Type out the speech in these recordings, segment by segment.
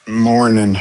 Morning.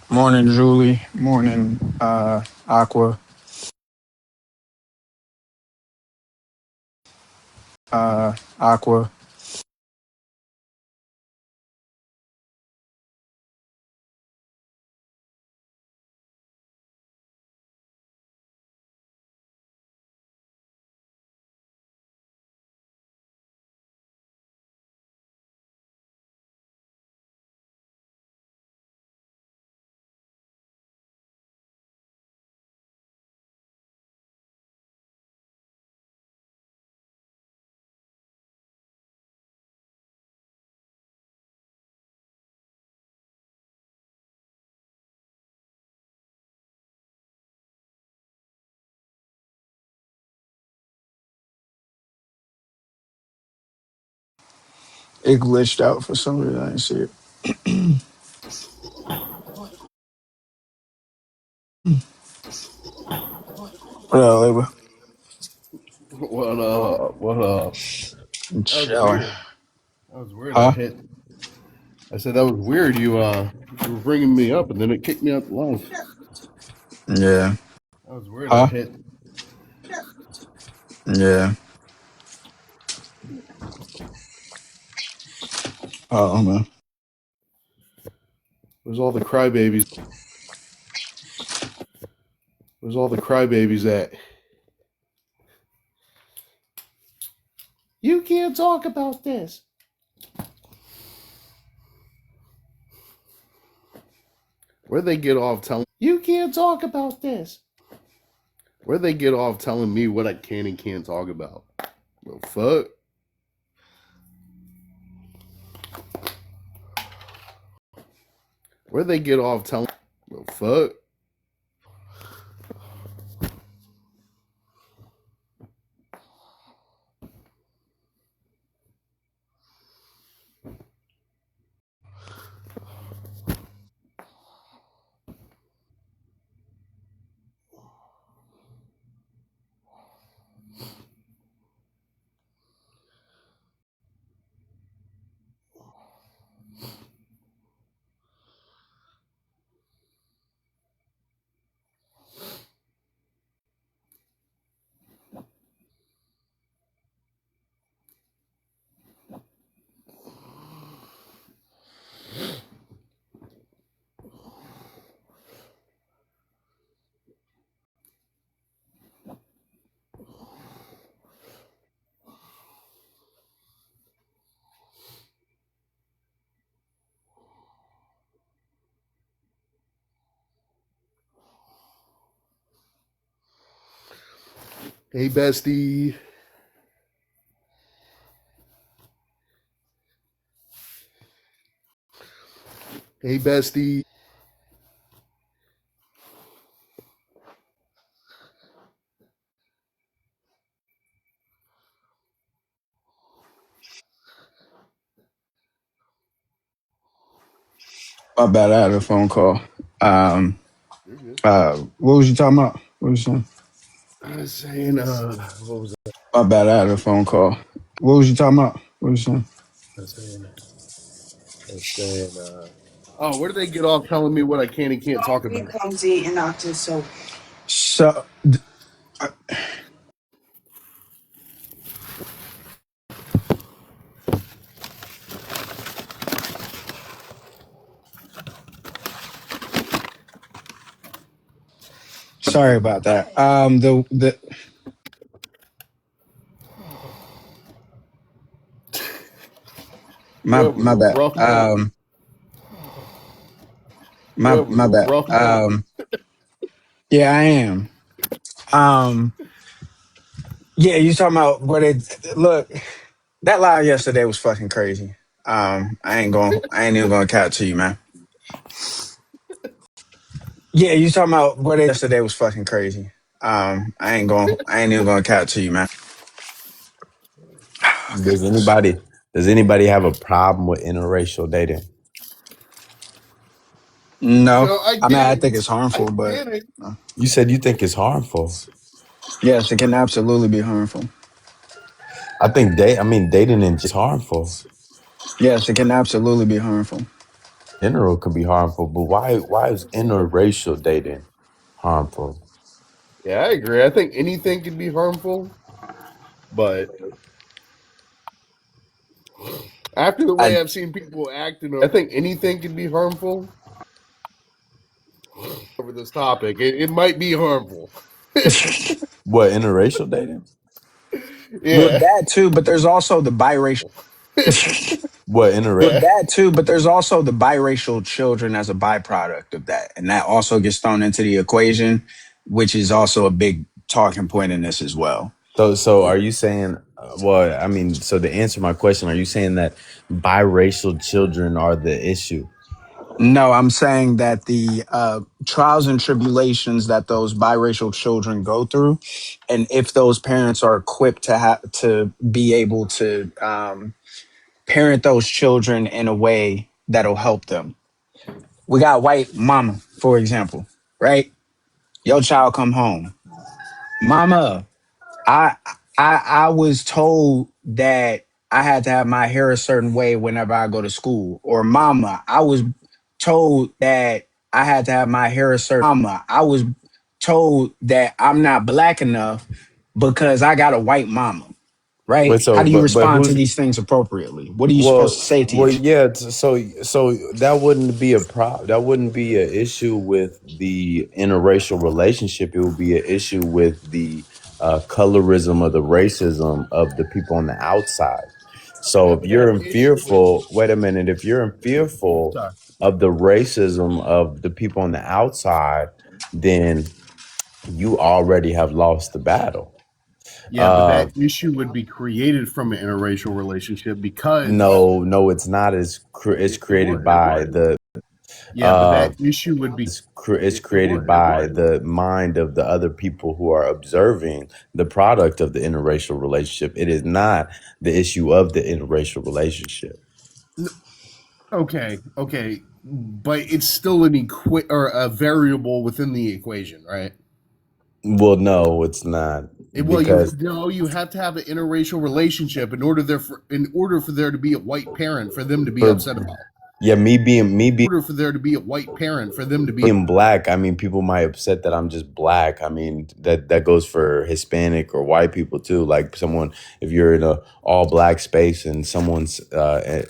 Morning, Julie. Morning, Aqua. Aqua. It glitched out for some reason. I didn't see it. What up, labor? What up? What up? I'm That was chilling. weird. That was weird. Huh? I said that was weird. You were bringing me up and then it kicked me out the line. Yeah. That was weird. Huh? Yeah. Oh, man. Where's all the crybabies? Where's all the crybabies at? You can't talk about this. Where'd they get off telling? You can't talk about this. Where'd they get off telling me what I can and can't talk about? The fuck? Where'd they get off telling? The fuck? Hey, bestie. Hey, bestie. My bad. I had a phone call. Um. You're good. What was you talking about? What was you saying? I was saying, what was My bad. I had a phone call. What was you talking about? What was you saying? I saying? I was saying, oh, where do they get off telling me what I can and can't talk Be about? clumsy and not just so. So, uh, sorry about that. The You my having my a bad. rough night? You having My a bad. rough night? Yeah, I am. Um, yeah, you talking about what it look? That lie yesterday was fucking crazy. I ain't even gonna count to you, man. Yeah, you talking about what it yesterday was fucking crazy. I ain't even gonna count to you, man. Does anybody have a problem with interracial dating? No, So I I mean get I it. think it's I harmful, but get it. You said you think it's harmful. yes, it can absolutely be harmful. Dating in harmful. Yes, it can absolutely be harmful. General can be harmful, but why is interracial dating harmful? Yeah, I agree. I think anything can be harmful, but after the I way I've seen people acting, I think anything can be harmful. Over this topic, it might be harmful. What, interracial dating? Well, Yeah. that too, but there's also the biracial. What Well, interracial? Yeah. that too, but there's also the biracial children as a byproduct of that, and that also gets thrown into the equation, which is also a big talking point in this as well. So are you saying? So to answer my question, are you saying that biracial children are the issue? No, I'm saying that the trials and tribulations that those biracial children go through, and if those parents are equipped to be able to parent those children in a way that'll help them. We got white mama, for example, right? Your child come home, mama. I I was told that I had to have my hair a certain way whenever I go to school. Or mama, I was told that I had to have my hair a certain mama. I was told that I'm not black enough because I got a white mama. Right? But How so do you but respond to who's these things appropriately? What are you supposed to Well, say to well, your yeah. So that wouldn't be a problem. That wouldn't be an issue with the interracial relationship. It would be an issue with the colorism or the racism of the people on the outside. So Yeah, if but you're that in issue would. fearful, wait a minute. If you're in fearful Sorry. of the racism of the people on the outside, then you already have lost the battle. Yeah, but Uh, that issue would be created from an interracial relationship because no, it's not. It's it created would. by the Yeah, but uh, that issue would be. it's It created would. by the mind of the other people who are observing the product of the interracial relationship. It is not the issue of the interracial relationship. Okay, okay, but it's still an or a variable within the equation, right? Well, no, it's not Well, you because know you have to have an interracial relationship in order for there to be a white parent for them to be for upset about. yeah, In order for there to be a white parent for them to be. being black, I mean, people might upset that I'm just black. I mean, that goes for Hispanic or white people too. Like someone, if you're in a all black space and someone's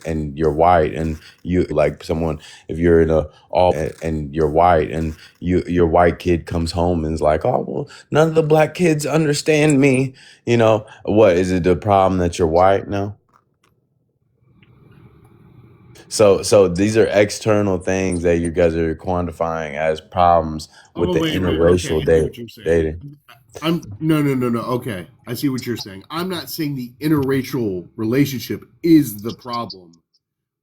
and you're white and you like someone, if you're in a all and you're white and your white kid comes home and is like, oh well, none of the black kids understand me. What is it? The problem that you're white now? So these are external things that you guys are quantifying as problems with Oh the wait a minute. Okay, interracial I see what you're saying. dating. I'm no. Okay, I see what you're saying. I'm not saying the interracial relationship is the problem.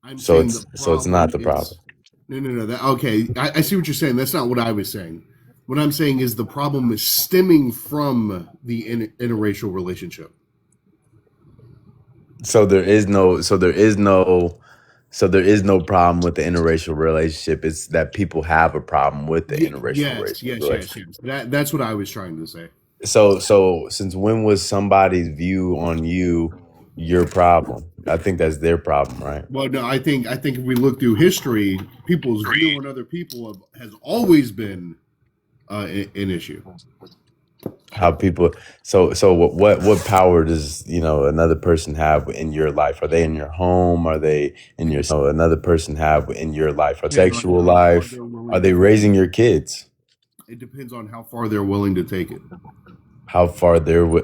I'm So saying the it's not problem the problem. is no. That okay. I see what you're saying. That's not what I was saying. What I'm saying is the problem is stemming from the interracial relationship. So there is no So there is no problem with the interracial relationship. It's that people have a problem with the interracial relationship. Yes. That's what I was trying to say. So since when was somebody's view on you your problem? I think that's their problem, right? Well, no, I think if we look through history, people's view on other people has always been an issue. How people so what power does another person have in your life? Are they in your home? Are they in your another person have in your life? Are Depends on sexual how far life? they're willing Are to they take raising your kids? it. It depends on how far they're willing to take it. How far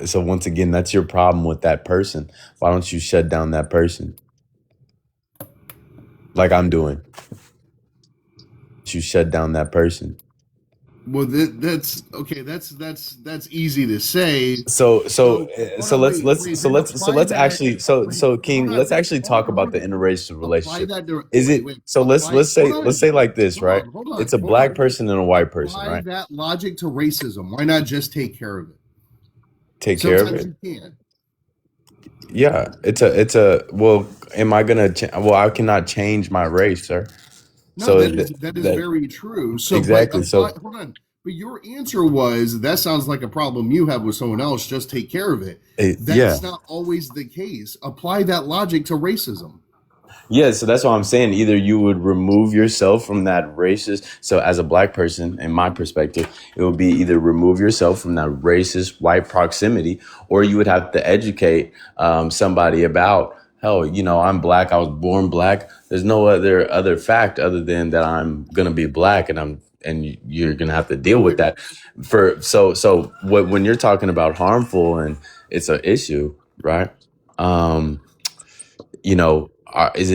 so once again, that's your problem with that person. Why don't you shut down that person like I'm doing? You shut down that person. Well, that's okay. That's easy to say. So Hold so on, let's wait. let's so Then let's so apply let's that. actually Wait, hold King, on. let's actually Hold talk on. about the interracial Apply relationship. that. To, Is it wait. so Apply. Hold let's say on. like this, right? It's a Hold black on. person and a white person, Apply right? that logic to racism. Why not just take care of it? Take care of Sometimes it. you can. Yeah, it's a well, am I gonna well, I cannot change my race, sir. No, So that is that very true. So, but exactly. apply. So Hold on. But your answer was that sounds like a problem you have with someone else. Just take care of it. yeah. That's not always the case. Apply that logic to racism. Yeah, so that's what I'm saying. Either you would remove yourself from that racist. So, as a black person, in my perspective, it would be either remove yourself from that racist white proximity, or you would have to educate somebody about, hell, I'm black. I was born black. There's no other fact other than that I'm gonna be black, and you're gonna have to deal with that. When you're talking about harmful and it's an issue, right? Um, is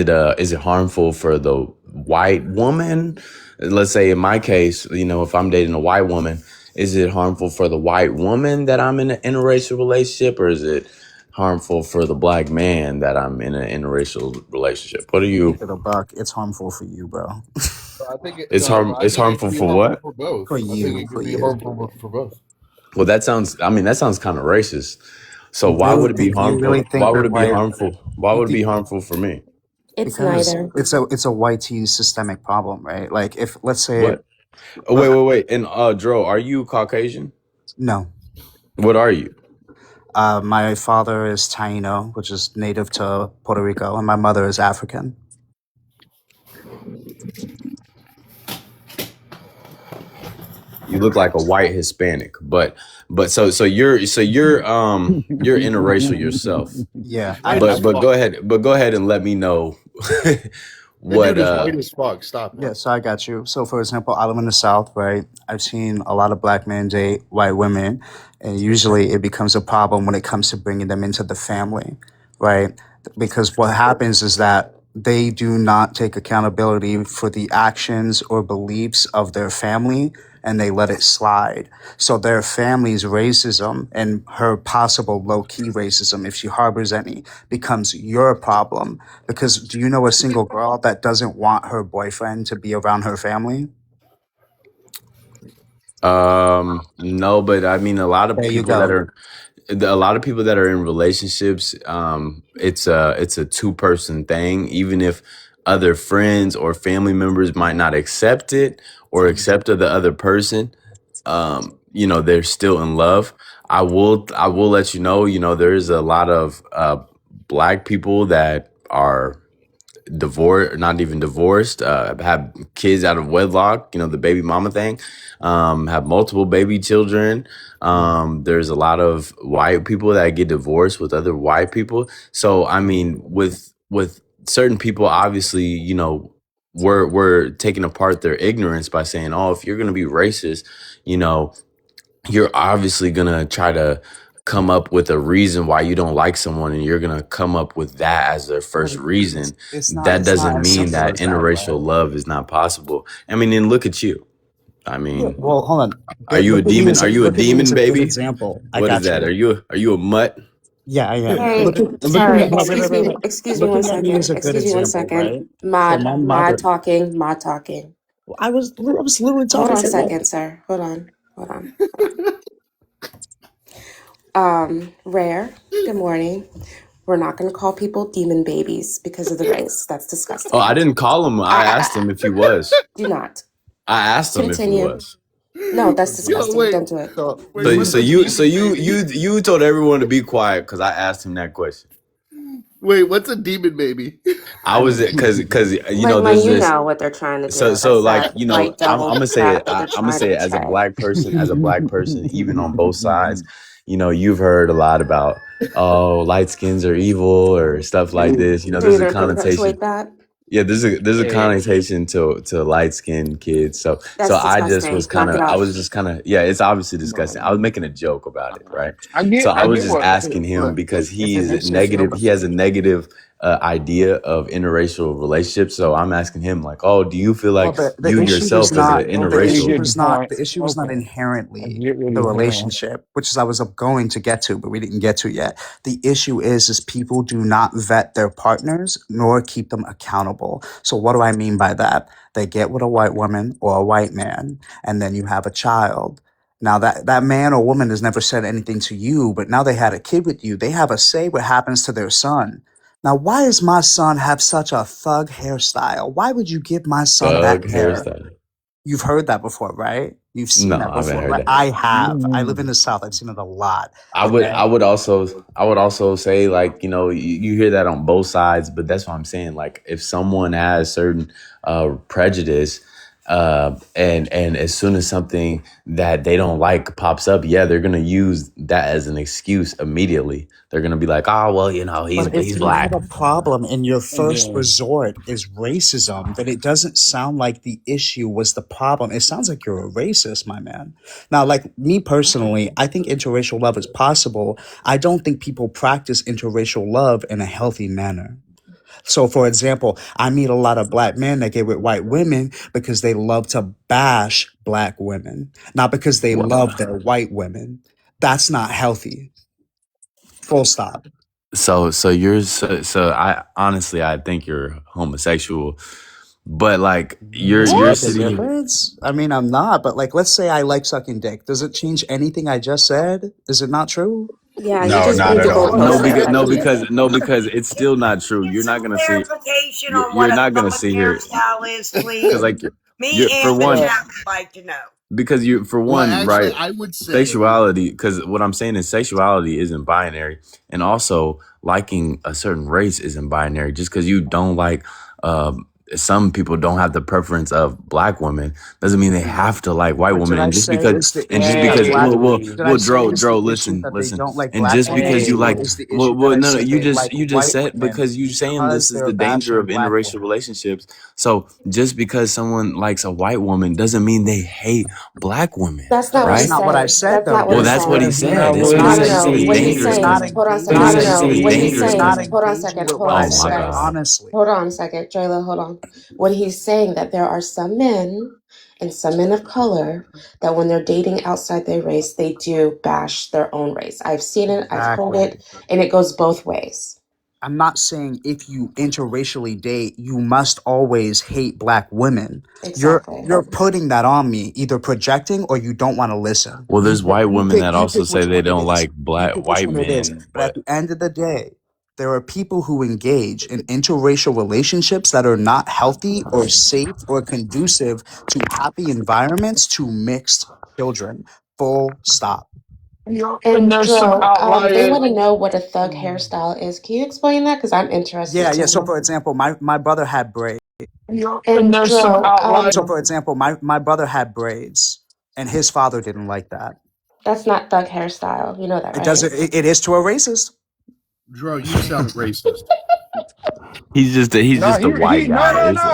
it harmful for the white woman? Let's say in my case, if I'm dating a white woman, is it harmful for the white woman that I'm in an interracial relationship, or is it harmful for the black man that I'm in an interracial relationship? What are To you? keep it a buck, it's harmful for you, bro. I think it, It's no, harm. I It's think it could harmful be for harmful what? for both. For I think you, it for could be you. harmful for both. Well, that sounds. I mean, that sounds kind of racist. So You why do? would it be Do you really harmful? Why think would that it be white? harmful? Why would it be harmful for me? It's Because neither. it's a white tea systemic problem, right? Like if let's say, What? Oh, uh, wait. And Dro, are you Caucasian? no, What are you? my father is Taino, which is native to Puerto Rico, and my mother is African. You look like a white Hispanic, but you're interracial yourself. Yeah, White as But fuck. go ahead and let me know That what dude is white as fuck. Stop it. yeah. So I got you. So for example, I live in the South, right? I've seen a lot of black men date white women, and usually it becomes a problem when it comes to bringing them into the family, right? Because what happens is that they do not take accountability for the actions or beliefs of their family and they let it slide. So their family's racism and her possible low key racism, if she harbors any, becomes your problem. Because do you know a single girl that doesn't want her boyfriend to be around her family? no, but I mean There you go. a lot of people that are in relationships, it's a two-person thing. Even if other friends or family members might not accept it or accept the other person, they're still in love. I will let you know, there's a lot of black people that are divorced, not even divorced, have kids out of wedlock, the baby mama thing, have multiple baby children. There's a lot of white people that get divorced with other white people. So I mean, with certain people, obviously, we're taking apart their ignorance by saying, oh, if you're gonna be racist, you know you're obviously gonna try to come up with a reason why you don't like someone, and you're gonna come up with that as their But first reason. That it's not doesn't as mean simple that as that, right? interracial love is not possible. I mean, and look at you. I Yeah. mean, Well, hold on. are you a demon? Are you a Look at me as demon, a good baby? example. I What is got that? you. Are you a mutt? Yeah, I am. Hey, Looking sorry, at wait, wait, wait, wait. excuse me one Looking at me as second. a good Excuse me one example, second. right? So Mod, my mod mother, talking, mod talking. I was literally Hold talking on a to second, them. sir. Hold on. Hold on. Rare. Good morning. We're not going to call people demon babies because of the race. That's disgusting. Oh, I didn't call him. I asked him if he was. Do not. I asked him if he Continue. was. No, that's disgusting. wait. Don't do it. So you told everyone to be quiet because I asked him that question. Wait, what's a demon baby? I was because you know Like when there's you this. know what they're trying to do. So That's like that you know white I'm devil gonna say it. crap that they're I'm gonna trying say to it as a portray. black person, even on both sides. You know, you've heard a lot about light skins are evil or stuff like this. You know, So there's a either connotation. perpetuate that. Yeah, there's a connotation to light skinned kids. So That's I just was disgusting. Knock it I off. was just yeah, it's obviously disgusting. I was making a joke about it, right? I So get I I was get just what asking him because if it makes you feel he has a negative idea of interracial relationships. So I'm asking him like, oh, do you feel Well, like the you issue was yourself as an not okay, you interracial? get the point. the issue was not Okay. I inherently get what the he's saying. relationship, which is I was going to get to, but we didn't get to yet. The issue is people do not vet their partners nor keep them accountable. So what do I mean by that? They get with a white woman or a white man, and then you have a child. Now that man or woman has never said anything to you, but now they had a kid with you. They have a say what happens to their son. Now, why does my son have such a thug hairstyle? Why would you give my son that Thug hair? hairstyle. You've heard that before, right? You've seen No, that I haven't before, heard right? that. I have. I live in Mm. the South. I've seen it a lot. I Okay. would also say like you know you hear that on both sides, but that's what I'm saying. Like if someone has certain prejudice, and as soon as something that they don't like pops up, yeah, they're gonna use that as an excuse immediately. They're gonna be like, oh well, you know But if he's you have black. a problem and your first Yeah. resort is racism, then it doesn't sound like the issue was the problem. It sounds like you're a racist, my man. Now, like me personally, I think interracial love is possible. I don't think people practice interracial love in a healthy manner. So, for example, I meet a lot of black men that get with white women because they love to bash black women, not because they love their white women. That's not healthy. Full stop. So you're so I honestly I think you're homosexual, but like you're What? The sitting here. difference? I mean, I'm not, but like, let's say I like sucking dick. Does it change anything I just said? Is it not true? Yeah, you No, just not moved at the all. No, goalpost there, because Becky. it's still not true. You're Get not some gonna see. clarification on what You're a not gonna thug see here hairstyle is, because please. like Me you're for and the one chat would like to know. because you for Well, one actually, right I would say sexuality because what I'm saying is sexuality isn't binary and also liking a certain race isn't binary. Just because you don't like some people don't have the preference of black women doesn't mean they have to like white But did women I say is the issue that black? Exactly. Did I say is the Dro issue listen that they don't like and black just women, because you like or is the issue that well I no said they like you just white said women because you saying this because is they're the danger bashing of black interracial women? relationships. So just because someone likes a white woman doesn't mean they hate black women, That's But not what that's right? he's not what I saying. said, That's though. not what Well, he's that's what he saying. That's said. not That's what what he he No, no, said. He said no. it's What said. he's dangerous Not saying, because hold on a en- second. he No, not no, said no. it's What engaging. he's He's saying, not dangerous. hold on a second. engaging with Hold what on I a Oh my said. second. god. Honestly, Hold on a second. Jayla, hold on. What he's saying that there are some men and some men of color that when they're dating outside their race, they do bash their own race. I've seen it, I've heard exactly. it, and it goes both ways. I'm not saying if you interracially date, you must always hate black women. Exactly. You're putting that on me, either projecting or you don't want to listen. Well, there's white women that You also pick say which they one it don't is. like You black pick which white one it is. men, But at but the end of the day, there are people who engage in interracial relationships that are not healthy or safe or conducive to happy environments to mixed children. Full stop. And And there's some Dro, they outliers. want to know what a thug hairstyle is. Can you explain that? Because I'm interested Yeah. to So know. for example, my brother had braids. And And there's some Dro, So, outliers. for example, my brother had braids, and his father didn't like that. that's not thug hairstyle. You know that, It right? doesn't. It is to a racist. Dro, you sound racist. he's No, just a white no, guy. no, It's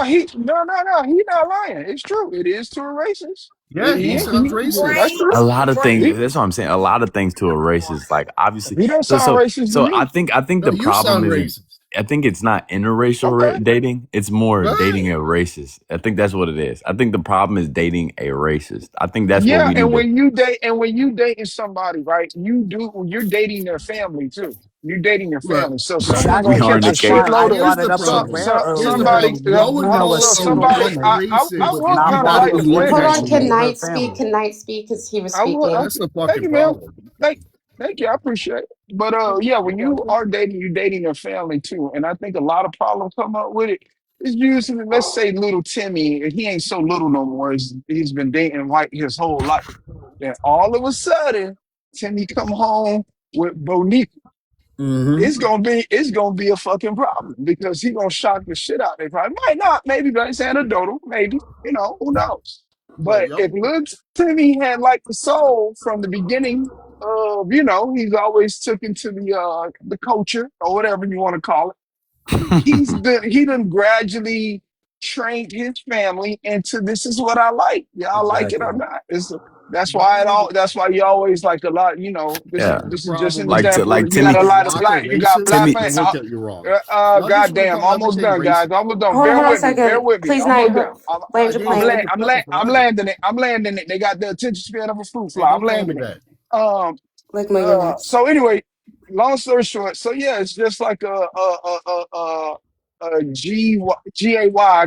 no, he's not lying. It's true. It is to a racist. Yeah, he sounds racist. That's Right, true. a lot of things. right. He, That's what I'm saying. A lot of things to a racist, like obviously. he don't sound racist to So me. I think No, the you problem sound isn't. racist. I think it's not interracial Okay. dating. It's more dating Right. a racist. I think that's what it is. I think the problem is dating a racist. I think that's what Yeah, we need to. and when you dating somebody, right, you're dating their family too. You're dating their Look, family. So someone Exactly. We gonna are Okay, in catch a the that's case. fine. I shitload of here's brought it the up to problem. where Here's the earlier. somebody problem. No one You know calls a single someone somebody woman racist I would will not if come that want like a includes woman Hold listen on. to race. Can hate her Knight speak? family. Can Knight speak? Because he was I will speaking. That's the thank fucking you, man. problem. Like Thank you, I appreciate it. But yeah, when you are dating, you dating your family too. And I think a lot of problems come up with it. It's usually, let's say, little Timmy, and he ain't so little no more. He's been dating white his whole life. Then all of a sudden, Timmy come home with Bonique. It's gonna be a fucking problem because he gonna shock the shit out. They probably might not, maybe, but it's anecdotal, maybe, who knows. But But y'all, if little Timmy had like the soul from the beginning of, he's always took into the culture or whatever you want to call it. He done gradually trained his family into this is what I like. Y'all like it or Exactly. not. That's y'all why know the that's why you always like a lot, this Yeah, is y'all know the this is just an problem is example. like You got Timmy, a call a lot of rock a black, you got racist black Timmy. man. and look at you wrong. Y'all just want to Goddamn, call almost everything done, guys. racist. Almost done. Hold, Bear hold on a with me. Bear second, with me. please, Knight. Almost done. Land your You ain't plane. land the fucking I'm plane. landing it. I'm landing it. They got the attention span of a fruit Hey, fly. I'm don't call me landing it. that. Um, Ligma, you're next. so anyway, long story short, so yeah, it's just like a gay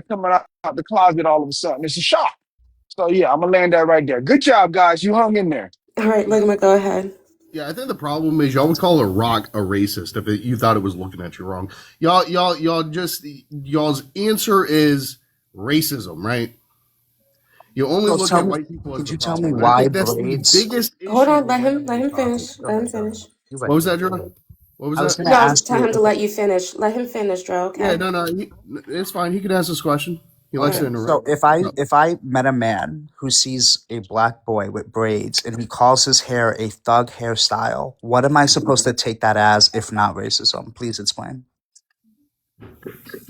coming out the closet all of a sudden. It's a shock. So yeah, I'm gonna land that right there. Good job, guys. You hung in there. All right, Ligma, go ahead. Yeah, I think the problem is y'all would call a rock a racist if you thought it was looking at you wrong. Y'all just y'all's answer is racism, right? You only So look tell at me, white people as could the you tell me problem, and I why think that's the braids? biggest Hold issue on, with let white him let people him talking. finish. Go Let him ahead, go ahead. finish. You're What right. was that, Drew? What was I was that? gonna No, I was ask telling you him to if let you finish. Let him finish, Joe. Yeah, Okay. no, it's fine. He can ask this question. He likes Okay. to okay. interrupt. So if I met a man who sees a black boy with braids and he calls his hair a thug hairstyle, what am I supposed to take that as if not racism? Please explain.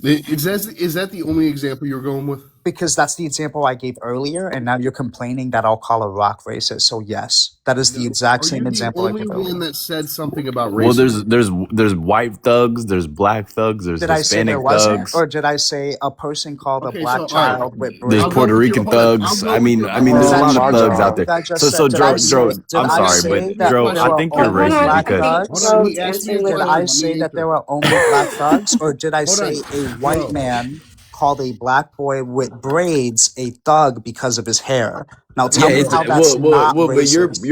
Is that the only example you're going with? Because that's the example I gave earlier, and now you're complaining that I'll call a rock racist. So yes, that is the No. exact Are same you the example I only gave one earlier. that said something about Well, there's racism? there's there's white thugs, there's black thugs, there's Did I say there Hispanic wasn't, thugs, or did I say a person called a Okay, so black all right, child with there's I'll go Puerto with braids? your Rican hold on. I'll thugs. go with your hold on. There's Did a Oh I lot of my say thugs out God. there. what I just So said? Did I Dro, say? Did I'm Let I me sorry, ask but say you a that Dro, there I question. were think you're Hold only on. racist black I think Hold thugs? on, Joe's he asked me a answering Did Ligma. question. I Let me say that answer. there were only black thugs, or did I Hold say on, a white Dro. man called a black boy with braids a thug because of his hair? Now tell yeah, me it's Dro. how that's not but racist.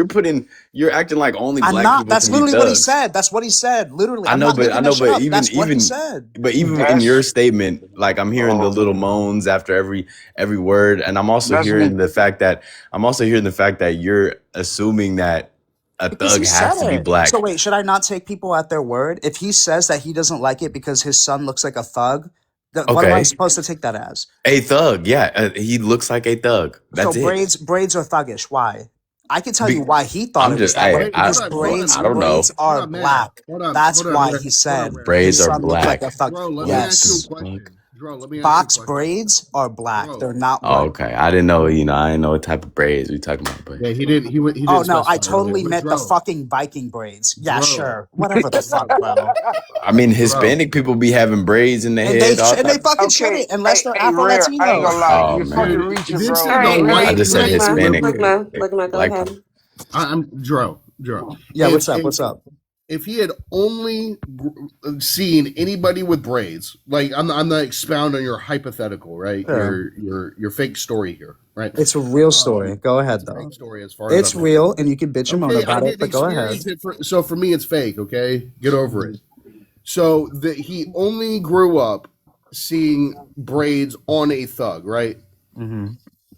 you're acting like only I'm black not. people That's can be literally what he thugs. said. That's what he said. Literally, I I'm know, not but making that shit up. even That's what he said. even in your That's statement, like I'm hearing the oh little moans after every word, and that's me. I'm also hearing the fact that you're assuming that a Because he thug said has to be it. So black. wait, should I not take people at their word? If he says that he doesn't like it because his son looks like a thug, then what am I Okay, supposed to take that as? a thug, yeah, he looks like a thug. So That's it. braids are thuggish. Why? I can tell you Be, why he thought I'm it was just, that way hey, Wait, because hold on, I real don't quick. braids know. Hold are on, Matt. black. Hold That's on, why Rick. he Hold on, said Rick. his Braids are son looked like a black. thug. Dro, let me ask you a Yes. Black. question. Dro, let me ask you a Box question. braids are black. Dro, They're not Oh, white. okay, I didn't know. I didn't know what type of braids we talking about, but yeah, he Oh didn't no, I specify earlier. totally But meant the Dro, fucking Viking braids. Yeah, Dro, sure. Whatever the fuck, Dro, bro. I mean, Bro. Hispanic people be having braids in their And they head, all and they type of fucking stuff. shouldn't Okay, unless hey, they're hey, Afro rare. I ain't Latino. gonna lie. Oh You're fucking Dude, man, reaching, this bro. All is a right, all Hey, I right. white just said man. Ligma, Look, Hispanic. look. Ligma, go Like, ahead. I'm Dro. Yeah, what's up? What's up? If he had only seen anybody with braids, like I'm not expounding on your hypothetical, right? Sure. Your fake story here, right? It's a real story. Um, Go it's ahead a fake though. story as far as I'm It's concerned. real and you can bitch and moan Okay, I about it, didn't but go ahead. experience it, so for me it's fake. Okay, get over it. So that he only grew up seeing braids on a thug, right? Hmm.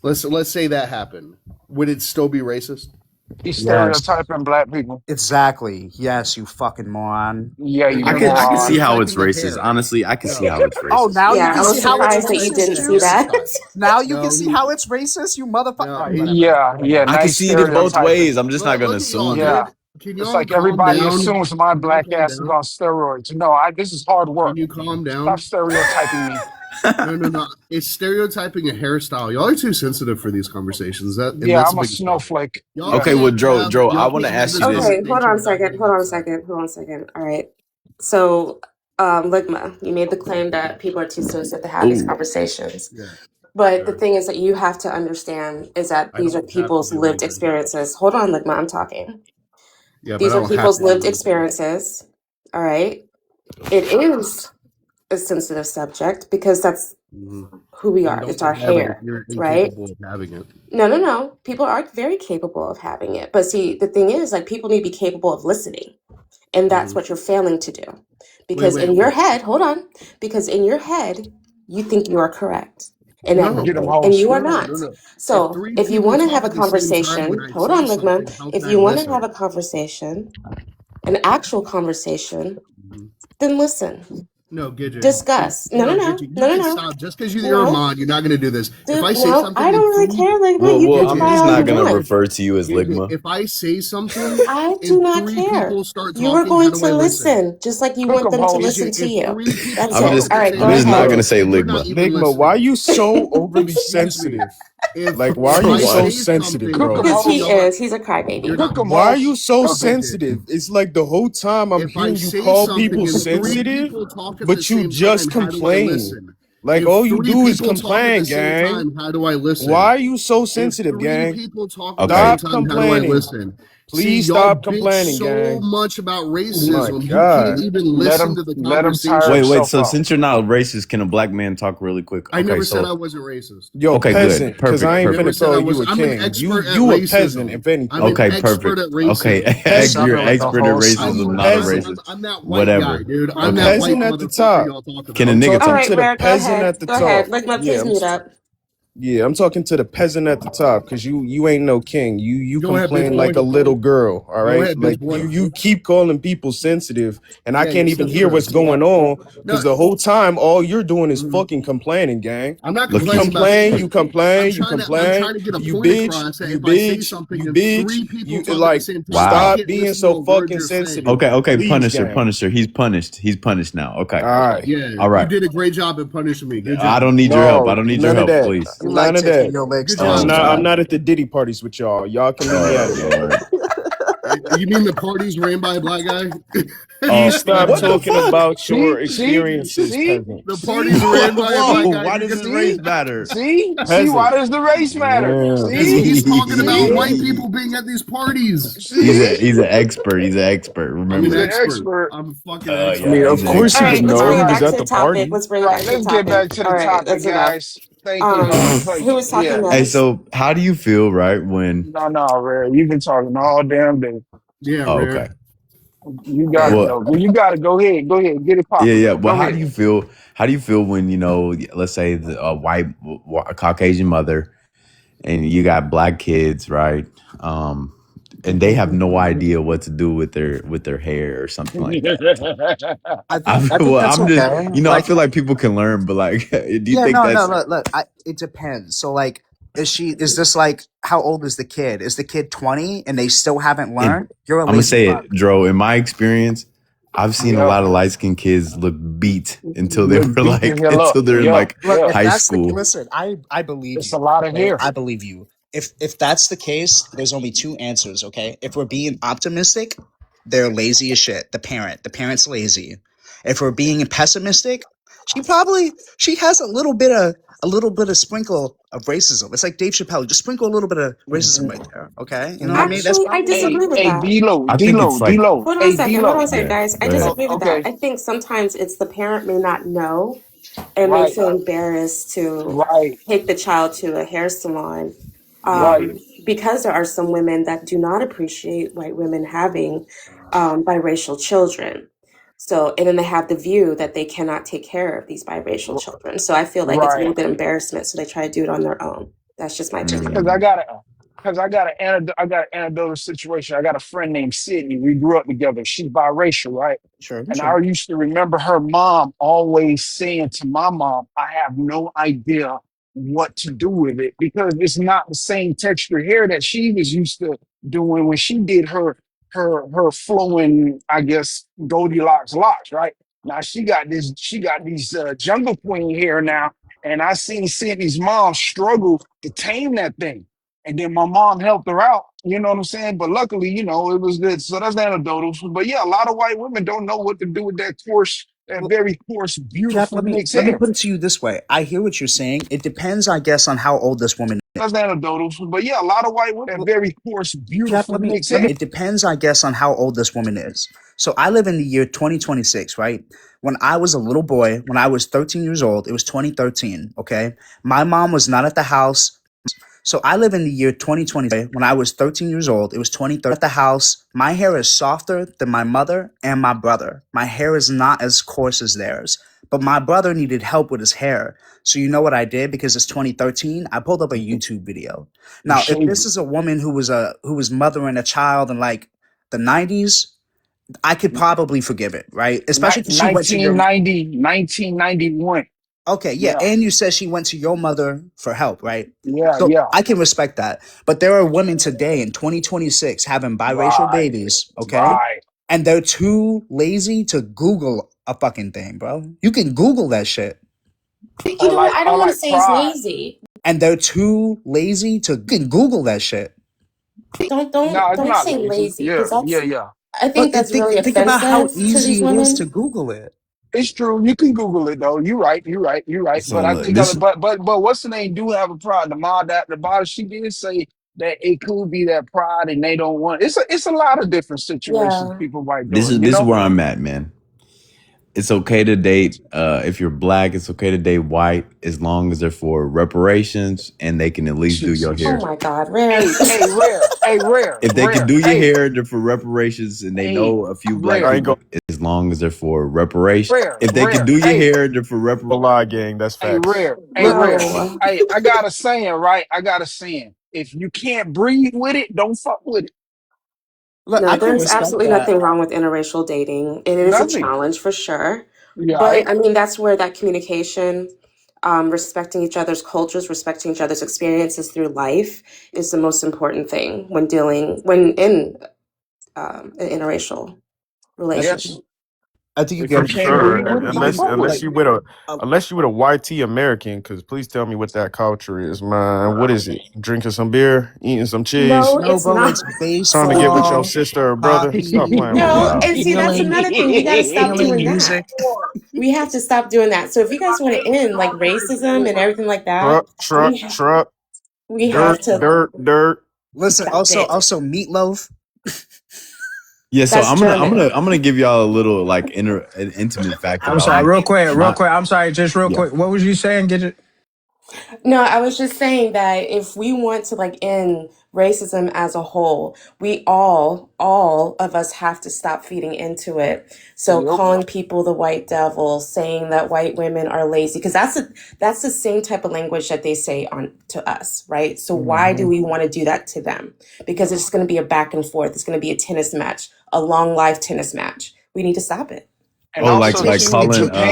Let's say that happened. Would it still be racist? he's Yes. stereotyping black people. Exactly. Yes, you fucking moron. Yeah, you No, he's I can see moron. how it's stereotyping a racist. hair. Honestly, I can see No, how it's Oh, racist. now you Yeah, can I see was how it's surprised that you racist didn't see too? that. stereotype. Now you can No, see how it's racist, you motherfucker. All no, right, whatever. Yeah, Whatever. I can nice see it in both stereotyping. ways. I'm just not gonna Look at y'all, assume that. Yeah, dude. Can it's y'all like calm everybody down? assumes my Can y'all black calm ass is down? on steroids. No, this is hard Can work. you calm Stop down? stereotyping me. No. It's stereotyping a hairstyle. Y'all are too sensitive for these conversations. And Yeah, that's the I'm a biggest problem. snowflake. Y'all Okay, Yes. well, can't have I want to ask you this this. Okay, hold on conversation a without second. getting Hold on a upset. second. Hold on a second. All right. So, Ligma, you made the claim that people are too sensitive to have these Ooh, conversations. Yeah, But the sure. thing is that you have to understand is that I these are don't have to people's do lived anything. experiences. Hold on, Ligma, I'm talking. Yeah, but These I are don't have people's to do lived anything. experiences. All right. It is a sensitive subject because that's Mhm. who we Then are. don't It's our have it if hair, you're right? incapable of having it. No, no, no. People are very capable of having it. But see, the thing is, like, people need to be capable of listening. And that's Hmm. what you're failing to do. Wait, Because wait, in your wait. head, hold on, because in your head, you think you are correct in No, Get him, everything, and host. you are no, no, not. no. If So three if you people want to talk have a at the same time when conversation, I hold say on, Ligma. something, how If can I you want to have listen? a conversation, an actual conversation, Mhm. then listen, No, Gidget. discuss. No, no, No, no, Gidget, you no, no, can no, stop. Just because you're a no. mod, you're not going to do this. If Dude, I say no, I something and don't really three, care, Ligma. You Well, can I'm cry Gidget, just all not you gonna Gidget, want. refer to you as Gidget, Ligma. if I say something I do and not three care. people start You are talking, how going do to I listen? listen, just like you Cook want him, them to host. listen Gidget, to if you. three people That's I'm talk it. at just All the right, same go I'm just time, not ahead. gonna Look, say you're not Ligma. even Ligma, why are listening. you so overly Excuse me. sensitive? If Like, why are if you I so What? say sensitive, cook something, him, bro? Because he host. y'all, is. He's a you're crybaby. not. Cook him, Why are you host. so Cook him. Gidget, sensitive? It's like the whole time I'm if I hearing you say call something people and three sensitive, people talk at the but you same just time, how do I complain. listen? Like, If all you three do is people talk at the complain, same gang. time, how do I Why listen? are you so If sensitive, three gang? people talk at the Okay. same Stop time, how do I complaining. listen? See, Please y'all stop bitch complaining, so gang. much about My racism, you can't God. even Let listen him to the let him tire conversation. Wait. himself So out. since you're not a racist, can a black man talk really quick? I Okay. never said I So wasn't racist. Yo, okay, good, peasant, because I perfect, I ain't never finna perfect. said call I you was. a I'm an king. You expert at you a peasant, racism. if I'm an anything. Okay, expert perfect. at Okay, racism. Peasant. you're Sounding like a expert at host racism, I'm somewhere. not a I'm Peasant. I'm, racist. I'm that white guy, Whatever. dude. The I'm Okay. that white peasant at the motherfucker top. y'all talk Can a I'm about. nigga All talking talk? right, to the Rare, go peasant ahead. at the Go ahead. top. Ligma, Yeah, please mute up. I'm talking to the peasant at the top because you ain't no king. You Go ahead, bitch complain like boy. a little girl. All Go right, ahead, bitch like boy. you keep calling people sensitive, and I Yeah, you're can't even hear sensitive. what's going on No, because the whole time all you're doing is mhm. fucking complaining, gang. I'm not Look, You complaining he's about complain, shit. you complain, you I'm complain. trying to get a You point bitch, across that you if I say bitch, something you and bitch. three people You talk at the like same time, I wow. stop can't being listen to so a word fucking you're saying. sensitive, Okay, please, Punisher, gang. Punisher. He's punished. He's punished now. All Okay. right, Yeah, All you right. did a great job at punishing me. Good I job. don't need your help. I No, don't need your none of help, that, please. You like none of taking that. your legs Good to Oh job. I'm God. not at the Diddy parties with y'all. Y'all can leave me out Oh of that. Lord. You mean the parties ran by a black guy? Please stop What the talking fuck? about see, your see, experiences, see, peasant. The parties see, ran by a black Whoa, guy, why does nigga. his race see, matter? see. Why Peasant. does the race matter? Yeah. Because See, he's talking about see, white people being at these parties. see. He's an expert. He's an expert. I'm an He's an Remember. expert. expert. I'm a fucking I mean, expert. He's of an course All you expert. would right, let's know. bring He it was back to at the the topic. party. Let's bring it Right. back to the Let's get topic. back to the All right, topic, that's enough. guys. Thank you, host. Thank Who you. was talking Yeah. Hey, next? so how do you feel, right? When No, no, Ray. You've been talking all damn day. Yeah, oh, rare. okay. You got it Yeah. Well, though. Well, you got to go ahead. Go ahead. Get it yeah, popping, yeah. bro. Well, Go how do ahead. you feel? How do you feel when let's say a white, a Caucasian mother, and you got black kids, right? Um, and they have no idea what to do with their hair or something like that. I think that's I'm just, okay. I Like, feel like people can learn, but like, do you yeah, think no, no, that's look, it depends. So, like, is this like, how old is the kid? Is the kid 20 and they still haven't in? learned? You're a I'm gonna lazy say fuck. it, Dro. In my experience, I've seen a Yep. lot of light skinned kids look beat until they Look, were beat the like hell up. until they're in Yep. like Look, Yep. if high that's the school. listen, I believe It's a you. lot of Okay, hair. I believe you. If that's the case, there's only two answers. Okay, if we're being optimistic, they're lazy as shit. The parent's lazy. If we're being pessimistic, she has a little bit of sprinkle of racism. It's like Dave Chappelle, just sprinkle a little bit of racism right there. Okay, you know what I mean? That's Actually, I probably disagree Hey, with hey, that. D-Lo, I think D-Lo, it's like D-Lo. Hold on a Hey, second. Hold on D-Lo. a second, yeah. guys. I Go ahead. disagree with that. Okay. I think sometimes it's the parent may not know and may Right, feel embarrassed to right, take the child to a hair salon right, because there are some women that do not appreciate white women having biracial children. So, and then they have the view that they cannot take care of these biracial children. So I feel like it's a right. little bit embarrassment. So they try to do it on their own. That's just my opinion. Because Mm, I got I got an anecdotal situation. I got a friend named Sydney. We grew up together. She's biracial, right? sure, And sure. I used to remember her mom always saying to my mom, I have no idea what to do with it because it's not the same texture hair that she was used to doing when she did her flowing, I guess, Goldilocks locks, right? Now she got these jungle queen hair now, and I seen Sydney's mom struggle to tame that thing. And then my mom helped her out, you know what I'm saying? But luckily, it was good. So that's anecdotal. But yeah, a lot of white women don't know what to do with that coarse, that Well, very coarse, Jack, beautiful mixed let me hair. put it to you this way. I hear what you're saying. It depends, I guess, on how old this woman That's anecdotal, but yeah, a lot of white women are very coarse, Cap, beautiful, mixed let me. in. It depends, I guess, on how old this woman is. So I live in the year 2026, right? When I was a little boy, when I was 13 years old, it was 2013. Okay, my mom was not at the house. So I live in the year 2020. When I was 13 years old, it was 2013. At the house, my hair is softer than my mother and my brother. My hair is not as coarse as theirs. But my brother needed help with his hair. So you know what I did? Because it's 2013, I pulled up a YouTube video. You Now, if shaved this it. is a woman who was mothering a child in like the 90s, I could probably forgive it, right? Especially if she went to your 1990, 1991. Okay, yeah, Yeah, and you said she went to your mother for help, right? yeah, So yeah. I can respect that. But there are women today in 2026 having biracial Right, babies, okay? right. And they're too lazy to Google a fucking thing, bro. You can Google that shit. You know what? I don't Or want to like say it's pride. lazy. And they're too lazy to you can Google that shit. Don't No, don't it's don't not say lazy. lazy Yeah, because yeah, that's yeah. I think But that's really think about how offensive to easy these it is to women. Google it. It's true. You can Google it though. You're right. You're right. You're right. So But I look, think, this but what's the name? Do have a pride. The mod, she did say that it could be that pride, and they don't want. It's a lot of different situations Yeah. people might do this it. is You this is know. where I'm at, man. It's okay to date if you're black. It's okay to date white as long as they're for reparations and they can at least do your Jesus. Oh hair. my God, rare. Rare, If they can rare. do your hair, they're for reparations, and they Hey, know a few black I rare, ain't people gonna as long as they're for reparations. If they can rare. do your hair, they're for reparations. lie, gang. That's facts. Hey, Look, rare. No. Hey, I got a saying, right? I got a saying. If you can't breathe with it, don't fuck with it. look, No, I can there's respect absolutely that. nothing wrong with interracial dating. It is a Nothing. challenge for sure. Yeah, But right? I mean, that's where that communication, respecting each other's cultures, respecting each other's experiences through life is the most important thing when in an interracial relationship. Yes. I think you If you For get can't sure. breathe people with it, don't fuck with Unless it. like you with a uh, unless you with a YT American, because please tell me what that culture is, man. What is it? Drinking some beer, eating some cheese, No, no, it's bro, not. it's trying to get with your baseball, sister or brother. Stop hockey, playing with me, No, dog. and see, that's stealing, another thing. We got to stop stealing doing that. music. We have to stop doing that. So if you guys want to end like racism and everything like that, Truck, truck, truck, we have dirt, to. dirt, dirt. Listen, Stop it. also meatloaf. Yeah, so That's German. I'm gonna give y'all a little like an intimate fact I'm about sorry, me. real My quick. I'm sorry, just real yeah. quick. What was you saying? Get it? No, I was just saying that if we want to like end racism as a whole, we all of us have to stop feeding into it. So Yep. calling people the white devil, saying that white women are lazy, because that's the same type of language that they say on to us, right? So why do Hmm. we want to do that to them? Because it's going to be a back and forth. It's going to be a tennis match, a long life tennis match. We need to stop it. And Oh, It also like takes too, calling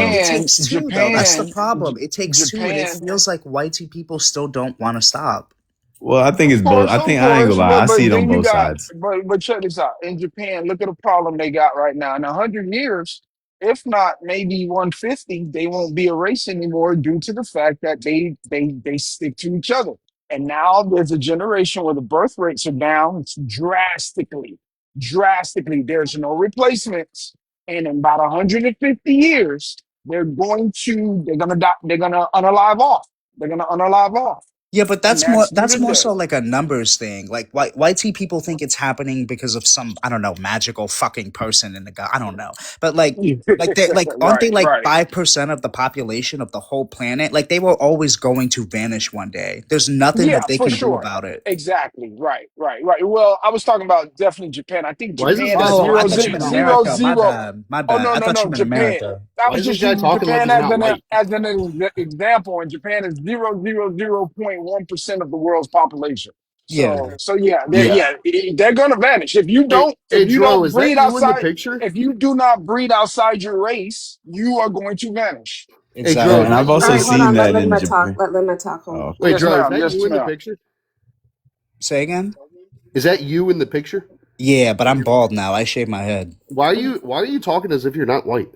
It Japan, takes two, though. That's the Japan, problem. It takes two, and it Japan. feels like whitey people still don't want to stop. well, I think it's both. I Of think I ain't gonna course, lie. I see but it on then you both got, sides. but check this out. In Japan, look at the problem they got right now. In 100 years, if not maybe 150, they won't be a race anymore due to the fact that they stick to each other. And now there's a generation where the birth rates are down drastically, drastically. There's no replacements, and in about 150 years, they're gonna die, they're gonna unalive off. They're gonna unalive off, Yeah, but and that's due that's to more death. so like a numbers thing. Like whitey people think it's happening because of some, I don't know, magical fucking person in the guy. I don't know, but like they like aren't Right, they like right. 5% of the population of the whole planet? Like they were always going to vanish one day. There's nothing Yeah, that they for can do sure. about it. Exactly. Right, right, right. Well, I was talking about definitely Japan. I think Why is this Japan guy is Oh, I talking zero, like thought he's you zero, meant not zero, white? America. My zero. bad. My Oh bad. no, I no, thought no, you meant Japan. America. I Why was is this just guy using talking like Japan he's not white? as example, and Japan is 0.1% of the world's population. Yeah. So yeah, Yeah. they're gonna vanish Hey, hey, if you Dro, don't is that breed you in the outside. picture? If you do not breed outside your race, you are going to vanish. Hey, Dro, Yeah, is and Exactly. that I've you All in also the right, hold seen on. picture? Let that in Lemma talk. Japan. Let Lemma talk. Hold Oh, on. okay. Wait, Yes, Dro, is ma'am. that Yes, you in the ma'am. picture? Say again. Is that you in the picture? Yeah, but I'm bald now. I shaved my head Why are you talking as if you're not white?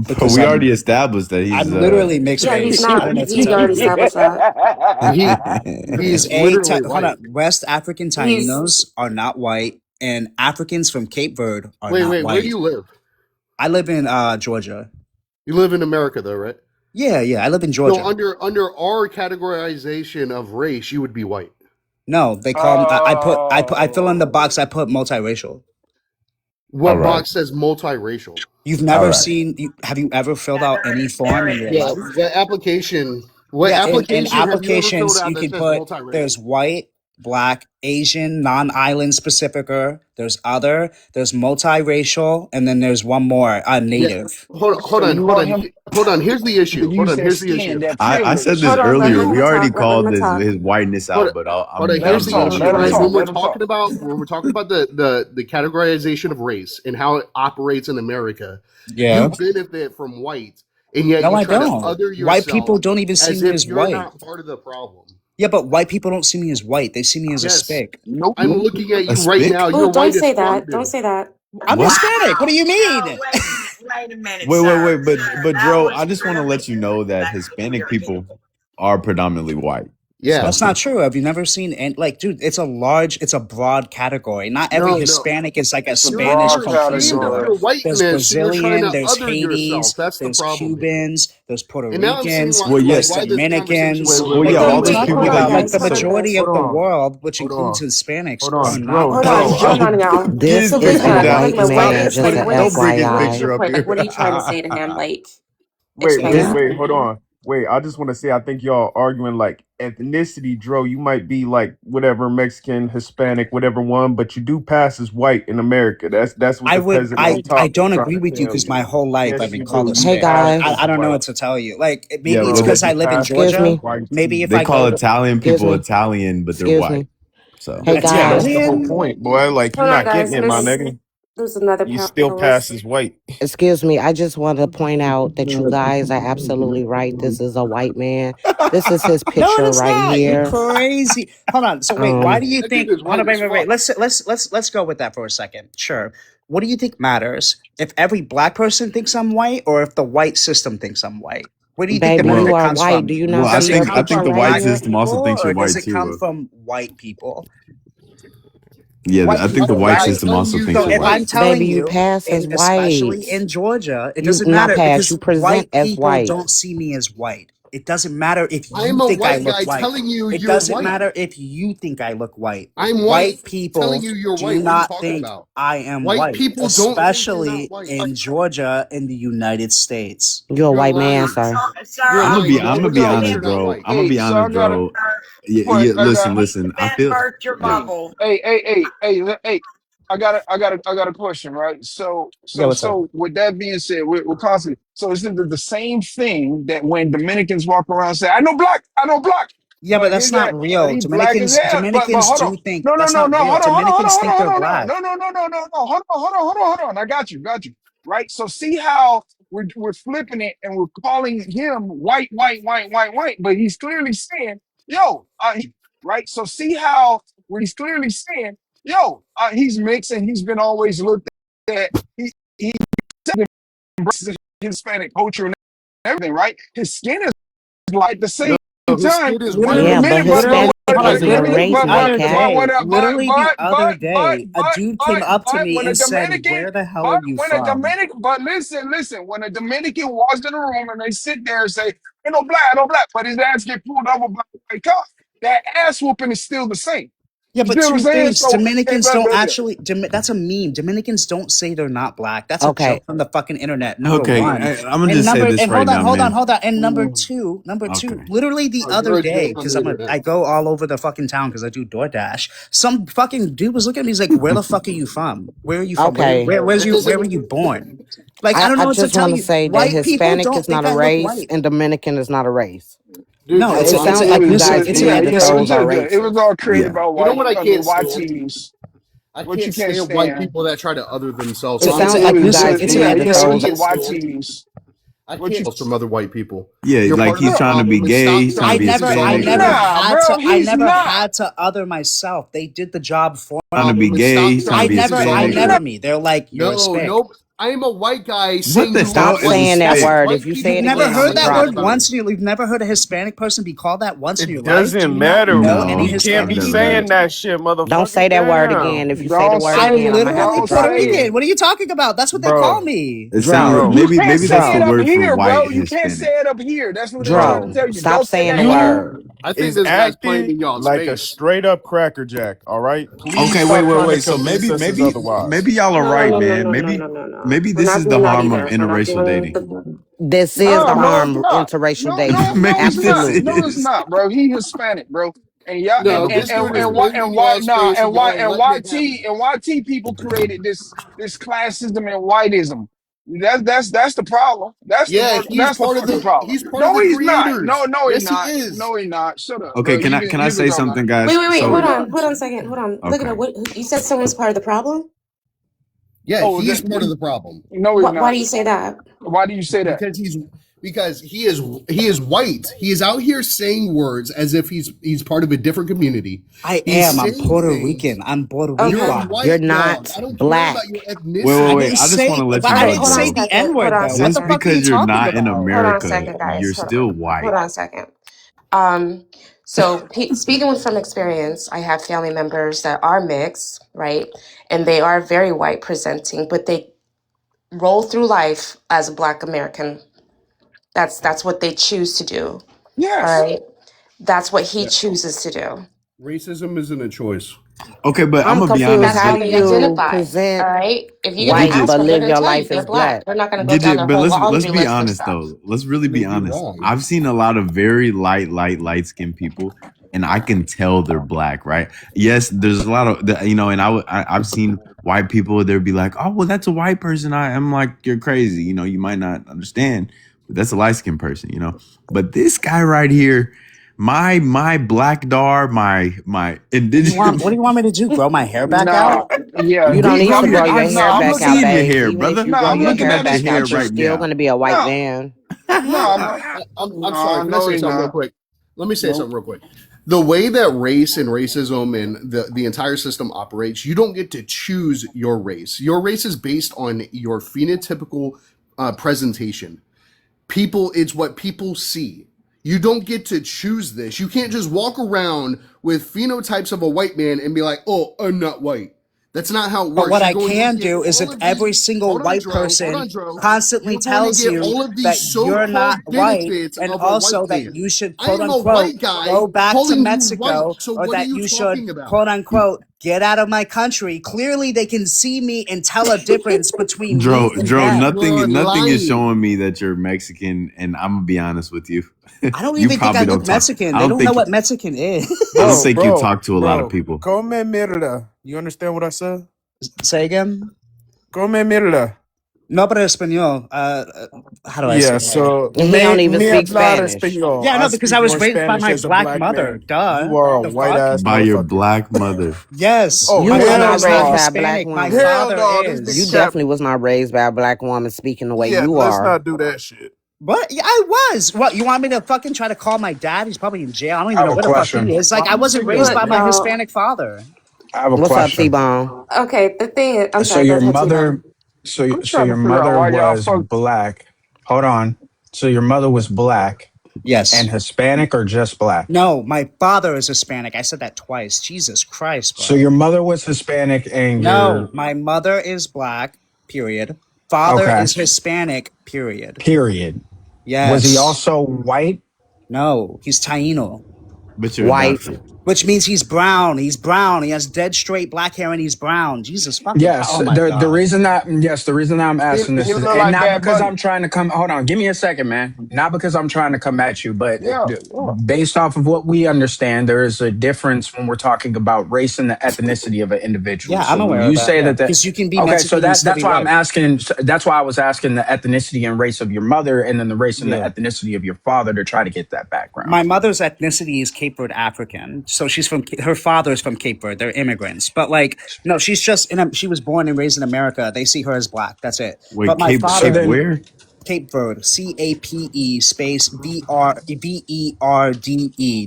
But because we already established that I'm he's literally mixed Yeah, he's race. I not. don't know what to He tell already you. established that. He Because he's literally hold white. on, West African He's Tainos are not white, and Africans from Cape Verde are Wait, not wait, where do white. you live? I live in Georgia. You live in America though, right? Yeah. I live in So Georgia. under our categorization of race, you would be white. No, they call. I fill in the box. I Oh, put multiracial. All What right. box says multiracial? You've All never right. seen? Have you ever filled out any form in your Very Yeah, life? what application? What Yeah, in application have you ever filled applications out you that can says put multiracial? there's white, black, Asian, non-island specificer. There's other. There's multiracial, and then there's one more. Yeah, Native. so you want him hold on. Here's the to issue. Hold use on. that Here's the skin, issue. that I said privilege. this Hold on, let earlier. him We already talk. Let called him this talk. his whiteness Hold out, but hold on. Let Here's him the talk. Let issue, Let him right? him talk. When we're Let him talk. talking about the categorization of race and how it operates in America, you Yeah. benefit from white, and yet No, you I try to don't. other White yourself people don't even see as me if as you're white. not part of the problem. Yeah, but white people don't see me as white. They see me as a Yes, spick. Nope. I'm looking at a you right now. spick. Oh, You're don't white as say fuck, that. Don't dude. say that. I'm What? Hispanic. What do you No, mean? wait a minute, Wait. sir. But That Dro, was I just want to really let you know that Hispanic inappropriate. people are predominantly white. Yeah. So That's not true. Have you never seen? And like, dude, it's a broad category. Not every No. Hispanic is like a It's a You're Spanish broad ashamed of conquistador. category. your There's whiteness, and you're trying Brazilian, to there's other Hades, yourself. That's the there's problem here. Cubans, there's Puerto And now I'm seeing Ricans, why, well, like, yes. there's why this conversation is Dominicans. Well, so But yeah. What are All you don't those be. talking people Hold that on, about? you Like guys. the Hold on, majority guys. of the world, which includes Hispanics, are not bro, Hold on. white. Hold bro, on, y'all. get This his So is picture a Ridwan, down. wait a white minute. Stop What man, it. is just like? a What Like, Don't is bring his what is FYI. your picture up point? Like, here. what are you trying to say to him? Like, Wait, explain wait, that. wait. Hold on. Wait, I just want to say I think y'all arguing like ethnicity, Dro. You might be like whatever Mexican, Hispanic, whatever one, but you do pass as white in America. That's what the peasant up I top is don't trying agree to with you tell because you. my whole life I've Yes, been you called do. a You Hey spick. pass I, as guys, I don't know white, what to tell you. Like Yeah, maybe it's bro. they because You I live in pass excuse as Georgia. me, white Maybe if they I call go Italian excuse people me, Italian, but they're excuse me. white. So Hey Yeah, that's guys, the whole Italian. point, boy. Like you're Hold on, not guys. getting it, my Miss, nigga. there's another You still pass panelist. as white. excuse me. I just want to point out that you guys are absolutely right. This is a white man. This is his No, picture it's right not. You here. crazy. Hold on. So wait, why do Um, you That dude think? is Hold on, white wait, as wait, wait. fuck. Let's go with that for a second. Sure. What do you think matters? If every black person thinks I'm white, or if the white system thinks I'm white? Where do you think the baby, you benefit well, are comes white. Do from? you well, not I Does see it your think I come think picture the from right white black here? system also people, thinks you're or does white it too. come from white people? Yeah, White I think the people, white right? I'm system telling also you, thinks So you're you're if white. I'm white. telling Baby, you you, pass as especially white. in Georgia, it You doesn't not matter pass. because You present white as people white. don't see me as white. It doesn't matter if you I'm a think I white look guy white. telling you It you're doesn't white. matter if you think I look white. I'm white White telling people you you're do white. What are you not talking think about? I am White white, people don't think you're not especially white. in Georgia in the United States. You're a You're white man, lying. sir. Sir, You're lying. I'm gonna Georgia be thinks honest, you're not bro. white. I'm gonna be So I honest, got a bro. Yeah, point. yeah. I got. Listen. I feel. burst your Yeah. Hey, bubble. I got a question, right? Yeah, what's up? So with that being said, we're constantly, so is it the same thing that when Dominicans walk around and say, I know black, Yeah, but but that's his not that, but real. he black as hell. But Dominicans hold on. do think No, no, that's no, not no, real. hold on, hold on, hold Dominicans on, think hold they're on, hold on. black. No, no, no, no, no, no. Hold on. I got you. Right? So see how we're flipping it and we're calling him white, but he's clearly saying, yo, right? So see how he's clearly saying, yo, he's mixed and he's been always looked at. He embraces Hispanic culture and everything, right? His skin is like the No, same no, his time. skin is When a white. Yeah, but Dominican, Literally, Hispanic hold on. isn't a Literally the race, other Mike Cat. day, literally the other day, a dude came up to but me when a and said, Dominican, "Where the hell are but you when a from?" Dominican, but listen, when a Dominican walks in the room and they sit there and say, ain't no black, but his ass get pulled over by a white cop, that ass whooping is still the same. Yeah, You but see what I'm two saying? things. So, hey, Dominicans don't actually. That's a meme. Dominicans don't say they're not black. That's a Okay, joke from the fucking internet. Number Okay, one, I'm gonna and just say this right hold on, now, man. hold on. And mm, number two. Okay. Literally the Oh, other you're a day, joke on because the internet. I go all over the fucking town because I do DoorDash. Some fucking dude was looking at me. He's like, "Where the fuck are you from? Where are you from? okay. Where were you born?" Like I don't I know what to just tell want to you. say that White people Hispanic don't is think not a I look race white. and Dominican is not a race. Dude, No, to be it's It a honest it's sounds an with like you you, ethnicity. guys It's an Neanderthals are ethnicity. it was all racist. created Yeah. by you know white, what I can't white stand? teams. I What you can't can't stand white stand. people that try to other themselves. It It's sounds an like you ethnicity. guys It's an Yeah, what you Neanderthals. get, white ethnicity. teams. I What you can't from other white people. Yeah, You're like part of the he's bro, trying to be problem, and gay. stop He's trying to trying be to Hispanic. consolidate. he's I never not. had to other myself. They did the job for Trying to be Problem, and me. gay. stop He's trying to trying be to I Hispanic. never consolidate. me. They're like, you're a No, spick. nope. am a white guy What saying the you hell Stop look is white. a saying that That's spit? word. white If you people say You've it never again, I'm heard gonna saying that that drop word about you. once you. in your. You've never heard a Hispanic person be called that once in your It life. Do doesn't you not matter. know any No, We can't I've be Hispanic never people? heard saying it. that shit, Don't motherfucker. say that word Damn. again. If you say the Don't word I'm say again, it. I'm gonna have literally to Don't Puerto drop say you. it. Rican. What are you talking about? That's what they call Bro, me. It sounds bro, You maybe can't maybe say that's the it bro, up word for here, white bro. You can't say Hispanic. it up here. That's what they're trying bro. to Dro, tell you. stop Don't say saying that the up here. You word. I think is this guy's playing acting in y'all's like a face. straight up Cracker Jack, all right? Please Okay, stop trying to wait. So convince maybe us as maybe otherwise. maybe y'all are No, no, right, no, no, man. no, no, no, no, no. Maybe We're this not is doing the that harm of either. We're not interracial doing dating. the. This is No, the bro, it's harm of not. interracial No, no, dating. no, Maybe it's this not. No, Absolutely. it's is. not, bro. He Hispanic, bro. And y'all No, this dude is playing in y'all's face and y'all and letting it happen. YT people created this classism and whiteism. That's the problem. Yeah, That's the fucking problem. he's part of No, the he's not. No, creators. no, he's Yes, he not. is. No, he's not. Shut up, Okay, bro. can I You can say go now. something, Wait, guys? wait, wait. No, So he's Hold not. on. Hold on a second. Hold on. Look at okay. it. What you said? Someone's part of the problem. Yeah, Oh, he's part of the problem no, he's Why not. do you say that? Why do you say that? because he is white. He is out here saying words as if he's part of a different community. I He's am. I'm saying Puerto things. Rican. I'm Puerto You're Okay. Rican. You're white, dog. not I don't care about black. your I Wait. didn't ethnicity. I just want say, to let but you I All know, right. didn't Hold on a say Dro. the second. N Hold word on a though. What Just the second. fuck are you because you're talking not in about? Hold on a America, second, you're guys. Hold still on. Hold white. on a second. So speaking from experience, I have family members that are mixed, right? And they are very white presenting, but they roll through life as a Black American. That's what they choose to do. All Yes. right. That's what he Yeah, chooses to do. racism isn't a choice. Okay, but I'm I'm gonna be honest. confused. That's How how do they you identify. All present right. If you're gonna white Gidget, ask but them, they're live gonna your tell you life they're as Black. black? They're not gonna go down Gidget, their but whole let's laundry be list of honest stuff. though. Let's I really be mean, you're honest. wrong. I've seen a lot of very light skinned people, and I can tell they're black, right? Yes, there's a lot of and I've seen white people. They'll be like, "Oh, well, that's a white person." I'm like, "You're crazy." You might not understand, but that's a light skinned person. But this guy right here, my black dar, my indigenous. What do you want me to do? Grow my hair back Nah, out? yeah. You don't need No, to grow your no, hair I'm back looking out, at your babes. hair, Even if brother. you no, grow I'm I'm your looking looking hair at at your his back hair out, you're picture. right still now. going to be a white No, man. no, I'm not. I'm No, sorry. Can I no, say he's something real not. quick? Let me say Nope. something real quick. The way that race and racism and the entire system operates, you don't get to choose your race. Your race is based on your phenotypical presentation. It's what people see. You don't get to choose this. You can't just walk around with phenotypes of a white man and be like, "Oh, I'm not white." That's not how it But works. what You're I going to can get do is all if of these. every single Hold on, white Dro. Hold person on, Dro. constantly You're going to tells get you all of these that you're not so-called white benefits and of a also white that man. you should I quote am a unquote white guy go back to calling you white. Mexico So or what are that you you should talking about? quote unquote get out of my country, clearly they can see me and tell a difference between me and Dro, them. You're nothing is lying. showing me that you're Mexican, and I'm gonna be honest with you. I don't You even think I probably look don't talk. Mexican. I They don't don't know think what Mexican is. I don't think you Bro, talk to a lot of people. come mierda. You understand what I said? Say again? Come mierda. No para español. How do I say Yeah, that? so And he don't even me speak hablar Spanish. español. Yeah, I no, because I speak was more raised by Spanish my as a black black mother. man. Duh. You are a The white fuck? ass By your motherfucker. black mother. Yes, Oh You my was mother hell not is not raised no. by a black Hispanic. My woman. Hell father no, this You nigga is. cap. definitely was not raised by a black woman speaking the way Yeah, you let's are. not do that shit. What? Yeah, I was. What? You want me to fucking try to call my dad? He's probably in jail. I don't I even have know a where the fuck he question. is. Like, I wasn't raised But by my no. Hispanic father. I have a What's up, question. T-Bone? Okay. The thing is, I'm So sorry. Go your ahead, T-Bone. mother, I'm so trying to your figure out mother why y'all was fuck. black. Hold on. So your mother was black and Yes. Hispanic or just black? No, my father is Hispanic. I said that twice. Jesus Christ, So bro. your mother was Hispanic and No, your my mother is black, period. Father okay, is Hispanic, period. period. Was he Yes. also white? No, he's Taino, But you're White. adopted. which means he's brown. He's brown. He has dead straight black hair and he's brown. Jesus fucking. Yes. Oh my The God. reason that yes, the reason that I'm asking He this is look and like not Bad because Bunny. I'm trying to come hold on, give me a second, man. Not because I'm trying to come at you, but Yeah, yeah. based off of what we understand, there is a difference when we're talking about race and the ethnicity of an individual. Yeah, So I'm when aware of you that. say Yeah, that the because you can be okay, so Mexican and still that's be why I'm white. asking that's why I was asking the ethnicity and race of your mother and then the race and the Yeah. ethnicity of your father to try to get that My background. mother's ethnicity is Cape Verde African, so she's from her father's from Cape Verde. They're immigrants, but like no, she's just she was born and raised in America. They see her as black. That's it. But Wait, my So father, Cape then where? Cape Verde, CAPE space VERDE.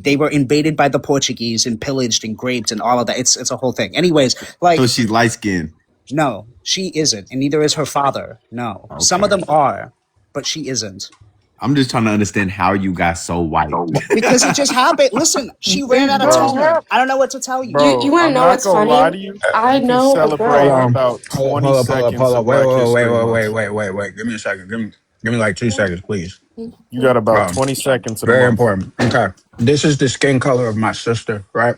They were invaded by the Portuguese and pillaged and raped and all of that. It's a whole thing. Anyways, So like she's light skinned. No, she isn't, and neither is her father. No, some of Okay. them are, but she isn't. I'm just trying to understand how you got so white. Because it just happened. Listen, she ran It out of just Bro, toner. happened. I don't know what to tell you. You bro, want to I'm know not what's gonna lie funny? to you. I You can know a celebrate Hold girl. on. about 20 seconds Hold of up. Wait, Black History wait, Month. wait, wait, wait. Give me a second. Give me like 2 seconds, please. You got about Um, 20 seconds of the very month. important. Okay. This is the skin color of my sister, right?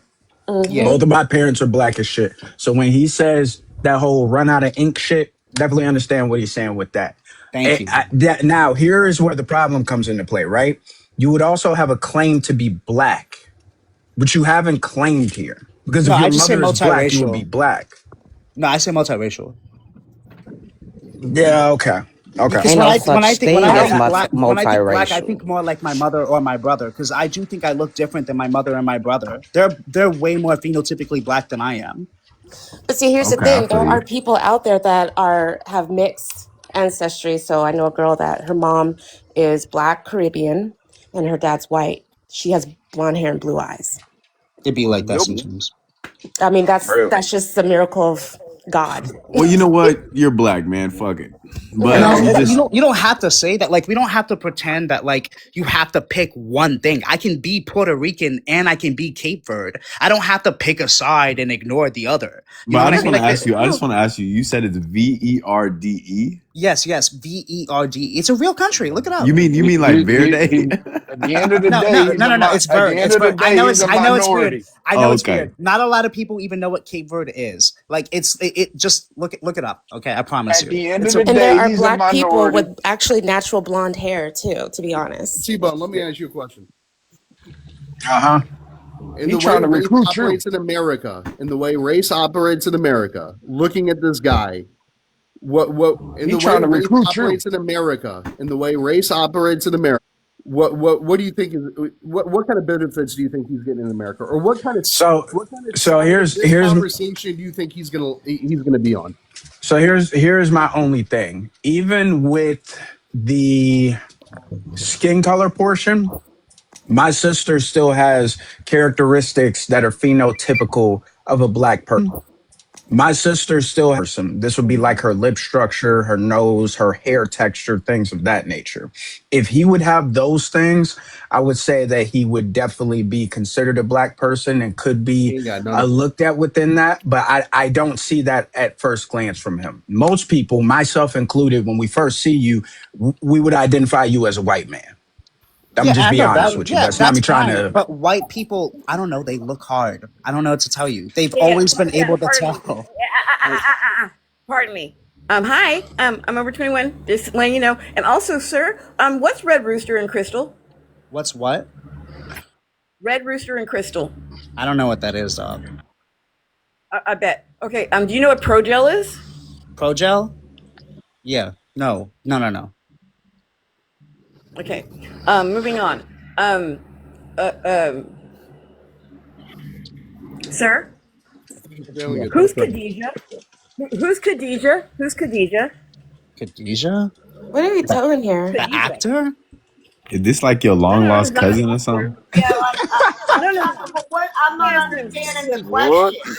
Yeah, Mm-hmm. Both of my parents are black as shit. So when he says that whole run out of ink shit, definitely understand what he's saying with that. thank you. Now, here is where the problem comes into play, right? You would also have a claim to be black, but you haven't claimed here. Because No, if I your just say mother is black, you would be multiracial. black. No, I say multiracial. Yeah, okay. Okay. Because Ain't when no I when I such think when thing I as think black when I think black, I multiracial. think more like my mother or my brother. Because I do think I look different than my mother and my brother. They're way more phenotypically black than I am. But see, here's the Okay, I thing: there feel are you. people out there that have mixed ancestry. So I know a girl that her mom is Black Caribbean and her dad's white. She has blonde hair and blue eyes. It'd be like that Yep. sometimes. I mean, Really? that's just the miracle of God. Well, you know what? You're black, man. Fuck it. But Yeah. No, you just you don't have to say that. Like we don't have to pretend that like you have to pick one thing. I can be Puerto Rican and I can be Cape Verde. I don't have to pick a side and ignore the other. You but know I what I just want mean? to Like ask you, you said it's Verde? yes, VERD. It's a real country. Look it up. You mean like Verde? At the end of the No, day, no, no, no, no. It's at the Verde. end It's of the Verde. day, he's a I know it's weird. minority. I know Oh, it's okay. weird. Not a lot of people even know what Cape Verde is. Like it just look it up. Okay, I promise At you. the end of It's a the And there day, are he's a Black people minority. with actually natural blonde hair too, to be honest. T-Bone, let me ask you a question. Uh huh. In He the way trying to race recruit you. operates in America, looking at this guy, what in He the way trying to race recruit you. operates in America, what do you think is what kind of benefits do you think he's getting in America, or So, what kind of so side of here's this here's conversation do you think he's gonna be on? here's my only thing. Even with the skin color portion, my sister still has characteristics that are phenotypical of a black person. My sister still has some. This would be like her lip structure, her nose, her hair texture, things of that nature. If he would have those things, I would say that he would definitely be considered a black person and could He be ain't got none of it. looked at within that. But I don't see that at first glance from him. Most people, myself included, when we first see you, we would identify you as a white man. I'm Yeah, just be Amber, honest with you. yeah, That's not that's me trying fine. to. But white people, I don't know, they look hard. I don't know what to tell you. They've Yeah, always been yeah. able to Pardon me. tell. Pardon me. Hi. I'm over 21. Just letting you know. And also, sir, what's Red Rooster and Crystal? What's what? Red Rooster and Crystal. I don't know what that is, dog. I bet. Okay. Do you know what Progel is? Progel? Yeah. No. No, no, no. Okay. Moving on. Uh, um, Sir, Failing it. who's Khadijah? Who's Khadijah? Who's Khadijah? Khadijah? What are we The, doing here? the Khadijah. actor? Is this like your No, long no, this is lost not an cousin or actor. something? Yeah, like No, no, no. I'm not Answer understanding the What? question.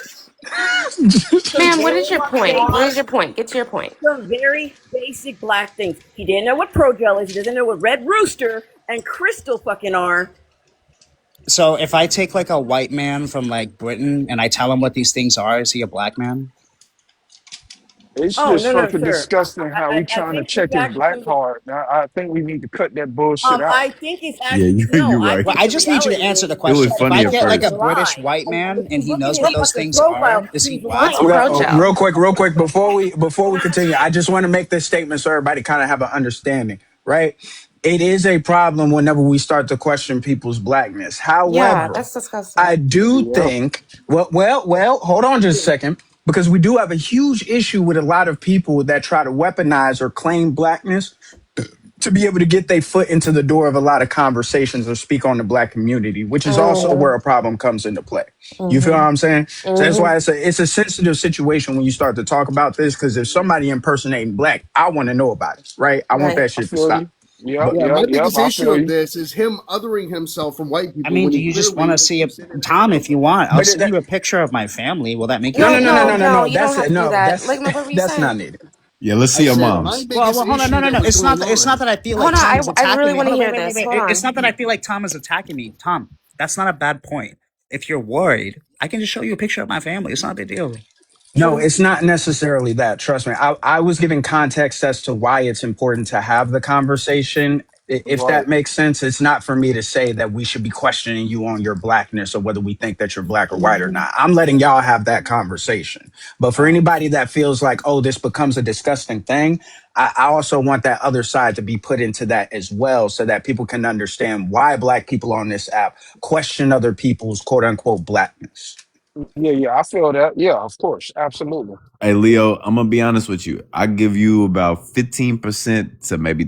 some Ma'am, what very is your What's point? What is wrong? your point? Get to your point. some very basic black things. He didn't know what Progel is. He doesn't know what Red Rooster and Crystal fucking are. So if I take like a white man from like Britain and I tell him what these things are, is he a black man? It's Oh just no, no, fucking sir. disgusting how we I trying to think he's check his actually black card. Now, I think we need to cut that bullshit out. I think he's Yeah, actually you're no. I right. Well, think I the just need you to reality answer is the It was question. If funny I at get like he's a first. British lying. white And man if and you he look at knows his what those fucking things are, profile, is he he's black? What's lying. Progel? Real quick, before we continue, I just want to make this statement so everybody kind of have an understanding, right? It is a problem whenever we start to question people's blackness. Yeah, However, that's disgusting. I do Yeah. think, hold on just a second, because we do have a huge issue with a lot of people that try to weaponize or claim blackness to be able to get their foot into the door of a lot of conversations or speak on the black community, which is also where Mm-hmm. a problem comes into play. You feel what Mm-hmm. I'm saying? So that's Mm-hmm. why it's a sensitive situation when you start to talk about this, because if somebody impersonating black, I want to know about it, right? I want Right. that I shit to feel stop. you. Yep, But Yeah, yep, my yep. biggest I issue feel of you. this is him othering himself from white I people mean, when do he you just want clearly, to as see you a said in Tom? earlier, If you want, I'll but send you a picture of my family. Will that make you no, No, no, feel no, no, better? no, no, no, no, no. you don't That's have to do no, that. Ligma, what were you that's saying? not needed. Yeah, let's I see your said my moms. Well, biggest well, hold on. No, issue no, that no. was It's going not. It's not on. that I feel like Hold on, Tom is I attacking really me. want to Hold on, hear wait, wait, wait, this. wait. Hold It's on. not that I feel like Tom is attacking me. Tom, that's not a bad point. If you're worried, I can just show you a picture of my family. It's not a big deal. No, True. it's not necessarily that. Trust me. I was giving context as to why it's important to have the conversation. If Right. that makes sense, it's not for me to say that we should be questioning you on your blackness or whether we think that you're black or white or not. I'm letting y'all have that conversation. But for anybody that feels like, oh, this becomes a disgusting thing, I also want that other side to be put into that as well so that people can understand why black people on this app question other people's quote unquote blackness. Yeah, yeah. I feel that. Yeah, of course. Absolutely. Hey Leo, I'm gonna be honest with you. I give you about 15% to maybe.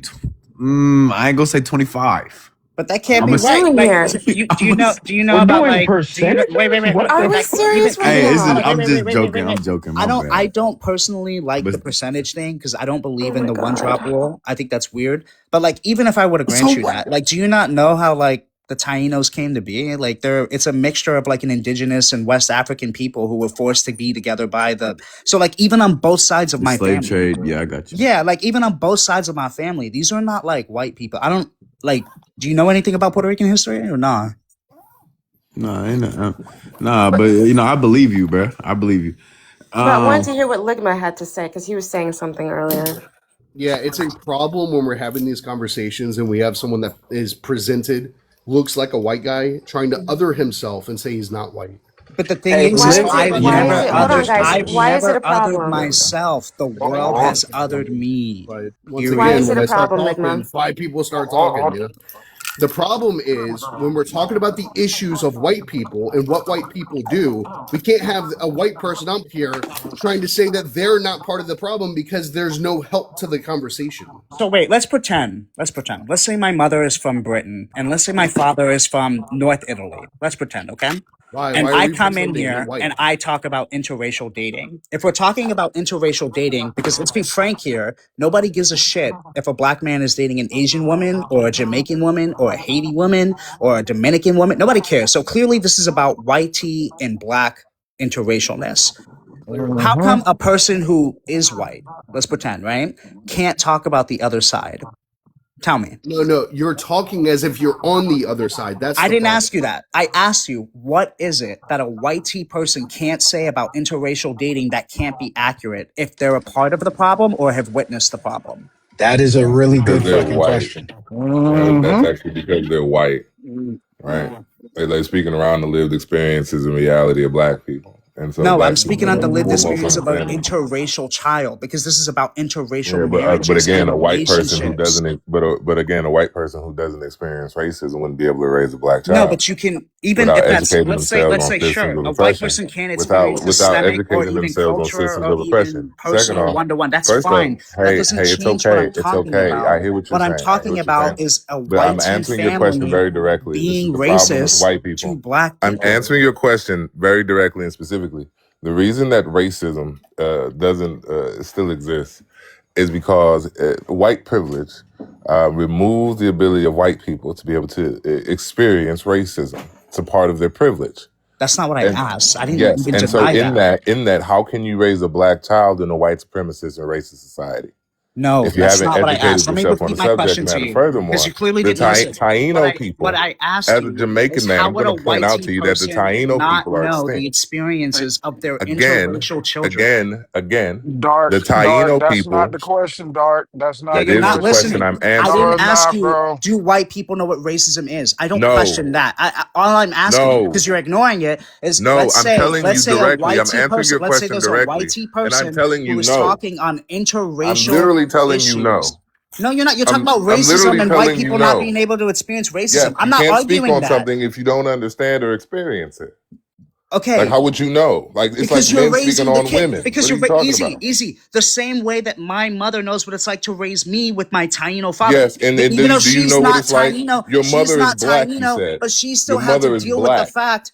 I ain't gonna say 25. But that What can't are I'm be we gonna. right. doing Like, here? do I'm you gonna know? Do you know We're about doing like? Do you know? Wait, wait, percentages? wait. What Are the we heck? Give serious it. right hey, now? Wait, I'm wait, wait, just wait, wait, joking. wait, I'm wait. joking. I My don't. I bad. don't personally like But the percentage thing because I don't Oh believe in my the one God. drop rule. I think that's weird. But like, even if I were to So grant you what? that, like, do you not know how like the Tainos came to be? Like, it's a mixture of like an indigenous and West African people who were forced to be together by the. So like, even on both sides of the my slave family. trade, yeah, I got you. Yeah, like even on both sides of my family, these are not like white people. I don't like. Do you know anything about Puerto Rican history or not? Nah, ain't nah, but I believe you, bro. I believe you. But I wanted to Um, hear what Ligma had to say because he was saying something earlier. Yeah, it's a problem when we're having these conversations and we have someone that is presented, looks like a white guy, trying to other himself and say he's not white. But the thing Hey, is, Why is it, I've you why know is never what? it, I'll hold on, just othered. guys. I've Why is it never a othered problem? myself. The Hold world on. has othered me. But once Why again, is Period. it when a I start problem, talking, Ligma? five people start talking. Hold You know, the problem is when we're talking about the issues of white people and what white people do, we can't have a white person up here trying to say that they're not part of the problem because there's no help to the conversation. So wait, let's pretend. Let's pretend. Let's say my mother is from Britain, and let's say my father is from North Italy. Let's pretend, okay? Why? And Why are I we come in pretending? They're here white. and I talk about interracial dating. If we're talking about interracial dating, because let's be frank here, nobody gives a shit if a black man is dating an Asian woman or a Jamaican woman or a Haiti woman or a Dominican woman. Nobody cares. So clearly, this is about white tea and black interracialness. Clearly. How come a person who is white, let's pretend, right, can't talk about the other side? Tell me. No, no, you're talking as if you're on the other side. That's I the didn't problem. ask you that. I asked you, what is it that a white tea person can't say about interracial dating that can't be accurate if they're a part of the problem or have witnessed the problem? That is a really Because good they're fucking white. question. That's on. actually because they're white, right? They're speaking around the lived experiences and reality of black people. And so No, I'm black people speaking on the lived will most experience of an understand them. interracial child because this is about interracial Yeah, but marriages again, and a white person who relationships. doesn't, but again, a white person who doesn't experience racism wouldn't be able to raise a black No, child but you can, even without if that's, educating let's say, themselves on systems sure, of a white oppression, person can't experience without systemic or educating even themselves on culture systems or of oppression. even Second personal off, one to one. That's first off, fine. That hey, doesn't hey, it's change what I'm okay, it's talking okay. I about. hear what you're What I'm saying. I hear talking what you're about saying. is a But I'm white tea answering your question family very directly. This is being the problem with racist white to people. black I'm people. answering your question very directly and specifically. The reason that racism doesn't still exist is because white privilege removes the ability of white people to be able to experience racism. It's a part of their privilege. That's not what I And asked. I didn't yes, even and so deny that. in that, how can you raise a black child in a white supremacist and racist society No, if you that's haven't not what I educated asked. Let me yourself on the repeat my subject question to matter? you because you Furthermore, clearly the didn't listen. Taino What people, I asked as a you is Jamaican man, how I'm would going a to point white out tea to you that the person Taino not people are know the extinct. experiences of their Again, interracial children? again, Dark, the dark. Taino That's not people. the question, Dark. That's Yeah, not That the you're is not the question. question listening. I'm I No, didn't it's answering. ask not, you, bro. do white people know what racism is? I don't No, question that. All I'm asking you, no. because you're ignoring it, is No, I'm telling let's you say a directly. white I'm tea answering person, your let's say question there's a white directly. tea And I'm person telling who you is no. talking on I'm interracial literally telling you issues. no. No, you're not. You're talking about I'm racism literally and white telling you people not no. being able to experience racism. Yeah, I'm you not can't speak arguing on that. something if you don't understand or experience it. Like, Okay, how would you know? Like, it's like because you're men speaking raising the on kid. women. Because What are you're you talking easy, about? easy. The same way that my mother knows what it's like to raise me with my Taino father. Yes, and Even though do you she's know what not it's like? Taino, Your mother is black, you said. but she Your still had to mother is deal with the black. fact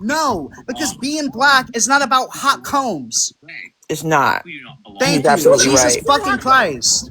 No, because being black is not about hot combs. It's not. He's Thank you. absolutely Jesus right. fucking Christ.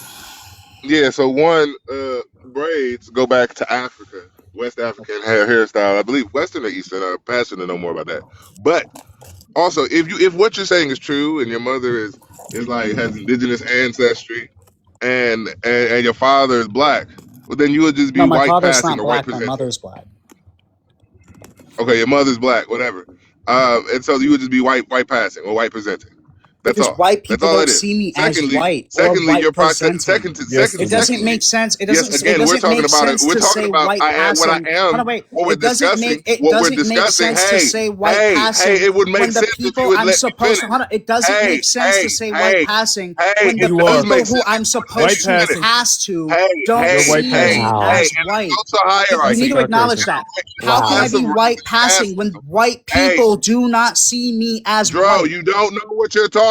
Yeah, so one, braids go back to Africa, West African hairstyle. I believe Western or Eastern. Pastor to know more about that. But also, if what you're saying is true, and your mother is like has indigenous ancestry, and your father is black, well, then you would just be No, my white father's passing not or white black. My presenting. mother's black. Okay, your mother's black, whatever. And so you would just be white passing or white presenting. That's Because all. white That's people all don't it is. see me as Secondly, white or secondly, white your process. presenting. Yes, they It do. doesn't Secondly, make sense. yes. It Again, we're doesn't talking make about it. sense We're to talking say about. white What I passing. Hold am. on, wait. What we're It doesn't discussing. make it What we're doesn't make discussing. sense to Hey, say white hey, hey! passing It would make when the sense if you people would I'm let me supposed to finish. hold on. It doesn't Hey, make sense hey, to say white hey, passing hey! when the It You does are make people sense who if I'm you would let me white supposed to passing. finish. pass to Hey, don't You're hey, white see hey, passing. me hey! Wow. as And white. there's also a You That's hierarchy. a need to acknowledge sarcasm. that. How can Wow. I That's a be right white passing when passing. white Hey, people do not see me as Dro, white? you don't know what you're talking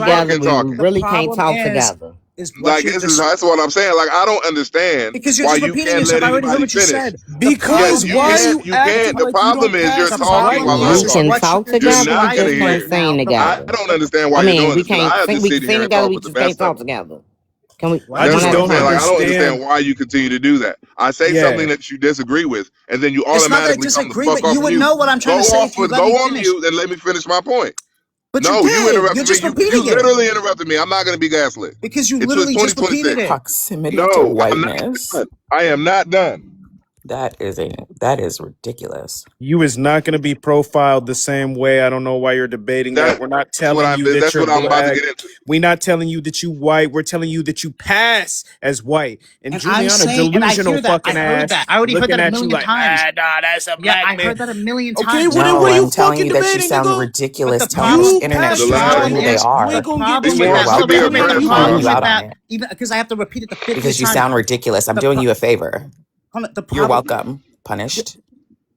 together, fucking we talking. The really can't problem talk together. is what Like you're this is just that's what I'm saying. Like I don't understand because you're why just you repeating can't yourself. let I already heard anybody what you finish. said. The Because problem You why are is you can't. acting The like you problem don't is you're pass the the talking white while problem I'm We is can talking. what talk you're You're together, we not gonna just describing hear can't right it. now. sing I together. don't understand I why you're mean, doing we this because can't I sing. just We sit can here sing and together. talk We with the just can't best of talk them. together. Can we I What? That's just one what at a I'm don't saying. Like I time? don't understand understand. why you continue to do that. I say Yeah. something that you disagree with, and then you It's not that I automatically come the disagree, fuck but off you would mute. know what I'm Go trying to say off if you with let go me on finish. mute and let me finish my point. But you No, you did. You're interrupted me. just You repeating it literally interrupted me. I'm not gonna be gaslit. because you It's literally just repeated 2026. it. Proximity to No, I'm not whiteness. done. I am not done. That is ridiculous. You is not going to be profiled the same way. I don't know why you're debating that. We're not That's what telling you that that's you're what I'm about to black. get into. We're not telling you that you white. We're telling you that you pass as white. And And I'm Juliana, saying, and I delusional hear that. I fucking heard ass, that. I already heard that looking a at you million like, times. nah, that's a Yeah, black I man. heard that a million Okay, times. well then No, what are you I'm telling fucking you that you debating, sound nigga? But ridiculous. the Tell those problem, You internet the pass as children who problem white. they is, We the ain't are. gonna give problem He this with nigga that. wants Hold to up, be let zip me a make man. the I'm You oppressor, calling problem you huh? with out on that, it even because I have to repeat it the 50th because you time. sound ridiculous. I'm The doing pro- you a favor. hold on, the You're problem. welcome. Punished.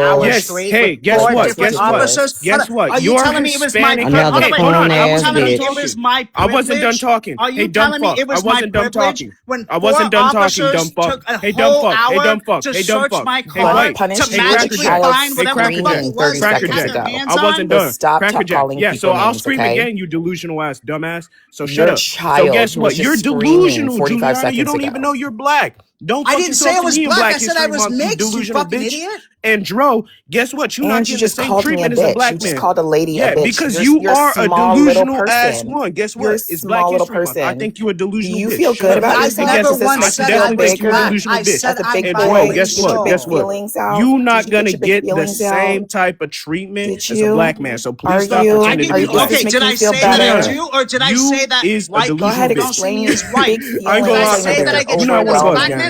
Oh. hours Yes. straight with Hey, guess four Lord, what? that's different Guess what? officers. ridiculous. Hold Guess on. what? Are you You're telling me it was my Hispanic. pri- hold Another on, Hey, wait, hold hold coon on. on. I Are you ass wasn't telling done me bitch. it was talking. my I wasn't done privilege? talking. Are Hey, you dumb telling me fuck. it I was my wasn't done privilege talking. when I four wasn't done talking, dumb officers fuck. took a Hey, dumb whole fuck. Hey, hour dumb fuck. to Hey, dumb search fuck. my Hey, God car white. to punished Hey, you with a Cracker magically Jack. child find Hey, whatever the Cracker fuck Jack. it screaming was 30 that they Cracker seconds had Jack. their ago. hands I on? wasn't So done. stop Cracker Jack. calling Yeah, people so I'll names, scream okay? again, you delusional ass dumbass. So shut Your up. So child guess who was what? just You're screaming delusional, 45 Juliana. You seconds don't even ago. know you're black. Don't I didn't fucking say talk I to was me in black. Black I said I History was Month, you mixed, you delusional fucking bitch. idiot. And Dro, guess what? You're not And you getting the just same called me a treatment as a bitch. You black just man. called a lady a Yeah, bitch. because you You're a are a small little delusional ass person. one. Guess You're a what? It's Black small little History Month. I person. think you a Do delusional you bitch. feel Shut good up. about I And yourself? never Does guess this what? once I make you said feel I definitely was think you're a bigger black. delusional I bitch. said as a I big And had Dro, boy? guess Did you get what? your big Guess racial. what? feelings out? You Did not you get gonna your big get the feelings out? same type of treatment Did as a you? black man. So Are please stop I pretending you? to did. be Does black. this Okay, make did you I feel say that I better? Juliana, do, or did I say you that is a white Go people ahead, delusional don't bitch. see explain me your as white? big I ain't Did gonna I feelings lie. say that later. I You get It's know I treated want as to a buzz, black irrelevant. gang.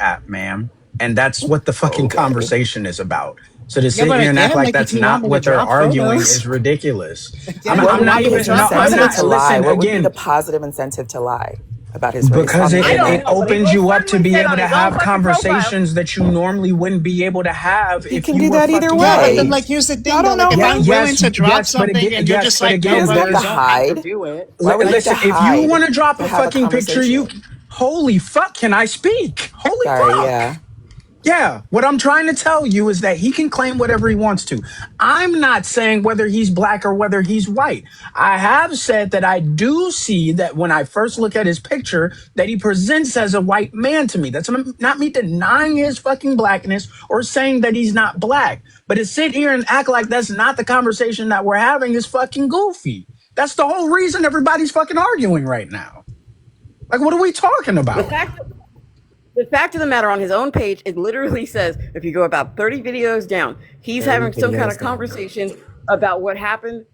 app, ma'am. And that's what the fucking Okay. conversation is about. So to Yeah, sit but here and act again, like like if that's you want not me to what they're drop arguing photos, is ridiculous. again, What I'm would not be even his No, dropping I'm incentive not. to photos. lie? Listen, What would be the again, positive incentive to lie about his race on because the I don't it internet? know, but he opens most you up to certainly be said able on to his own have fucking profile. conversations that you normally wouldn't be able to have He if can you do were that either fucking Yeah, but then way. like here's the Y'all thing though. don't Like know if yeah, I'm him. willing yes, to drop yes, but something again, and you're yes, just but like, He no, again, doesn't bro, have you to there's don't have to hide. do it. Why would he have to listen, if you hide want to drop to a have a fucking picture, you conversation? holy fuck, can I speak? Holy Sorry, fuck. yeah. Yeah, what I'm trying to tell you is that he can claim whatever he wants to. I'm not saying whether he's black or whether he's white. I have said that I do see that when I first look at his picture, that he presents as a white man to me. That's not me denying his fucking blackness or saying that he's not black. But to sit here and act like that's not the conversation that we're having is fucking goofy. That's the whole reason everybody's fucking arguing right now. Like, what are we talking The about? fact the fact of the matter, on his own page, it literally says, if you go about 30 videos down, he's 30 having some kind videos of down. conversation about what happened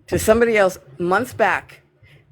to somebody else months back.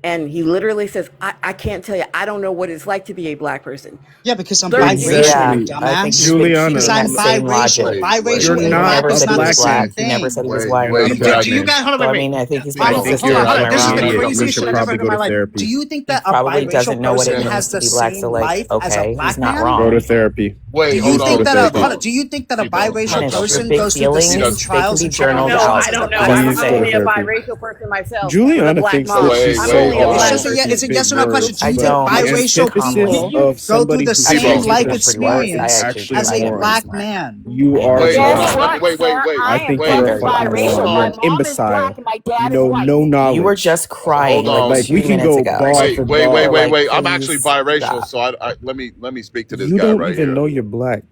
And he literally says, I can't tell you, I don't know what it's like to be a black person. Yeah, because I'm 30 biracial, you Exactly. Yeah, I think dumbass. he's been Because Juliana, feeding I'm that same biracial. logic. Wait, wait, you're Biracial He and not black never a is said not he the was black same black. man. He never thing. said he was wait, white. You're not a wait, black Do you guys. man. guys hold on So a I minute? mean, I think he's I Hold think consistent on, you're with hold a on. This is around the it. idiot. He You craziest just shit should I've ever probably heard in go my to life. Do therapy. you think he that a probably biracial doesn't know what it person Man, means has to the be black. So same like, life as a okay, he's black not man? Go to wrong. therapy. Do wait, you hold Just go think to on, that therapy. do you think that a T-Bone. biracial Punish your person big goes through the He same feelings. does. They can trials be and I don't journaled know. out. I tribulations as a don't know. black Please I'm go to man? only a therapy. biracial person myself with a Juliana black thinks mom. that Wait, she's I'm wait, so only a hold It's black on. just awesome a with person. these it's a big yes or no question. words, Do I you but think don't. the biracial antithesis people of go through somebody the who I same actually T-Bone. believes life think in you're pretty wise. I experience actually actually do. as I a think you're moron. black smart. man? You I are think Wait, you're hold Guess very on. dumb. smart. what, Wait, wait, sir? wait, I I am think wait. you're a fucking Very fucking very moron. biracial. You're My an smart. mom is black imbecile. and my You dad is know white. no You were knowledge. just Hold crying like on. Like two we can minutes go ago. bar Wait, for wait, So wait, bar. wait, like, wait. I'm actually please biracial, stop. so let me speak to this You guy don't right even here. know you're black.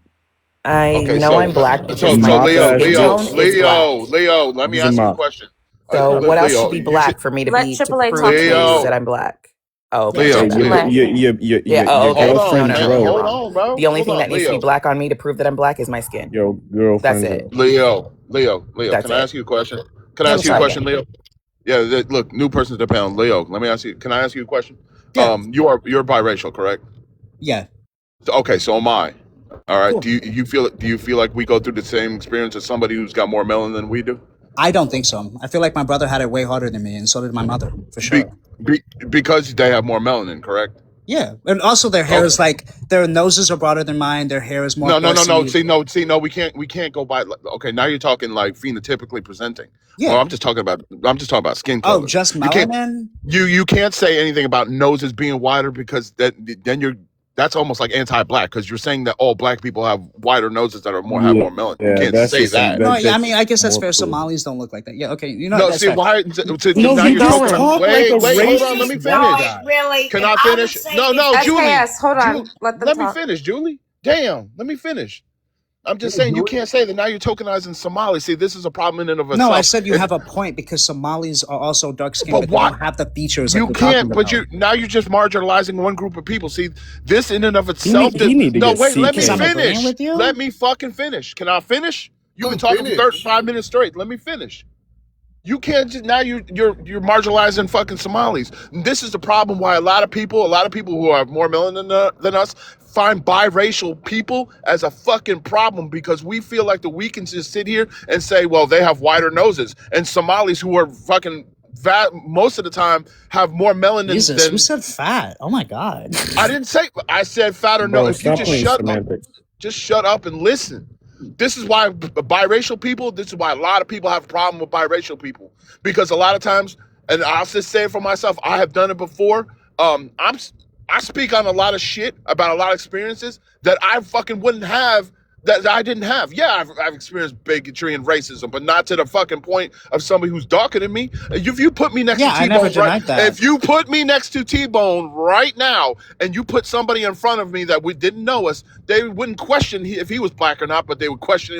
I Okay, know I'm so black You because so my so mop Leo, skin asshole. Leo, tone is black. Leo, Leo. Let me He's a ask you a mop. question. So what else should Leo, be you should black for me Let to AAA talk, prove to you please. that Leo, I'm black? Oh, okay, Hey, Leo, sorry, Let bad. your Leo. AAA. your your your Yeah. your, Oh, your okay. No, girlfriend no, Hey, no. You're Dro. hold wrong. on, bro. The only Hold thing on, that needs to be Leo. black on me to prove that I'm black is my skin. Your That's girlfriend it. Dro. Leo. That's Can I it. ask you a question? Can I Yeah, ask what's you a Try up? question, again. Leo? Yeah. Look, new person's the pound. Leo, let me ask you. Can I ask you a question? Yeah, You're biracial, correct? yeah. Okay, so am I. All right. Cool. Do you feel like we go through the same experience as somebody who's got more melanin than we do? I don't think so. I feel like my brother had it way harder than me, and so did my mother, for Be, sure. because they have more melanin, correct? Yeah, and also their hair Okay. is like their noses are broader than mine. Their hair is more No. horsey. See, no. We can't go by. Okay, now you're talking like phenotypically presenting. Well, Yeah. I'm just talking about skin Oh, color. just You can't melanin? you can't say anything about noses being wider because that's almost like anti-black because you're saying that all black people have wider noses that have Yeah, more melanin. You yeah, can't that's say just some that. No, yeah. I mean, I that's guess that's more fair. proof. Somalis don't look like that. Yeah. Okay. You know what? No, That's see fair. why? No, Now he you're just talking. talked like a Wait, hold on. Let me racist, No, bro. finish. it really. Can If I I would finish? say No, this, no, Julie. SKS, hold on. Let them Let me talk. finish, Julie. Damn, let me finish. I'm just saying you can't say that now you're tokenizing Somali. See, this is a problem in and of No, I itself. said you have a point because Somalis are also dark skinned, But but they why don't have the features like you you're talking can't? But about. you're just marginalizing one group of people. See, this in and of He need itself. he need to No, get wait. Let me Because I'm CK. agreeing finish. with Let you? me fucking finish. Can I finish? You've been Don't talking for finish. 35 minutes straight. Let me finish. You can't just now you're marginalizing fucking Somalis. And this is the problem why a lot of people who have more melanin than us find biracial people as a fucking problem because we feel like that we can just sit here and say, well, they have wider noses, and Somalis who are fucking most of the time have more melanin Jesus, who than said fat? Oh my God. I didn't say. I said fat or no. Bro, If you stop just playing shut up, semantics. and listen. This is why biracial people. This is why a lot of people have a problem with biracial people because a lot of times, and I'll just say it for myself. I have done it before. I speak on a lot of shit about a lot of experiences that I fucking wouldn't have. That I didn't have. Yeah, I've experienced bigotry and racism, but not to the fucking point of somebody who's darker than me. If you put me next to Yeah, I never T-Bone right, denied that. if you put me next to T-Bone right now, and you put somebody in front of me that we didn't know us, they wouldn't question if he was black or not, but they would question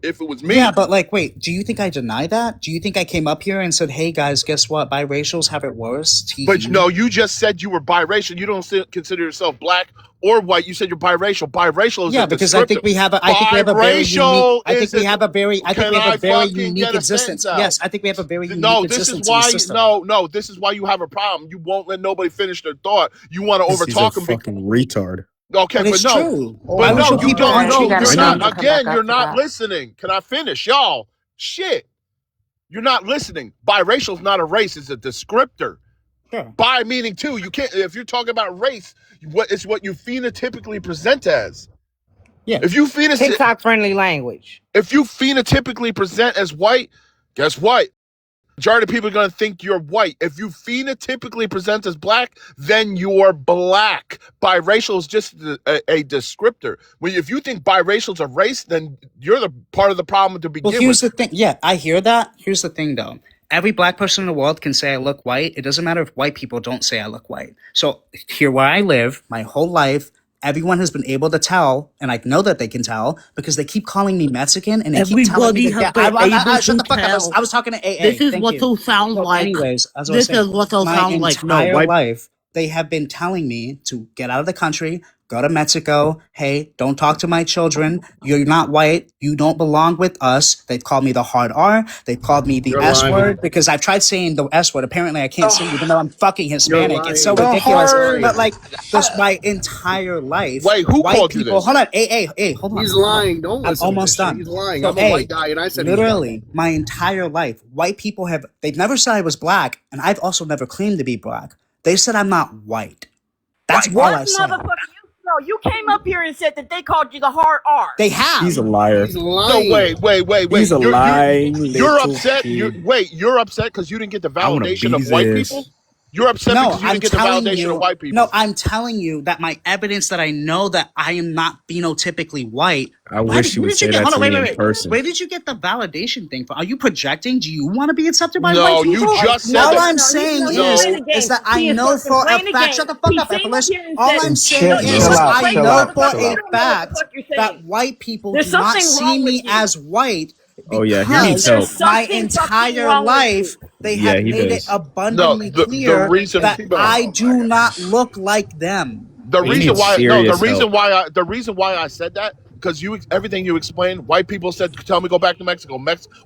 if it was Yeah, me. but like, wait, do you think I deny that? Do you think I came up here and said, hey guys, guess what? Biracials have it worse? Tee But hee. no, you just said you were biracial. You don't consider yourself black or white. You said you're biracial. Biracial is a Yeah, because I descriptor. think we have a very unique Biracial is a. Can I fucking unique get a sentence existence. out? Yes, I think we have a very unique No, this is existence in the why. system. No. This is why you have a problem. You won't let nobody finish their thought. You want to He's a overtalk them. fucking retard. Okay, But but it's no, true. but no, Biracial you people All don't. aren't right, you No, treated the guys you're I will have not. know. to same. come back Again, you're after not that. listening. Can I finish, y'all? Shit, you're not listening. Biracial is not a race; it's a descriptor. Sure. Bi meaning two. You can't. If you're talking about race, it's what you phenotypically present as. Yeah. If you TikTok friendly language. phenotypically present as white, guess what? majority of people are going to think you're white. If you phenotypically present as black, then you're black. Biracial is just a descriptor. If you think biracial is a race, then you're the part of the problem to Well, begin here's with. the thing. Yeah, I hear that. Here's the thing, though. Every black person in the world can say I look white. It doesn't matter if white people don't say I look white. So here where I live, my whole life, everyone has been able to tell, and I know that they can tell because they keep calling me Mexican and they keep telling me Everybody to have been able shut to the fuck up. tell. I was talking to AA. This is Thank what you. you sound So like. anyways, as I was This is saying, what you my sound like. entire white- life, they have been telling me to get out of the country, go to Mexico. Hey, don't talk to my children. You're not white. You don't belong with us. They've called me the hard R. They've called me the You're S lying. word because I've tried saying the S word. Apparently, I can't say it even though I'm fucking Hispanic. It's so lying. The ridiculous. hard. But like this, my entire life, Wait, who white called you people. this? Hold on, hey, hold on. He's Hold on. lying. Don't I'm listen to almost this shit. done. He's lying. So, I'm a white guy, and I said he's literally, my entire life, white people they've never said I was black, and I've also never claimed to be black. They said I'm not white. That's all What I said. motherfucker? You came up here and said that they called you the hard R. They have. He's a liar. He's lying. No, wait. He's a lying You're little upset. kid. You're upset because you didn't get the I want to validation beat of his white ass. people? You're upset No, because you I'm didn't get the telling validation you. of white people? No, I'm telling you that my evidence that I know that I am not phenotypically white. I wish you would say that Hold to on, me in wait. person. Where did you get the validation thing from? Are you projecting? Do you want to be accepted by No, white people? you just said All that. I'm saying is that I know for a fact. Shut the fuck up, Epilis. All I'm saying is Chill out, I chill know out, for chill a out. fact that white people There's do not something see wrong with me you. as white Oh, yeah, he needs because help. There's my something fucking entire wrong with life you. they Yeah, have he made it does. No, abundantly the clear reason that T-Bone, I do not look like them. the He reason needs why serious help. the reason why I said that because everything you explained, white people said tell me go back to Mexico.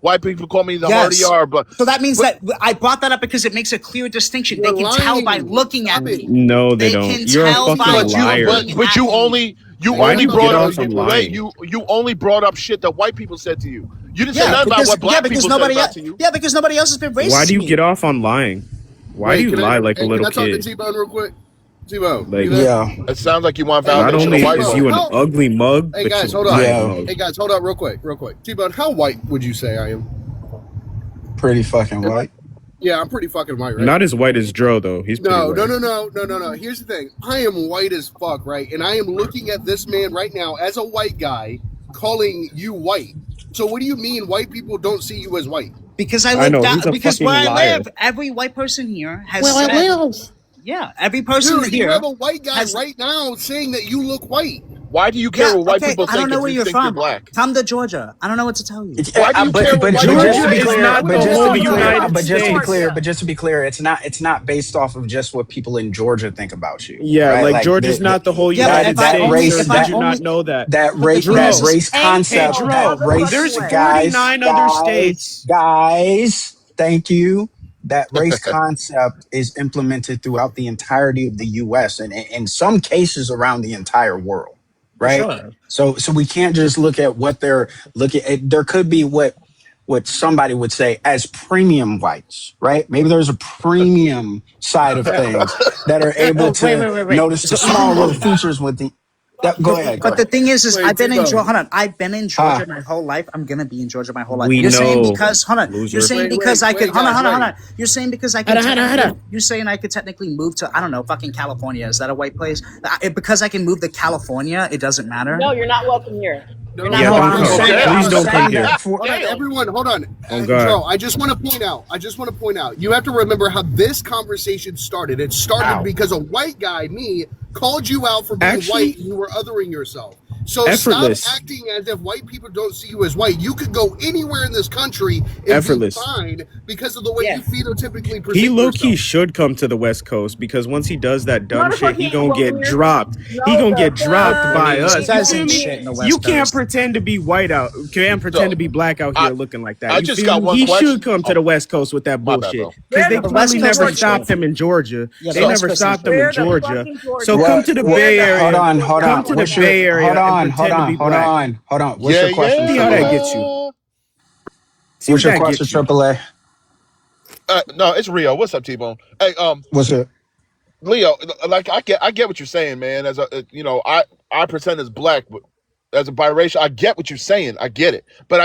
White people call me the hard Yes. ER, but So that means that I brought that up because it makes a clear distinction. You're They can tell by lying. looking Stop at it. me. No, they They don't. can You're a tell by fucking liar. looking but at you me. Why do you get off on wait, lying? you only brought up shit that white people said to you. You didn't say Yeah, nothing about what black because people said nobody about to you. because nobody else has been racist Why do to you me. get off on lying? Why do Wait, you lie like a can little I talk to kid? T-Bone real quick? T-Bone, Like, you there? Yeah, It sounds like you want Hey, not validation of only white is T-Bone, you an folks. how- ugly mug, Hey but guys, you hold a up. lying yeah, mug. Hey guys, hold up real quick. T-Bone, how white would you say I am? pretty fucking white. Yeah, I'm pretty fucking white, right? Not as white as Dro though. He's pretty No. white. Here's the thing. I am white as fuck, right? And I am looking at this man right now as a white guy calling you white. So what do you mean white people don't see you as white? Because I I live know, down he's a because fucking where I liar. live, every white person here has Well, said every person Dude, you here have a white guy has right now saying that you look white. Why do you care what white okay. people I don't think know if where you you're think you're from. black? Come to Georgia. I don't know what to tell you. Why do you care what white But people just to be think? Georgia is clear, not the whole United States. but just to be clear, it's not based off of just what people in Georgia think about you, Yeah, right? like Like Georgia's not the whole Yeah, but United if I States. only, Or if I did you only, not know that? but the thing that is, race Ain't Hey, concept, no that Dro, race there's motherfucking way. guys, 49 other states. thank you. That race concept is implemented throughout the entirety of the U.S. and in some cases around the entire world, for right? sure. So we can't just look at what they're looking at. There could be what somebody would say as premium whites, right? Maybe there's a premium side of things that are able to Wait. notice the small little features with the. Go ahead, go But the ahead. thing is Wait, I've been in Georgia. T-Bone. Hold on, I've been in Huh? Georgia my whole life. I'm gonna be in Georgia my whole life. We You're saying know, because hold on. You're loser. saying Wait, because I could hold on, guys, hold on, wait. hold on. You're saying because I can. You're saying I could technically move to I don't know fucking California. Is that a white place? Because I can move to California, it doesn't matter. No, you're not welcome here. No, You're not Yeah, No, don't I'm come. saying, Okay. Please don't come here. that for Hold on, everyone, hold on. Oh, God. Joe, I just want to point out. You have to remember how this conversation started. It started because a white guy, me, called you out for being Actually, white and you were othering yourself. So effortless. stop acting as if white people don't see you as white. You could go anywhere in this country and Effortless. be fine because of the way Yes. you phenotypically present He low-key yourself. should come to the West Coast because once he does that dumb shit, Motherfucker he ain't gonna welcome get here. dropped. He No, gonna the get dropped fuck. by Please, us. you You guys feel ain't me? shit in the You West can't Coast. pretend to be white out. Can't pretend to be black out here looking like that. I You just feel got me? one He question. should come to the West Coast with that My bad, bullshit bro. because Where they the The West clearly Coast never ain't stopped shit. him in Georgia. Yeah, the They West never Coast stopped ain't him in Where the Georgia. fucking Georgia? So come what? to the What? Bay Hold Area. on, hold Come on. to the What's your? Bay Hold Area and on, hold pretend to on, be hold black. on, hold on. What's Yeah, your question, See how that AAA? gets you. See What's what your that question, gets you. AAA? no, it's Rio. What's up, T-Bone? Hey, What's it? Leo, like I get what you're saying, man. As a I present as black, but as a biracial, I get what you're saying. I get it, but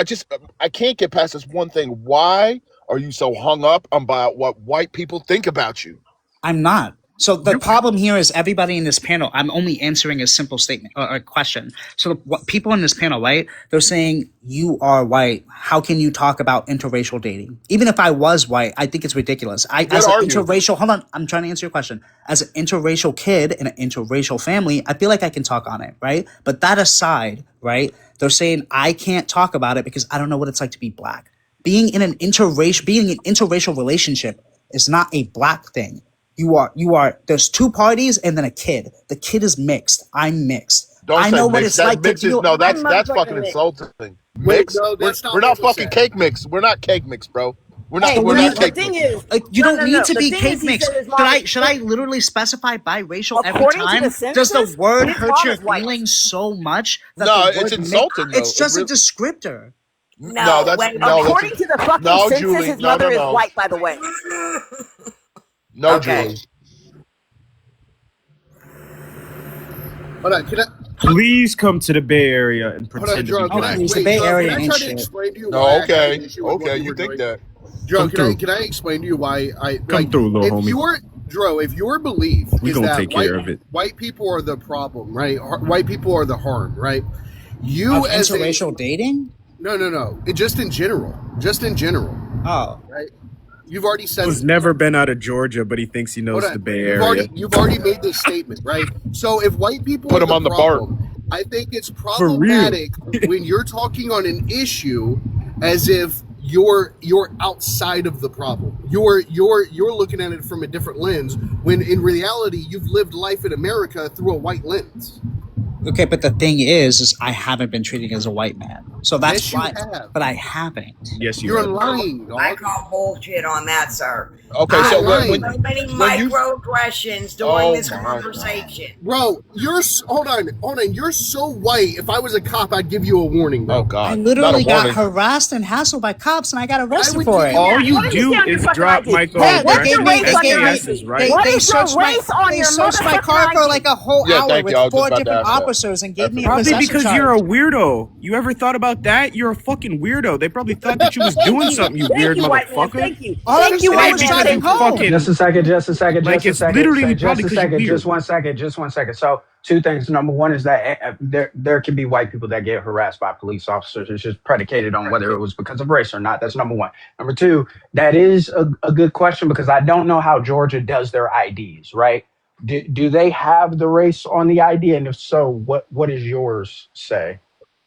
I can't get past this one thing. Why are you so hung up about what white people think about you? I'm not. So the problem here is everybody in this panel. I'm only answering a simple statement or a question. So what people in this panel, right? They're saying you are white. How can you talk about interracial dating? Even if I was white, I think it's ridiculous. What As an are you? interracial, hold on, I'm trying to answer your question. As an interracial kid in an interracial family, I feel like I can talk on it, right? But that aside, right? They're saying I can't talk about it because I don't know what it's like to be black. Being in an interracial relationship is not a black thing. You are, there's two parties and then a kid. The kid is mixed. I'm mixed. Don't I say know what mix. it's That like to mix is deal. no. I'm That's fucking motherfucking mixed. insulting. Wait, Mix. no, We're that's not we're what not was fucking said. cake mix. We're not cake mix, bro. We're not Hey, we're So not the cake thing mix. is, you don't need to The be thing is, cake he mix. said his mom. Should I literally specify biracial every According to the time? Does the census, word his hurt mom your is white. feelings so much that the No, it's word mix? insulting though. It's just a descriptor. No, No, that's wait, no. That's According to the fucking no, census, Julie. his No, no, mother is no, white. By the way. no, Okay. Julie. Hold on, can I? Please come to the Bay Area and Hold on, pretend to be Joe. Oh, Can I black. please, the wait, Bay Joe? Can Area I ain't try to shit. explain to you why No, I have okay, an issue with what okay. you You were think doing? that? Joe, Come through. can I explain to you why I Come like through, little if homie. your Joe, if your belief We is gonna that take care of it. white people are the problem, right? White people are the harm, right? You Of as a interracial dating? no, just in general, Oh, right? You've already said Who's this. never been out of Georgia, but he thinks he Hold knows the on. Bay Area. You've already made this statement, right? So if white people Put are him the on the BART. problem, I think it's For real. problematic when you're talking on an issue as if you're outside of the problem. You're looking at it from a different lens when in reality you've lived life in America through a white lens. okay. But the thing is I haven't been treated as a white man, so that's Yes, you why. have. But I haven't. Yes, you You're have. lying, I dog. call bullshit on that, sir. Okay, You're I so heard lying. so many when you microaggressions during oh this my god. conversation. Bro, hold on. You're so white. If I was a cop, I'd give you a warning, Oh bro. I god. Not a literally got warning. harassed and hassled by cops, and I got I arrested would for give it. you. All Yeah. you Let me see do on your is fucking drop ID. Yeah, they What's gave your microaggressions me, race they as on gave your me, chances, ID? right? What they is your searched my, race on they your searched my motherfucking car for ID? like a whole Yeah, hour thank you. with I was just 4 about to different ask that. officers and gave After me a that. Probably possession because you're a charge. weirdo. You ever thought about that? You're a fucking weirdo. They probably thought that you was Thank doing you. something, you Thank weird you, white man. motherfucker. Thank you. All I Thank was you, It doing white ain't was man. because driving you Thank you. home. fucking like it's literally probably because you weird. Just 1 second. Just 1 second. So, two things. Number one is that there can be white people that get harassed by police officers. It's just predicated on whether it was because of race or not. That's number one. Number two, that is a good question because I don't know how Georgia does their IDs, right? Do they have the race on the ID? And if so, what does yours say?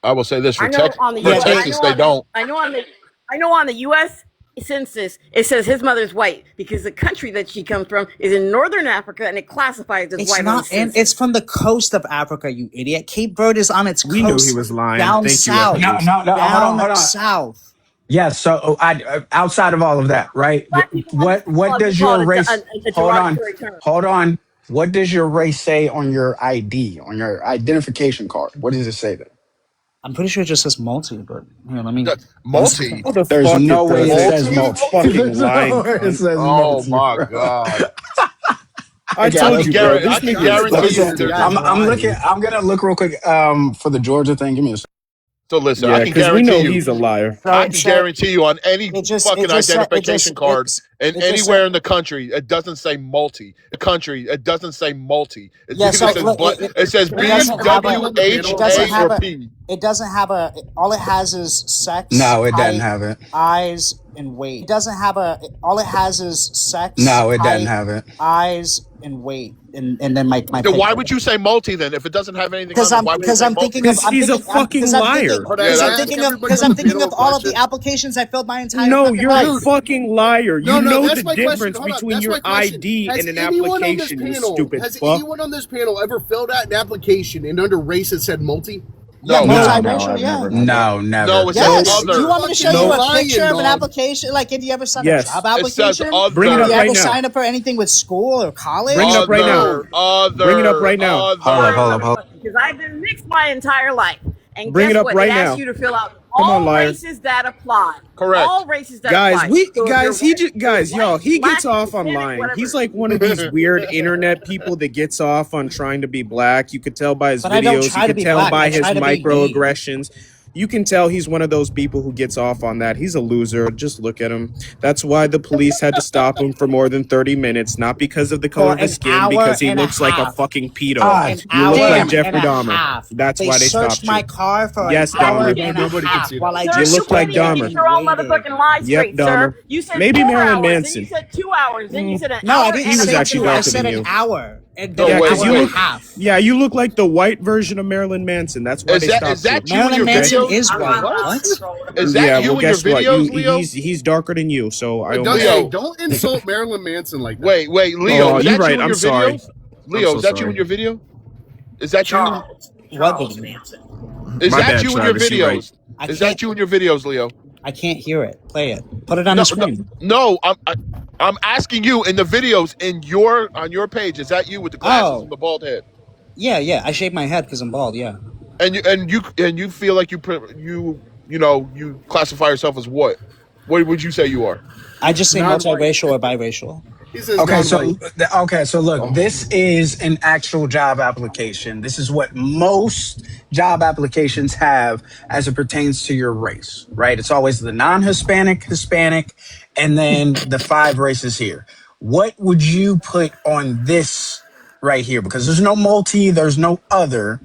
I will say this I know on the for Yeah, U. they, Texas they don't. I know on the U.S. census it says his mother's white because the country that she comes from is in northern Africa and it classifies as it's white on the not, and it's census. from the coast of Africa, you idiot. Cape Verde is on its We knew he coast, was lying. down Thank you, south, No, Epic. no, no. down Hold on. south. Yes. So, outside of all of that, right? Black people What understand does call your it race? a Hold on, derogatory term. hold on. What does your race say on your ID, on your identification card? What does it say there? I'm pretty sure it just says multi, but here, let me. Multi. How the There's fuck it no way it doesn't? says Multi? You multi. fucking There's no lying way it cunt. says Oh multi, my bro. god. I Okay, I told can you, bro. guarantee I This can nigga is let guarantee me fucking you say. there's Guy's I'm looking. lying. I'm gonna look real quick. For the Georgia thing. Give me a second. so listen, I Yeah, can because we know guarantee you he's a liar. So I it can said guarantee you on any it fucking just said identification card and it just said anywhere in the country, it doesn't say multi. The country, it doesn't say multi. It yeah. either So says look, it says Can it I B ask doesn't have everybody a on the W H it panel a doesn't A have or question? a P. it doesn't have a all it has is sex, No, it doesn't height, have it. eyes, and weight. It doesn't have a all it has is sex, No, it doesn't height, have it. eyes, and weight, and then my Then why picture. would you say multi then? If it doesn't have anything on there, why would you Because say I'm multi? thinking of Because he's a fucking liar. Hold on, can I ask everybody because on I'm the thinking panel of a all of the question? applications I filled my entire No, fucking you're a life. Dude, fucking liar. You no, know that's the my question. difference Hold on, between that's your my question. ID and Has an anyone on this application, you panel, stupid fuck. ever filled out an application and under race it said multi? Yeah, No. No, No, multiracial. I've Yeah. never had that. no, No, never. it says Yes. Do you other. want me to show Fucking you Nope. a lying, picture of an dog. application? Like, have you ever signed a Yes. job It says application? Bring it Have up you other. right ever now. signed up for anything with school or Bring it college? up right now. Other, No. Bring it up other, right now. Hold up, Lying hold up, other. hold up. motherfucker, because I've been mixed my entire life. And Bring it guess up what? It right asks now. you to fill out Come on, all liar. races that apply. Correct. All races that Guys, apply. So if you're white, you're y'all, white, he gets black, off on Hispanic, lying. He's whatever. like one of these weird internet people that gets off on trying to be black. You could tell by his But I don't videos, you try to could be tell black. by I his try to be me. microaggressions. You can tell he's one of those people who gets off on that. He's a loser. Just look at him. That's why the police had to stop him for more than 30 minutes, not because of the color For of his an skin, hour because he and a looks like a half. fucking pedo. For God an You look hour like damn it. and Jeffrey a Dahmer. half. That's They why they searched stopped my you. car for an Yes, hour Dahmer. and a Nobody can half see while that. I Sir, You just you look stood like can't even there get Dahmer. and your own waited. motherfucking lie Yep, straight, sir. Dahmer. You said Maybe 4 Marilyn hours, then you Manson. said 2 hours, then you said an No, I hour didn't He and a was say fucking actually 2. I darker half. said than an you. hour and then No, an Yeah, because wait, hour you and a wait. look. half. Yeah, you look like the white version of Marilyn Manson. That's why they Is stopped you. that you in Marilyn your Okay. Manson videos? is I'm white. not What? scrolling. Is that Yeah. you Well, in your guess what? You videos, Leo? he's darker than you. So I Don't, almost. hey, Leo, don't insult Marilyn Manson like that. wait, Leo, Oh, is you're that you right. in I'm your sorry. videos? I'm Leo, so is that you in sorry. your video? Is that you? What Charles video? Manson. Is My that bad, you in your Travis. You're right. videos? I Is can't that you in your videos, Leo? I can't hear it. Play it. Put it on the No, no, screen. no. I'm asking you in the videos in your on your page. Is that you with the glasses and Oh, the bald head? yeah. I shaved my head because I'm bald, yeah. And you feel like you classify yourself as what? What would you say you are? I just say Non-white. multiracial or biracial. He says Okay, non-white. so look, this is an actual job application. This is what most job applications have as it pertains to your race, right? It's always the non-Hispanic, Hispanic, and then the 5 races here. What would you put on this right here? Because there's no multi, there's no other.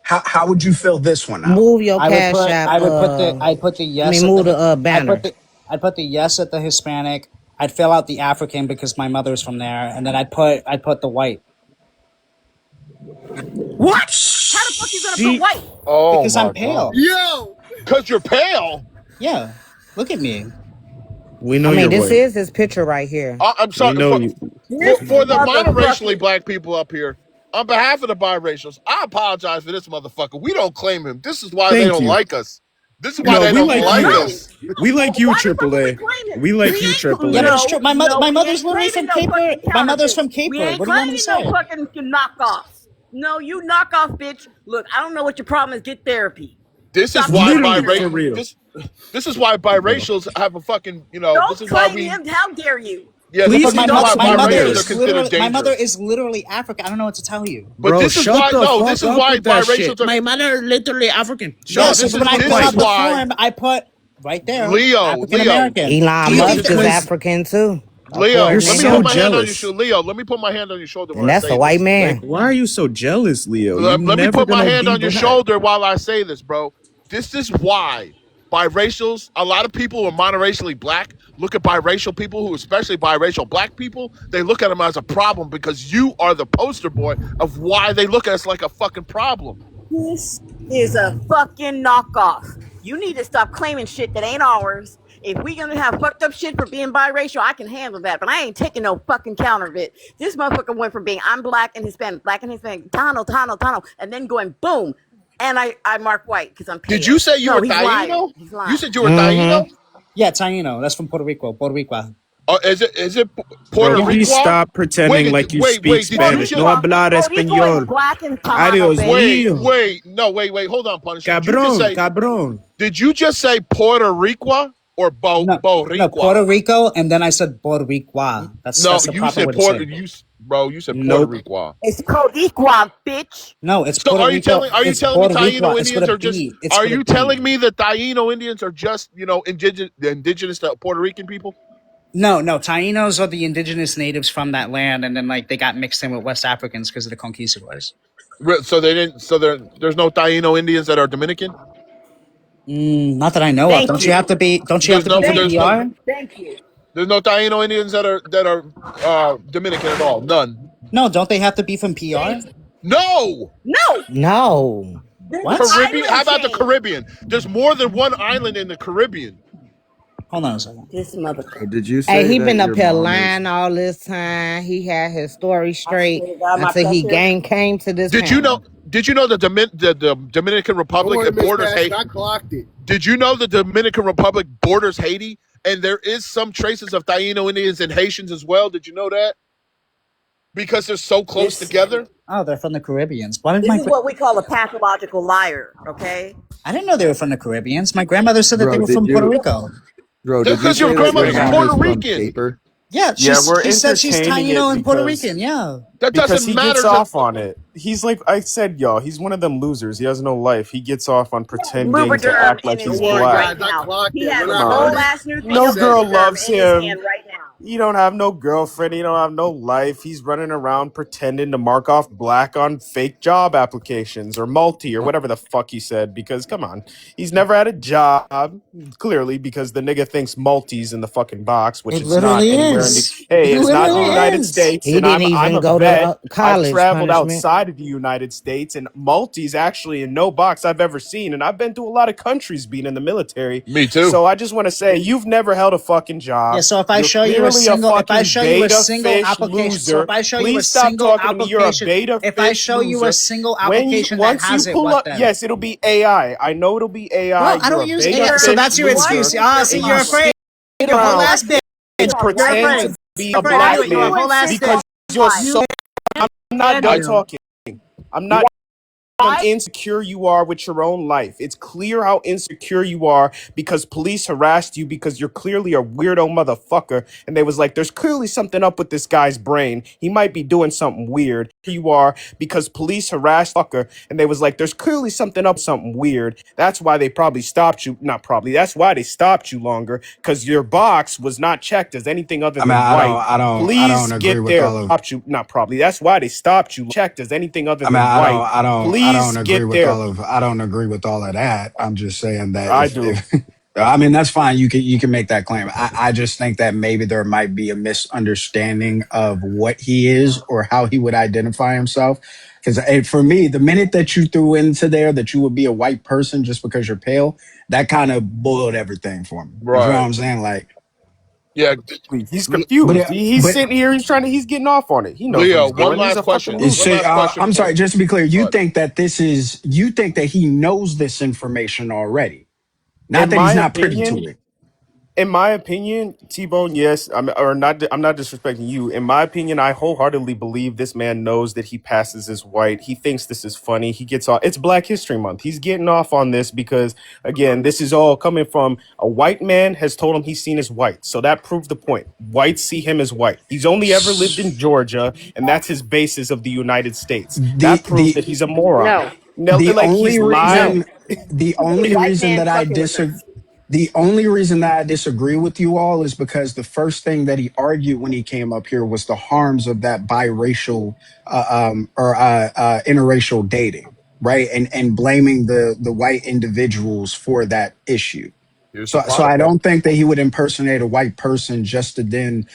How would you fill this one out? Move your I would cash put app. I would put the I put the I mean, yes at move the the banner. I'd put the yes at the Hispanic. I'd fill out the African because my mother's from there, and then I'd put the white What? How the fuck you gonna put She. white? Oh because I'm my god! pale. Yo, Cause you're pale. Yeah, look at me. We I know mean, you're this white. is his picture right here. I'm We sorry know you. This for the monoracially motherfucking black people up here. On behalf of the biracials, I apologize for this motherfucker. We don't claim him. This is why they Thank don't you. like us. This is why No, they we don't like like you. no. us. We like you, Why the fuck Triple are we A. claiming? We We like you, ain't Triple Yeah, but A. it's true. My we mother's ain't literally from claiming no Caper. fucking My mother's counterfeit. from We Caper. ain't What do you want me to claiming no say? fucking knockoffs. No, you knockoff bitch. Look, I don't know what your problem is. Get therapy. This is Stop why claiming Literally, your for biracial. shit. real. This is why Bro. biracials have a fucking. This Don't is why claim we. him. How dare you? Yeah, Yeah, Please but this my is tell why us mother, we're biracials are racist. considered my mother dangerous. is literally African. I don't know what to tell you. But Bro, this is shut why. the No, fuck this is up why with that shit. biracials are. My mother literally African. Shut No, Yeah, up. so this when is I this fill is out the why form, I put right there Leo, African Leo, American. Do Elon you Leo, think Musk that? is Because African too, Leo. you're according to Let me so put him. my hand on your jealous. shoulder, Leo. Let me put my hand on your shoulder when And I that's a say white this. Like, man. why are you so jealous, Leo? You Let me never put my gonna hand be on your black. shoulder while I say this, bro. This is why biracials, a lot of people who are monoracially black look at biracial people who, especially biracial black people, they look at them as a problem because you are the poster boy of why they look at us like a fucking problem. This is a fucking knockoff. You need to stop claiming shit that ain't ours. If we gonna have fucked up shit for being biracial, I can handle that. But I ain't taking no fucking counterfeit. This motherfucker went from being I'm black and Hispanic, Tano, and then going boom. And I mark white because I'm Did you pale. say you No, were he's lying. Taino? He's You lying. said you were Mm-hmm. Taino? Yeah, Taino. That's from Puerto Rico. Puerto Rico. Or is it Bro, Puerto Yeah. please Rico? stop pretending like you speak Did you Spanish. No just hablar Puerto Rico is español. black and Tamano, Adios bitch. mío. hold on, Punisher. Cabrón, cabrón. Did you just say Puerto Rico or No, Boricua? Puerto Rico, and then I said Puerto Rico. No, That's the you proper said way to say Puerto it. you said Puerto Nope. Rico. It's Boricua, bitch. No, it's So Puerto Rico. are you It's telling me Puerto Rico. Taino It's with Indians a are just B. It's are with a you B. telling me that Taino Indians are just, indigenous to Puerto Rican people? No. Tainos are the indigenous natives from that land, and then like they got mixed in with West Africans because of the conquistadors. So they didn't so there's no Taino Indians that are Dominican? Not that I know of. Thank Don't you have you. to be? Don't you have There's to be no from Thank there's no you. PR? Thank you. there's no Taino Indians that are Dominican at all. None. No, don't they have to be from PR? Thank you. No. No, No. there's an What? Caribbean. How island about the chain. Caribbean? There's more than one island in the Caribbean. Hold on a second. This motherfucker. Did you Hey, say he that been up your here mom is? lying all this time. He had his story I straight swear to God, my until he pressure. came to this Did you know? panel. Did you know the Dominican don't Republic worry, Miss borders Cash. Haiti? I clocked it. Did you know the Dominican Republic borders Haiti, and there is some traces of Taino Indians and Haitians as well? Did you know that? Because they're so close This together. Oh, they're from the Caribbeans. Why did this my? is what we call a pathological liar. Okay. I didn't know they were from the Caribbeans. My grandmother said that they Bro, were did from Puerto you? Rico. Bro, That's did you because your say that your grandmother's mom Puerto is from Rican. Caper? Yeah, Yeah, we're he said she's entertaining Taino it and Puerto because Rican. Yeah. That because doesn't he matter gets to off on it. He's like I said, y'all, he's one of them losers. He has no life. He gets off on pretending to Lubriderm act in like his Don't he's hand worry, black. right guys. I now. clocked He it. has When a I Come heard whole it, ass new I thing No of said girl it. Lubriderm loves in his him. hand right now. You don't have no girlfriend. You don't have no life. He's running around pretending to mark off black on fake job applications or multi or whatever the fuck he said. Because come on, he's never had a job. Clearly, because the nigga thinks multi's in the fucking box, which It it's not literally anywhere in the. is. Hey, It it's not in the literally United is. States, He and didn't I'm even a go to vet. I've college. traveled Punishment. outside of the United States, and multi's actually in no box I've ever seen, and I've been to a lot of countries being in the military. me too. So I just want to say, you've never held a fucking Yeah, job. so You're clearly a if I fucking show you a beta single fish application, so loser. if I show you a Please stop single talking to me. You're a application, beta if I fish show you a loser. single When you application that once you has it, pull what up, then? yes, it'll be AI. I know it'll be AI. Well, I You're don't a use beta AI, so fish that's your What loser, excuse. is Ah, your see, and you're you problem? afraid. sit You're a whole around ass bitch. and You're pretend afraid. to be You're a afraid Why black do anyway. You're a you man whole ass insist bitch. on because you're lying? so. I'm not I done You. talking. I'm not how insecure you are with your own life. It's clear how insecure you are because police harassed you because you're clearly a weirdo motherfucker. And they was like, there's clearly something up with this guy's brain. He might be doing something weird. You are because police harassed fucker. And they was like, there's clearly something weird. That's why they probably stopped you. Not probably. That's why they stopped you longer because your box was not checked as anything other I mean, than white. I don't Please agree get with there. all of. Stopped you. Not probably. That's why they stopped you. Checked as anything other I mean, than white. I don't Please agree get with there. all of. I don't agree with all of that. I'm just saying that I do. if I mean that's fine. You can make that claim. I just think that maybe there might be a misunderstanding of what he is or how he would identify himself. Because for me, the minute that you threw into there that you would be a white person just because you're pale, that kind of boiled everything for me. You feel what Right. I'm saying? Like, Yeah, He's but confused. He's but sitting here. He's getting off on it. He knows what Leo. he's One doing. He's last a fucking question. loser. One last question I'm before. sorry. Just to be clear, Go you ahead. think that you think that he knows this information already, not In that he's my not privy opinion, to it. in my opinion, T-Bone, yes, or not. I'm not disrespecting you. In my opinion, I wholeheartedly believe this man knows that he passes as white. He thinks this is funny. He gets off. It's Black History Month. He's getting off on this because, again, this is all coming from a white man has told him he's seen as white. So that proved the point. Whites see him as white. He's only ever lived in Georgia, and that's his basis of the United States. The That proves the that he's a moron. No, No, the like he's only no. lying. reason the He's a only white reason man that I fucking with disagree us. the only reason that I disagree with you all is because the first thing that he argued when he came up here was the harms of that biracial or interracial dating, right? And blaming the white individuals for that issue. Here's the So problem. I don't think that he would impersonate a white person just to then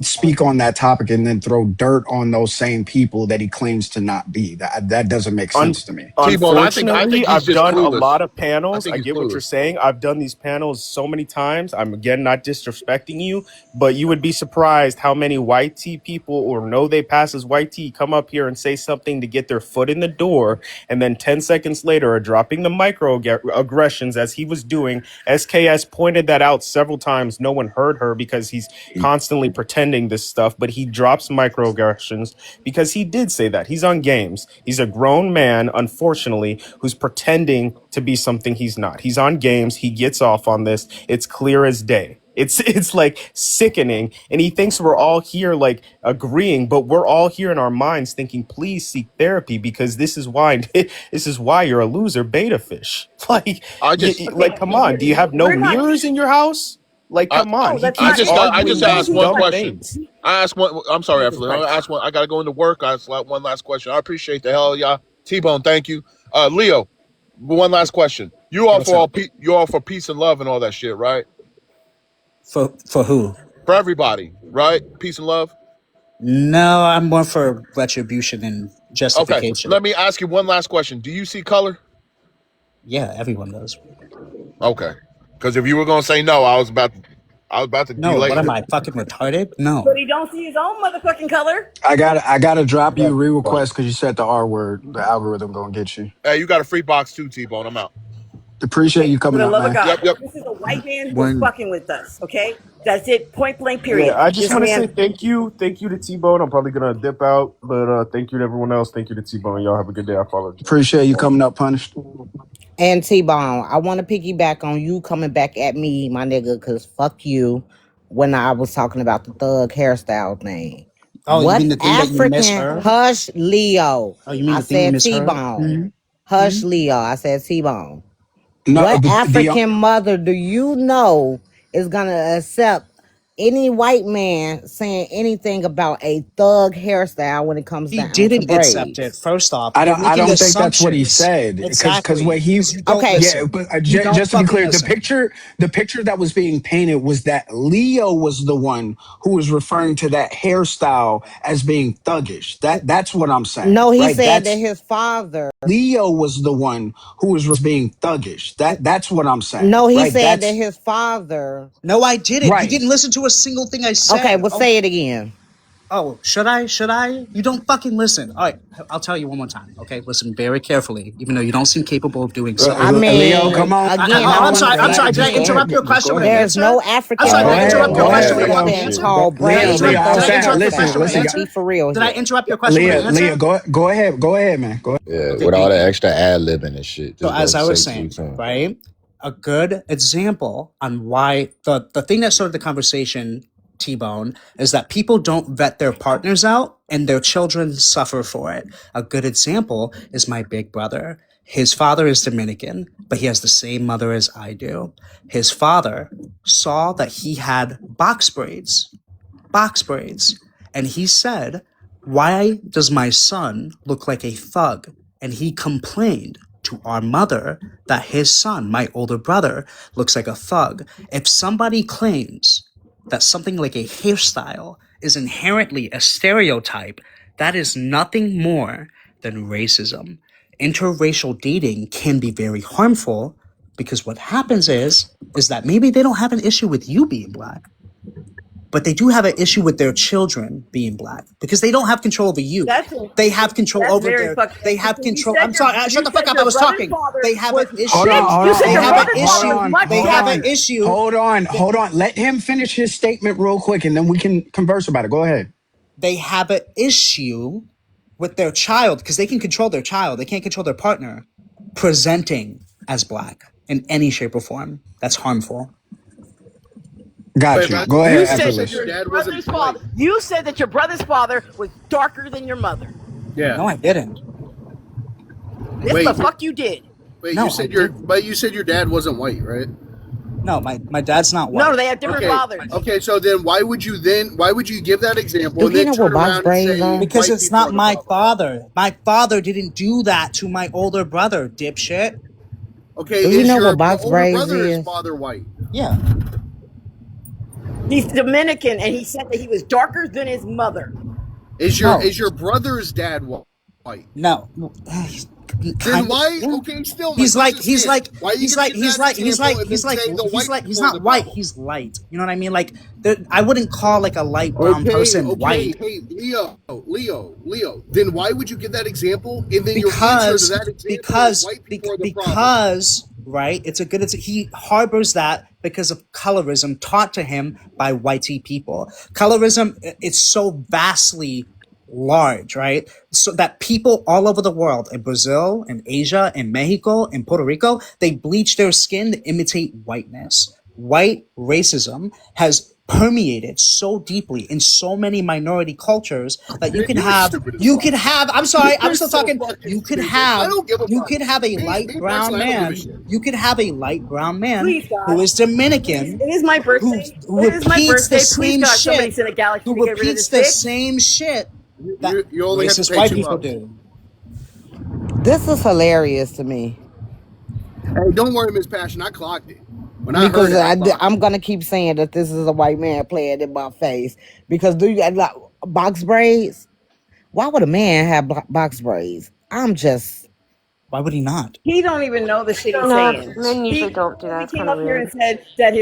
speak on that topic and then throw dirt on those same people that he claims to not be. That doesn't make Un- sense to me. T-Bone. I think Unfortunately, he's I've just done a clueless. lot of I panels. think I he's get what you're clueless. saying. I've done these panels so many times. I'm again not disrespecting you, but you would be surprised how many white tea people or know they pass as white tea come up here and say something to get their foot in the door, and then 10 seconds later are dropping the microaggressions as he was doing. SKS pointed that out several times. No one heard her because he's constantly pretending this stuff, but he drops microaggressions because he did say that. He's on games. He's a grown man, unfortunately, who's pretending to be something he's not. He's on games. He gets off on this. It's clear as day. It's like sickening. And he thinks we're all here like agreeing, but we're all here in our minds thinking, please seek therapy because this is why you're a loser beta fish. Like I just Okay, come on. Do you have no we're not. mirrors in your house? Like, I come on. No, He that's I not keeps just it. got I just arguing Everything asked these he one dumb says. question. things. I asked one. I'm sorry, Jesus Evelyn. I Christ. asked one. I got to go into work. I asked one last question. I appreciate the hell, y'all. T-Bone, thank you. Leo, one last question. What's up? You all for peace and love and all that shit, right? For who? For everybody, right? Peace and love. No, I'm more for retribution and Okay. justification. Let me ask you one last question. Do you see color? Yeah, everyone does. Okay. Because if you were gonna say no, I was about to No, delay what am it. I fucking retarded? But No. he don't see his own motherfucking color. I gotta drop you Well, re-request because you said the R word. The algorithm gonna get you. hey, you got a free box too, T-Bone. I'm out. Appreciate Okay, you for coming the up, love of man. God. Yep, yep. This is a white man who is When fucking with us, okay? That's it, point blank, Yeah, period. I just This want to say man, thank you. Thank you to T-Bone. I'm probably going to dip out, but thank you to everyone else. Thank you to T-Bone. Y'all have a good day. I followed you. Appreciate you coming up, punished. And T Bone, I want to piggyback on you coming back at me, my nigga, because fuck you. when I was talking about the thug hairstyle thing. Oh, you What mean the thing that you African misheard? hush Leo? Oh, you mean I the thing you said misheard? T-bone. Mhm. Hush Mhm. Leo. I said T-bone. No, What the African mother do you know is gonna accept any white man saying anything about a thug hairstyle when it comes He down to didn't accept it. braids? First off, I you're don't. I making don't think that's what he assumptions. said. Because what Exactly, he, because you don't Okay, yeah. listen. But You don't just to be fucking clear, listen. the picture that was being painted was that Leo was the one who was referring to that hairstyle as being thuggish. That's what I'm saying, no, he right? said that That's his father. Leo was the one who was being thuggish. That's what I'm saying, No, he right? said that That's his father. No, I didn't. You right. didn't listen to a single thing I Okay, said. well, Oh, say it again. oh, should I? Should I? You don't fucking listen. All right, I'll tell you one more time. Okay, listen very carefully, even though you don't seem capable of doing so. I Leo, Okay. mean, come again, I'm on. sorry. I'm sorry. Did I Go again, interrupt your ahead. question Go with an ahead. there's answer? no I'm African sorry. Go Did I mother interrupt in your ahead. question Go with a history fucking ahead. saying answer? call Did I braids a interrupt? Leo, I'm Did I thug saying, interrupt your listen, question with an hairstyle. listen, Let's answer? be for real Did I here. interrupt your question with an Leah, answer? go ahead, man. Go ahead. Yeah, Okay, with all thank that you. extra ad libbing and shit, So just go as I was straight to what you're saying, saying. right, a good example on why the thing that started the conversation, T-Bone, is that people don't vet their partners out and their children suffer for it. A good example is my big brother. His father is Dominican, but he has the same mother as I do. His father saw that he had box braids. And he said, "Why does my son look like a thug?" And he complained to our mother that his son, my older brother, looks like a thug. If somebody claims that something like a hairstyle is inherently a stereotype, that is nothing more than racism. Interracial dating can be very harmful because what happens is that maybe they don't have an issue with you being black, but they do have an issue with their children being black because they don't have control over you. That's They have control that's over very their. fucking They have interesting. control. I'm sorry. Shut You the fuck said up. I your was brother's talking. father They have was an Hold issue. on, bitch. hold You on, said They your hold have an on, brother's hold father issue. was on, much They hold have an on, younger. issue. hold on, They, hold on. Let him finish his statement real quick and then we can converse about it. Go ahead. they have an issue with their child because they can control their child. They can't control their partner presenting as black in any shape or form. That's harmful. Got Wait, you. but Go you You ahead, said you said that your effortless. your dad wasn't brother's father. white. You said that your brother's father was darker than your mother. Yeah. No, I didn't. Yes, the Wait, fuck you did. you No, I said your didn't. dad wasn't white, right? No, my dad's not No, white. they have different Okay. fathers. Okay, so then why would you give that example Do and he then know what turn box around and braids say are? Because white it's people not are the my problem? father. My father didn't do that to my older brother, dipshit. Okay, Do he is know what your box older braids brother, his is? father, white? Yeah. He's Dominican, and he said that he was darker than his mother. No. Is your brother's dad white? No. Then Kind of. why? Yeah. Okay, still, my He's like question he's stands. like Why are you he's going to like use he's that like he's example like and then he's like say the white he's people are not the white, problem? he's light. You know what I mean? Like I wouldn't call like a light brown Okay, person okay, white hey, Leo. Then why would you give that example? And then your answer to because that example is white people are the problem. right, he harbors that because of colorism taught to him by whitey people. Colorism, it's so vastly large, right? So that people all over the world, in Brazil, in Asia, in Mexico, in Puerto Rico, they bleach their skin to imitate whiteness. White racism has permeated so deeply in so many minority cultures that You're stupid as fuck. I'm sorry, I'm You're still so talking, fucking stupid. I don't give a fuck. a Me light brown personally, I don't give a man, shit. you could have a light brown man Please, God. who is Please, Dominican, it is my birthday. who It is my repeats the birthday. Please, same God, somebody shit, send a galaxy to get rid of this bitch. that You only have to racist pay white $2. people do. This is hilarious to me Hey, don't worry, Miss Passion. I clocked it. When I heard because it, I clocked it. I'm gonna keep saying that this is a white man playing in my face. Because do you like box braids? Why would a man have box braids? I'm just Why would he not? He don't even know the shit he's No, saying. men usually He don't do that. literally It's came kind of up here and weird. said that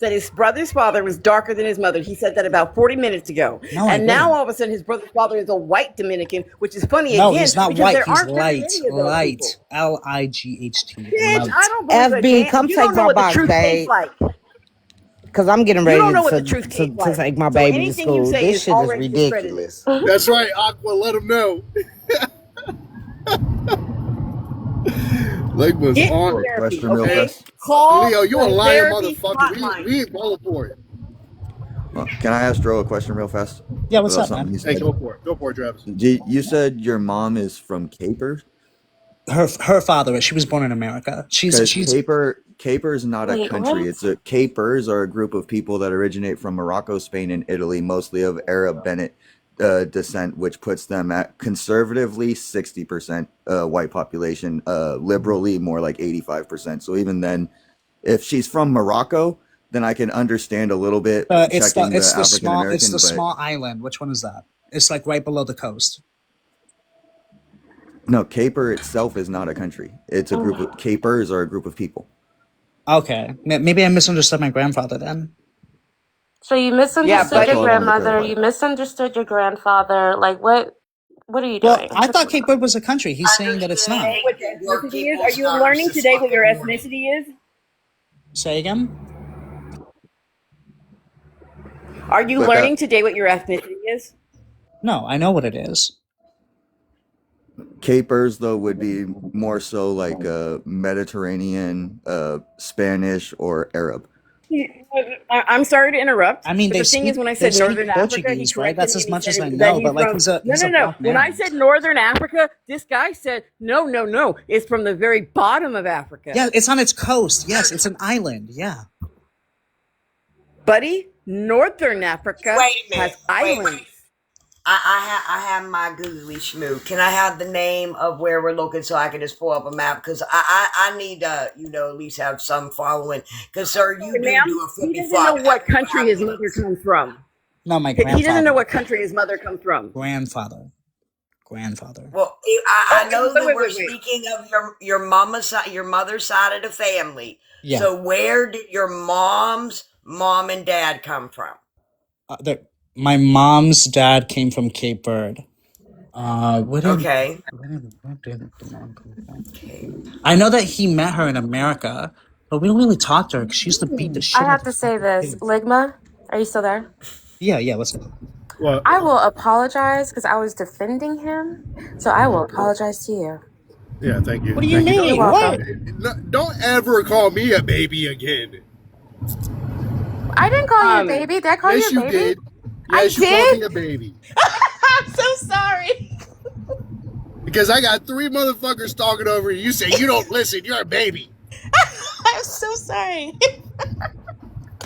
that his brother's father was darker than his mother. He said that about 40 minutes ago. No, I And now didn't. all of a sudden his brother's father is a white Dominican, which is funny No, again he's not because white. there He's aren't very light. many of those people. Light. Light. Bitch, I Light. don't believe a FB. damn. Come You take don't know my what the box, truth tastes babe. like. Because I'm getting You don't ready know what the truth tastes to like. take my So baby to anything you school. say This is shit is already discredited. ridiculous. That's right, Aqua. Let him know. Leg was Get on it. therapy, Hey, okay? Call Leo, you a the lying therapy motherfucker. hotline. We ain't falling for it. Can I ask Dro a question real fast Yeah, what's about up, something man? he Hey, said? go for it. Go for it, Travis. You said your mom is from Capers? Her father. She was born in America. Because She's Caper is not a Wait, country. what? It's a Capers are a group of people that originate from Morocco, Spain, and Italy, mostly of Arab Bennett descent, which puts them at conservatively 60% white population, liberally more like 85%. So even then, if she's from Morocco, then I can understand a little bit checking the African it's American, the but small island. Which one is that? It's like right below the coast. no, Caper itself is not a country. It's a group of Capers are a group of people. Okay, maybe I misunderstood my grandfather then. So you Yeah, misunderstood That's your all I buddy. wanted to grandmother, clarify. you misunderstood your grandfather. Like what are you Well, doing? I What's thought going Cape on? Verde was a country. He's saying that it's not. Understanding What your that your ethnicity is? people Are you starts learning this today what your fucking morning. ethnicity is? Say again. Are you But that learning today what your ethnicity is? No, I know what it is. Capers though would be more so like Mediterranean, Spanish or Arab. I'm sorry to interrupt, I mean, but the thing is, when I they said speak Northern Africa, he Portuguese, right? corrected That's me as and he much said as I that know. he's But like, from. No, he's no, a no. black When I man. said Northern Africa, this guy said no, no, no. It's from the very bottom of Africa, Yeah, it's on its coast. Yes, it's an island. Yeah. buddy. Northern Africa Wait a minute. has Wait. islands. I have my googly schmoo. Can I have the name of where we're looking so I can just pull up a map? Because I need to, at least have some following. Because, sir, you Sorry, do ma'am. a He flippy doesn't know flop what every country 5 his mother minutes. comes from. No, my He doesn't know grandfather. what country his mother comes from. Grandfather. Well, Oh, I know wait, that wait, we're wait, wait. speaking of your mama's side, your mother's side of the family. Yeah. So, where did your mom's mom and dad come from? My mom's dad came from Cape Verde. Okay. Where did the mom come from? Okay. I know that he met her in America, but we don't really talk to her because she used to beat the I shit out have of to say fucking this. kids. Ligma, are you still there? Yeah, what's up? Well, I will apologize because I was defending him. So I will apologize to you. yeah, thank you. What do you Thank you. You're mean? welcome. What? Don't ever call me a baby again. I didn't call you a Um, baby. Did I call you Yes, a you baby? did. I Yes, you called me did? a baby. I'm so sorry. Because I got 3 motherfuckers talking over you. You say you don't listen. You're a baby. I'm so sorry.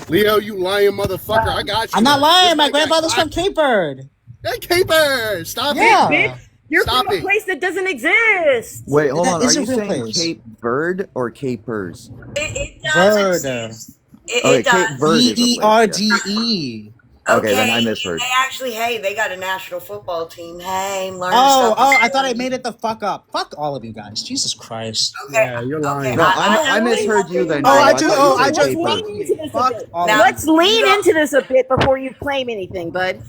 Leo, you lying motherfucker. I got I'm you. not This lying. My white guy grandfather's from got you. Cape Verde. Hey, Caper, stop it. shit, bitch. Yeah, You're from Stop a it. place that doesn't exist. Wait, hold that on. Are is a you real saying place. Cape Verde or Capers? It does Verde. exist. Okay, It Cape does. Verde is a place. Yeah. VERDE. Okay, then Okay, I and misheard. they actually, hey, they got a national football team. Hey, I'm learning Oh, stuff this I thought I morning. made it the fuck up. Fuck all of you guys. Jesus Christ. Okay, Yeah, you're okay, lying. No, I I have been misheard you then, helping Oh, Dro. I I do. thought you Oh, I said just. Let's Caper. lean Fuck into you. this a Fuck bit. all of now. you. Let's You lean don't. into this a bit before you claim anything, bud.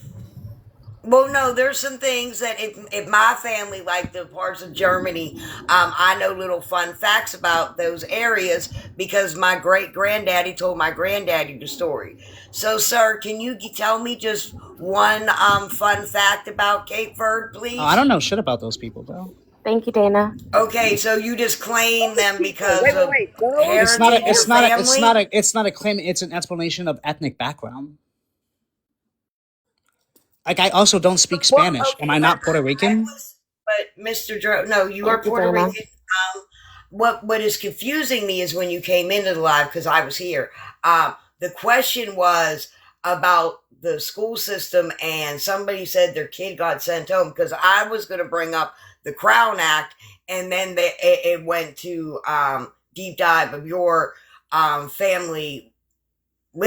Well, no, there's some things that if my family, like the parts of Germany, I know little fun facts about those areas because my great granddaddy told my granddaddy the story. So, sir, can you tell me just one fun fact about Cape Verde, Oh, I please? don't know shit about those people, bro. Thank you, Dana. Okay, so you just claim Those them people. because Wait, wait, of wait. Those It's not a. heritage or It's people. not a. It's not family? a. It's not a claim. It's an explanation of ethnic background. Like I also don't speak Well, Spanish. Am okay, I but not Puerto I Rican? was, but Mr. No, you are Thank you, Puerto Dana. Rican. What is confusing me is when you came into the live because I was here. The question was about the school system, and somebody said their kid got sent home because I was going to bring up the Crown Act, and then it went to deep dive of your family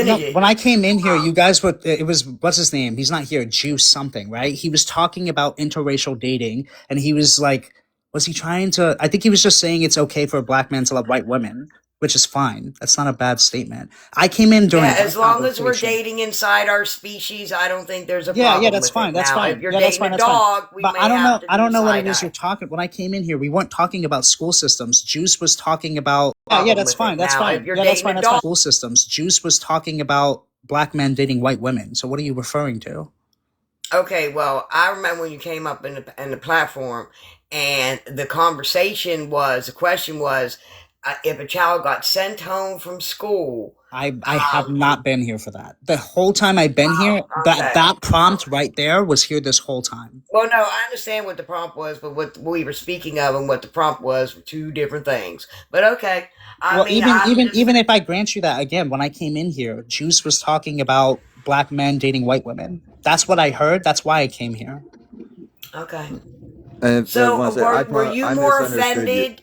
No, lineage. when I came in here, you guys were. It was what's his name? He's not here. Juice something, right? He was talking about interracial dating, and he was like, was he trying to? I think he was just saying it's okay for a black man to love white women, which is fine. That's not a bad statement. I came in during Yeah, that as long as we're conversation. dating inside our species, I don't think there's a Yeah, problem that's with it. fine. That's Now, if fine. you're Yeah, that's dating fine. a That's fine. dog, we But may have to I do don't know what it side is you're eye. talking. When I came in here, we weren't talking about school systems. Juice was talking about. Yeah, Problem that's with fine. it. That's Now, if fine. you're Yeah, that's dating fine. a That's fine. dog, School systems. Juice was talking about black men dating white women. So what are you referring to? okay. Well, I remember when you came up in the platform, and the conversation was the question was if a child got sent home from school, I have not been here for that. The whole time I've been here, Okay. that prompt right there was here this whole time. Well, no, I understand what the prompt was, but what we were speaking of and what the prompt was were two different things. But okay, I Well, mean, I'm just even if I grant you that, again, when I came in here, Juice was talking about black men dating white women. That's what I heard. That's why I came here. okay. And I So, want to say, were you I more misunderstood you. offended?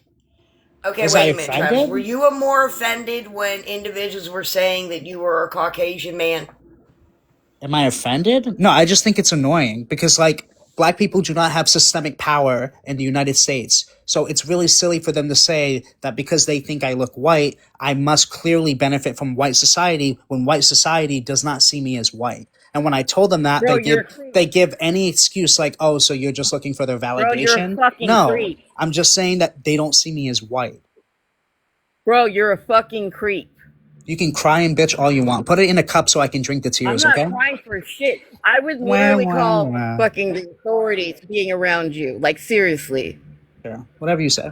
Okay, Was I wait a minute, Travis. Were offended? you more offended when individuals were saying that you were a Caucasian man? Am I offended? No, I just think it's annoying because, like, black people do not have systemic power in the United States. So it's really silly for them to say that because they think I look white, I must clearly benefit from white society when white society does not see me as white. And when I told them that, Bro, you're a creep. they give any excuse like, "Oh, so you're just looking for their Bro, you're a validation?" fucking No, creep. I'm just saying that they don't see me as white. Bro, you're a fucking creep. You can cry and bitch all you want. Put it in a cup so I can drink the I'm tears, not okay? crying for shit. I would Wah, literally wah, call wah. fucking the authorities being around you. Like, seriously. Sure. Whatever you say.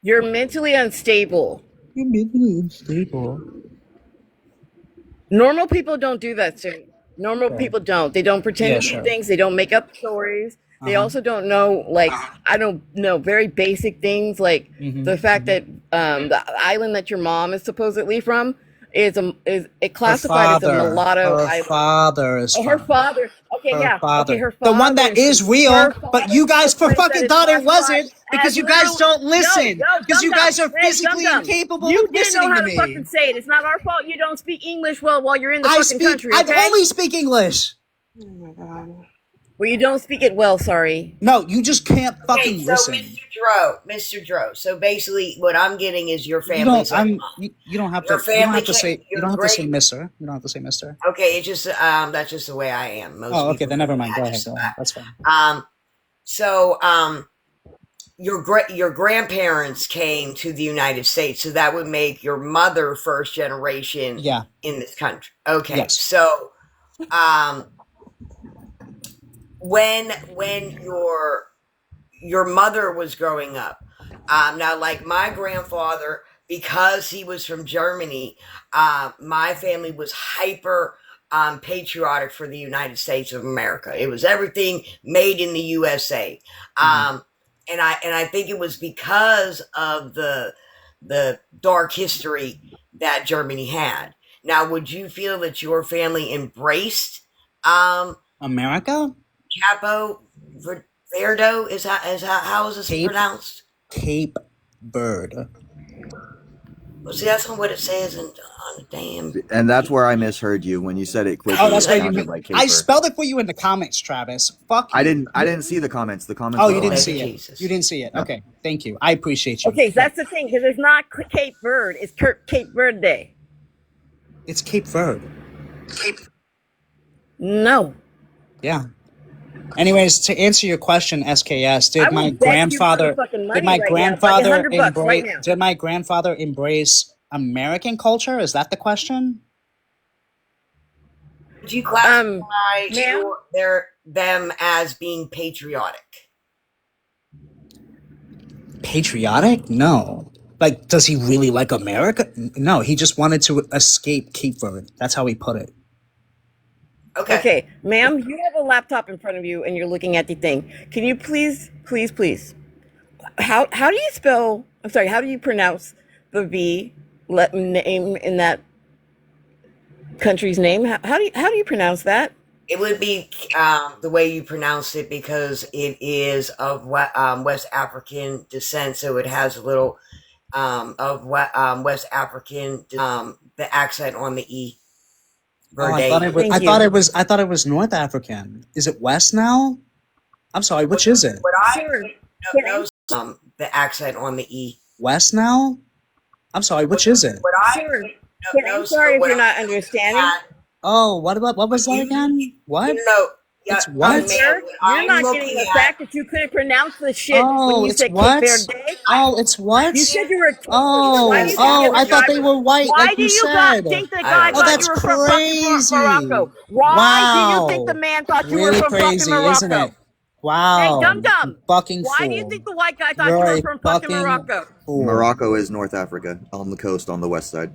You're mentally unstable. You're mentally unstable. Normal people don't do that, sir. Normal Sure. people don't. They don't pretend Yeah, to be sure. things. They don't make up stories. They Uh-huh. also don't know, like, I don't know, very basic things, like Mhm, the fact that the island that your mom is supposedly from is Her classified as a father. mulatto Her island. father is Oh, her from. father. Okay, Her yeah. father. Okay, her The father. one that is real, Her but father you is guys the for place that fucking is thought it classified wasn't because as you guys literal. don't listen. Yo, Because you guys are hey, physically incapable You of didn't know listening how to to fucking me. say it. It's not our fault you don't speak English well while you're in the fucking country, I okay? only speak English. Oh my god. Well, you don't speak it well, sorry. No, you just can't Okay, fucking so listen. Mr. Dro. So basically, what I'm getting is your You don't. family's like You don't have your to. You don't family have to came. say. You Your don't have to say great. Mister. You don't have to say Mister. Okay, it's just that's just the way I am. Most Oh, okay. people Then do never mind. Go that. ahead. Go ahead. That's fine. So your grandparents came to the United States, so that would make your mother first generation Yeah. in this country. Okay, Yes. so um, when your mother was growing up, now like my grandfather, because he was from Germany, my family was hyper patriotic for the United States of America. It was everything made in the USA. Mhm. And I think it was because of the dark history that Germany had. Now, would you feel that your family embraced America. Capo Verdo? How is this Cape pronounced? Cape Bird. Well, see, that's not what it says on the damn. And that's where I misheard you when you said it Oh, quickly. that's It what you sounded mean. like I caper. spelled it for you in the comments, Travis. Fuck you. I didn't see the comments. The comments Oh, were you didn't gone. see it. Jesus. You didn't see it. No. Okay. Thank you. I appreciate you. Okay, so that's the thing, because it's not Cape Verde, it's Cape Verde. It's Cape Verde. No. Yeah. Anyways, to answer your question, SKS, I will bet you motherfucking money right now, like $100 right now. did my grandfather embrace American culture? Is that the question? Would you classify ma'am? them as being patriotic? Patriotic? No. Like, does he really like America? No, he just wanted to escape Cape Verde. That's how he put it. Okay. Ma'am, you have a laptop in front of you and you're looking at the thing. Can you please, how do you spell, I'm sorry, how do you pronounce the V name in that country's name? How do you pronounce that? It would be the way you pronounce it because it is of West African descent, so it has a little of West African the accent on the E. Oh, I thought it was North African. Is it West now? I'm sorry, which is it? What I know, the accent on the E. West now? I'm sorry, which is it? What I I'm sorry if you're not understanding. Oh, what was that again? What? No, it's what? You're not getting the fact that you couldn't pronounce the shit when you said what? Cape Verde. Oh, it's what? You said you were. I thought they were white. Why like do you said. think the guy thought that's you were from crazy. fucking Morocco? Why do you think the man thought you were really from crazy, fucking Morocco? Isn't it? Wow. Hey, dum-dum. Fucking Why do you think the white guy thought you were from fucking Morocco? Morocco is North Africa on the coast on the west side.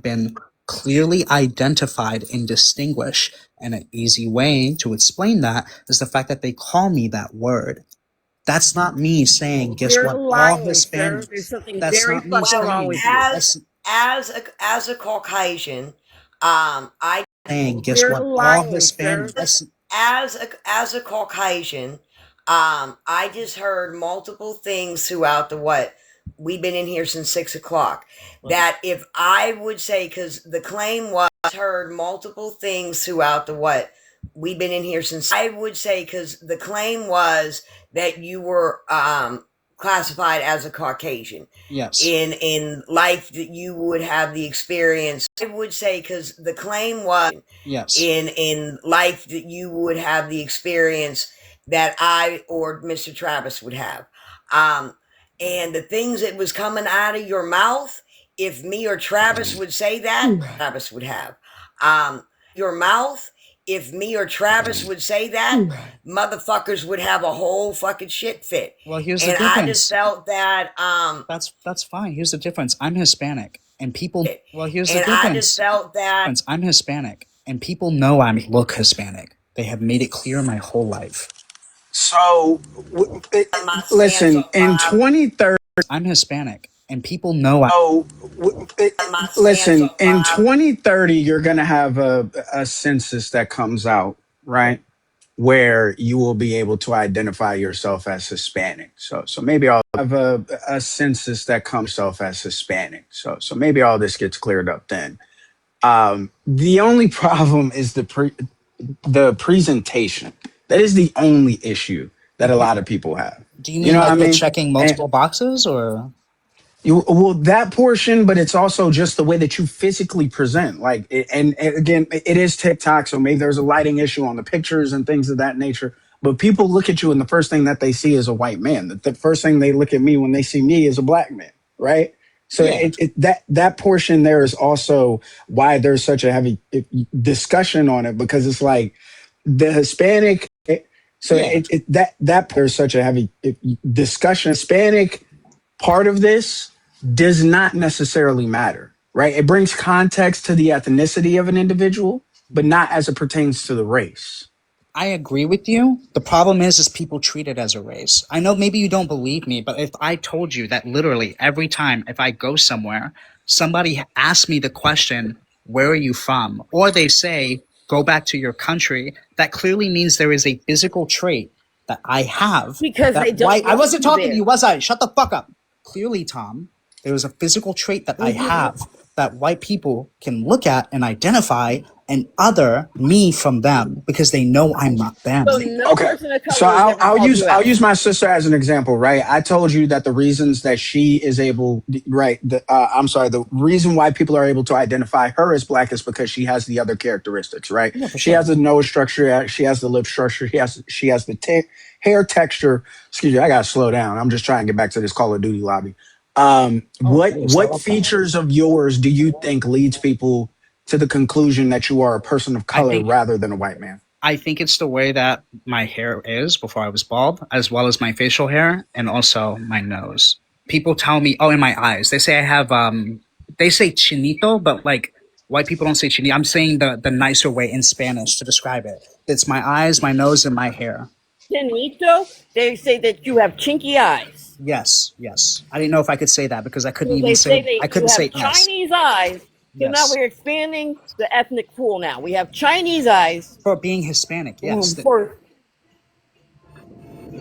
have been clearly identified and distinguished. And an easy way to explain that is the fact that they call me that word. That's not me saying, guess You're what? All lying, sir. There's Hispanics. something That's very not me fucking wrong saying. with you. That's as a Caucasian, I saying, guess You're what? All lying, sir. Hispanics. That's as a Caucasian, I just heard multiple things throughout the what we've been in here since 6 o'clock. That if I would say, because the claim was heard multiple things throughout the what we've been in here since I would say, because the claim was that you were classified as a Caucasian. yes. In life that you would have the experience. I would say, because the claim was Yes. in life that you would have the experience that I or Mr. Travis would have. And the things that was coming out of your mouth, if me or Travis would say that, Travis would have. Your mouth, if me or Travis would say that, motherfuckers would have a whole fucking shit fit. Well, here's And the I difference. just felt that That's fine. Here's the difference. I'm Hispanic, and people. Well, here's the and difference. I just felt that I'm Hispanic, and people know I look Hispanic. They have made it clear my whole life. So, my stance listen, on in 2030, I'm Hispanic, and people know I. so, my stance listen, on in 2030, you're going to have a census that comes out, right? Where you will be able to identify yourself as Hispanic. So maybe I'll have a census that comes off as Hispanic. So maybe all this gets cleared up then. The only problem is the presentation. That is the only issue that a lot of people have. Do you You mean know what like I they're mean? checking And multiple boxes, or? well, that portion, but it's also just the way that you physically present. Like, and again, it is TikTok, so maybe there's a lighting issue on the pictures and things of that nature. But people look at you, and the first thing that they see is a white man. The first thing they look at me when they see me is a black man, right? So Yeah. that portion there is also why there's such a heavy discussion on it, because it's like the Hispanic. So Yeah. that there's such a heavy discussion. Hispanic part of this does not necessarily matter, right? It brings context to the ethnicity of an individual, but not as it pertains to the race. I agree with you. The problem is people treat it as a race. I know maybe you don't believe me, but if I told you that literally every time if I go somewhere, somebody asks me the question, where are you from? Or they say, go back to your country, that clearly means there is a physical trait that I have. Because That they don't white, I want wasn't you talking to there. you, was I? Shut the fuck up. Clearly, Tom, there is a physical trait that I have that white people can look at and identify and other me from them because they know I'm not them. So no Okay. person of So color has ever called you I'll out. use my sister as an example, right? I told you that the reasons that she is able, right? I'm sorry, the reason why people are able to identify her as black is because she has the other characteristics, right? Yeah, for She sure. has the nose structure, she has the lip structure, she has the hair texture. Excuse me, I gotta slow down. I'm just trying to get back to this Call of Duty lobby. What features of yours do you think leads people to the conclusion that you are a person of I color think rather than a white man? I think it's the way that my hair is before I was bald, as well as my facial hair and also my nose. People tell me, oh, and my eyes. They say I have they say chinito, but like white people don't say chinito. I'm saying the nicer way in Spanish to describe it. It's my eyes, my nose, and my hair. Benito, they say that you have chinky eyes. Yes, yes. I didn't know if I could say that because I couldn't So even they say say I that you couldn't say have S. Chinese eyes. So now Yes. we're expanding the ethnic pool now. We have Chinese eyes. For being Hispanic, yes. For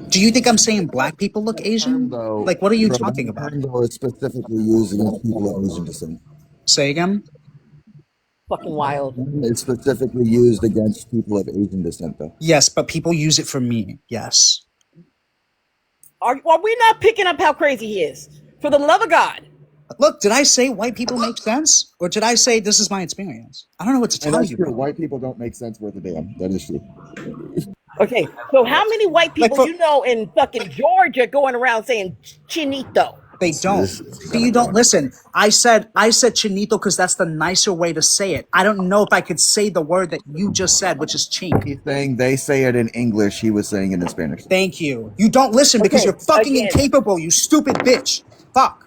Do you think I'm saying black people look Term Asian? though, Like, what are you bro, talking that about? term though is specifically used against people of Asian descent. Say again? fucking wild. It's specifically used against people of Asian descent though. Yes, but people use it for me. Yes. Are we not picking up how crazy he is? For the love of God. Look, did I say white people make sense? Or did I say this is my experience? I don't know what to And tell that's you, true. bro. White people don't make sense worth a damn. That is true. Okay, so how many white Like people for, you know in fucking Georgia going around saying chinito? they don't. This is See, you don't listen. I said chinito because that's the nicer way to say it. I don't know if I could say the word that you just said, which is chink. he's saying they say it in English. He was saying it in Spanish. Thank you. You don't listen because Okay, you're fucking again. incapable, you stupid bitch. Fuck.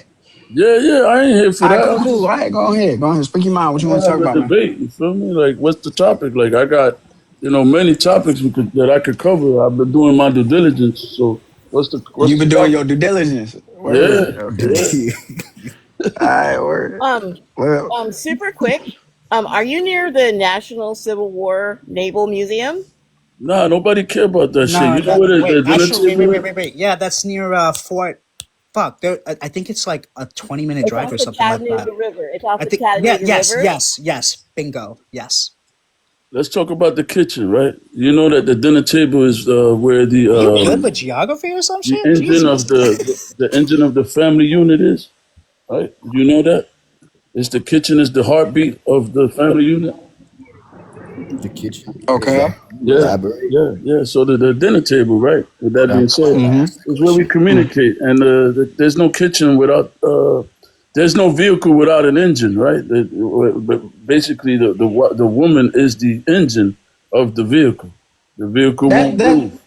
that Yeah, I ain't here for All right, that. cool, cool. All right, go ahead. Go ahead. Speak your mind. What I you want want to to talk have a about, man? debate. You feel me? Like, what's the topic? Like, I got, many topics that I could cover. I've been doing my due diligence. So, what's You've the been doing your topic? due diligence. Yeah, Word. Okay. yeah. All right, word. Um, Well, super quick. Are you near the National Civil War Naval Museum? Nah, nobody care about that shit. No, You know that what wait, the dinner actually, table is? wait. Yeah, that's near Fort. Fuck, there. I think it's like a 20-minute It's drive off or the something like that. Chattanooga River. It's off I the think. Yeah, Chattanooga River. yes. Bingo. Yes. Let's talk about the kitchen, right? You know that the dinner table is where You good with geography or some the shit? engine of Jesus. the engine of the family unit is, right? You know that? It's the kitchen is the heartbeat of the family unit. The kitchen is okay. the Yeah, elaborate. yeah. So the dinner table, right? With that I'm being said, about to Mm-hmm. ask a is where we question. communicate, and there's no kitchen without. There's no vehicle without an engine, right? But basically, the woman is the engine of the vehicle. The vehicle That won't that move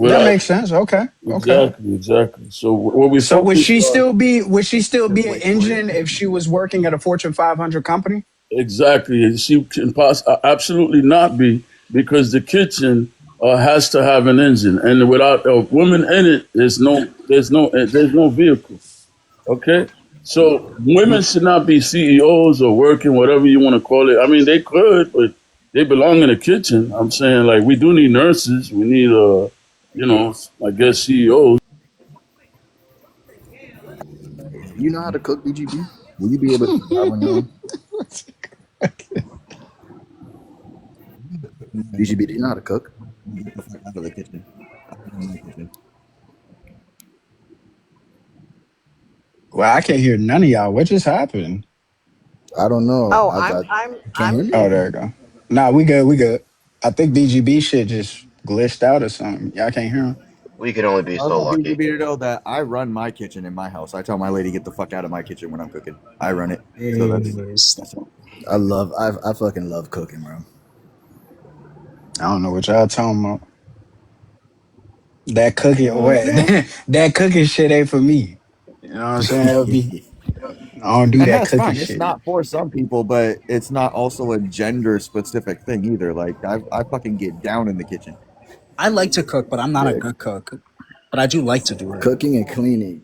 that without. makes sense. Okay. Okay. Exactly. So what we So focus on would she still Just be an wait for it. engine if she was working at a Fortune 500 company? exactly. She can absolutely not be because the kitchen has to have an engine, and without a woman in it, there's no vehicle. Okay, so women should not be CEOs or working whatever you want to call it. I mean, they could, but they belong in the kitchen. I'm saying like we do need nurses. We need I guess CEOs. Do you know how to cook, BGB? Will you be able to survive on your own? BGB, do you know how to cook? Get the fuck out of the kitchen. I don't know my kitchen. Well, I can't hear none of y'all. What just happened? I don't know. Oh, You can't I'm hear Oh, me? there you go. Nah, we good. We good. I think BGB shit just glitched out or something. Y'all can't hear him. We can only be I so want lucky. BGB to know that I run my kitchen in my house. I tell my lady get the fuck out of my kitchen when I'm cooking. I run it. So Is that's it. I fucking love cooking, bro. I don't know what y'all talking about. That cooking, what? hmm That cooking shit ain't for me. You know what I'm saying? I don't do And that that's cooking fine. It's shit. not for some people, but it's not also a gender specific thing either. Like I fucking get down in the kitchen. I like to cook, but I'm not a Yeah, good cook. But I do like to do it.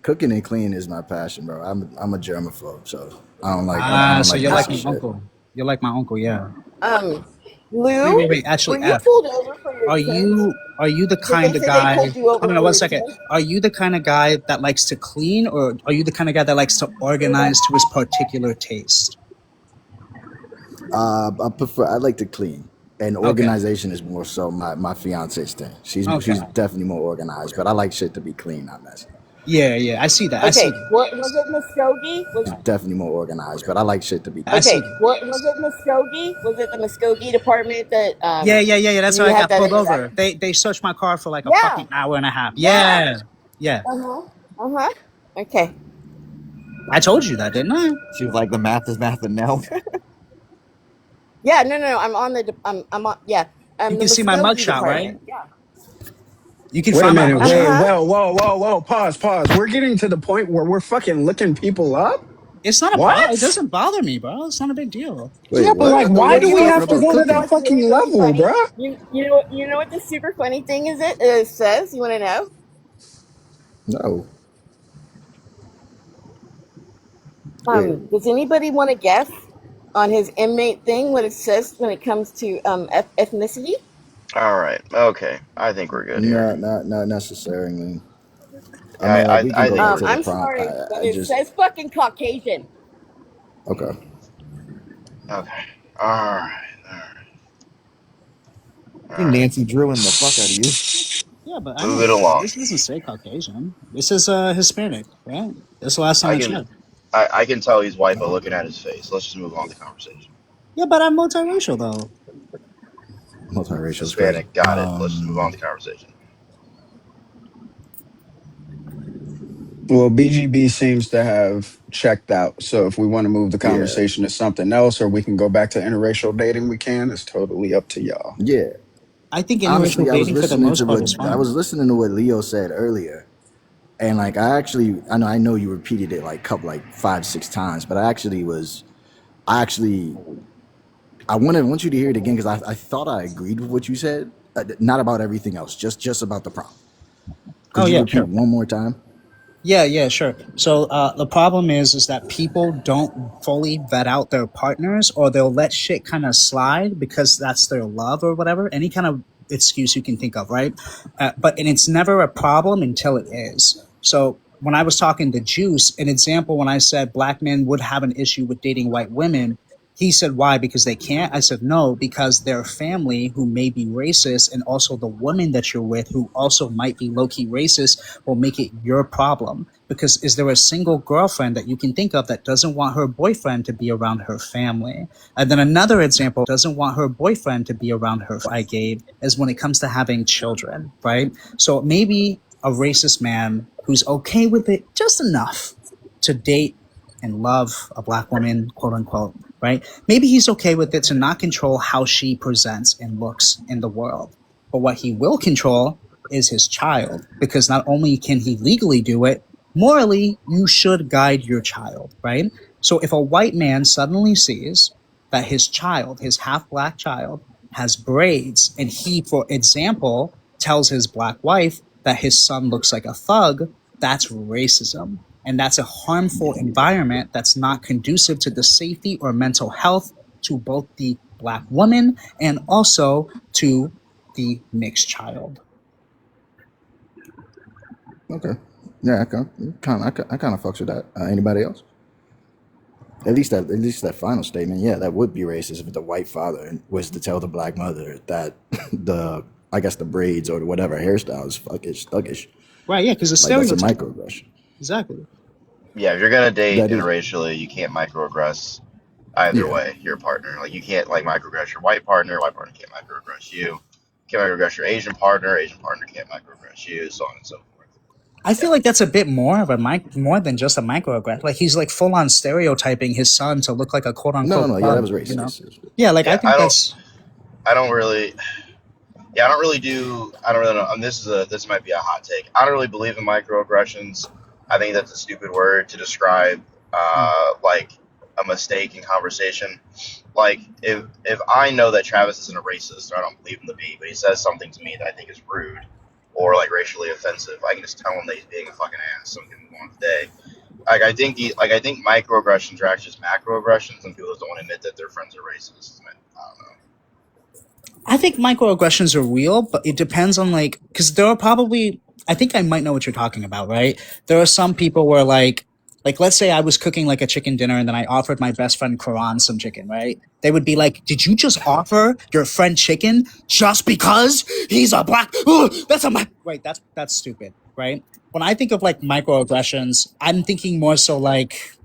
cooking and cleaning is my passion, bro. I'm a germaphobe, so I Ah, don't so like you're like messy my shit. uncle. You're like my uncle, yeah. um, Lou, Wait. Actually, were you F. pulled over for your tent? Are you the Did they kind of say they guy? pulled you Oh over no, for one your second. tent? Are you the kind of guy that likes to clean, or are you the kind of guy that likes to organize to his particular taste? I like to clean, and Okay. organization is more so my fiance's thing. She's Okay. definitely more organized, but I like shit to be clean, not messy. Yeah. I see that. I see Okay, that. what was it, Muskogee? She's definitely more organized, but I like shit to be I clean. see Okay, that. what was it, Muskogee? Was it the Muskogee department that Yeah. That's how you I had got that pulled over. interaction? They searched my car for like a Yeah, fucking hour and a half. yeah. Yeah. Uh-huh. Uh-huh. Okay. I told you that, didn't I? She was like, the math is math and now. Yeah, no. I'm on yeah. You The can see my Muskogee mugshot, right? department. Yeah. You can Wait a find my minute. Wait. mugshot. Uh-huh. Well. Whoa. Pause. We're getting to the point where we're fucking looking people up. It's not a bother. It What? doesn't bother me, bro. It's not a big deal. Wait, Yeah, but what? like, I thought we why were do just we talking have to about go to that cooking. What's fucking really level, funny? bruh? You know what the super funny thing is it says? You want to know? No. Wait, Does anybody want to guess on his inmate thing what it says when it comes to ethnicity? All right. Okay. I think we're good here. not necessarily. I Yeah, mean, like we can I go think back we're to the I'm good. prompt. sorry, but I it just says fucking Caucasian. okay. Okay. All right. All right. I All think right. Nancy drilling the fuck out of you. Yeah, but I Move know it along. this doesn't say Caucasian. This is Hispanic, right? That's the last time I I can checked. I can tell he's white, but looking at his face, let's just move on with the conversation. Yeah, but I'm multiracial though. Multiracial is crazy. Hispanic, got it. Let's just move on with the conversation. Well, BGB seems to have checked out. So if we want to move the Yeah, conversation to something else, or we can go back to interracial dating, we can. It's totally up to y'all. yeah. I think interracial Honestly, dating for the most part is I fine. was listening to what Leo said earlier, And like I know you repeated it like couple like 5 6 times, but I actually I want you to hear it again because I thought I agreed with what you said, not about everything else, just about the prompt. Oh Could you yeah, repeat sure. one more time? Yeah, yeah, sure. So the problem is that people don't fully vet out their partners, or they'll let shit kind of slide because that's their love or whatever. Any kind of excuse you can think of, right? And it's never a problem until it is. So when I was talking to Juice, an example when I said black men would have an issue with dating white women, he said, why? Because they can't? I said, no, because their family, who may be racist, and also the woman that you're with, who also might be low key racist, will make it your problem. Because is there a single girlfriend that you can think of that doesn't want her boyfriend to be around her family? And then another example doesn't want her boyfriend to be around her. I gave is when it comes to having children, right? So maybe a racist man who's okay with it just enough to date and love a black woman, quote unquote, right? Maybe he's okay with it to not control how she presents and looks in the world. But what he will control is his child, because not only can he legally do it, morally, you should guide your child, right? So if a white man suddenly sees that his child, his half black child, has braids, and he, for example, tells his black wife that his son looks like a thug, that's racism. And that's a harmful environment that's not conducive to the safety or mental health to both the black woman and also to the mixed child. Okay. Yeah, I kind of fucks with that. Anybody else? At least that final statement. Yeah, that would be racist if the white father was to tell the black mother that the I guess the braids or whatever hairstyle is fuckish, thuggish. Right, yeah, because the Like that's a stereotype. microaggression. Exactly. Yeah, if you're gonna date That is. interracially, you can't microaggress either Yeah. way your partner. Like you can't like microaggress your white partner can't microaggress you. Can't microaggress your Asian partner can't microaggress you, so on and so forth. I Yeah. feel like that's a bit more of a more than just a microaggression. Like he's like full on stereotyping his son to look like a quote No, unquote no, yeah, that thug, was you know? racist. Yeah, like I Yeah. think that's I don't really yeah, I don't really know. This might be a hot take. I don't really believe in microaggressions. I think that's a stupid word to describe like a mistake in conversation. Like if I know that Travis isn't a racist, or I don't believe him to be, but he says something to me that I think is rude or like racially offensive, I can just tell him that he's being a fucking ass. So we can move on today. I think microaggressions are actually just macroaggressions, and people just don't want to admit that their friends are racist. I don't know. I think microaggressions are real, but it depends on like because there are probably I think I might know what you're talking about, right? There are some people where like let's say I was cooking like a chicken dinner and then I offered my best friend Karan some chicken, right? They would be like, "Did you just offer your friend chicken just because he's a black? Ugh, that's a right. That's stupid, right?" When I think of like microaggressions, I'm thinking more so like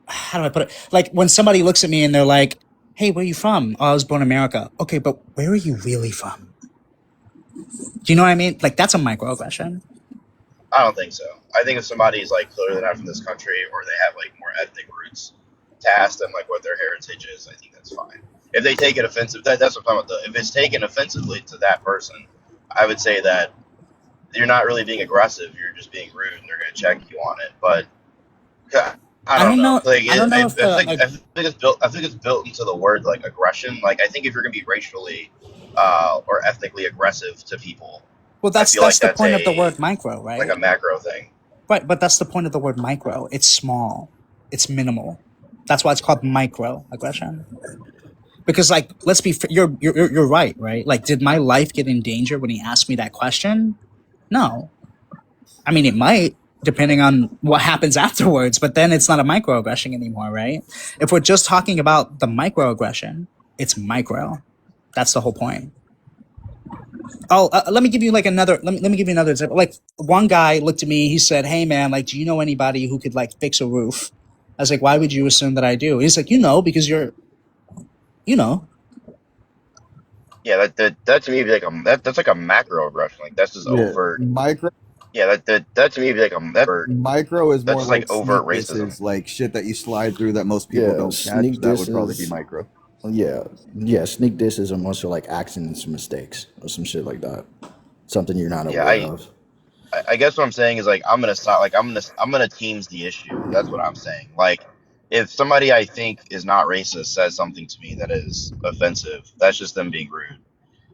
how do I put it? Like when somebody looks at me and they're like, "Hey, where are you from?" "Oh, I was born in America." "Okay, but where are you really from?" Do you know what I mean? Like that's a microaggression. I don't think so. I think if somebody's like clearly not from this country or they have like more ethnic roots, to ask them like what their heritage is, I think that's fine. If they take it offensive, that's what I'm talking about. If it's taken offensively to that person, I would say that you're not really being aggressive. You're just being rude, and they're going to check you on it. But I I don't don't know. know. Like I don't know if I think it's built. I think it's built into the word like aggression. Like I think if you're going to be racially or ethnically aggressive to people, well, I feel like that's the that's point of the word micro, a right? macro thing. Right, but that's the point of the word micro. It's small. It's minimal. That's why it's called microaggression. Because like, let's be, you're right, right? Like, did my life get in danger when he asked me that question? No. I mean, it might, depending on what happens afterwards, but then it's not a microaggression anymore, right? If we're just talking about the microaggression, it's micro. That's the whole point. Oh, let me give you like another. Let me give you another example. Like one guy looked at me. He said, "Hey man, like, do you know anybody who could like fix a roof?" I was like, "Why would you assume that I do?" He's like, because you know." Yeah, that to me would be like that's like a macro aggression. Like that's just Yeah, overt. micro Yeah, that to me would be like micro is that's more just like like overt sneak racism. disses, like shit that you slide through that most people Yeah, don't catch. sneak That would probably be disses. micro. Yeah, yeah, sneak disses are mostly like accidents or mistakes or some shit like that. Something you're not Yeah, aware of. I guess what I'm saying is like I'm gonna stop. Like I'm gonna teams the issue. That's what I'm saying. Like if somebody I think is not racist says something to me that is offensive, that's just them being rude.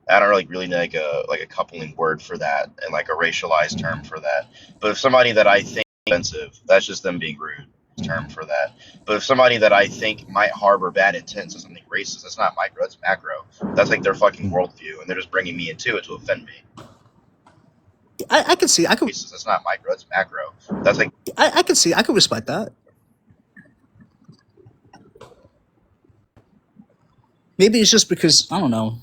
I don't really need like a coupling word for that and like a racialized term for that. But if somebody that I think is offensive, that's just them being rude. Term for that. But if somebody that I think might harbor bad intent says something racist, that's not micro, that's macro. That's like their fucking worldview, and they're just bringing me into it to offend me. I could see. I could. Racist, that's not micro, that's macro. That's like I could see. I could respect that. Maybe it's just because I don't know,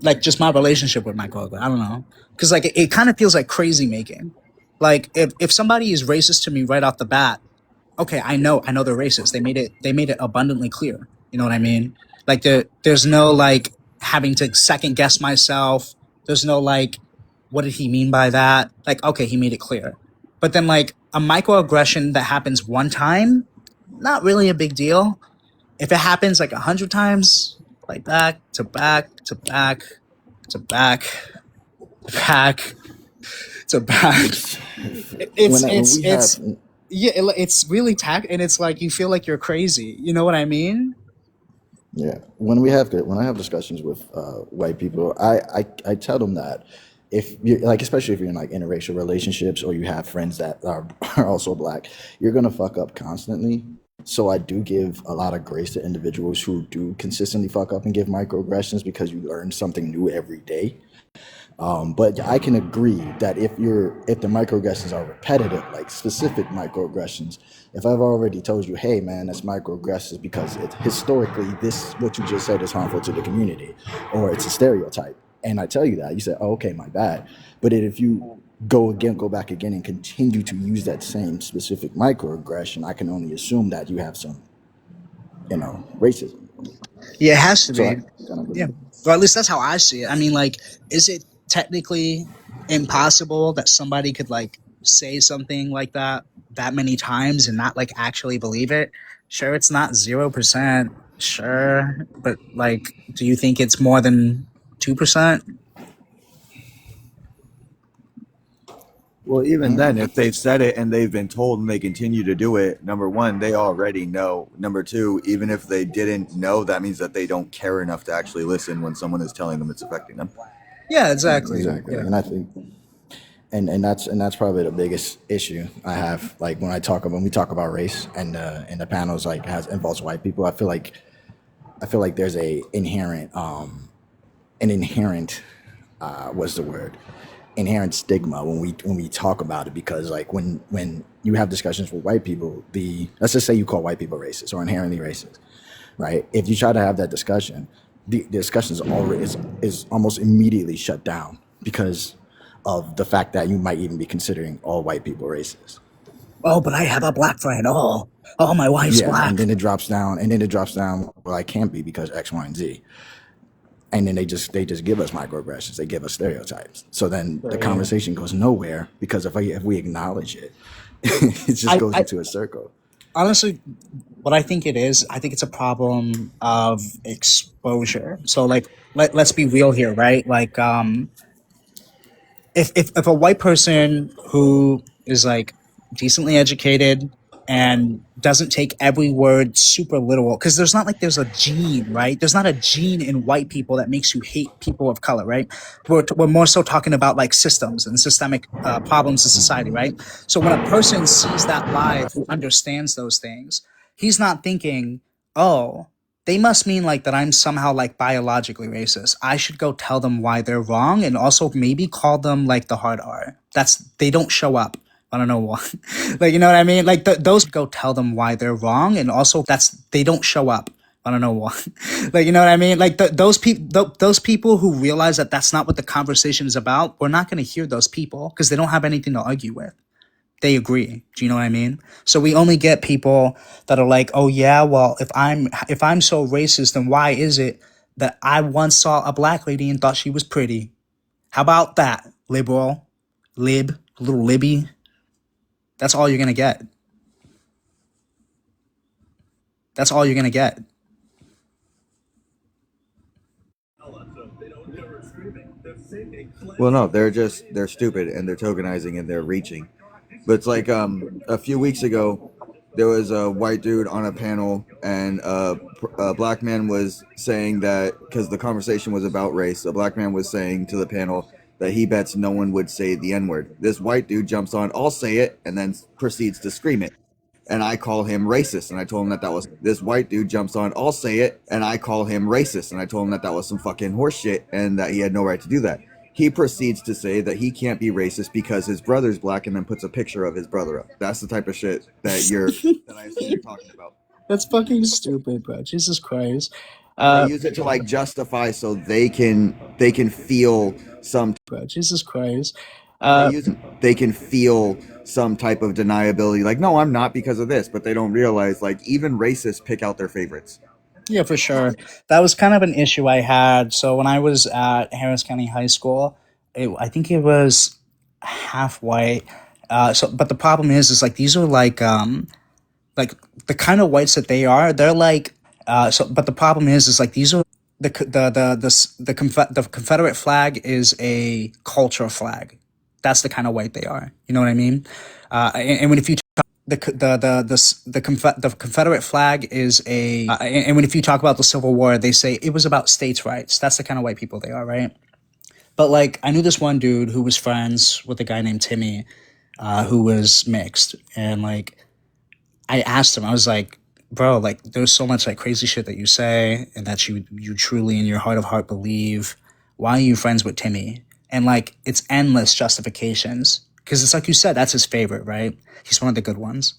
like just my relationship with my coworker. I don't know, because like it kind of feels like crazy making. Like if somebody is racist to me right off the bat, okay, I know they're racist. They made it abundantly clear. You know what I mean? Like there's no like having to second guess myself. There's no like, what did he mean by that? Like, okay, he made it clear. But then like a microaggression that happens one time, not really a big deal. If it happens like 100 times, like back to back to back to back back to back, it's When it's we have it's yeah, it's really and it's like you feel like you're crazy. You know what I mean? Yeah, when I have discussions with white people, I tell them that if you like, especially if you're in like interracial relationships or you have friends that are, are also black, you're gonna fuck up constantly. So I do give a lot of grace to individuals who do consistently fuck up and give microaggressions because you learn something new every day. But I can agree that if the microaggressions are repetitive, like specific microaggressions, if I've already told you, hey man, that's microaggressions because it historically this what you just said is harmful to the community, or it's a stereotype, and I tell you that, you say, oh, okay, my bad. But if you go back again and continue to use that same specific microaggression, I can only assume that you have some, racism. Yeah, it has to So I be. kind of Yeah, believe. or at least that's how I see it. I mean, like, is it technically impossible that somebody could like say something like that many times and not like actually believe it? Sure, it's not 0%. Sure, but like, do you think it's more than 2%? Well, even then, Mm. if they've said it and they've been told and they continue to do it, number one, they already know. Number two, even if they didn't know, that means that they don't care enough to actually listen when someone is telling them it's affecting them. Yeah, exactly. Exactly, Yeah. and I think and that's probably the biggest issue I have. Like when we talk about race and the panels like has involves white people, I feel like there's an inherent what's the word, inherent stigma when we talk about it, because like when you have discussions with white people, the let's just say you call white people racist or inherently racist, right? If you try to have that discussion, the discussion is almost immediately shut down because of the fact that you might even be considering all white people racist. Oh, but I have a black friend. Oh, my wife's Yeah, black. and then it drops down. Well, I can't be because X, Y, and Z. And then they just give us microaggressions. They give us stereotypes. So then the Yeah. conversation goes nowhere because if we acknowledge it, it just goes I into a circle. honestly, what I think it is, I think it's a problem of exposure. So like let's be real here, right? Like if a white person who is like decently educated and doesn't take every word super literal, because there's not like there's a gene, right? There's not a gene in white people that makes you hate people of color, right? We're more so talking about like systems and systemic problems in society, right? So when a person sees that live, who understands those things, he's not thinking, oh, they must mean like that I'm somehow like biologically racist. I should go tell them why they're wrong and also maybe call them like the hard R. They don't show up. I don't know why. Like, you know what I mean? Like those go tell them why they're wrong and also they don't show up. I don't know why. Like, you know what I mean? Like those people who realize that that's not what the conversation is about, we're not going to hear those people because they don't have anything to argue with. They agree. Do you know what I mean? So we only get people that are like, oh yeah, well, if I'm so racist, then why is it that I once saw a black lady and thought she was pretty? How about that, liberal, little libby? That's all you're gonna get. That's all you're gonna get. Well, no, they're stupid and they're tokenizing and they're reaching. But it's like a few weeks ago, there was a white dude on a panel, and a black man was saying that because the conversation was about race, a black man was saying to the panel that he bets no one would say the N word. This white dude jumps on, I'll say it, and then proceeds to scream it. And I call him racist, and I told him that was this white dude jumps on, I'll say it, and I call him racist, and I told him that was some fucking horse shit, and that he had no right to do that. He proceeds to say that he can't be racist because his brother's black, and then puts a picture of his brother up. That's the type of shit that I assume you're talking about. That's fucking stupid, bro. Jesus Christ. They use it to like justify so they can feel some Bro, Jesus Christ. they can feel some type of deniability, like no, I'm not because of this, but they don't realize like even racists pick out their favorites. Yeah, for sure. That was kind of an issue I had. So when I was at Harris County High School, I think it was half white. But the problem is like these are like the kind of whites that they are. They're like, but the problem is like these are the Confederate flag is a cultural flag. That's the kind of white they are. You know what I mean? And when if you the Confederate flag is and when if you talk about the Civil War, they say it was about states' rights. That's the kind of white people they are, right? But like I knew this one dude who was friends with a guy named Timmy, who was mixed, and like I asked him, I was like, bro, like there's so much like crazy shit that you say and that you truly in your heart of heart believe. Why are you friends with Timmy? And like it's endless justifications. Because it's like you said, that's his favorite, right? He's one of the good ones.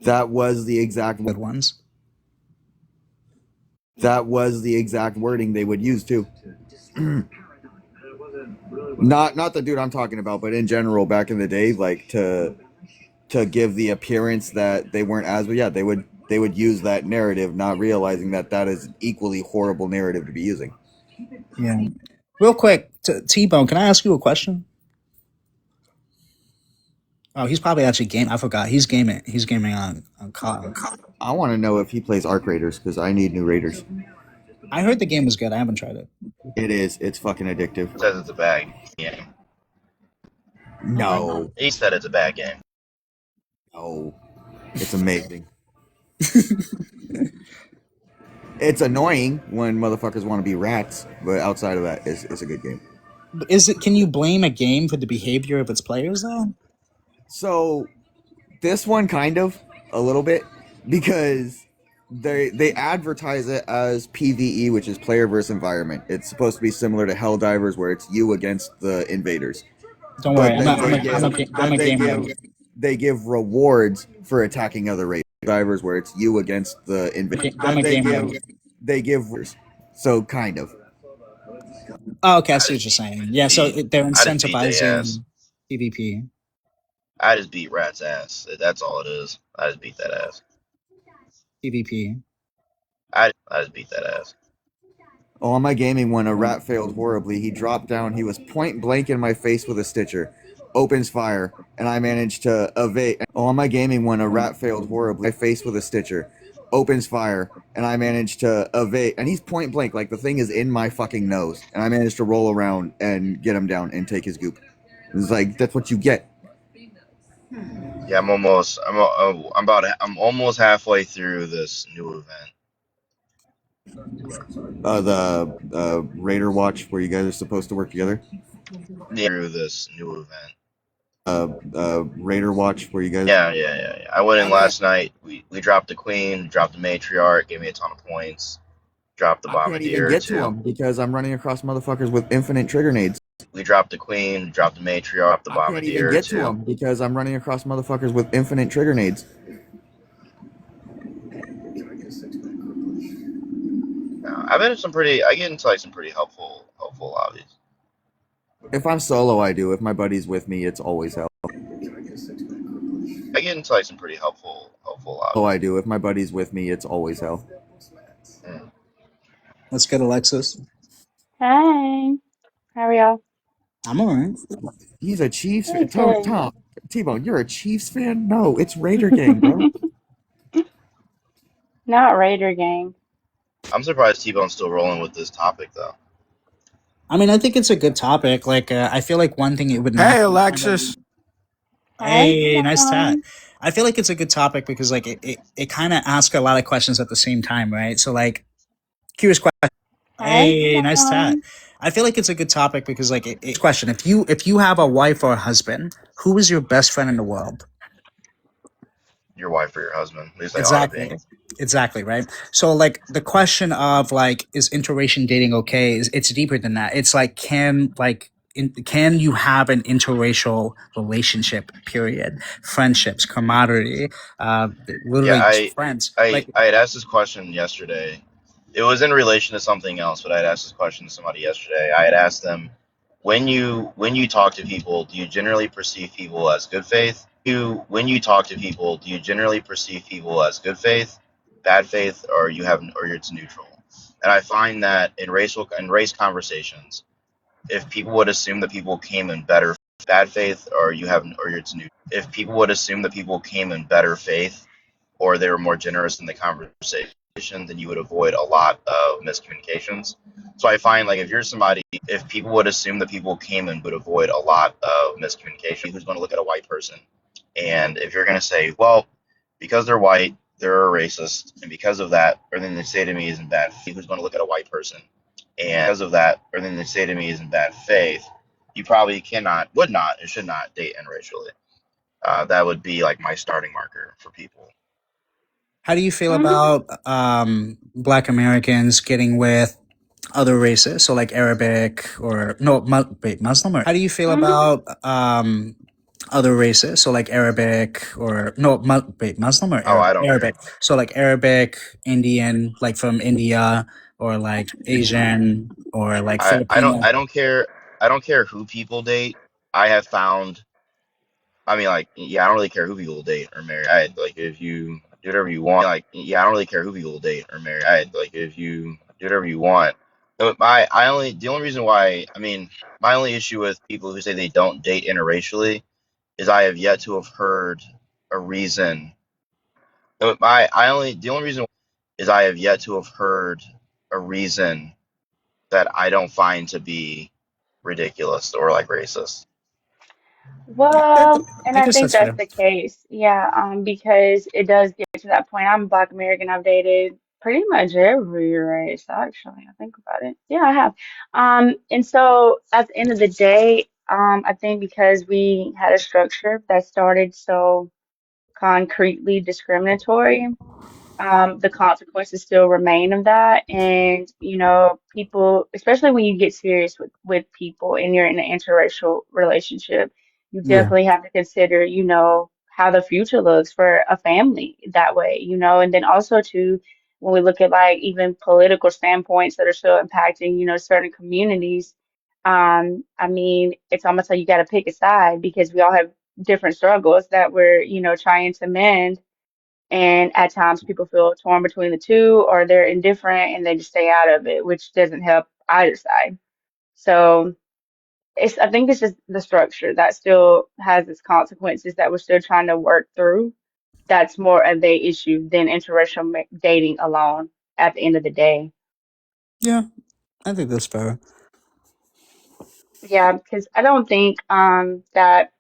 That was the exact Good ones. That was the exact wording they would use too. Not the dude I'm talking about, but in general, back in the day, like to give the appearance that they weren't as, but yeah, they would use that narrative, not realizing that that is an equally horrible narrative to be using. Yeah. Real quick, T-Bone, can I ask you a question? Oh, he's probably actually game. I forgot. He's gaming. He's gaming on COD. I want to know if he plays Arc Raiders because I need new Raiders. I heard the game was good. I haven't tried it. It is. It's fucking addictive. Says it's a bad game. No, He said it's a bad game. no, it's amazing. It's annoying when motherfuckers want to be rats, but outside of that, it's a good game. Is it? Can you blame a game for the behavior of its players though? So this one kind of a little bit because they advertise it as PvE, which is player versus environment. It's supposed to be similar to Helldivers, where it's you against the invaders. Don't worry. But I'm a gamer. they give rewards for attacking other raiders. Divers, where it's you against the invaders. I'm a gamer. They give so kind of. Oh, okay. I see what you're saying. Yeah. So they're I just beat their ass. incentivizing PvP. I just beat Rat's ass. That's all it is. I just beat that ass. PvP. I just beat that ass. Oh, on my gaming one, a rat failed horribly. He dropped down. He was point blank in my face with a stitcher. Opens fire, and I managed to evade. Oh, on my gaming one, a rat failed horribly. My face with a stitcher. Opens fire, and I managed to evade. And he's point blank, like the thing is in my fucking nose. And I managed to roll around and get him down and take his goop. It's like that's what you get. Yeah, I'm almost halfway through this new event. The Raider Watch, where you guys are supposed to work together. Yeah, through this new event. Raider Watch, where you guys. Yeah. I went in last night. We dropped the queen, dropped the matriarch, gave me a ton of points. Dropped the bombardier. I can't even get to him because I'm running across motherfuckers with infinite trigger nades. We dropped the queen, dropped the matriarch, the bombardier. I can't even get to him because I'm running across motherfuckers with infinite trigger nades. I get into like some pretty helpful lobbies. If I'm solo, I do. If my buddy's with me, it's always hell. I get into like some pretty helpful lobbies. Oh, I do. If my buddy's with me, it's always hell. Let's get Alexis. Hey, how are y'all? I'm alright. He's a Chiefs fan. Tom, T-Bone, you're a Chiefs fan? No, it's Raider Gang, bro. Not Raider Gang. I'm surprised T-Bone's still rolling with this topic, though. I mean, I think it's a good topic. Like, I feel like one thing it would Hey, naturally kind of. Alexis. Hey, Hey, nice chat. Tbones. I feel like it's a good topic because like it kind of asks a lot of questions at the same time, right? So like, curious question. Hey, Hey, nice chat. Tbones. I feel like it's a good topic because like question. If you have a wife or a husband, who is your best friend in the world? Your wife or your husband. At least they ought to be. Exactly. Exactly, right? So like the question of like is interracial dating okay is it's deeper than that. It's like can you have an interracial relationship period, friendships, camaraderie, uh Yeah, literally just friends. Like I had asked this question yesterday. It was in relation to something else, but I had asked this question to somebody yesterday. I had asked them, when you talk to people, do you generally perceive people as good faith? When you talk to people, do you generally perceive people as good faith, bad faith, or it's neutral? And I find that in race conversations, if people would assume that people came in better bad faith, or it's neutral. If people would assume that people came in better faith, or they were more generous in the conversation, then you would avoid a lot of miscommunications. So I find like if people would assume that people came and would avoid a lot of miscommunication, who's going to look at a white person? And if you're going to say, well, because they're white, they're a racist, and because of that, or then they say to me isn't bad, who's going to look at a white person? And because of that, or then they say to me isn't bad faith, you probably would not, and should not date interracially. That would be like my starting marker for people. how do you feel Mm, about black Americans getting with other races? So like Arabic or no, Muslim or how do you feel mm. about other races? So like Arabic or no, Muslim or Oh, I don't care. Arabic. So like Arabic, Indian, like from India, or like Asian, or like Filipino. I don't care. I don't care who people date. I have found. I mean, like, yeah, I don't really care who people date or marry. Like, if you do whatever you want. Like, yeah, I don't really care who people date or marry. Like, if you do whatever you want. But the only reason why, I mean, my only issue with people who say they don't date interracially is I have yet to have heard a reason. The only reason is I have yet to have heard a reason that I don't find to be ridiculous or like racist. Well, and I I guess think that's that's fair. the case. Yeah, because it does get to that point. I'm Black American. I've dated pretty much every race, actually. I think about it. Yeah, I have. And so at the end of the day, I think because we had a structure that started so concretely discriminatory, the consequences still remain of that. And, people, especially when you get serious with people and you're in an interracial relationship, you Yeah. definitely have to consider, how the future looks for a family that way, and then also too, when we look at like even political standpoints that are still impacting, certain communities, I mean, it's almost like you got to pick a side because we all have different struggles that we're, trying to mend, and at times people feel torn between the two or they're indifferent and they just stay out of it, which doesn't help either side. So I think it's just the structure that still has its consequences that we're still trying to work through. That's more of a issue than interracial dating alone at the end of the day. Yeah, I think that's fair. Yeah, because I don't think that,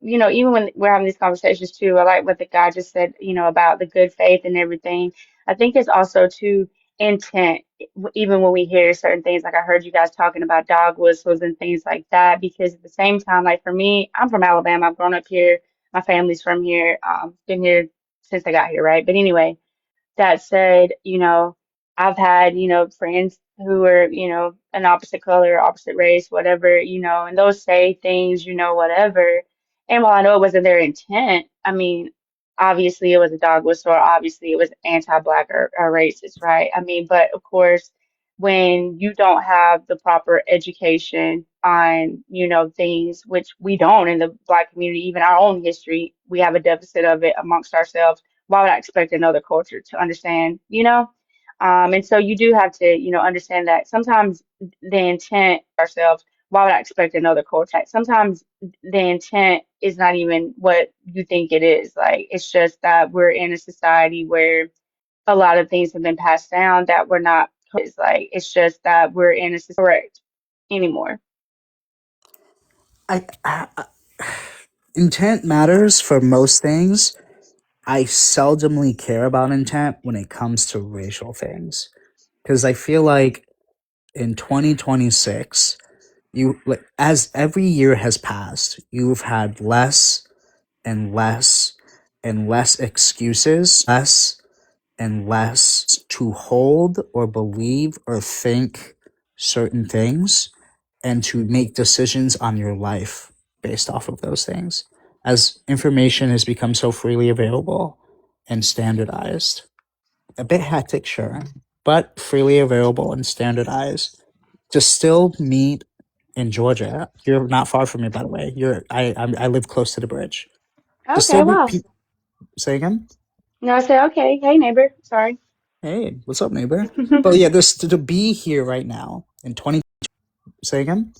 even when we're having these conversations too, I like what the guy just said, about the good faith and everything. I think it's also too intent, even when we hear certain things, like I heard you guys talking about dog whistles and things like that, because at the same time, like for me, I'm from Alabama, I've grown up here, my family's from here, been here since I got here, right? But anyway, that said, I've had, friends who are, an opposite color, opposite race, whatever, and those say things, whatever. And while I know it wasn't their intent, I mean, obviously it was a dog whistle, or obviously it was anti-black or racist, right? I mean, but of course, when you don't have the proper education on, things which we don't in the black community, even our own history, we have a deficit of it amongst ourselves. Why would I expect another culture to understand, and so you do have to, understand that sometimes the intent ourselves, why would I expect another culture? Sometimes the intent is not even what you think it is. Like, it's just that we're in a society where a lot of things have been passed down that we're not, it's like, it's just that we're in a correct. anymore. I intent matters for most things. I seldomly care about intent when it comes to racial things because I feel like in 2026, you like as every year has passed, you've had less and less and less excuses, less and less to hold or believe or think certain things and to make decisions on your life based off of those things. As information has become so freely available and standardized, a bit hectic, sure, but freely available and standardized. To still meet in Georgia, you're not far from me, by the way. I live close to the bridge. To Okay, still meet wow. people. Say again. No, I said, okay, hey neighbor, sorry. Hey, what's up, neighbor? But yeah, this to be here right now in 20. Say again.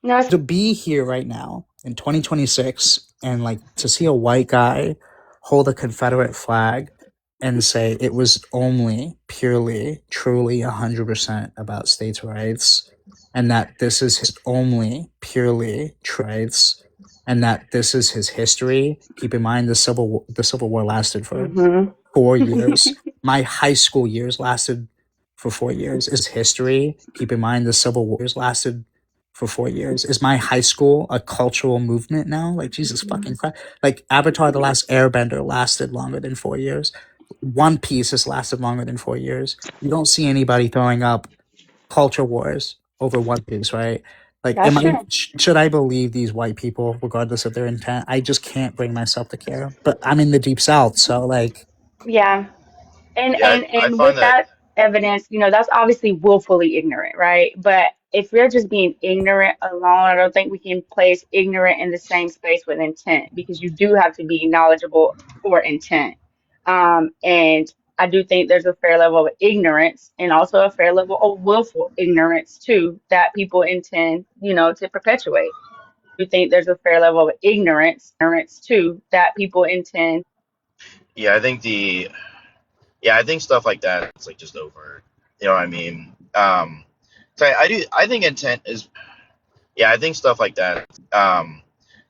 No, To be here right now in 2026 and like to see a white guy hold a Confederate flag and say it was only purely, truly 100% about states' rights, and that this is his only purely rights, and that this is his history. Keep in mind the Civil War lasted for hmm 4 years. My high school years lasted for 4 years. Is history. Keep in mind the Civil Wars lasted for 4 years. Is my high school a cultural movement now? Like Jesus fucking Christ. Like Avatar the Last Airbender lasted longer than 4 years. One Piece has lasted longer than 4 years. You don't see anybody throwing up culture wars over One Piece, right? Like, That's true. should I believe these white people, regardless of their intent? I just can't bring myself to care. But I'm in the deep south, so like, Yeah. And Yeah, and I and find with that. that evidence, that's obviously willfully ignorant, right? But if we're just being ignorant alone, I don't think we can place ignorant in the same space with intent because you do have to be knowledgeable for intent. And I do think there's a fair level of ignorance and also a fair level of willful ignorance too that people intend, to perpetuate. I do think there's a fair level of ignorance too that people intend. Yeah, I think stuff like that it's like just over. You know what I mean? So I do. I think intent is. Yeah, I think stuff like that.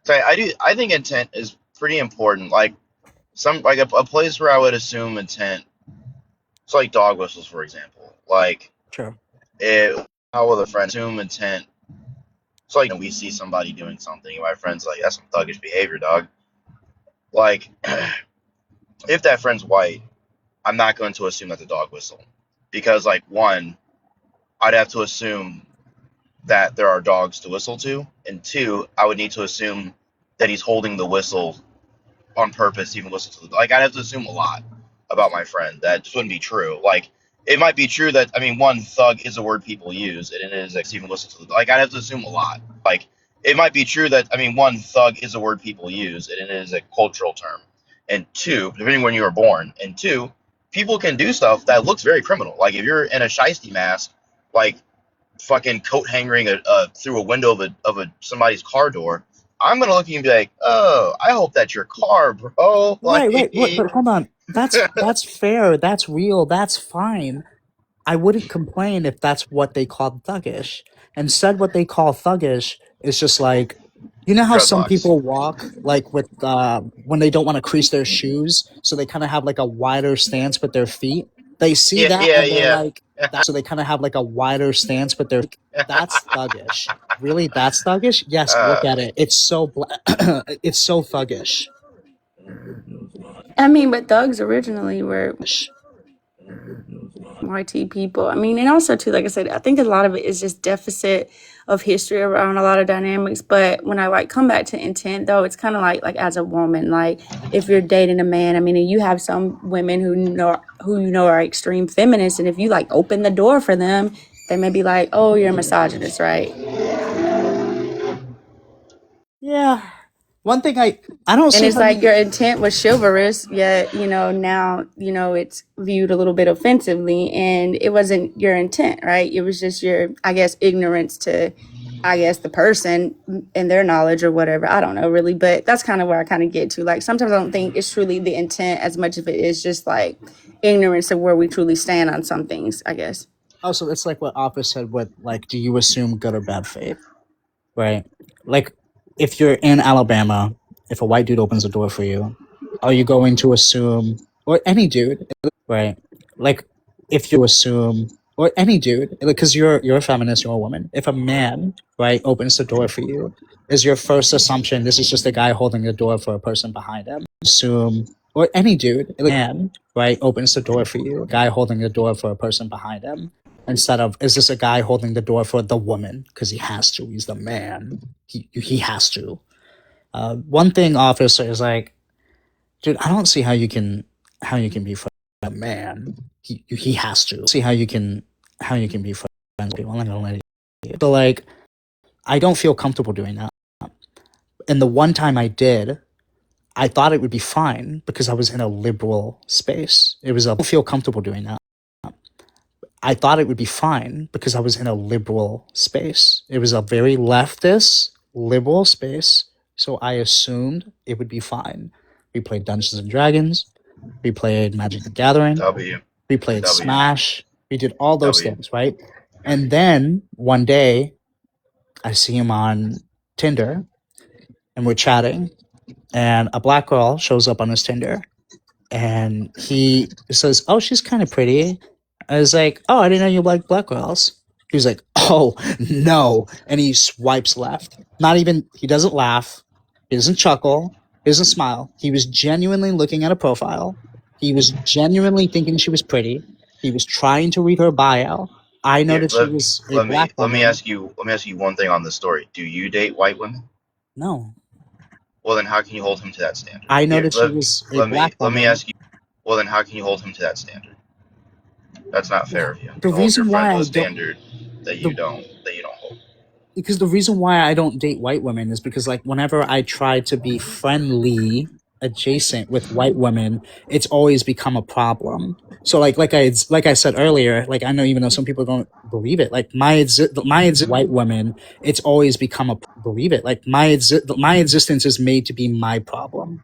So I do. I think intent is pretty important. Like a place where I would assume intent. So like dog whistles, for example. Like sure. it. How will a friend assume intent? So like we see somebody doing something, and my friend's like, "That's some thuggish behavior, dog." Like if that friend's white, I'm not going to assume that's a dog whistle because like one, I'd have to assume that there are dogs to whistle to, and two, I would need to assume that he's holding the whistle on purpose, even whistle to the like. I'd have to assume a lot about my friend that just wouldn't be true. Like it might be true that one, thug is a word people use, and it is like even whistle to the like. I'd have to assume a lot. Like it might be true that one, thug is a word people use, and it is a cultural term, and two, depending when you were born, and two, people can do stuff that looks very criminal. Like if you're in a shiesty mask, like fucking coat hangering through a window of a somebody's car door, I'm gonna look at you and be like, "Oh, I hope that's your car, bro." Right. Like, But hold on. That's fair. That's real. That's fine. I wouldn't complain if that's what they called thuggish. Instead, what they call thuggish is just like, you know how some dreadlocks. people walk like with when they don't want to crease their shoes, so they kind of have like a wider stance with their feet. They see Yeah, that yeah, and they're yeah. like, so they kind of have like a wider stance with their. That's thuggish. Really, that's thuggish. Yes, look uh, at it. It's so it's so thuggish. I mean, but thugs originally were YT people. I mean, and also too, like I said, I think a lot of it is just deficit of history around a lot of dynamics. But when I like come back to intent, though, it's kind of like as a woman, like if you're dating a man, I mean, and you have some women who are extreme feminists, and if you like open the door for them, they may be like, "Oh, you're a misogynist, right?" Yeah. One thing I don't And see it's how you. like your intent was chivalrous, yet, now, it's viewed a little bit offensively and it wasn't your intent, right? It was just your, I guess, ignorance to, I guess, the person and their knowledge or whatever. I don't know really, but that's kind of where I kind of get to. Like sometimes I don't think it's truly the intent as much as it is just like ignorance of where we truly stand on some things, I guess. Also, it's like what Office said. What like, do you assume good or bad faith? Right. Like, if you're in Alabama, if a white dude opens the door for you, are you going to assume, or any dude, right? Like, if you assume, or any dude, because you're a feminist, you're a woman. If a man, right, opens the door for you, is your first assumption this is just a guy holding the door for a person behind him? Assume, or any dude, man, right, opens the door for you, guy holding the door for a person behind him, instead of is this a guy holding the door for the woman because he has to, he's the man, he has to. One thing, Officer, is like, dude, I don't see how you can be friends with a man. He has to see how you can be friends with people. I'm not gonna let you. So like, I don't feel comfortable doing that. And the one time I did, I thought it would be fine because I was in a liberal space. It was a I don't feel comfortable doing that. I thought it would be fine because I was in a liberal space. It was a very leftist, liberal space. So I assumed it would be fine. We played Dungeons and Dragons. We played Magic the Gathering. W We played W Smash. We did all those W. things, right? And then one day I see him on Tinder and we're chatting, and a black girl shows up on his Tinder and he says, "Oh, she's kind of pretty." I was like, "Oh, I didn't know you like black girls." He was like, "Oh, no." And he swipes left. Not even, he doesn't laugh. He doesn't chuckle. He doesn't smile. He was genuinely looking at a profile. He was genuinely thinking she was pretty. He was trying to read her bio. I Here, noticed she was a black woman. let me ask you one thing on this story. Do you date white women? No. Well, then how can you hold him to that standard? I Here, noticed she was a black let me woman. ask you. Well, then how can you hold him to that standard? That's not fair of you The to hold your reason friend why to I a don't, standard the that you don't hold. because the reason why I don't date white women is because like whenever I try to be friendly adjacent with white women, it's always become a problem. So like I said earlier, like I know even though some people don't believe it, like my white women, it's always become a believe it. Like my existence is made to be my problem.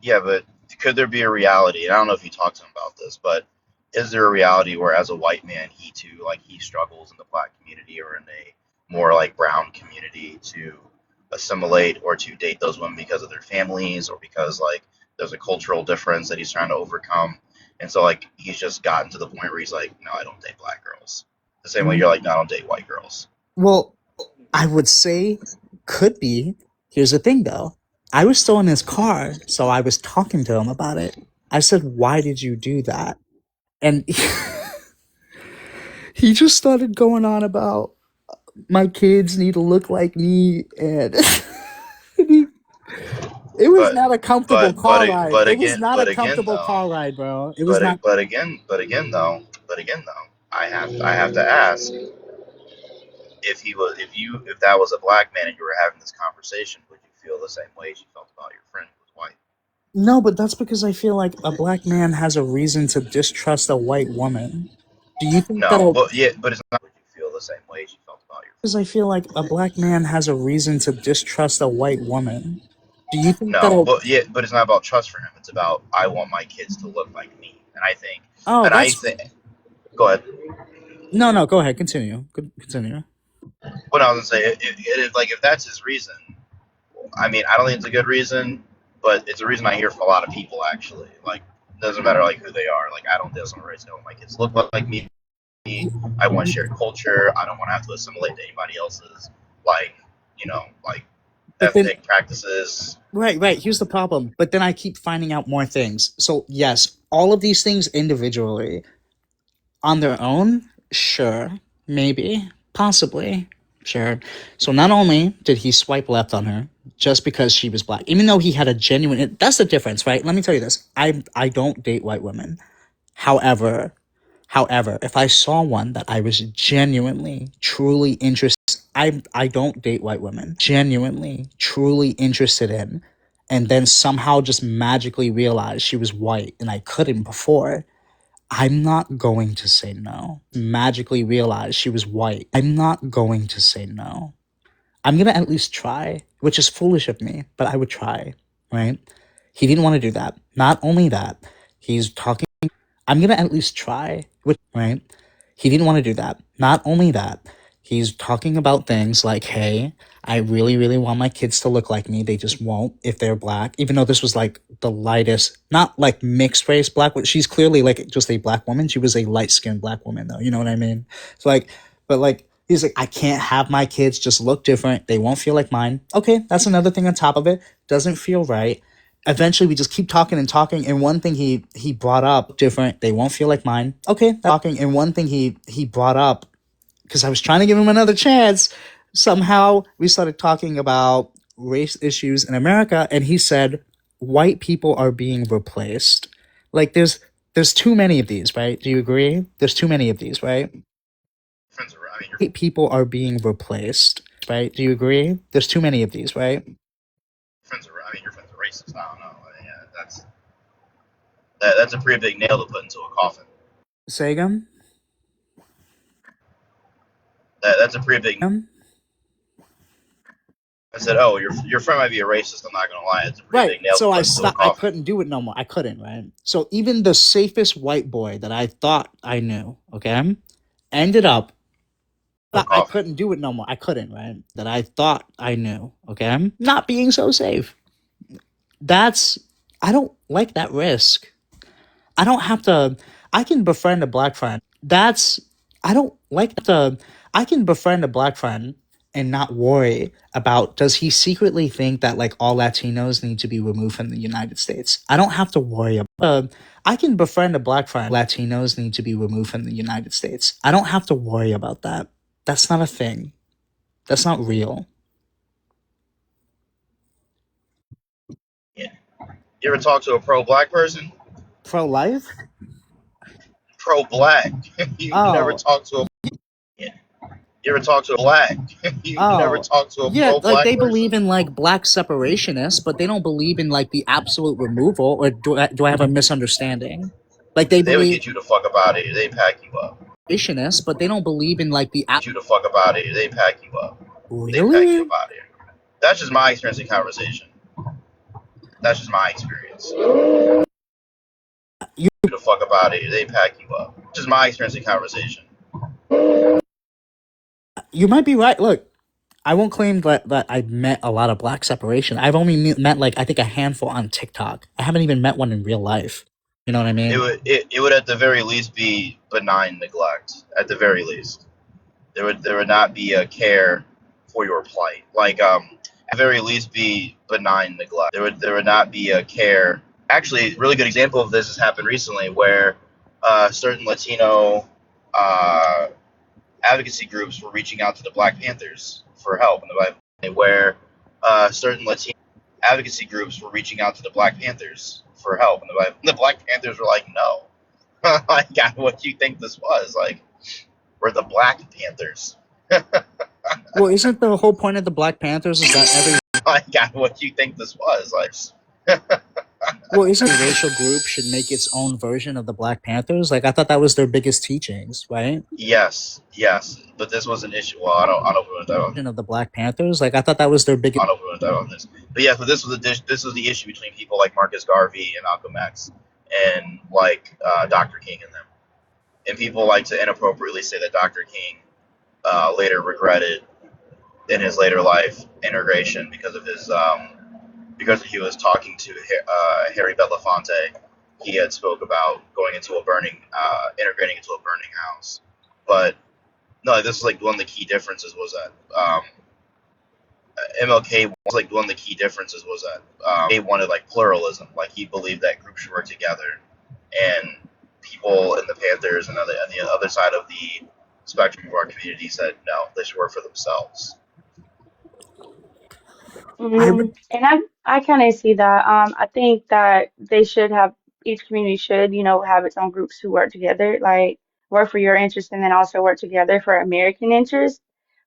Yeah, but could there be a reality? And I don't know if you talked to him about this, but is there a reality where, as a white man, he too, like, he struggles in the black community or in a more like brown community to assimilate or to date those women because of their families or because like there's a cultural difference that he's trying to overcome, and so like he's just gotten to the point where he's like, no, I don't date black girls. The same way you're like, no, I don't date white girls. Well, I would say could be. Here's the thing though. I was still in his car, so I was talking to him about it. I said, "Why did you do that?" And he just started going on about my kids need to look like me, and it was But not a comfortable car ride. It was not a but again comfortable though, car ride, bro. It was not. but again though, I have to ask, if that was a black man and you were having this conversation, would you feel the same way as you felt about your friend who was white? No, but that's because I feel like a black man has a reason to distrust a white woman. Do you think that? No, but yeah, but it's not. Would you feel the same way as you felt about your Because friend? I feel like a black man has a reason to distrust a white woman. Do you think that? No, but yeah, but it's not about trust for him. It's about I want my kids to look like me, Oh, and I that's think. Go ahead. no, no. Go ahead. Continue. Continue. What I was gonna say, if that's his reason, I mean, I don't think it's a good reason, but it's a reason I hear from a lot of people actually. Like, it doesn't matter like who they are. Like, I don't doesn't raise no my kids look like me. I want shared culture. I don't want to have to assimilate to anybody else's like like But then, ethnic practices. right, right. Here's the problem. But then I keep finding out more things. So yes, all of these things individually, on their own, sure, maybe, possibly, sure. So not only did he swipe left on her just because she was black, even though he had a genuine. That's the difference, right? Let me tell you this. I don't date white women. However, if I saw one that I was genuinely, truly interested, I don't date white women. Genuinely, truly interested in, and then somehow just magically realized she was white and I couldn't before. I'm not going to say no. Magically realized she was white. I'm not going to say no. I'm gonna at least try, which is foolish of me, but I would try, right? He didn't want to do that. Not only that, he's talking. I'm gonna at least try, which, right? He didn't want to do that. Not only that, he's talking about things like, hey, I really, really want my kids to look like me. They just won't if they're black. Even though this was like the lightest, not like mixed race black. She's clearly like just a black woman. She was a light skinned black woman though. You know what I mean? So like, but like, he's like, I can't have my kids just look different. They won't feel like mine. Okay, that's another thing on top of it. Doesn't feel right. Eventually we just keep talking and talking, and one thing he brought up different, they won't feel like mine. Okay, talking, and one thing he brought up, because I was trying to give him another chance, somehow we started talking about race issues in America, and he said white people are being replaced. Like there's too many of these, right? Do you agree? There's too many of these, right? Friends are, I mean, White people are being replaced, right? Do you agree? There's too many of these, right? your friends are racist. I don't know. Yeah, that's a pretty big nail to put into a coffin. Say again? That's a pretty big. I said, oh, your friend might be a racist. I'm not gonna lie. It's a pretty Right. big nail to So I put into a stopped. I coffin. couldn't do it no more. I couldn't, right? So even the safest white boy that I thought I knew, okay, ended up. I couldn't do it no more. I couldn't, right? That I thought I knew, okay, not being so safe. I don't like that risk. I don't have to. I can befriend a black friend. I don't like the. I can befriend a black friend and not worry about, does he secretly think that like all Latinos need to be removed from the United States? I don't have to worry about. I can befriend a black friend. Latinos need to be removed from the United States. I don't have to worry about that. That's not a thing. That's not real. Yeah. You ever talk to a pro-black person? Pro life? Pro-black. You never Oh, talk to a. Yeah. You ever talk to a black? You never oh. talk to a Yeah, like pro-black they believe person? in like black separationists, but they don't believe in like the absolute removal. Or do I have a misunderstanding? Like they They would believe get you the fuck up out of here. They pack you up. separationists, but they don't believe in like the Get you the fuck up out of here. They pack you up. They pack you up really. out of here. That's just my experience in conversation. That's just my experience. You Get the fuck up out of here. They pack you up. Just my experience in conversation. you might be right. Look, I won't claim that I met a lot of black separation. I've only met like I think a handful on TikTok. I haven't even met one in real life. You know what I It mean? would it would at the very least be benign neglect. At the very least, there would not be a care for your plight. Like at the very least be benign neglect. There would not be a care. Actually, a really good example of this has happened recently, where certain Latino uh, advocacy groups were reaching out to the Black Panthers for help in the Bible, where certain Latino advocacy groups were reaching out to the Black Panthers for help in the Bible. The Black Panthers were like, no. Like, God, what do you think this was? Like, we're the Black Panthers. Well, isn't the whole point of the Black Panthers is that every Like, God, what do you think this was? Like, well, isn't a racial group should make its own version of the Black Panthers? Like I thought that was their biggest teachings, right? yes, but this was an issue. Well, I don't know if that on. Of the Black Panthers, like I thought that was their biggest. I don't know if that on this, but yes, but this was the issue between people like Marcus Garvey and Malcolm X, and like Dr. King and them, and people like to inappropriately say that Dr. King later regretted in his later life integration because he was talking to Harry Belafonte. He had spoke about going into a integrating into a burning house. But no, this is like one of the key differences was that MLK was like one of the key differences was that he wanted like pluralism. Like he believed that groups should work together, and people in the Panthers and on the other side of the spectrum of our community said no, they should work for themselves. I And I kind of see that. I think that they should have each community should, have its own groups who work together, like work for your interest and then also work together for American interest.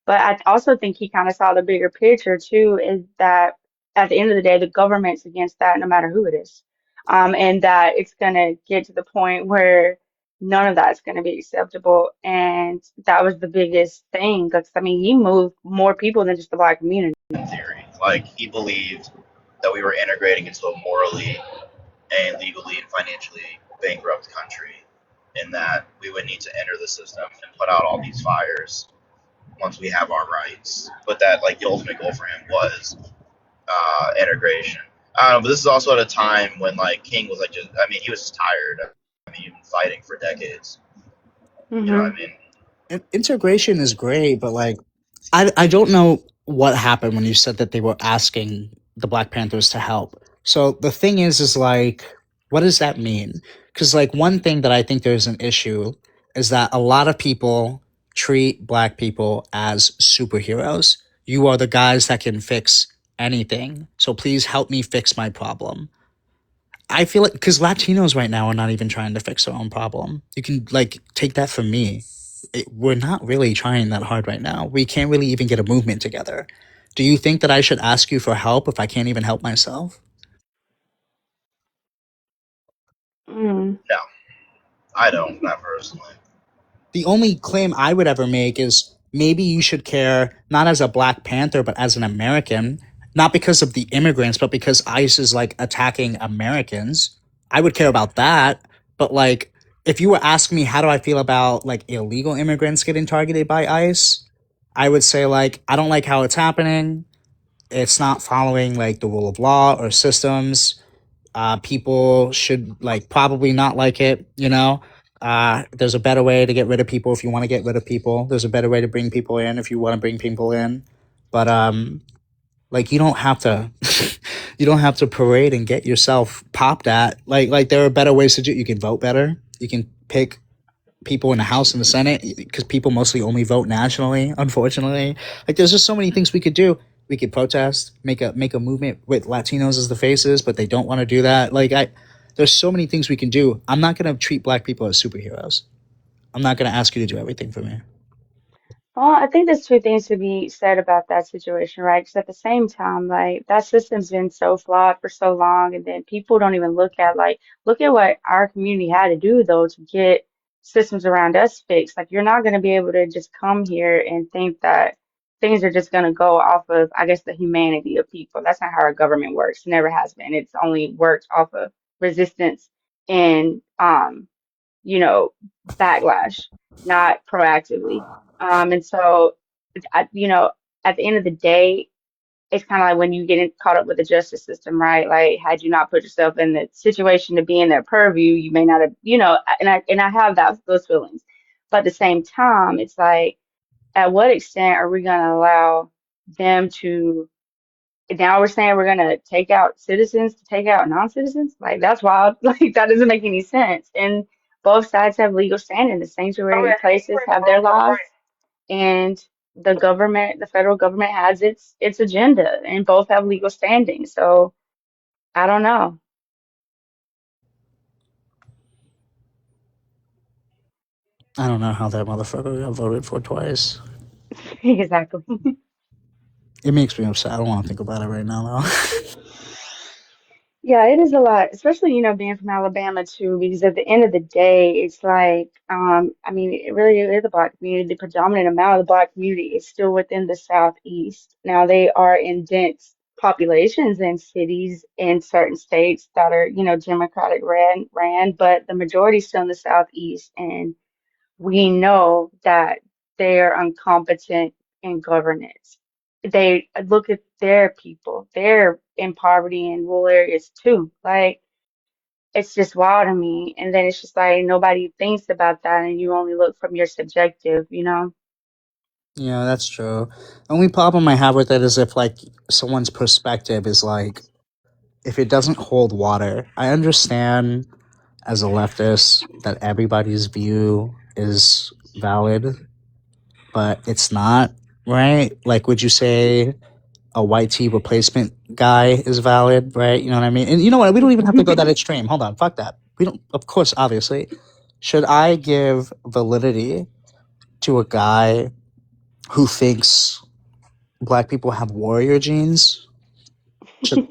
But I also think he kind of saw the bigger picture too, is that at the end of the day, the government's against that no matter who it is. And that it's gonna get to the point where none of that's gonna be acceptable. And that was the biggest thing. Because I mean, he moved more people than just the black community. In theory, like he believed that we were integrating into a morally and legally and financially bankrupt country, in that we would need to enter the system and put out all these fires once we have our rights. But that like the ultimate goal for him was integration. I don't know, but this is also at a time when like King was like just I mean he was just tired. I mean he'd been fighting for decades. You know Hmm. what I mean? Integration is great, but like I don't know what happened when you said that they were asking the Black Panthers to help. So the thing is like, what does that mean? Because like one thing that I think there's an issue is that a lot of people treat Black people as superheroes. You are the guys that can fix anything. So please help me fix my problem. I feel like because Latinos right now are not even trying to fix their own problem. You can like take that from me. We're not really trying that hard right now. We can't really even get a movement together. Do you think that I should ask you for help if I can't even help myself? Mm. No, I don't, not personally. The only claim I would ever make is maybe you should care not as a Black Panther, but as an American, not because of the immigrants, but because ICE is like attacking Americans. I would care about that. But like, if you were asking me how do I feel about like illegal immigrants getting targeted by ICE, I would say like, I don't like how it's happening. It's not following like the rule of law or systems. People should like probably not like it, you know. There's a better way to get rid of people if you want to get rid of people. There's a better way to bring people in if you want to bring people in. But like you don't have to you don't have to parade and get yourself popped at. Like there are better ways to do it. You can vote better. You can pick people in the House and the Senate because people mostly only vote nationally, unfortunately. Like there's just so many things we could do. We could protest, make a movement with Latinos as the faces, but they don't want to do that. There's so many things we can do. I'm not gonna treat Black people as superheroes. I'm not gonna ask you to do everything for me. Well, I think there's two things to be said about that situation, right? Because at the same time, like that system's been so flawed for so long, and then people don't even look at what our community had to do though to get systems around us fixed. Like you're not going to be able to just come here and think that things are just going to go off of, I guess, the humanity of people. That's not how our government works. It never has been. It's only worked off of resistance and you know, backlash, not proactively. And so, you know, at the end of the day, it's kind of like when you get caught up with the justice system, right? Like, had you not put yourself in the situation to be in their purview, you may not have, you know, and I have those feelings. But at the same time, it's like, at what extent are we going to allow them to? Now we're saying we're gonna take out citizens to take out non-citizens. Like that's wild. Like that doesn't make any sense. And both sides have legal standing. The sanctuary places have their laws, and the government, the federal government, has its agenda, and both have legal standing. So I don't know. I don't know how that motherfucker got voted for twice. Exactly. It makes me upset. I don't want to think about it right now though. Yeah, it is a lot, especially, being from Alabama too, because at the end of the day, it's like, I mean, it really is a black community. The predominant amount of the black community is still within the Southeast. Now they are in dense populations in cities in certain states that are, Democratic ran, but the majority is still in the Southeast, and we know that they are incompetent in governance. They look at their people, they're in poverty in rural areas too. Like, it's just wild to me. And then it's just like nobody thinks about that, and you only look from your subjective. Yeah, that's true. The only problem I have with it is if like someone's perspective is like if it doesn't hold water. I understand as a leftist that everybody's view is valid, but it's not, right? Like, would you say a white tea replacement guy is valid, right? You know what I mean? And you know what? We don't even have to go that extreme. Hold on, fuck that. We don't, of course, obviously. Should I give validity to a guy who thinks black people have warrior genes? Should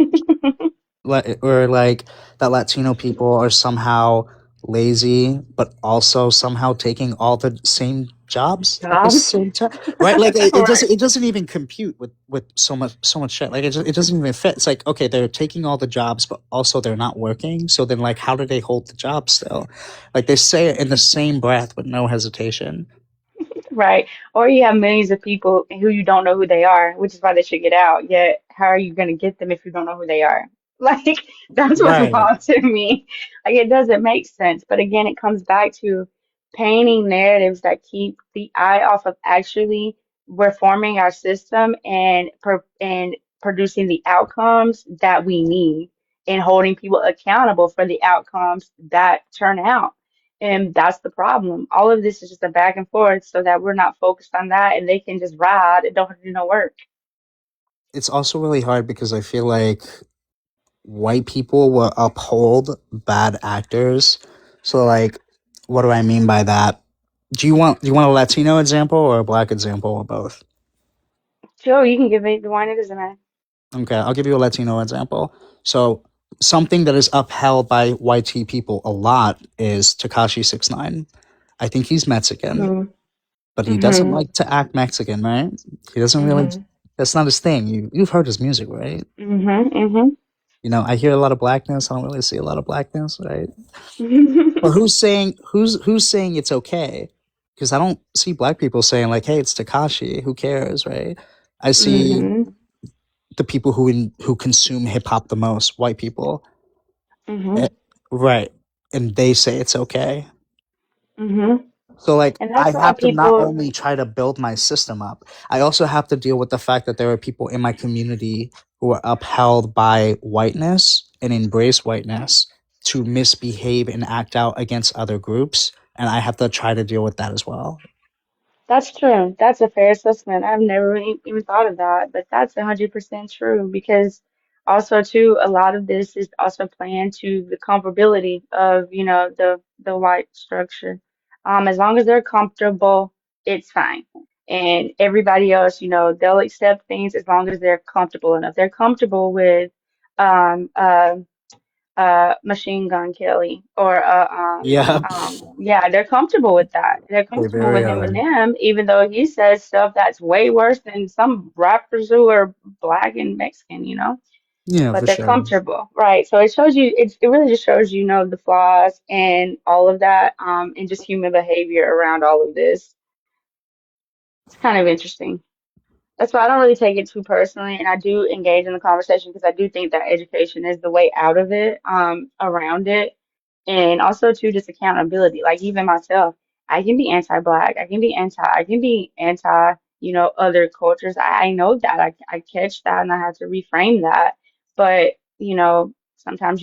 or like that Latino people are somehow lazy, but also somehow taking all the same jobs at the Jobs. same time, right? Like Right. it doesn't even compute with so much shit. Like it doesn't even fit. It's like, okay, they're taking all the jobs, but also they're not working. So then, like, how do they hold the job still? Like they say it in the same breath with no hesitation. Right. Or you have millions of people who you don't know who they are, which is why they should get out. Yet, how are you going to get them if you don't know who they are? Like, that's what's Right. wild to me. Like, it doesn't make sense. But again, it comes back to painting narratives that keep the eye off of actually reforming our system and producing the outcomes that we need and holding people accountable for the outcomes that turn out. And that's the problem. All of this is just a back and forth so that we're not focused on that and they can just ride and don't have to do no work. It's also really hard because I feel like white people will uphold bad actors. So like, what do I mean by that? Do you want a Latino example or a black example or both? Sure, you can give me the one, it doesn't matter. Okay, I'll give you a Latino example. So something that is upheld by white people a lot is Takashi 69. I think he's Mexican, Mm-hmm. but he doesn't Mm-hmm. like to act Mexican, right? He doesn't really. That's not his thing. You've heard his music, right? Mm-hmm. You know, I hear a lot of blackness. I don't really see a lot of blackness, right? Mm-hmm. But who's saying it's okay? Because I don't see black people saying like, "Hey, it's Takashi. Who cares?" Right? I see Mm-hmm. the people who consume hip hop the most, white people, Mm-hmm. eh, right? And they say it's okay. Mm-hmm. So like, And I that's why have to not people, only try to build my system up, I also have to deal with the fact that there are people in my community who are upheld by whiteness and embrace whiteness to misbehave and act out against other groups, and I have to try to deal with that as well. that's true. That's a fair assessment. I've never really even thought of that, but that's 100% true because also too, a lot of this is also playing to the comfortability of, the white structure. As long as they're comfortable, it's fine. And everybody else, they'll accept things as long as they're comfortable enough. They're comfortable with um uh Machine Gun Kelly or Yeah, yeah, they're comfortable with that. They're they comfortable very with are. Eminem, even though he says stuff that's way worse than some rappers who are black and Mexican, Yeah, but for they're sure. comfortable, right? So it shows you, it really just shows the flaws and all of that, and just human behavior around all of this. It's kind of interesting. That's why I don't really take it too personally, and I do engage in the conversation because I do think that education is the way out of it, around it, and also too just accountability. Like even myself, I can be anti-black, I can be anti, other cultures. I know that I catch that, and I have to reframe that. But sometimes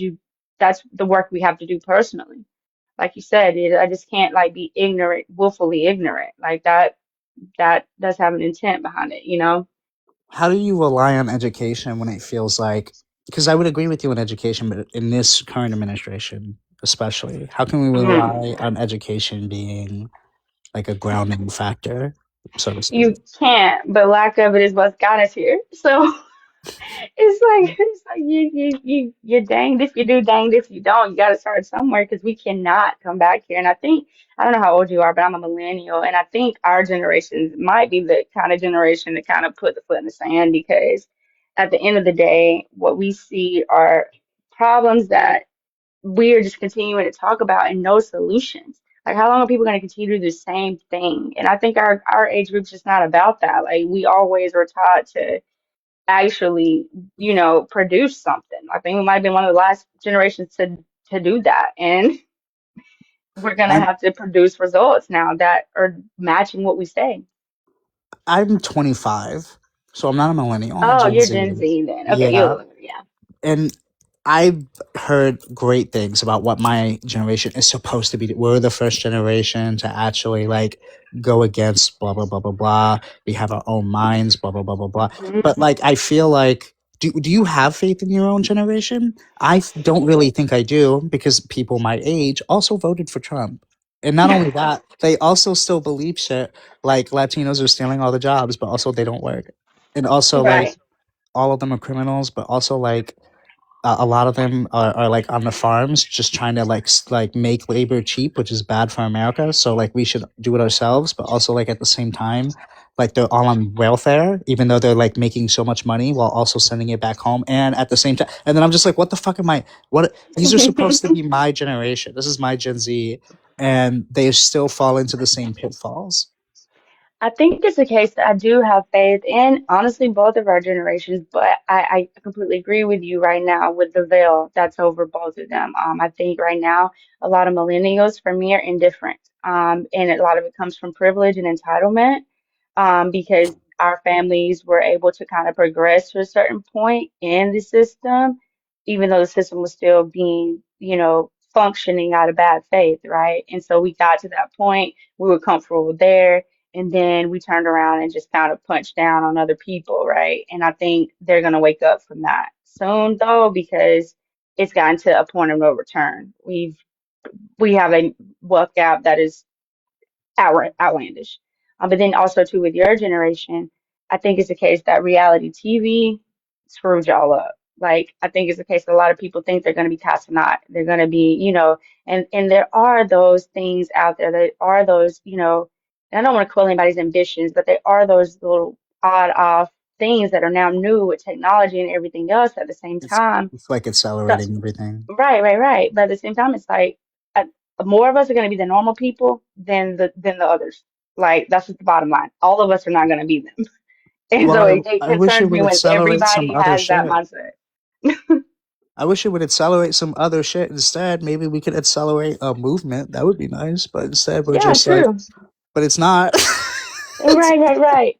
that's the work we have to do personally. Like you said, I just can't like be ignorant, willfully ignorant like that. That does have an intent behind it. How do you rely on education when it feels like? Because I would agree with you on education, but in this current administration, especially, how can we Mhm. rely on education being like a grounding factor, so to speak? You can't, but lack of it is what's got us here. So it's like you're danged if you do, danged if you don't. You got to start somewhere because we cannot come back here. And I think I don't know how old you are, but I'm a millennial, and I think our generation might be the kind of generation that kind of put the foot in the sand because at the end of the day, what we see are problems that we are just continuing to talk about and no solutions. Like, how long are people going to continue to do the same thing? And I think our age group's just not about that. Like, we always were taught to actually, produce something. I think we might have been one of the last generations to do that. And we're gonna I'm have to produce results now that are matching what we say. I'm 25, so I'm not a millennial. I'm a Oh, Gen you're Z. Gen Z then. Okay, Yeah, yeah. and I've heard great things about what my generation is supposed to be. We're the first generation to actually like go against blah blah blah blah blah. We have our own minds, blah blah blah blah blah. Hmm. But like, I feel like, do you have faith in your own generation? Don't really think I do because people my age also voted for Trump. And not only that, they also still believe shit like Latinos are stealing all the jobs, but also they don't work. And also like Right. all of them are criminals, but also like A lot of them are like on the farms just trying to like make labor cheap, which is bad for America. So like we should do it ourselves, but also like at the same time, like they're all on welfare, even though they're like making so much money while also sending it back home. And at the same time, and then I'm just like, what the fuck am I? What these are supposed to be my generation. This is my Gen Z, and they still fall into the same pitfalls. I think it's a case that I do have faith in, honestly, both of our generations, but I completely agree with you right now with the veil that's over both of them. I think right now a lot of millennials for me are indifferent. And a lot of it comes from privilege and entitlement, because our families were able to kind of progress to a certain point in the system, even though the system was still being, functioning out of bad faith, right? And so we got to that point, we were comfortable there, and then we turned around and just kind of punched down on other people, right? And I think they're going to wake up from that soon, though, because it's gotten to a point of no return. We have a wealth gap that is outlandish. But then also too with your generation, I think it's a case that reality TV screwed y'all up. Like I think it's a case that a lot of people think they're going to be Casanat. They're going to be, and there are those things out there. There are those, and I don't want to quell anybody's ambitions, but there are those little odd off things that are now new with technology and everything else at the same It's time. it's like So accelerating everything. right, right, right. But at the same time, it's like uh, more of us are going to be the normal people than the others. Like that's just the bottom line. All of us are not going to be them, and so Well, it I wish it concerns would me when accelerate some everybody other has that shit. mindset. I wish it would accelerate some other shit instead. Maybe we could accelerate a movement. That would be nice. But instead, we're Yeah, just like, true. but it's not. Right, right, right.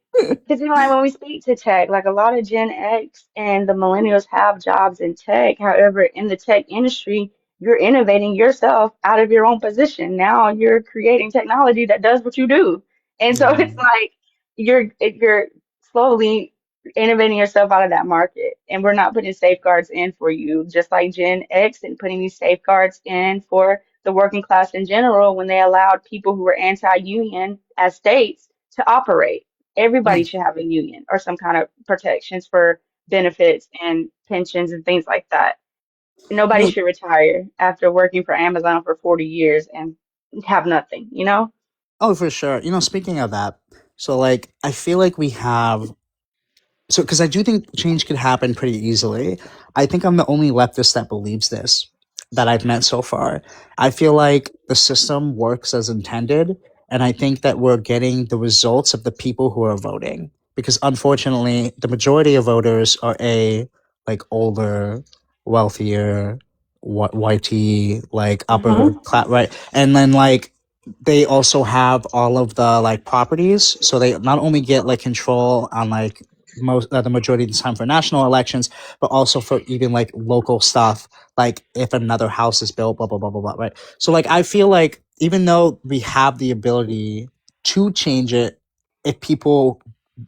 Because like when we speak to tech, like a lot of Gen X and the millennials have jobs in tech. However, in the tech industry, you're innovating yourself out of your own position. Now you're creating technology that does what you do. And so Yeah. it's like you're slowly innovating yourself out of that market. And we're not putting safeguards in for you, just like Gen X and putting these safeguards in for the working class in general when they allowed people who were anti-union as states to operate. Everybody Mm. should have a union or some kind of protections for benefits and pensions and things like that. Nobody No. should retire after working for Amazon for 40 years and have nothing, you know? Oh, for sure. Speaking of that, so like, I feel like we have so because I do think change could happen pretty easily. I think I'm the only leftist that believes this that I've met so far. I feel like the system works as intended, and I think that we're getting the results of the people who are voting. Because unfortunately, the majority of voters are like older, wealthier, whitey, like upper Mm-hmm. class, right? And then like they also have all of the like properties, so they not only get like control on like the majority of the time for national elections, but also for even like local stuff, like if another house is built, blah blah blah blah blah, right? So like I feel like even though we have the ability to change it, if people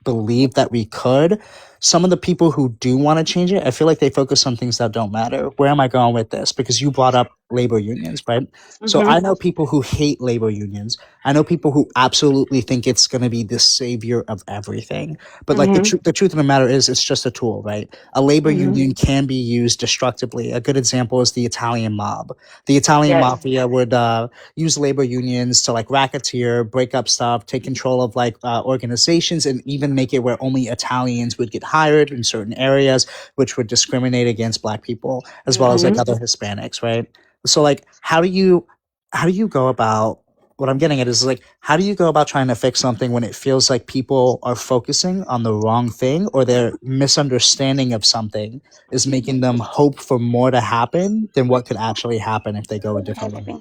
believe that we could, some of the people who do want to change it, I feel like they focus on things that don't matter. Where am I going with this? Because you brought up labor unions, right? So I Mm-hmm. know people who hate labor unions. I know people who absolutely think it's going to be the savior of everything. But like Mm-hmm. the truth of the matter is, it's just a tool, right? A labor Mm-hmm. union can be used destructively. A good example is the Italian mob. The Italian Yes. mafia would use labor unions to like racketeer, break up stuff, take control of like organizations, and even make it where only Italians would get hired in certain areas, which would discriminate against Black people as well as like Mm-hmm. other Hispanics, right? So like, how do you go about what I'm getting at is like, how do you go about trying to fix something when it feels like people are focusing on the wrong thing, or their misunderstanding of something is making them hope for more to happen than what could actually happen if they go a different way?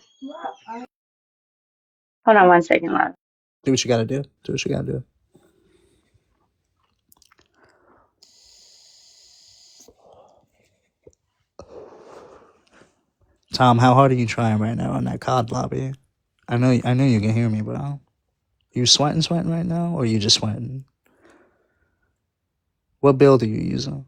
Hold on one second, love. Do what you gotta do. Do what you gotta do. Tom, how hard are you trying right now in that COD lobby? I know you can hear me, bro. You sweating right now, or you just sweating? What build are you using?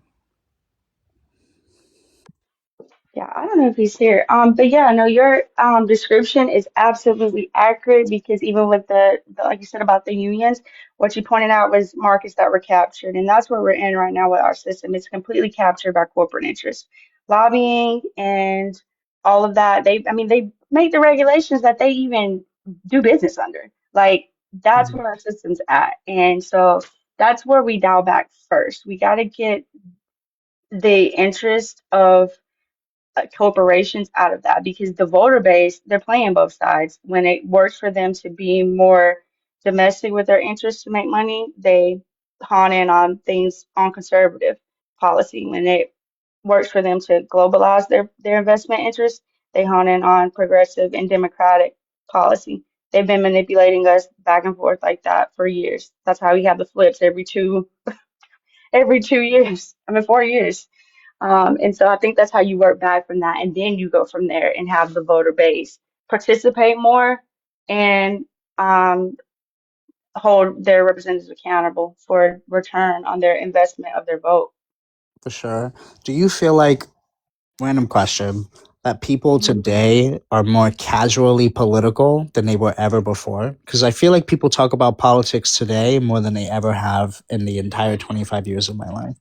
Yeah, I don't know if he's here. But yeah, no, your description is absolutely accurate because even with the like you said about the unions, what you pointed out was markets that were captured, and that's where we're in right now with our system. It's completely captured by corporate interests. lobbying and all of that. They make the regulations that they even do business under. Like that's Mm. where our system's at. And so that's where we dial back first. We got to get the interest of corporations out of that because the voter base, they're playing both sides. When it works for them to be more domestic with their interests to make money, they hone in on things on conservative policy. When it works for them to globalize their investment interests, they hone in on progressive and democratic policy. They've been manipulating us back and forth like that for years. That's how we have the flips every 2 years. 4 years. And so I think that's how you work back from that. And then you go from there and have the voter base participate more and um, hold their representatives accountable for return on their investment of their vote. For sure. Do you feel like, random question, that people Mhm. today are more casually political than they were ever before? Because I feel like people talk about politics today more than they ever have in the entire 25 years of my life.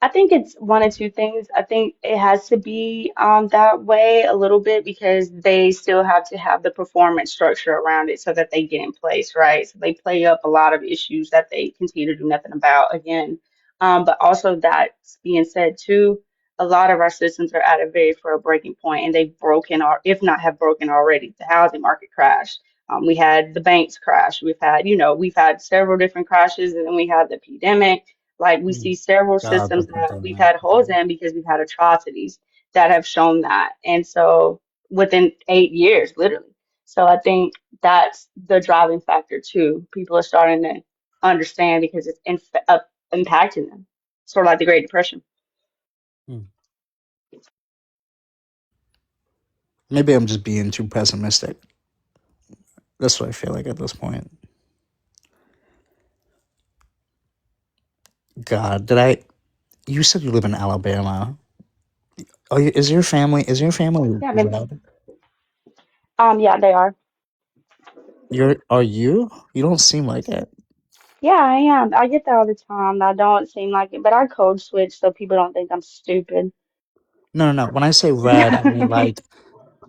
I think it's one of two things. I think it has to be that way a little bit because they still have to have the performance structure around it so that they get in place, right? So they play up a lot of issues that they continue to do nothing about again. But also that being said too, a lot of our systems are at a very for a breaking point and they've broken or if not have broken already. The housing market crashed. We had the banks crash. We've had several different crashes and then we had the pandemic like we Mm. see several God, the systems that we've pandemic. had holes in because we've had atrocities that have shown that. And so within 8 years, literally. So I think that's the driving factor too. People are starting to understand because it's impacting them. Sort of like the Great Depression. Mm. Maybe I'm just being too pessimistic. That's what I feel like at this point. God, did I? You said you live in Alabama. Oh, is your family Yeah, maybe. red? Yeah, they are. Are you? You don't seem like it. Yeah, I am. I get that all the time. I don't seem like it, but I code switch so people don't think I'm stupid. No, no, no. When I say red, I mean like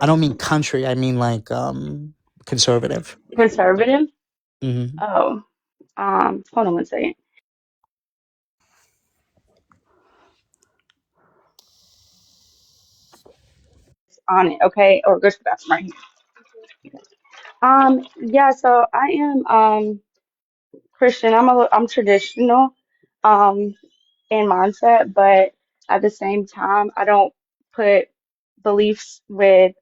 I don't mean country. I mean like conservative. Conservative? Hmm. Oh, hold on one second. On it, okay? Or go to the bathroom right here. Yeah, so I am Christian. I'm traditional um in mindset, but at the same time, I don't put beliefs with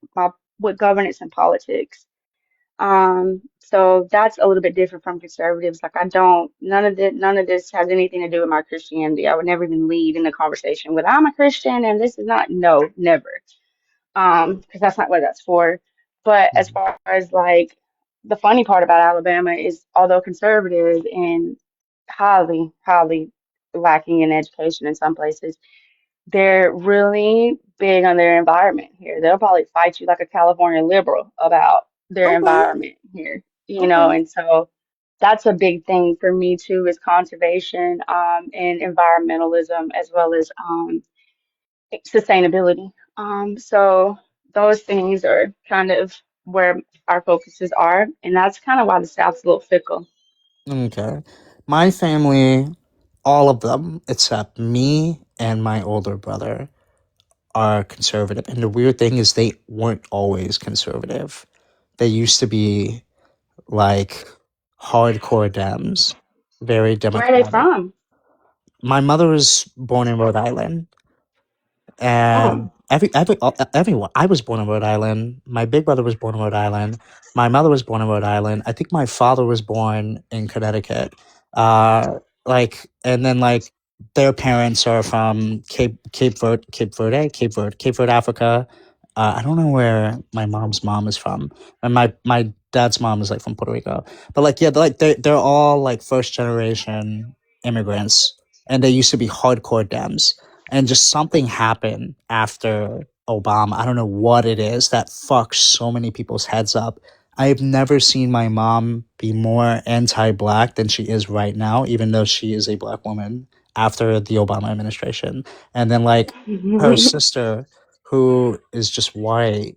governance and politics. So that's a little bit different from conservatives. Like I don't none of this has anything to do with my Christianity. I would never even lead in a conversation with I'm a Christian and this is not no, never. Because that's not what that's for. But as far as like the funny part about Alabama is, although conservative and highly, highly lacking in education in some places, they're really big on their environment here. They'll probably fight you like a California liberal about their Okay. environment here, Okay. and so that's a big thing for me too is conservation and environmentalism as well as sustainability. So those things are kind of where our focuses are, and that's kind of why the South's a little fickle. Okay. My family, all of them except me and my older brother, are conservative. And the weird thing is they weren't always conservative. They used to be like hardcore Dems, very Where are they democratic. from? My mother was born in Rhode Island, Oh, and everyone. I was born in Rhode Island. My big brother was born in Rhode Island. My mother was born in Rhode Island. I think my father was born in Connecticut. And then like their parents are from Cape Verde, Africa. I don't know where my mom's mom is from, and my dad's mom is like from Puerto Rico. But like yeah, they're all like first generation immigrants, and they used to be hardcore Dems, and just something happened after Obama. I don't know what it is that fucks so many people's heads up. I've never seen my mom be more anti-black than she is right now, even though she is a black woman. after the Obama administration. And then like her sister, who is just white,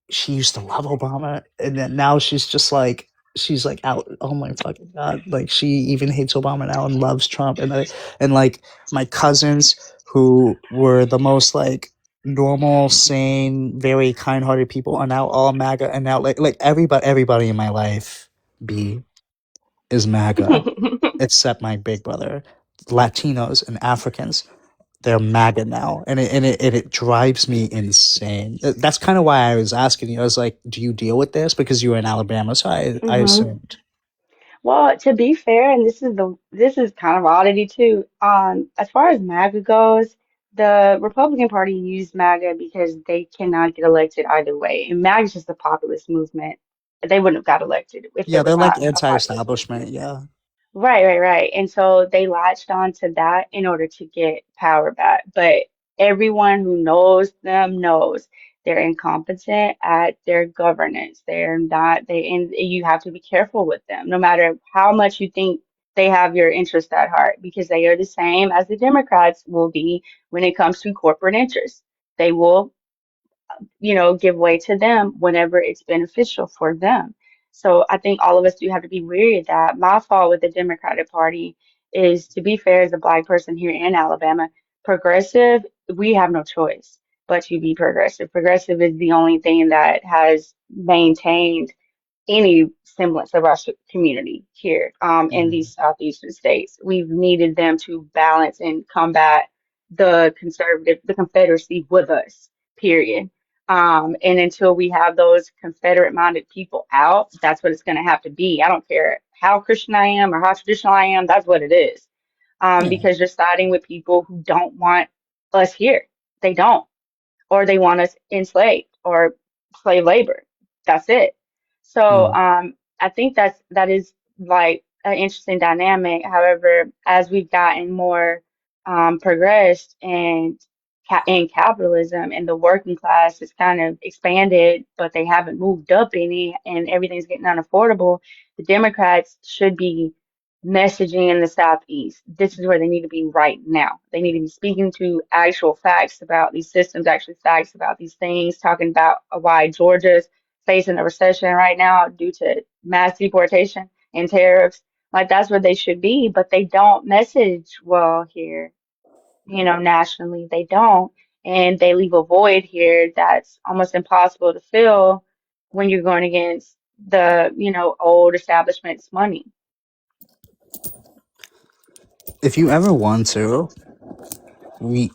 she used to love Obama, and then now she's like out. Oh my fucking god! Like she even hates Obama now and loves Trump, and like my cousins who were the most like normal, sane, very kind-hearted people are now all MAGA, and now like everybody in my life, B, is MAGA except my big brother. Latinos and Africans, they're MAGA now, and it drives me insane. That's kind of why I was asking you. I was like, "Do you deal with this?" Because you were in Alabama, so I hmm assumed. Well, to be fair, and this is kind of oddity too. As far as MAGA goes, the Republican Party used MAGA because they cannot get elected either way, and MAGA is just a populist movement. They wouldn't have got elected if Yeah, it was they're like not a populist movement. anti-establishment. Yeah. Right, right, right. And so they latched on to that in order to get power back. But everyone who knows them knows they're incompetent at their governance. They're not, and you have to be careful with them, no matter how much you think they have your interest at heart, because they are the same as the Democrats will be when it comes to corporate interests. They will give way to them whenever it's beneficial for them. So I think all of us do have to be wary of that. My fault with the Democratic Party is, to be fair, as a black person here in Alabama, progressive, we have no choice but to be progressive. Progressive is the only thing that has maintained any semblance of our community here in these southeastern states. We've needed them to balance and combat the Confederacy with us, period. And until we have those Confederate minded people out, that's what it's going to have to be. I don't care how Christian I am or how traditional I am, that's what it is. Yeah. Because you're siding with people who don't want us here. They don't, or they want us enslaved or slave labor. That's it. So Mm. I think that is like an interesting dynamic. However, as we've gotten more progressed and in capitalism, and the working class has kind of expanded, but they haven't moved up any, and everything's getting unaffordable, the Democrats should be messaging in the Southeast. This is where they need to be right now. They need to be speaking to actual facts about these systems, actually facts about these things, talking about why Georgia's facing a recession right now due to mass deportation and tariffs. Like that's where they should be, but they don't message well here, nationally. They don't. And they leave a void here that's almost impossible to fill when you're going against the, old establishment's money. If you ever want to, we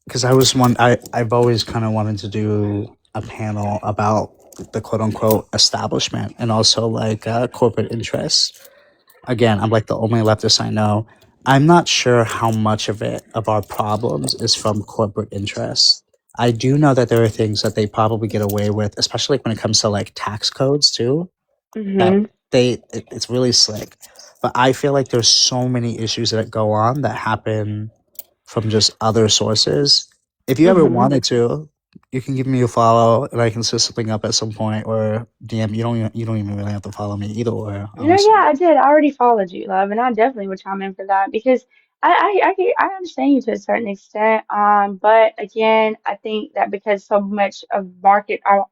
because I've always kind of wanted to do a panel about the quote unquote establishment and also like corporate interests. Again, I'm like the only leftist I know. I'm not sure how much of our problems is from corporate interests. I do know that there are things that they probably get away with, especially like when it comes to like tax codes too, that Hmm. it's really slick. But I feel like there's so many issues that go on that happen from just other sources. If you ever Hmm. wanted to, you can give me a follow, and I can set something up at some point, or DM. You don't even really have to follow me either, or Yeah, honestly. I did. I already followed you, love, and I definitely would chime in for that because I understand you to a certain extent. But again, I think that because so much of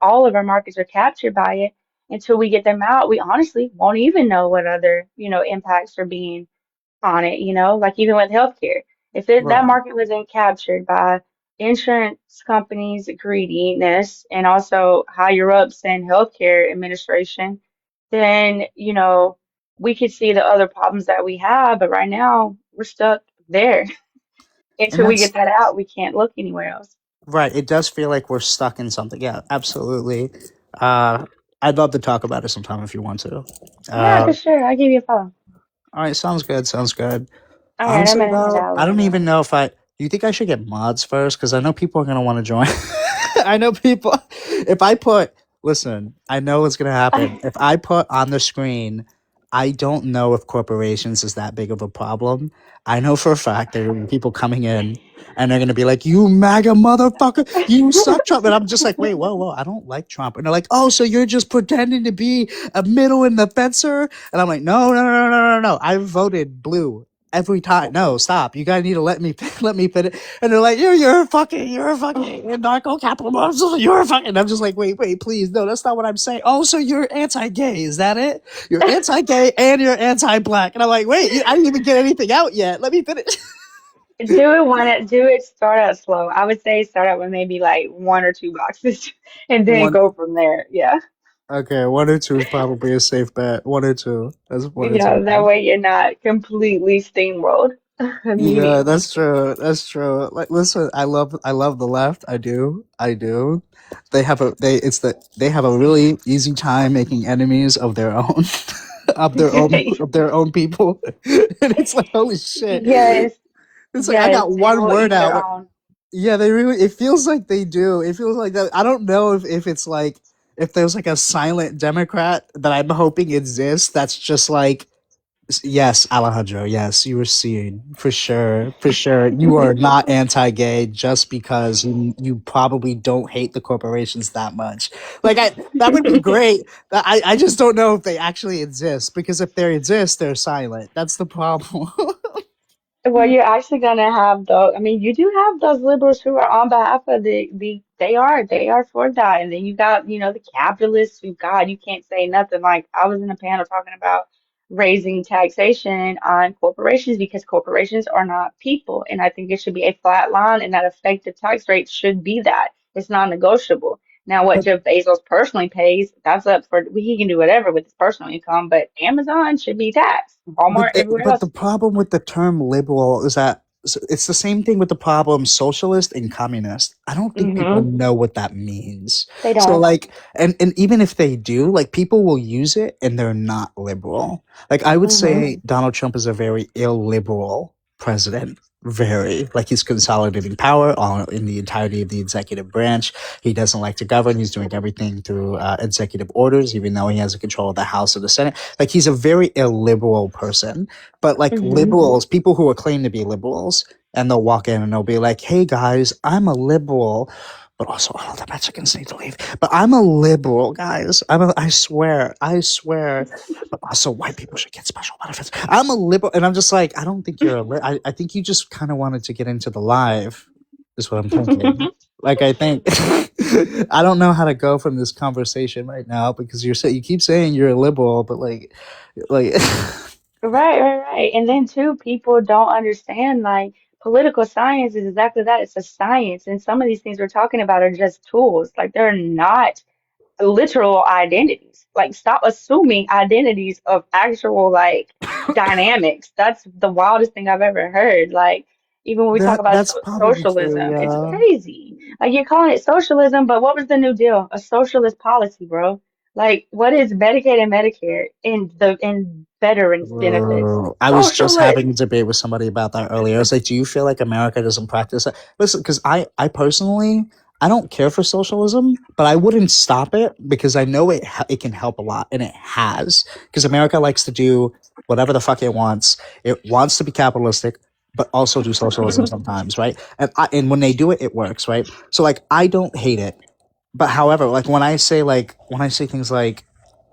all of our markets are captured by it, until we get them out, we honestly won't even know what other, impacts are being on it, like even with healthcare. If that Right. market wasn't captured by insurance companies' greediness and also higher ups in healthcare administration, then, we could see the other problems that we have. But right now, we're stuck there. And Until we that's get that out, we can't look anywhere else. right. It does feel like we're stuck in something. Yeah, absolutely. Uh, I'd love to talk about it sometime if you want to. Yeah, for Uh, sure. I'll give you a follow. all right, sounds good. Sounds good. All right, I'm Honestly, gonna head though, out I don't anyway. even know if I. Do you think I should get mods first? Because I know people are gonna want to join. I know people. If I put, listen, I know what's gonna happen. If I put on the screen, I don't know if corporations is that big of a problem. I know for a fact there are gonna be people coming in and they're gonna be like, "You MAGA motherfucker, you suck, Trump," and I'm just like, "Wait, whoa, whoa, I don't like Trump," and they're like, "Oh, so you're just pretending to be a middle in the fencer?" And I'm like, "No, no, no, no, no, no, no. I voted blue." every time. No, stop. You guys need to let me let me fit it. And they're like, you're a fucking narco capitalist. You're a fucking. And I'm just like, wait, please, no, that's not what I'm saying. Oh, so you're anti-gay? Is that it? You're anti-gay and you're anti-black. And I'm like, wait, I didn't even get anything out yet. Let me finish. Do it start out slow. I would say start out with maybe like one or two boxes and then One. go from there. Yeah. Okay, one or two is probably a safe bet. One or two. That's one or Yeah, two. that way you're not completely steamrolled Yeah, immediately. that's true. That's true. Like, listen, I love the left. I do. They have a really easy time making enemies of their own, of their own people, and it's like holy shit. Yes, It's like I yes, got they one will word eat out. their Like, own. yeah, they really. It feels like they do. It feels like that. I don't know if it's like if there's like a silent Democrat that I'm hoping exists. That's just like yes, Alejandro. Yes, you were seen for sure. For sure, you are not anti-gay just because you probably don't hate the corporations that much. Like that would be great. I just don't know if they actually exist because if they exist, they're silent. That's the problem. Well, you're actually gonna have those. I mean, you do have those liberals who are on behalf of they are for that. And then you got, the capitalists who, God, you can't say nothing. Like I was in a panel talking about raising taxation on corporations because corporations are not people. And I think it should be a flat line and that effective tax rate should be that. It's non-negotiable. Now, what but Jeff Bezos personally pays, that's up for he can do whatever with his personal income, but Amazon should be taxed. Walmart, everywhere but the else. problem with the term liberal is that it's the same thing with the problem socialist and communist. I don't think people Hmm. know what that means. They So don't. like and even if they do, like people will use it and they're not liberal. Like I would Hmm. say Donald Trump is a very illiberal president. Very like he's consolidating power all in the entirety of the executive branch. He doesn't like to govern. He's doing everything through executive orders, even though he has the control of the House or the Senate. Like he's a very illiberal person. But like Hmm. liberals, people who are claimed to be liberals, and they'll walk in and they'll be like, "Hey guys, I'm a liberal." But also, all the Mexicans need to leave. But I'm a liberal, guys. I swear. But also, white people should get special benefits. I'm a liberal, and I'm just like, I don't think you're I think you just kind of wanted to get into the live, is what I'm thinking. Like, I think I don't know how to go from this conversation right now because you keep saying you're a liberal, but like Right, right, right. And then too, people don't understand like political science is exactly that. It's a science. And some of these things we're talking about are just tools. Like they're not literal identities. Like stop assuming identities of actual like dynamics. That's the wildest thing I've ever heard. Like even when we talk about that's probably true. socialism, it's Yeah. crazy. Like you're calling it socialism, but what was the New Deal? A socialist policy, bro. Like what is Medicaid and Medicare and the and veterans benefits? I was just Socialist. having a debate with somebody about that earlier. I was like, "Do you feel like America doesn't practice that?" Listen, because I personally, I don't care for socialism, but I wouldn't stop it because I know it can help a lot, and it has. Because America likes to do whatever the fuck it wants. It wants to be capitalistic, but also do socialism sometimes, right? And when they do it, it works, right? So like, I don't hate it, but however, like when I say things like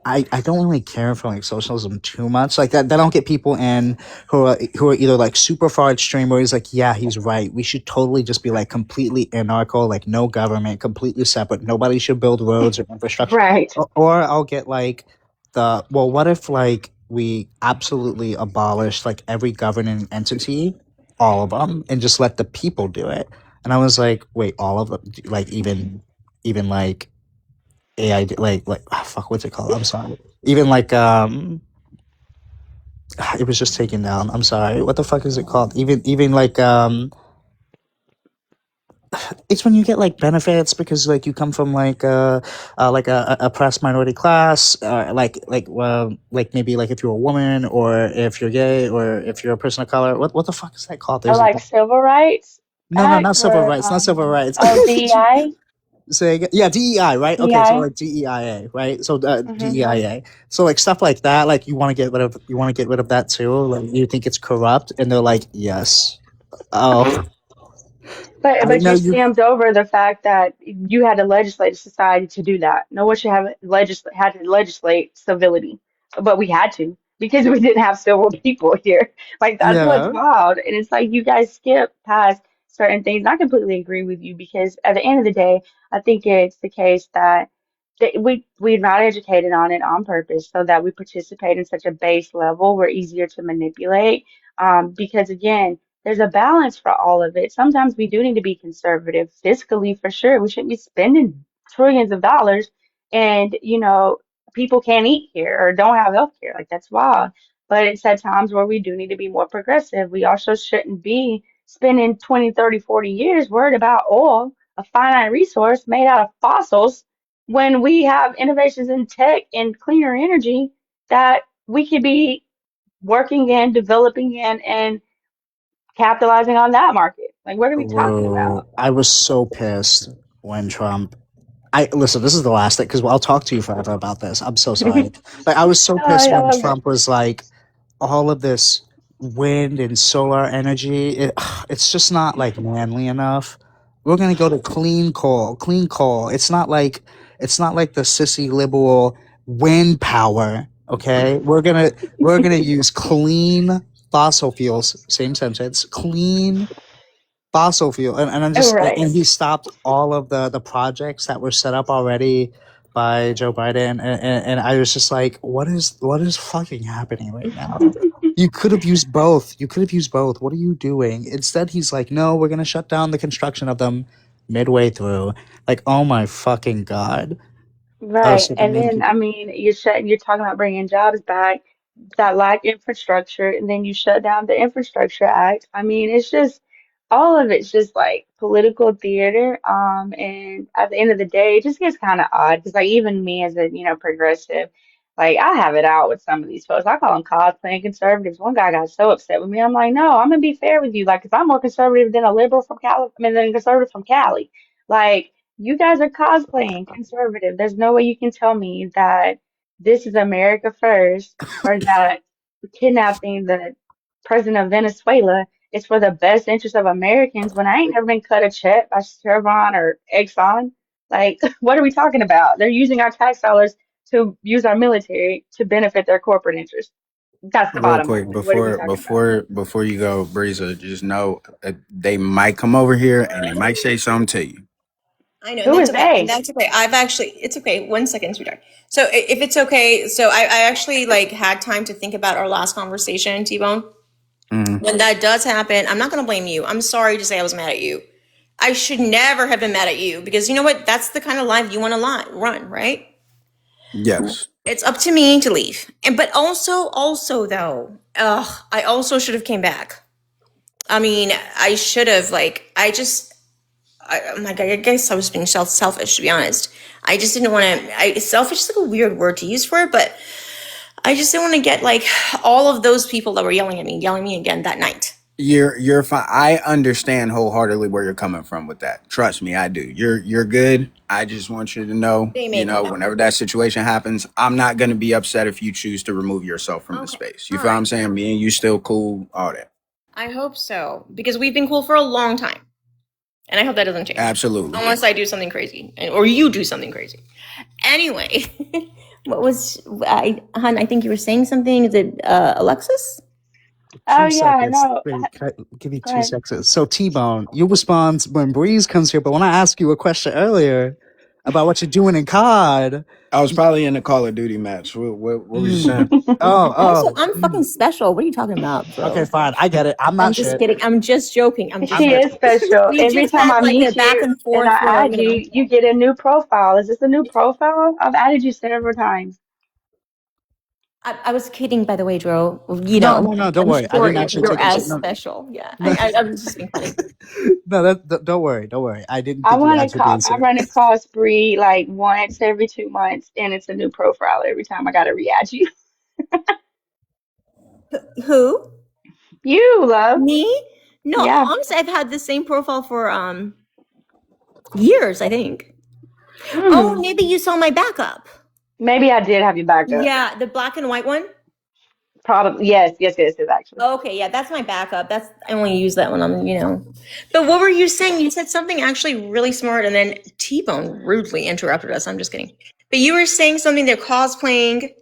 I don't really care for like socialism too much. Like that don't get people in who are either like super far extreme where he's like, yeah, he's right. We should totally just be like completely anarcho, like no government, completely separate. Nobody should build roads or infrastructure. Right. Or I'll get like what if like we absolutely abolish like every governing entity, all of them, and just let the people do it? And I was like, wait, all of them, like even like AI, fuck, what's it called? I'm sorry. Even like it was just taken down. I'm sorry. What the fuck is it called? Even it's when you get like benefits because like you come from like a oppressed minority class, like maybe like if you're a woman or if you're gay or if you're a person of color. What the fuck is that called? Or There's a like Civil Rights no, Act not civil or rights, not civil rights. oh DEI. Say again. Yeah, DEI, right? Okay, so DEI. like DEIA, right? So Hmm. DEIA. So like stuff like that, like you want to get rid of that too. Like you think it's corrupt, and they're like, yes. Oh, I But know you you. skimmed over the fact that you had to legislate a society to do that. No one should have had to legislate civility, but we had to. because we didn't have civil people here. Like that's what's Yeah. wild. And it's like you guys skip past certain things. I completely agree with you because at the end of the day, I think it's the case that we're not educated on it on purpose so that we participate in such a base level. We're easier to manipulate. Because again, there's a balance for all of it. Sometimes we do need to be conservative fiscally for sure. We shouldn't be spending trillions of dollars and, people can't eat here or don't have health care. Like that's wild. But it's at times where we do need to be more progressive. We also shouldn't be spending 20, 30, 40 years worried about oil, a finite resource made out of fossils, when we have innovations in tech and cleaner energy that we could be working in, developing in, and capitalizing on that market. Like, what are we talking about? Bro, I was so pissed when Trump. I listen. This is the last thing because I'll talk to you forever about this. I'm so sorry. Like, I was so Oh, pissed I when love it. Trump was like, all of this wind and solar energy. It's just not like manly enough. We're gonna go to clean coal. Clean coal. It's not like the sissy liberal wind power. Okay, we're gonna use clean fossil fuels. Same sentence. Clean fossil fuel, and I'm just Right. and he stopped all of the projects that were set up already by Joe Biden, and I was just like, what is fucking happening right now? You could have used both. You could have used both. What are you doing? Instead, he's like, no, we're gonna shut down the construction of them midway through. Like, oh my fucking god. Right. So the And main then, I people. mean, you're talking about bringing jobs back that lack infrastructure, and then you shut down the Infrastructure Act. I mean, it's just all of it's just like political theater. And at the end of the day, it just gets kind of odd because, like, even me as a, progressive, like, I have it out with some of these folks. I call them cosplaying conservatives. One guy got so upset with me. I'm like, no, I'm gonna be fair with you. Like, if I'm more conservative than a liberal from Cali, I mean, than a conservative from Cali. Like, you guys are cosplaying conservative. There's no way you can tell me that this is America first or that kidnapping the president of Venezuela is for the best interest of Americans when I ain't never been cut a check by Chevron or Exxon. Like, what are we talking about? They're using our tax dollars to use our military to benefit their corporate interests. That's the Real bottom line. quick, Like, what are we before talking about? before you go, Breeza, just know they might come over here and they might say something to you. I know, and Who that's is okay. And they? that's okay. It's okay. 1 second, sweetheart. So if it's okay, so I actually like had time to think about our last conversation, T-Bone. Mhm. When that does happen, I'm not going to blame you. I'm sorry to say I was mad at you. I should never have been mad at you because you know what? That's the kind of life you want to run, right? Yes. It's up to me to leave. But also though, I also should have came back. I mean, I should have oh my God, I guess I was being selfish, to be honest. I just didn't want to. Selfish is like a weird word to use for it, but I just didn't want to get like all of those people that were yelling at me again that night. You're fine. I understand wholeheartedly where you're coming from with that. Trust me, I do. You're good. I just want you to know, They may come back. whenever that situation happens, I'm not gonna be upset if you choose to remove yourself from the Okay, space. You all feel what right. I'm saying? Me and you still cool, all that. I hope so because we've been cool for a long time, and I hope that doesn't change Absolutely. unless I do something crazy or you do something crazy. Anyway, Hun? I think you were saying something. Is it Alexis? Oh 2 seconds. yeah, no. Wait, give me Go two ahead. seconds. So T-Bone, you respond when Breeze comes here, but when I asked you a question earlier about what you're doing in COD, I was probably in the Call of Duty match. What was you mm, saying? oh, I'm fucking special. What are you talking about, okay, bro? fine, I get it. I'm I'm not just shit. kidding. I'm just joking. I'm just I'm She not. is joking. special. We Every just time had I like a meet back you and and forth I where, add you, you get a new profile. Is this a new profile? I've added you several times. I was kidding, by the way, Dro. No, no, no. Don't I'm worry. I sure didn't actually you're take you. as No, special. Yeah, no, I was just being funny. no. Don't worry. Don't worry. I didn't I think you were want to actually call. being I serious. run a call spree like once every 2 months, and it's a new profile every time. I gotta re-add you. Who? You love, Me? No, yeah. honestly, I've had the same profile for years, I think. Oh, Hmm. maybe you saw my backup. Maybe I did have you backed up. Yeah, the black and white one. Probably. Yes. Yes. Yes. Yes. Actually. Okay, yeah, that's my backup. That's I only use that when I'm. But what were you saying? You said something actually really smart, and then T-Bone rudely interrupted us. I'm just kidding. But you were saying something they're cosplaying.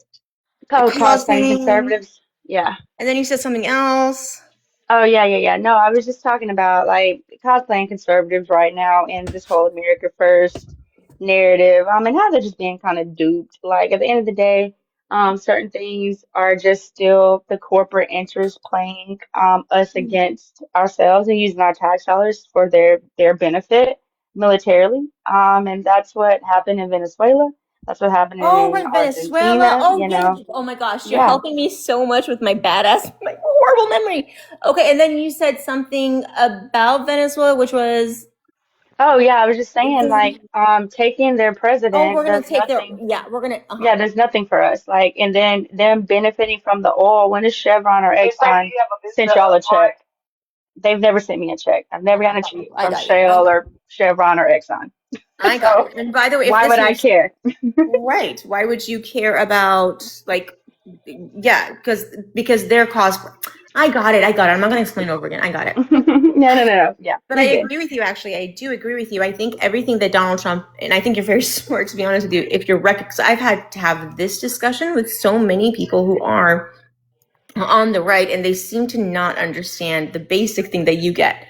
Oh, cosplaying Causing, conservatives. Yeah. and then you said something else. Oh yeah, yeah, yeah. No, I was just talking about like cosplaying conservatives right now in this whole America First narrative. And how they're just being kind of duped. Like at the end of the day, certain things are just still the corporate interests playing us against ourselves and using our tax dollars for their benefit militarily. And that's what happened in Venezuela. That's what happened Oh, in right, Venezuela. Argentina, Oh, you yeah. know. Oh my gosh, you're Yeah. helping me so much with my badass, my horrible memory. Okay, and then you said something about Venezuela, which was, Oh yeah, I was just saying like taking their oh, we're president gonna does take their, nothing. yeah, we're gonna, uh-huh. Yeah, there's nothing for us. Like and then them benefiting from the oil. When is Chevron or Exxon sent y'all a check? They've never sent me a check. I've never gotten a check I from got you. I Shell got or Chevron or Exxon. I got So it. And by the way, if why would I listeners, care? right, why would you care about, like, yeah, because their cause, I got it. I got it. I'm not gonna explain over again. I got it. No, no, no, no. Yeah, But I you're good. agree with you, actually. I do agree with you. I think everything that Donald Trump, and I think you're very smart, to be honest with you, if you're, because I've had to have this discussion with so many people who are on the right, and they seem to not understand the basic thing that you get.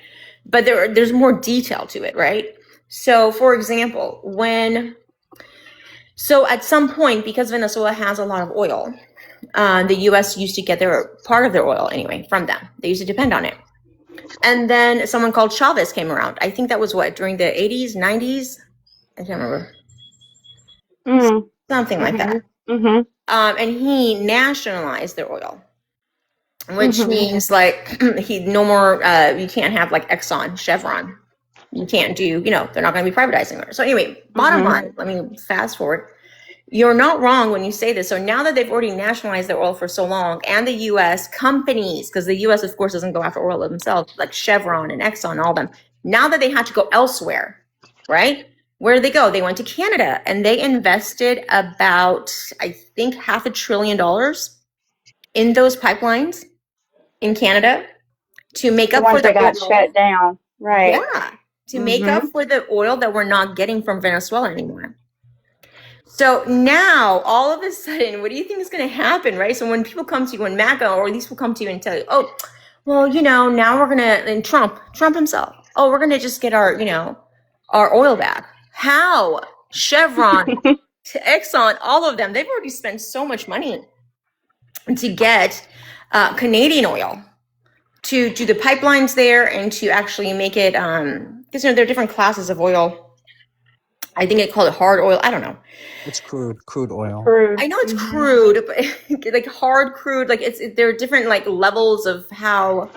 But there's more detail to it, right? So, for example, at some point, because Venezuela has a lot of oil, the U.S. used to get part of their oil anyway from them. They used to depend on it. And then someone called Chavez came around. I think that was during the 80s, 90s? I can't remember. Mm, Something like that. mm-hmm, And he nationalized their oil, which mm-hmm, means like no more, you can't have like Exxon, Chevron. You can't do, they're not going to be privatized anymore. So anyway, bottom mm-hmm. line, let me fast forward. You're not wrong when you say this. So now that they've already nationalized their oil for so long, and the U.S. companies, because the U.S. of course doesn't go after oil themselves, like Chevron and Exxon, all them. Now that they had to go elsewhere, right? Where did they go? They went to Canada, and they invested about, I think, $500 billion in those pipelines in Canada to make The up for ones the that got oil. shut down, right? Yeah, to make up Mm-hmm. for the oil that we're not getting from Venezuela anymore. So now, all of a sudden, what do you think is going to happen, right? So when people come to you, when MAGA or these people come to you and tell you, oh, well, now we're going to, and Trump himself, oh, we're going to just get our oil back. How? Chevron, to Exxon, all of them, they've already spent so much money to get Canadian oil, to do the pipelines there and to actually make it, because there are different classes of oil. I think they call it hard oil. I don't know. It's crude oil. Crude. I know it's Mm-hmm. crude, but like hard crude, like there are different like levels of how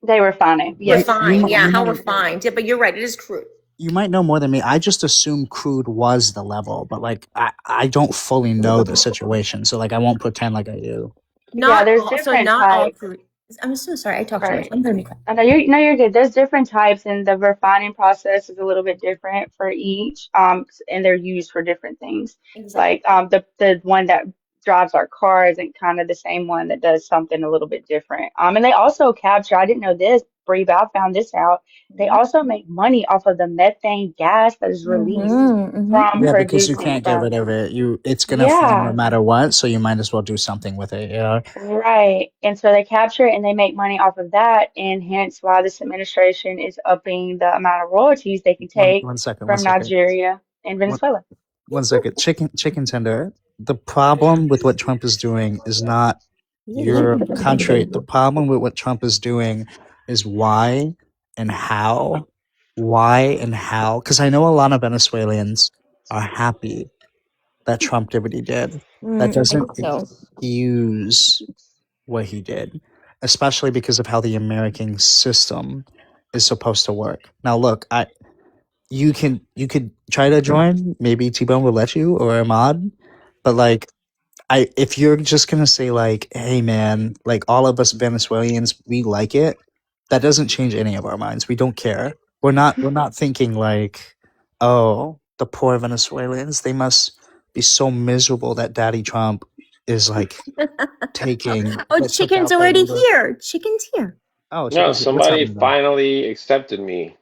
They were fine. You Yes. you refined. might Yeah, you how might refined. Yeah, but you're right. It is crude. you might know more than me. I just assume crude was the level, but like I don't fully know the situation, so like I won't pretend like I do. Yeah, there's different Not all types. crude. I'm so sorry. I talk too much. Right. I'm gonna be quiet. I know you're no, you're good. There's different types, and the refining process is a little bit different for each. And they're used for different things. Exactly. Like the one that drives our car isn't kind of the same one that does something a little bit different. And they also capture. I didn't know this. Bree Val found this out. They also make money off of the methane gas that is released from Yeah, because you producing can't get from. rid of it. It's gonna form no Yeah. matter what, so you might as well do something with it. Yeah. Right. And so they capture it and they make money off of that. And hence why this administration is upping the amount of royalties they can One take one second, one from second. Nigeria and One Venezuela. one second. Chicken tender. The problem with what Trump is doing is not your country. The problem with what Trump is doing is why and how. Why and how. Because I know a lot of Venezuelans are happy that Trump did what he did. That I doesn't think so. excuse what he did, especially because of how the American system is supposed to work. Now, look, you could try to join. Maybe T-Bone will let you or Ahmad, but like if you're just gonna say like, hey man, like all of us Venezuelans, we like it, that doesn't change any of our minds. We don't care. We're not thinking like, oh, the poor Venezuelans, they must be so miserable that Daddy Trump is like taking Oh, that took chicken's out the already leader. here. Chicken's here. Oh, No, chickens, what's somebody happening though? finally accepted me.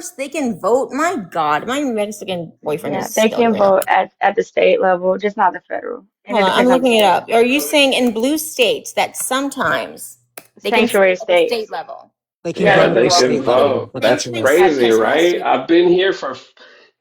course they can vote. My God, my Mexican boyfriend Yeah, is they still can doing that. vote at the state level, just not the federal. And Hold it on, I'm depends on the looking it state. up. Are you saying in blue states that sometimes they can vote Sanctuary at the state states. level? They can Yeah, Yeah, they vote at can they the vote. can state level, vote. but I'm That's that's saying racist. At the crazy, Texas has right? to. I've been here for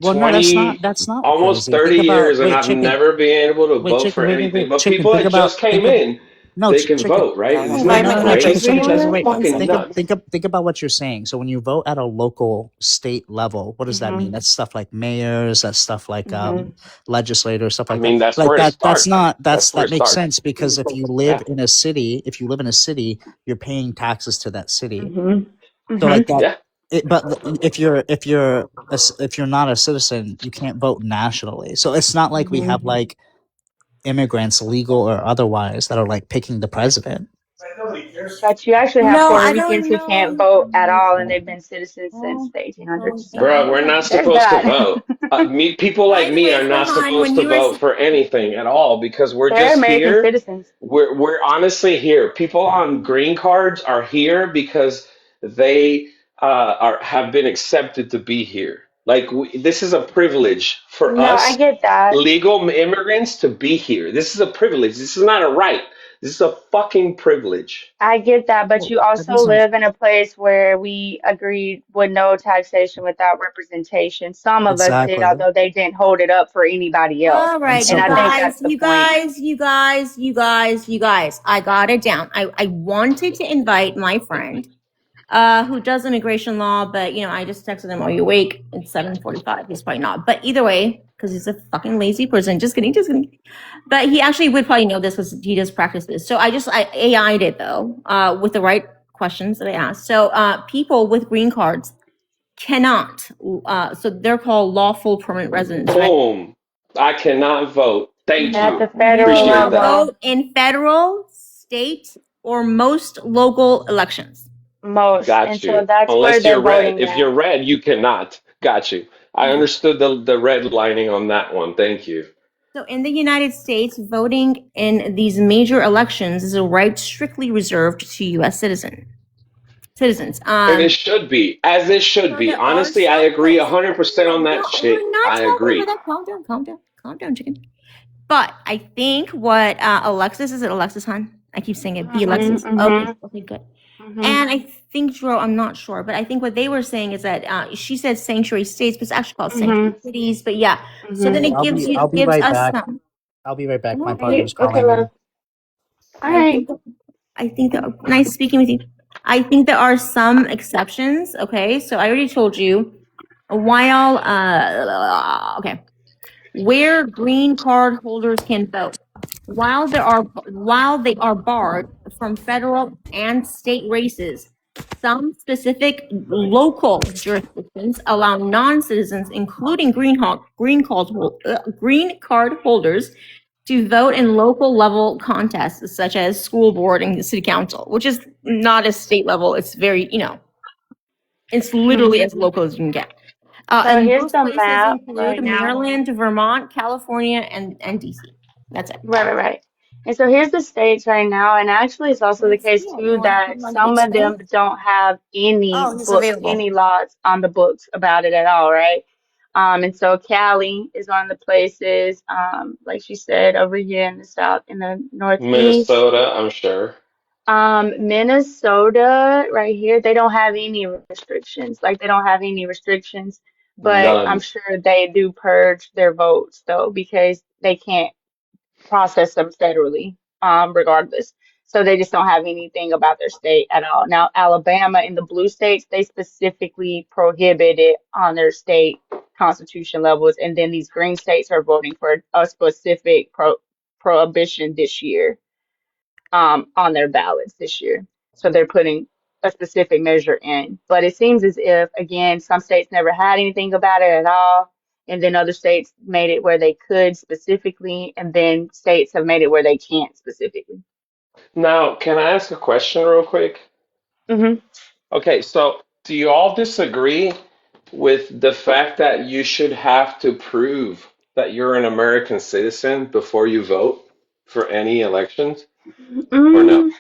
Well, no, 20, that's not almost crazy. Think 30 about years, and wait, I've chicken. never been able to Wait, vote chicken. for Wait, wait, anything. wait, But chicken. people Think that about just came in, no, they can chicken. vote, right? Can Isn't I Wait, that make no, a no, no, chicken, contribution chicken, crazy? chicken. here? Wait, One Fucking second. nuts. think about what you're saying. So when you vote at a local state level, what does that mean? Mhm. That's stuff like mayors. That's stuff like Mhm. legislators, stuff I like that. mean, that's Like where it that. That's starts. not. That's where That it makes starts. sense because if you live Yeah. in a city, you're paying taxes to that city. Mhm. So like Mhm. that. Yeah. But if you're not a citizen, you can't vote nationally. So it's not like we have Mhm. like immigrants, legal or otherwise, that are like picking the president. But you actually have No, Puerto I Ricans don't who know. can't vote at all, and they've been citizens since the 1800s. So Bro, we're not there's supposed to that. vote. People By like the me way, are not Farhan, supposed when to you were vote for anything at all because we're They're just American here. citizens. We're honestly here. People on green cards are here because they have been accepted to be here. Like this is a privilege for No, I us get that. legal immigrants to be here. This is a privilege. This is not a right. This is a fucking privilege. I get that, but Well, you that also doesn't live in a place where we agreed with no taxation without representation. Some of us did, exactly. although they didn't hold it up for anybody else. all And right, And you so I think guys, that's the you point. guys, you guys, you guys, you guys. I got it down. I wanted to invite my friend, who does immigration law, but I just texted him, "Are you awake?" It's 7:45. He's probably not. But either way, because he's a fucking lazy person. Just kidding, just kidding. But he actually would probably know this because he does practice this. So I AI'd it though, with the right questions that I asked. So people with green cards cannot. So they're called lawful permanent residents, right? Boom. I cannot vote. Thank At you. the You federal Appreciate cannot that. level, vote in federal, state, or most local elections. most. And Got so you. that's where Unless they're you're red. voting If at. you're red, you cannot. Got you. I Yeah. understood the red lining on that one. Thank you. So in the United States, voting in these major elections is a right strictly reserved to U.S. citizens. And it should be, as it should So be. there are Honestly, I some agree places. 100% on that No, shit. we're not I talking about agree. that. Calm down, calm down, calm down, chicken. But I think what Alexis, is it Alexis, hon? I keep saying it. Be Mhm. Alexis. Okay, Mhm. okay, good. Mhm. And I think, Dro, I'm not sure, but I think what they were saying is that she said sanctuary states, but it's actually called sanctuary Mhm. cities. But yeah, so then Mhm. hey, it gives I'll be gives right us back. some. I'll be right back. My Okay. partner's Okay, calling me. love. All I right. think that nice speaking with you. I think there are some exceptions. Okay, so I already told you. While okay, where green card holders can vote, while they are barred from federal and state races, some specific local jurisdictions allow non-citizens, including green card holders, to vote in local level contests such as school board and city council, which is not a state level. It's very, it's literally Mhm. as local as you can get. So And here's those the places map include right now. Maryland, Vermont, California, and DC. That's it. Right, right, right. And so here's the states right now, and actually it's also the Let's case see. You too want to put that him on the big some of screen? them don't have any Oh, he's book, available. any laws on the books about it at all, right? And so Cali is one of the places, like she said, over here in the south, in the northeast. Minnesota, I'm sure. Minnesota, right here, they don't have any restrictions. Like they don't have any restrictions, but I'm None. sure they do purge their votes though, because they can't process them federally, regardless. So they just don't have anything about their state at all. Now, Alabama in the blue states, they specifically prohibit it on their state constitution levels, and then these green states are voting for a specific prohibition this year, on their ballots this year. So they're putting a specific measure in. But it seems as if, again, some states never had anything about it at all. And then other states made it where they could specifically, and then states have made it where they can't specifically. Now, can I ask a question real quick? Hmm. Okay, so do you all disagree with the fact that you should have to prove that you're an American citizen before you vote for any elections, or no? Mm,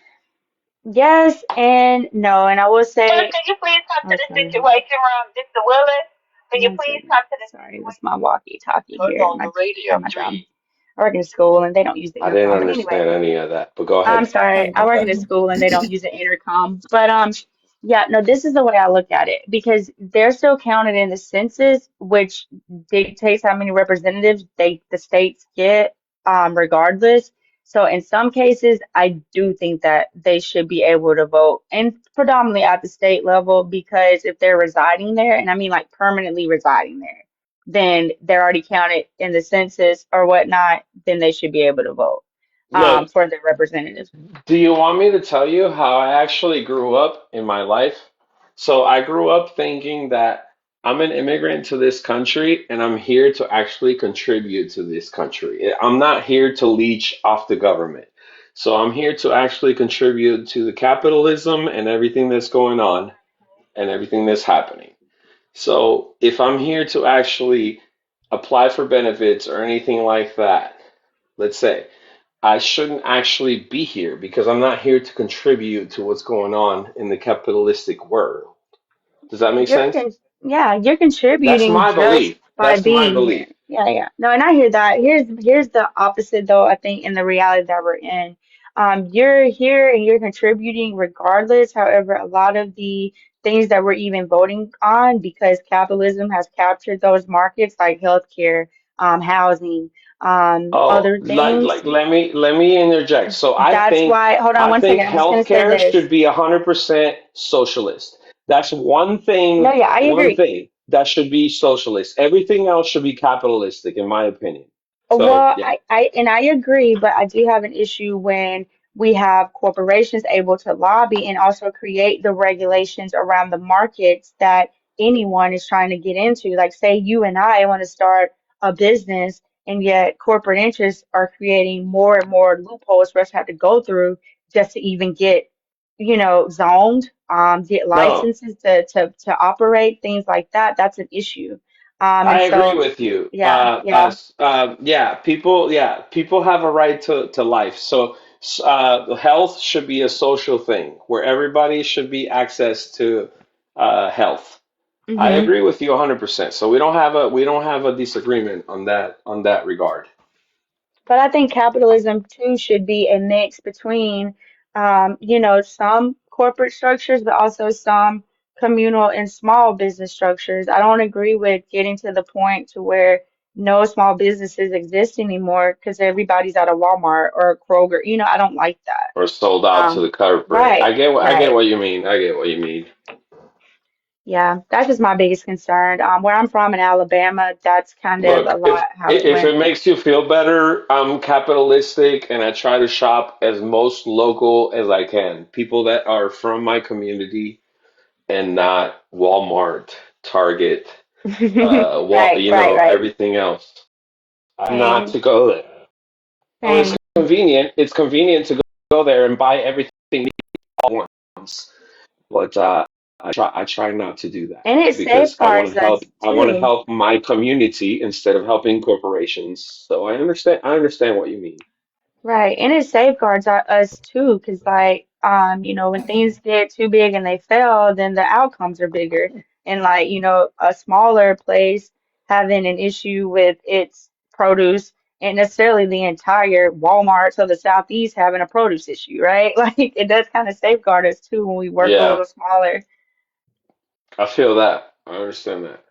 yes and no. And I will say, could you please come to the situation room, Mr. Willis? Could you please come to the Sorry, that's my walkie-talkie here. On the radio, my job. I work in a school and they don't use the I didn't intercom. But anyway, understand any of that, but go I'm ahead. sorry. Sorry I about work that. in a school and they don't use the intercom. But Yeah, no, this is the way I look at it because they're still counted in the census, which dictates how many representatives the states get, regardless. So in some cases, I do think that they should be able to vote, and predominantly at the state level, because if they're residing there, and I mean like permanently residing there, then they're already counted in the census or whatnot, then they should be able to vote, Look, for their representatives. do you want me to tell you how I actually grew up in my life? So I grew up thinking that I'm an immigrant to this country and I'm here to actually contribute to this country. I'm not here to leech off the government. So I'm here to actually contribute to the capitalism and everything that's going on and everything that's happening. So if I'm here to actually apply for benefits or anything like that, let's say, I shouldn't actually be here because I'm not here to contribute to what's going on in the capitalistic world. Does that make sense? Yeah, you're That's contributing my just belief. by That's my being here. belief. Yeah, yeah. No, and I hear that. Here's the opposite though, I think, in the reality that we're in. You're here and you're contributing regardless. However, a lot of the things that we're even voting on, because capitalism has captured those markets like healthcare, housing, Oh, other things. let me interject. So That's why, hold on I one think second. I'm just gonna say healthcare this. should be 100% socialist. That's No, yeah, I one agree. thing that should be socialist. Everything else should be capitalistic, in my opinion. So Well, yeah. I agree, but I do have an issue when we have corporations able to lobby and also create the regulations around the markets that anyone is trying to get into. Like, say you and I want to start a business, and yet corporate interests are creating more and more loopholes for us to have to go through just to even get, zoned, get No, licenses to operate, things like that. That's an issue. And I agree so, with you. yeah, yeah. People have a right to life. So, health should be a social thing where everybody should be access to health. I Mm-hmm. agree with you 100%. So we don't have a disagreement on that regard. But I think capitalism too should be a mix between, some corporate structures, but also some communal and small business structures. I don't agree with getting to the point to where no small businesses exist anymore because everybody's at a Walmart or a Kroger. I don't like that. Or sold out to the corporate. Right, I get right. what you mean. I get what you mean. Yeah, that's just my biggest concern. Where I'm from in Alabama, that's kind of a Look, if lot how it if went. it makes you feel better, I'm capitalistic and I try to shop as most local as I can. People that are from my community and not Walmart, Target, Right, right, right. everything else. I'm not Same, to go there. Oh, it's same. convenient. It's convenient to go there and buy everything all at once. But I try not to do that And it because I want safeguards to help. us I want to too. help my community instead of helping corporations. So I understand. I understand what you mean. Right. And it safeguards us too, because when things get too big and they fail, then the outcomes are bigger. And a smaller place having an issue with its produce and necessarily the entire Walmart of the Southeast having a produce issue, right? Like it does kind of safeguard us too when we work a Yeah, little smaller. I feel that. I understand that.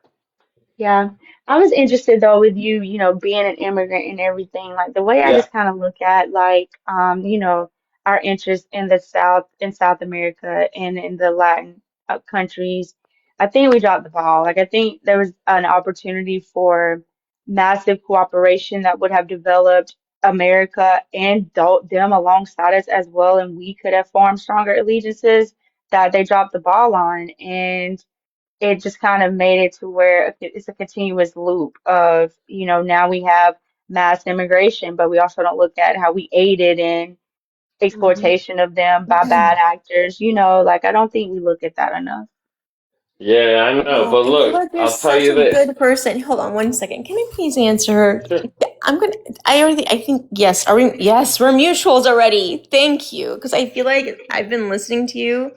Yeah, I was interested though with you, being an immigrant and everything. Like the way I Yeah, just kind of look at our interest in in South America and in the Latin countries. I think we dropped the ball. Like I think there was an opportunity for massive cooperation that would have developed America and them alongside us as well, and we could have formed stronger allegiances that they dropped the ball on. And it just kind of made it to where it's a continuous loop of, now we have mass immigration, but we also don't look at how we aided in Mhm. exploitation of them by bad actors. Like I don't think we look at that enough. yeah, I know. Oh, But I feel look, like you're I'll tell such you a this. good person. Hold on one second. Can I please answer? Sure. I'm gonna. I already. I think yes. Are we? Yes, we're mutuals already. Thank you. Because I feel like I've been listening to you.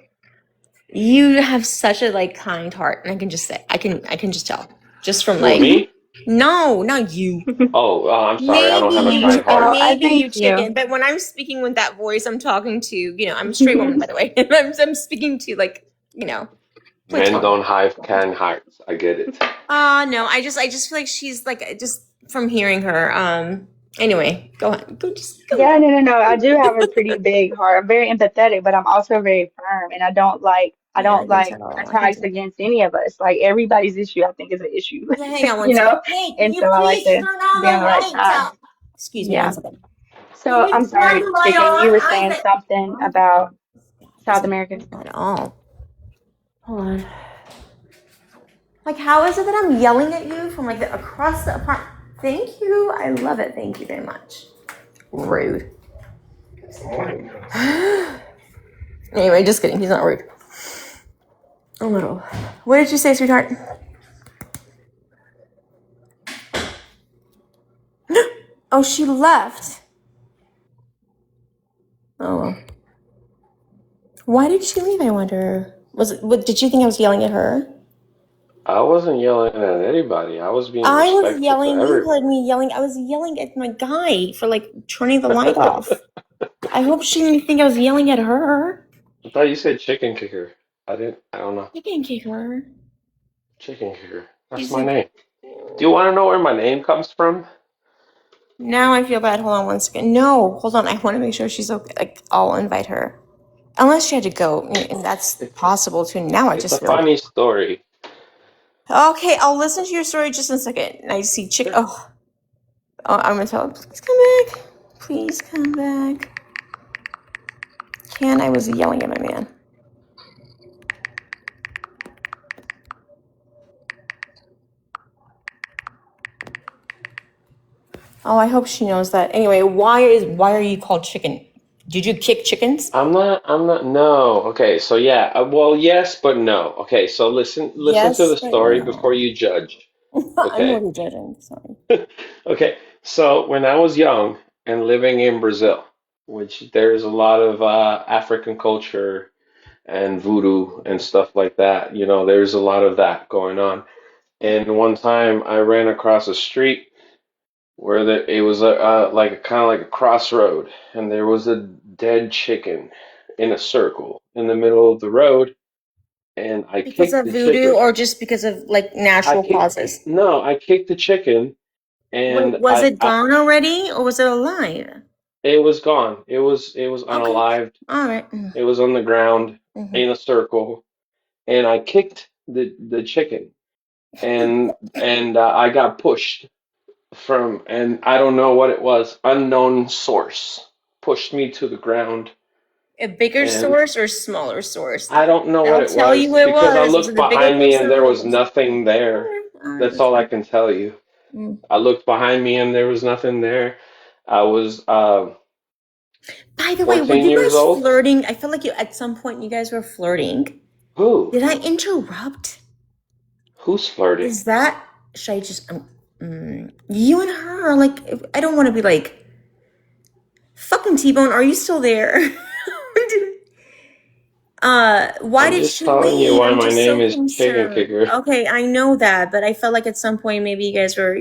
You have such a kind heart, and I can just say, I can just tell, just from Who, me? no, not you. I'm sorry. I don't Maybe have a you, kind Oh, heart. I maybe you thank chicken. you. But when I'm speaking with that voice, I'm talking to, I'm a straight woman, by the way. I'm speaking to you know, Men platonic. don't have can hearts. I get it. No, I just feel like she's like just from hearing her. Anyway, go ahead. Go just go. Yeah, no. I do have a pretty big heart. I'm very empathetic, but I'm also very firm, and I Yeah, I don't can like tell. I can attacks tell. against any of us. Like everybody's issue, I think is an issue, Yeah, hang on one you second. know. Hey, can And you so I like please to turn on be on the the right lights? side. Excuse me one Yeah. second. Can So you I'm turn the sorry, light Chicken. You on? were I saying said. something about South America. At all. Hold on. Like, how is it that I'm yelling at you from like across the apartment? Thank you. I love it. Thank you very much. Rude. Anyway, just kidding. He's not rude. Oh no. What did you say, sweetheart? Oh, she left. Oh well. Why did she leave? I wonder. Was it? What, did you think I was yelling at her? I wasn't yelling at anybody. I was being I was respectful to yelling. You heard everybody. me yelling. I was yelling at my guy for like turning the light off. I hope she didn't think I was yelling at her. I thought you said chicken kicker. I didn't. I don't know. You can't kick her. Chicken kicker. That's She's my like. name. Do you want to know where my name comes from? Now I feel bad. Hold on one second. No, hold on. I want to make sure she's okay. Like, I'll invite her. Unless she had to go, and that's It's possible too. Now I it's a just feel like. funny story. Okay, I'll listen to your story just in a second. And I see chick. Sure. Oh, I'm gonna tell her. Please come back. Please come back. Can I was yelling at my man. Oh, I hope she knows that. Anyway, why are you called chicken? Did you kick chickens? I'm not. No. Okay. So yeah. Well, yes, but no. Okay. So listen to Yes, the but story before no. you judge. I'm Okay. already judging. Sorry. Okay. So when I was young and living in Brazil, which there's a lot of African culture and voodoo and stuff like that. You know, there's a lot of that going on. And one time I ran across a street where it was like a kind of like a crossroad, and there was a dead chicken in a circle in the middle of the road, and I Because kicked of the voodoo chicken. or just because of like I natural kicked causes? no, I kicked the chicken, Wait, and was it gone already or was it alive? it was gone. It was Okay. unalived. All right. It was on the ground Mm-hmm. in a circle, and I kicked the chicken, and I got pushed from, and I don't know what it was, unknown source pushed me to the ground, A bigger and source or smaller source? I don't know what I'll it tell you was what it because I was. Was it looked the bigger behind me person and or the there little was person? nothing there. All right, That's that's all I fine. can tell you. Mm. I looked behind me and there was nothing there. I was By the way, were 14 you years guys old. flirting? I feel like you at some point you guys were flirting. Who? Did I interrupt? Who's flirting? Is that should I just you and her? Like, I don't want to be like fucking T-Bone. Are you still there? Why I'm did just she telling you leave? why I'm my just so name is Chicken concerned. Kicker. Okay, I know that, but I felt like at some point maybe you guys were,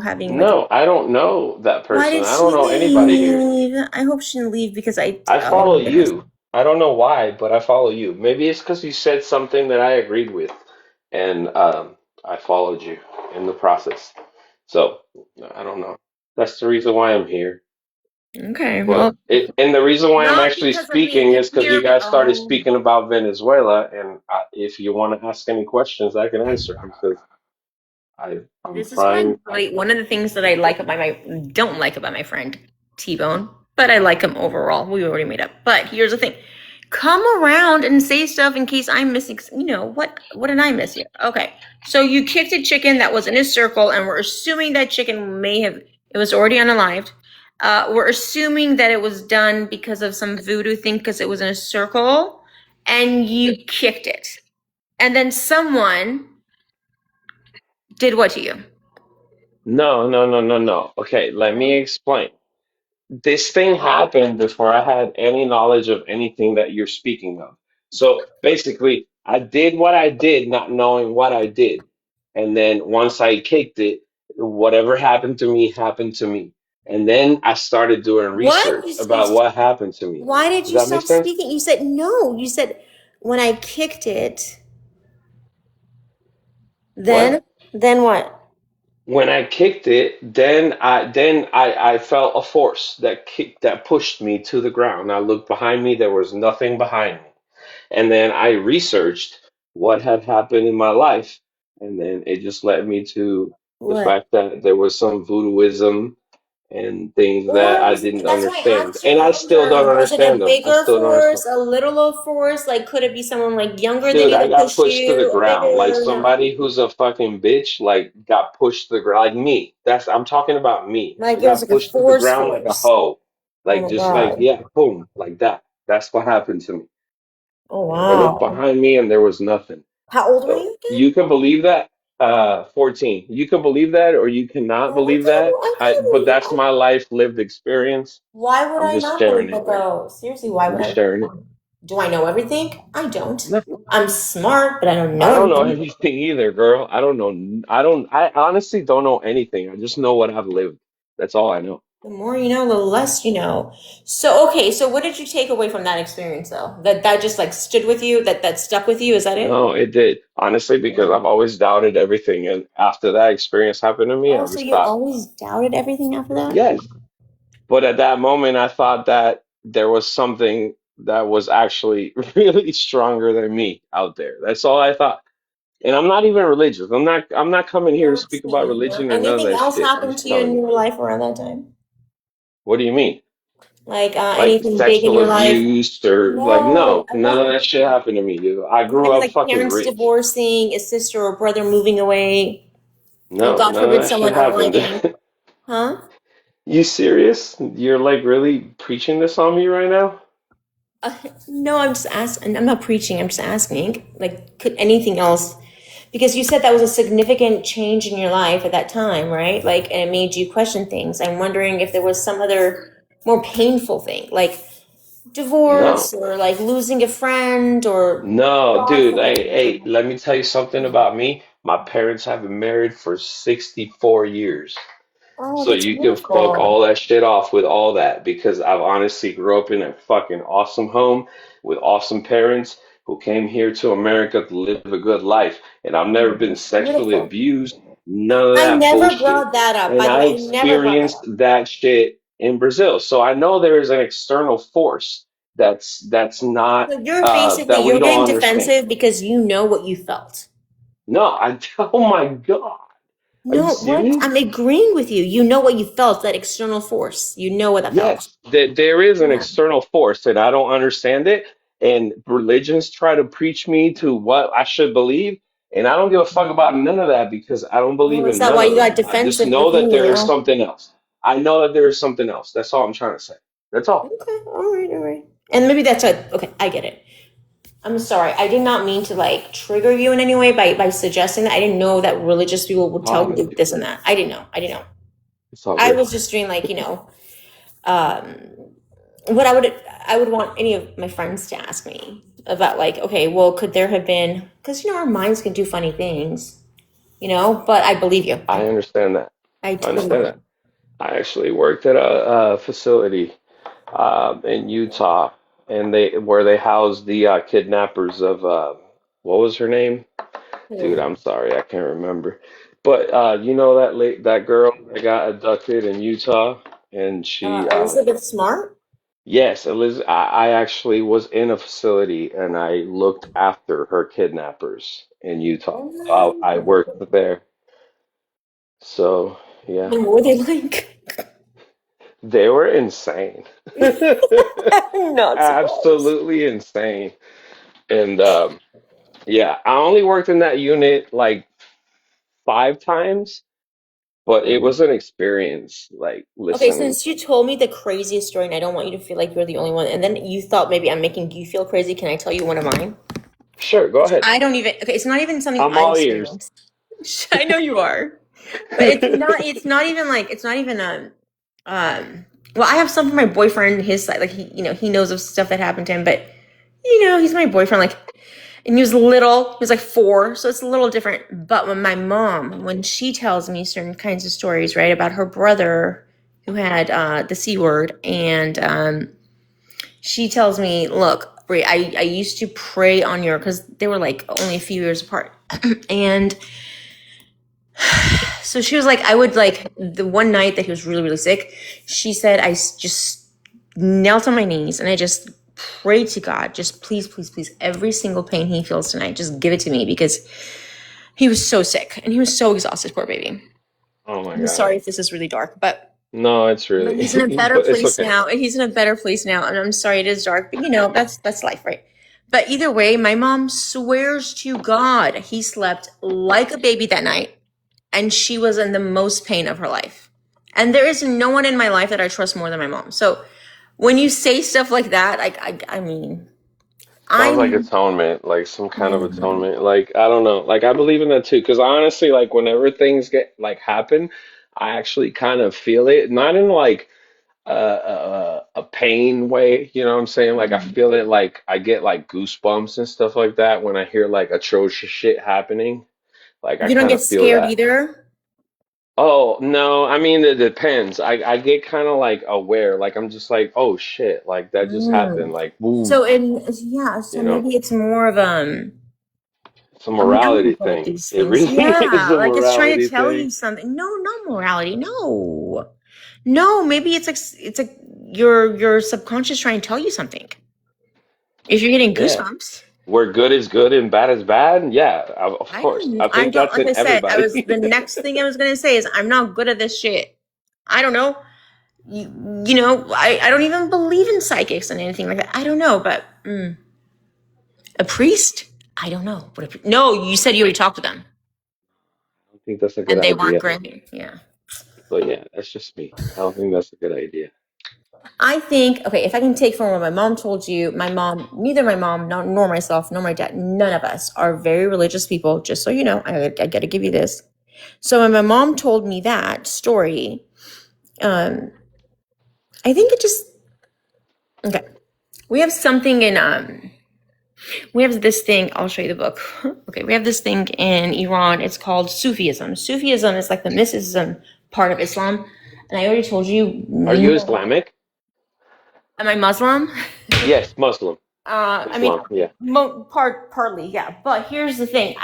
having like. No, I don't know that Why person. did I don't she know anybody here. leave? I hope she didn't leave because I. I Oh follow my goodness. you. I don't know why, but I follow you. Maybe it's because you said something that I agreed with, and I followed you in the process. So I don't know. That's the reason why I'm here. Okay, But well, and the reason why I'm not actually because of me. speaking It's is because you here. guys started Oh. speaking about Venezuela, and if you want to ask any questions, I can answer them because I'm This is why fine. one of the things that I like about my don't like about my friend T-Bone, but I like him overall. We already made up. But here's the thing. Come around and say stuff in case I'm missing, what did I miss here? Okay. So you kicked a chicken that was in a circle and we're assuming that chicken it was already unalived. We're assuming that it was done because of some voodoo thing because it was in a circle and you kicked it. And then someone did what to you? No, no, no, no, no. Okay, let me explain. This thing happened before I had any knowledge of anything that you're speaking of. So basically, I did what I did, not knowing what I did. And then once I kicked it, whatever happened to me happened to me. And then I started doing What? research about what happened to me. Why did Does you that make stop sense? speaking? You said no. You said when I kicked it, What? then what? When I kicked it, then I felt a force that pushed me to the ground. I looked behind me, there was nothing behind me. And then I researched what had happened in my life, and then it just led me to the What? fact that there was some voodooism and things that What I was it? didn't That's why I understand. asked you And I still don't earlier. Was it a understand them. I bigger still don't understand. force, a little force? Like, could it be someone like younger than Dude, you I that got pushed pushed to the you? A ground. Like bigger? No. somebody who's a fucking bitch, like got pushed to the ground. Like me. I'm talking about me. I Like it was got like a pushed to the force ground like a force. hoe. Oh Like my just like, God. yeah, boom, like that. That's what happened to me. Oh And I looked wow. behind me and there was nothing. How old were So you again? you can believe that. 14. You can believe that or you cannot No, believe that. I can't But believe that's it. my life lived experience. Why would I'm I just not sharing believe it, it man. though? Seriously, why I'm would just I? sharing it. Do I know everything? I don't. No, I'm smart, but I don't I know don't know everything. anything either, girl. I don't know. I honestly don't know anything. I just know what I've lived. That's all I know. The more you know, the less you know. So okay, so what did you take away from that experience though? That just like stood with you, that stuck with you, is that it? No, it did. Honestly, because I've always doubted everything. And after that experience happened to me, Oh, I so just you thought, always doubted everything after that? yes. But at that moment, I thought that there was something that was actually really stronger than me out there. That's all I thought. And I'm not even religious. I'm not coming here to speak about religion or none of Anything that else shit. I'm happened just to you telling in you. your life around that time? What do you mean? Like Like anything big in sexual your life? abuse or like No, no, I none of want that shit happened to me, dude. I grew maybe up like fucking parents rich. divorcing, a sister or brother moving away, or No, God none of forbid that shit someone happened. unaliking. Huh? You serious? You're like really preaching this on me right now? Uh, no, I'm just asking. I'm not preaching. I'm just asking. Like, could anything else? Because you said that was a significant change in your life at that time, right? Like, and it made you question things. I'm wondering if there was some other more painful thing, like No. divorce or like losing a friend or No, God dude. forbid. Hey, let me tell you something about me. My parents have been married for 64 years. Oh, So that's you can fuck beautiful. all that shit off with all that because I've honestly grew up in a fucking awesome home with awesome parents who came here to America to live a good life. And I've never Oh, been that's sexually beautiful. abused, none of I that never bullshit. brought that up. And By the I way, I never brought that experienced up. that shit in Brazil. So I know there is an external force that's not So you're basically that we you're don't getting understand. defensive because you know what you felt. No, I oh my God. Are you No, what? serious? I'm agreeing with you. You know what you felt, that external force. You know what that felt. Yes, there is an Yeah. external force, and I don't understand it. And religions try to preach me to what I should believe, and I don't give a fuck about none of that because I don't Oh, believe is in that none why of you got them. I just defensive know with that me there is now? something else. I know that there is something else. That's all I'm trying to say. That's all. Okay, all right, all right. And maybe that's a okay. I get it. I'm sorry. I did not mean to like trigger you in any way by suggesting that. I didn't know that religious people would tell Oh, you this and that. I didn't know. I didn't know. it's all I good. was just doing like um, what I would want any of my friends to ask me about like, okay, well, could there have been? Because our minds can do funny things, But I believe you. I understand that. I I totally understand do. that. I actually worked at a facility in Utah, and they housed the kidnappers of what was her name? Dude, I'm sorry, I can't remember. But you know that girl that got abducted in Utah, and she Elizabeth Smart. yes, Elizabeth. I actually was in a facility and I looked after her kidnappers in Utah. I Oh, worked there, so yeah, and what were they like? they were insane, Not surprised. absolutely insane. And yeah, I only worked in that unit like 5 times. But it was an experience. Like, Okay, listen, since you told me the craziest story, and I don't want you to feel like you're the only one, and then you thought maybe I'm making you feel crazy, can I tell you one of mine? sure, go ahead. I don't even, okay, it's not even something I'm I all ears. experienced. I know you are. But it's not even like, it's not even, well, I have some from my boyfriend, his side, like, he knows of stuff that happened to him, but, he's my boyfriend, like, and he was little, he was like 4, so it's a little different. But when my mom, when she tells me certain kinds of stories, right, about her brother who had the C word, and she tells me, look, Brie, I used to pray on your, because they were like only a few years apart. And so she was like, I would like, the one night that he was really, really sick, she said, just knelt on my knees and I just prayed to God, just please, please, please, every single pain he feels tonight, just give it to me, because he was so sick and he was so exhausted, poor baby. Oh my I'm God. sorry if this is really dark, but No, it's he's in a really, better but it's place okay. now. He's in a better place now. And I'm sorry it is dark, but you know, that's life, right? But either way, my mom swears to God he slept like a baby that night. And she was in the most pain of her life. And there is no one in my life that I trust more than my mom. So when you say stuff like that, I mean, Sounds like I'm, atonement, like some kind of atonement. Like I don't know. Like I believe in that too, because honestly, like whenever things get like happen, I actually kind of feel it, not in like a pain way, you know what I'm saying? Like I feel it, like I get like goosebumps and stuff like that when I hear like atrocious shit happening. Like I you don't kind get of feel scared that. either. Oh, no, I mean it depends. I get kind of like aware, like I'm just like, oh shit, like that just happened, Mm. like woo, So yeah, so you know. maybe it's more of It's a I'm morality not good at thing. these It things. really is Yeah, a like it's trying to morality tell you thing. something. No, no morality. No. No, maybe it's like your subconscious trying to tell you something. If you're getting Yeah. goosebumps. Where good is good and bad is bad. Yeah, of course. I I think don't, that's like in I said, everybody. the next thing I was going to say is I'm not good at this shit. I don't know. You know, I don't even believe in psychics and anything like that. I don't know, but a priest? I don't know. No, you said you already talked to them I think that's a good and they weren't idea. great. Yeah. But yeah, that's just me. I don't think that's a good idea. I think, okay, if I can take from what my mom told you, neither my mom, nor myself, nor my dad, none of us are very religious people, just so you know. I got to give you this. So when my mom told me that story, um, I think it just, okay. We have something in we have this thing, I'll show you the book. Okay, we have this thing in Iran. It's called Sufism. Sufism is like the mysticism part of Islam. And I already told you, Are you Islamic? am I Muslim? Yes, Muslim. I mean, Islam, yeah. partly, yeah. But here's the thing: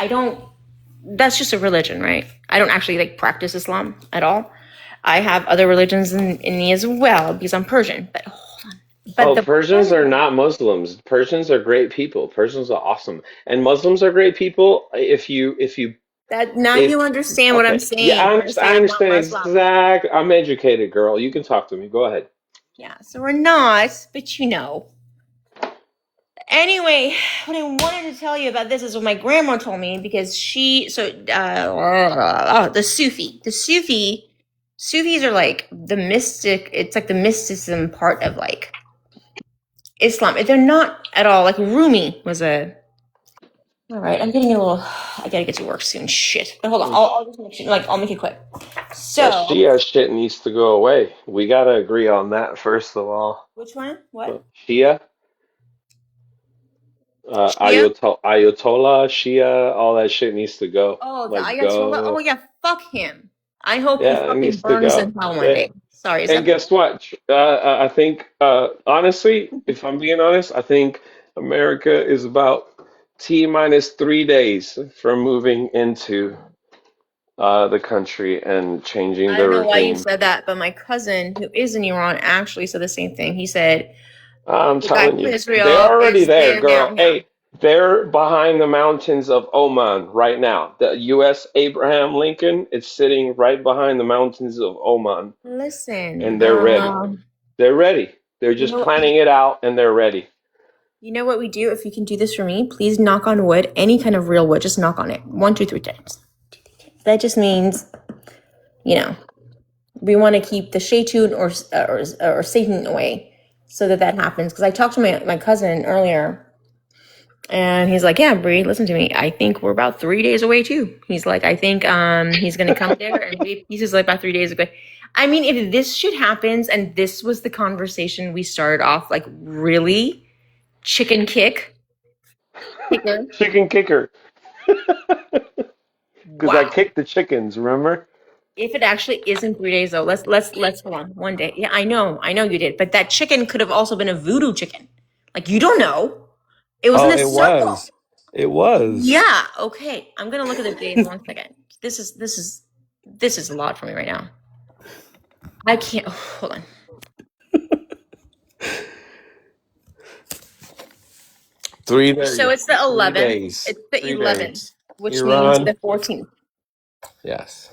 that's just a religion, right? I don't actually like practice Islam at all. I have other religions in me as well because I'm Persian. But hold on. But Oh, the Persians are not Muslims. Persians are great people. Persians are awesome. And Muslims are great people if you that now if you understand what I'm okay. Yeah, saying. You're I saying I'm not understand Muslim. exact. I'm educated, girl. You can talk to me. Go ahead. Yeah, so we're not, but you know. Anyway, what I wanted to tell you about this is what my grandma told me because Sufis are like the mystic. It's like the mysticism part of like Islam. They're not at all like Rumi was a. All right, I'm getting a little. I gotta get to work soon. Shit, but hold on. I'll just make sure. Like I'll make it quick. That So, Shia shit needs to go away. We gotta agree on that first of all. which one? What? But Shia, Shia? Ayatollah, Shia, all that shit needs to go. Oh, the Like Ayatollah. Oh go. yeah, fuck him. I hope he Yeah, it fucking needs to burns go. in hell one Yeah. day. Sorry, is And that guess what? I think, honestly, if I'm being honest, I think America is about T minus 3 days from moving into the country and changing I the don't know why you regime. said that, but my cousin who is in Iran actually said the same thing. He said I'm the guy telling from you, they're Israel already is there, there now. girl. Yeah. Hey, they're behind the mountains of Oman right now. The U.S. Abraham Lincoln is sitting right behind the mountains of Oman, Listen, and they're ready. They're ready. They're you just know, planning it out, and they're ready. you know what we do? If you can do this for me, please knock on wood, any kind of real wood, just knock on it 1, 2, 3 times. That just means, you know, we want to keep the Shaytun or Satan away, so that happens. Because I talked to my cousin earlier. And he's like, yeah, Bree, listen to me. I think we're about 3 days away too. He's like, I think he's gonna come there and leave pieces like about 3 days ago. I mean, if this shit happens and this was the conversation we started off like really chicken kicker. Chicken kicker. Because I Wow. kicked the chickens, remember? If it actually isn't 3 days though, let's hold on. One day. Yeah, I know you did. But that chicken could have also been a voodoo chicken. Like you don't know. It was in Oh, a it circle. was. It was. Yeah. Okay. I'm gonna look at the date in 1 second. This is a lot for me right now. I can't. Hold on. 3 days. So it's the 11th. 3 days. It's the 11th, 3 days. which means Iran. the 14th. Yes.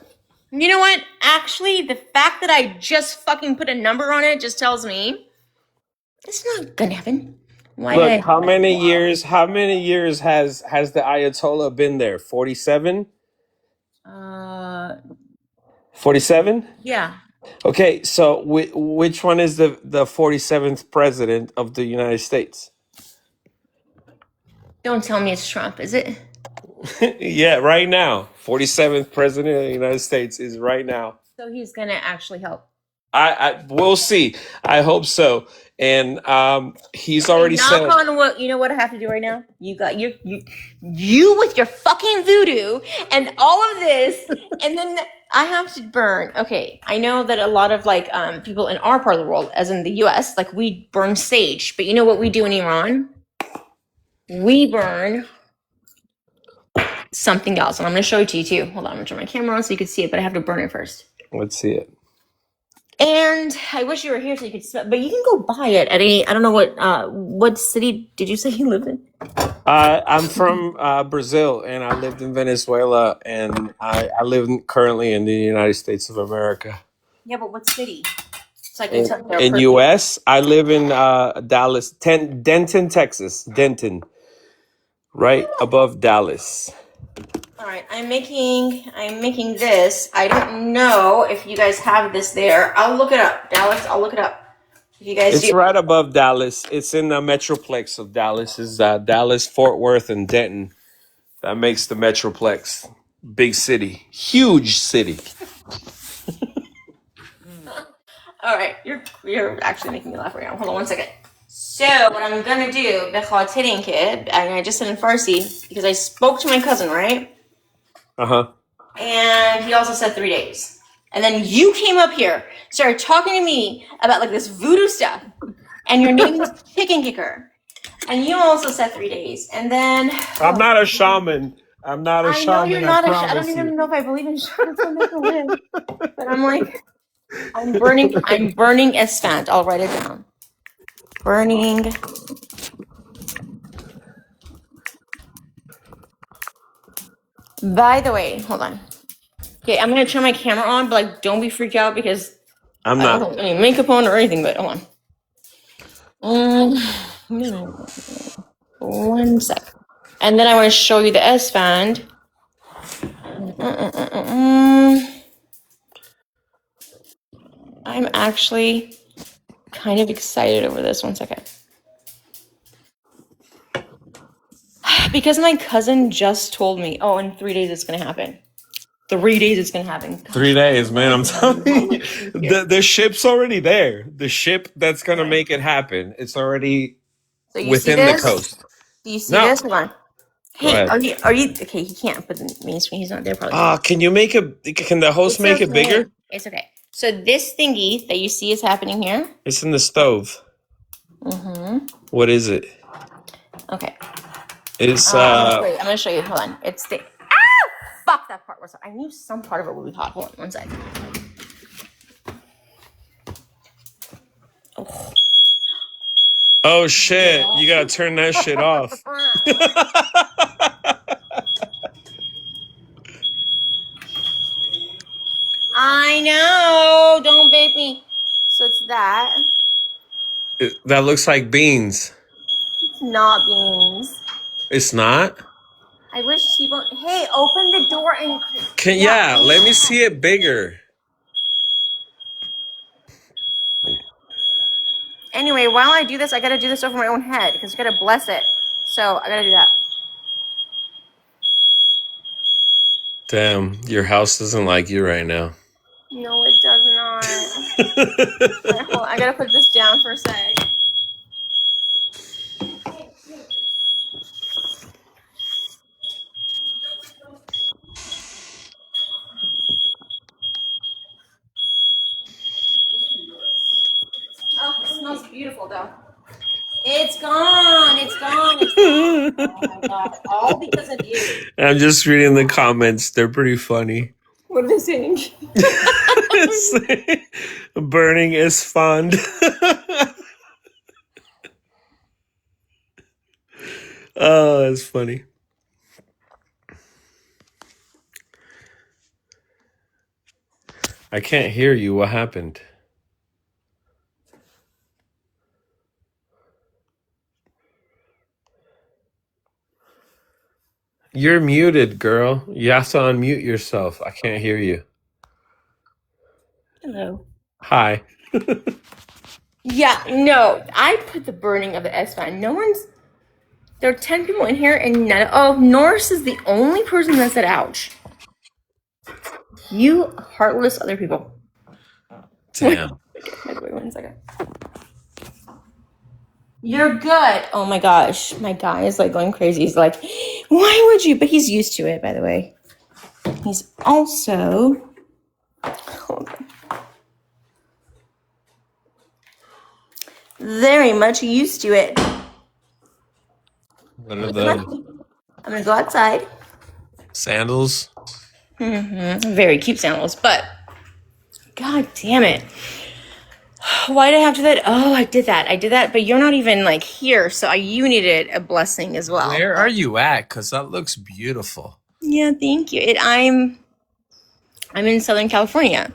You know what? Actually, the fact that I just fucking put a number on it just tells me it's not gonna happen. Why did Look, I? how many years? How many years has the Ayatollah been there? 47. Uh, 47. yeah. Okay, so which one is the 47th president of the United States? Don't tell me it's Trump, is it? Yeah, right now. 47th president of the United States is right now. So he's gonna actually help. I we'll see. I hope so. And he's Okay, already knock said. on what. You know what I have to do right now? You got you with your fucking voodoo and all of this, and then I have to burn. Okay, I know that a lot of like people in our part of the world, as in the U.S., like we burn sage, but you know what we do in Iran? We burn something else, and I'm going to show it to you too. Hold on, I'm going to turn my camera on so you can see it, but I have to burn it first. Let's see it. And I wish you were here so you could smell, but you can go buy it at any. I don't know what city did you say you lived in? I'm from Brazil, and I lived in Venezuela, and I live currently in the United States of America. Yeah, but what city? So I can tell their In perfume. U.S., I live in Dallas, Denton, Texas. Denton, right above Dallas. All right, I'm making this. I don't know if you guys have this there. I'll look it up, Dallas. I'll look it up if you guys It's do. right above Dallas. It's in the metroplex of Dallas. Is Dallas, Fort Worth, and Denton. That makes the metroplex. Big city, huge city. All right, you're actually making me laugh right now. Hold on 1 second. So what I'm gonna do, بخاطر اینکه, and I just said in Farsi because I spoke to my cousin, right? Uh-huh. And he also said 3 days. And then you came up here, started talking to me about like this voodoo stuff, and your name is Chicken Kicker, and you also said 3 days. And then I'm not a shaman. I'm not a I know you're shaman, I not a. I don't promise you. even know if I believe in sharks on this list, but I'm like, I'm burning. I'm burning Esfand. I'll write it down. Burning. By the way, hold on. Okay, I'm gonna turn my camera on, but like, don't be freaked out because I'm I don't not. have any makeup on or anything. But hold on. 1 sec. And then I want to show you the S band. I'm actually kind of excited over this. 1 second. Because my cousin just told me, oh, in 3 days it's gonna happen. 3 days it's gonna happen. Gosh, 3 days, man. I'm telling you, the ship's already there. The ship that's gonna make it happen. It's already so you see within the this? coast. Do you see No, this? Hold on. go Hey, ahead. are you okay? He can't put the main screen. He's not there probably. Can you make it? Can the host It's make it okay. bigger? It's okay. So this thingy that you see is happening here. It's in the stove. Mm-hmm. What is it? Okay. It's I'm gonna show you. Hold on. It's the fuck that part was. I knew some part of it would be hot. Hold on 1 second. Oh. oh shit! You gotta turn that shit off. I know. Don't vape me. So it's that. That looks like beans. It's not beans. It's not. I wish people. Hey, open the door and Yeah, let me see it bigger. Anyway, while I do this, I gotta do this over my own head because you gotta bless it. So I gotta do that. Damn, your house doesn't like you right now. No, it does not. Alright, hold on. I gotta put this down for a sec. Oh, it smells beautiful though. It's gone. It's gone. It's gone. Oh my god! All because of you. I'm just reading the comments. They're pretty funny. What are they saying? Burning is fun. Oh, that's funny. I can't hear you. What happened? You're muted, girl. You have to unmute yourself. I can't hear you. Hello. Hi. Yeah, no. I put the burning of the S fan. No one's. There are 10 people in here, and none. Oh, Norris is the only person that said "ouch." You heartless other people. Damn. Wait 1 second. You're good. Oh my gosh, my guy is like going crazy. He's like, "Why would you?" But he's used to it, by the way. He's also. Hold on. Very much used to it. What are those? I'm gonna go outside. Sandals? Very cute sandals, but god damn it. Why did I have to do that? Oh, I did that, but you're not even like here, so you needed a blessing as well. Where are you at? Because that looks beautiful. Yeah, thank you. I'm in Southern California.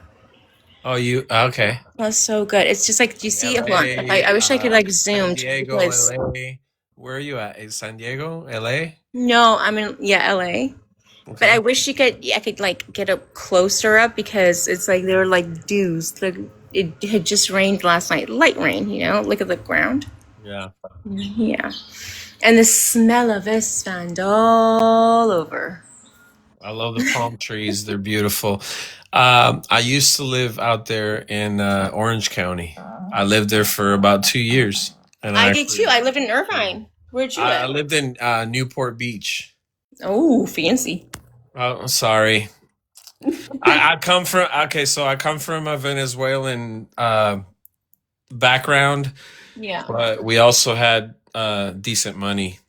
Oh, you okay? That's so good. It's just like, do you see? Hold on. I wish I could like zoom. San Diego, Because, LA. Where are you at? Is San Diego, LA? no, I'm in LA. But I wish I could like get up closer up because it's like there were like dews. Like it had just rained last night. Light rain, look at the ground. Yeah. Yeah. And the smell of Esfand all over. I love the palm trees. They're beautiful. I used to live out there in Orange County. I lived there for about 2 years. And I did too. I lived in Irvine. Where'd you I live? lived in Newport Beach. Oh, fancy. Oh, sorry. I come from I come from a Venezuelan background, Yeah. but we also had decent money.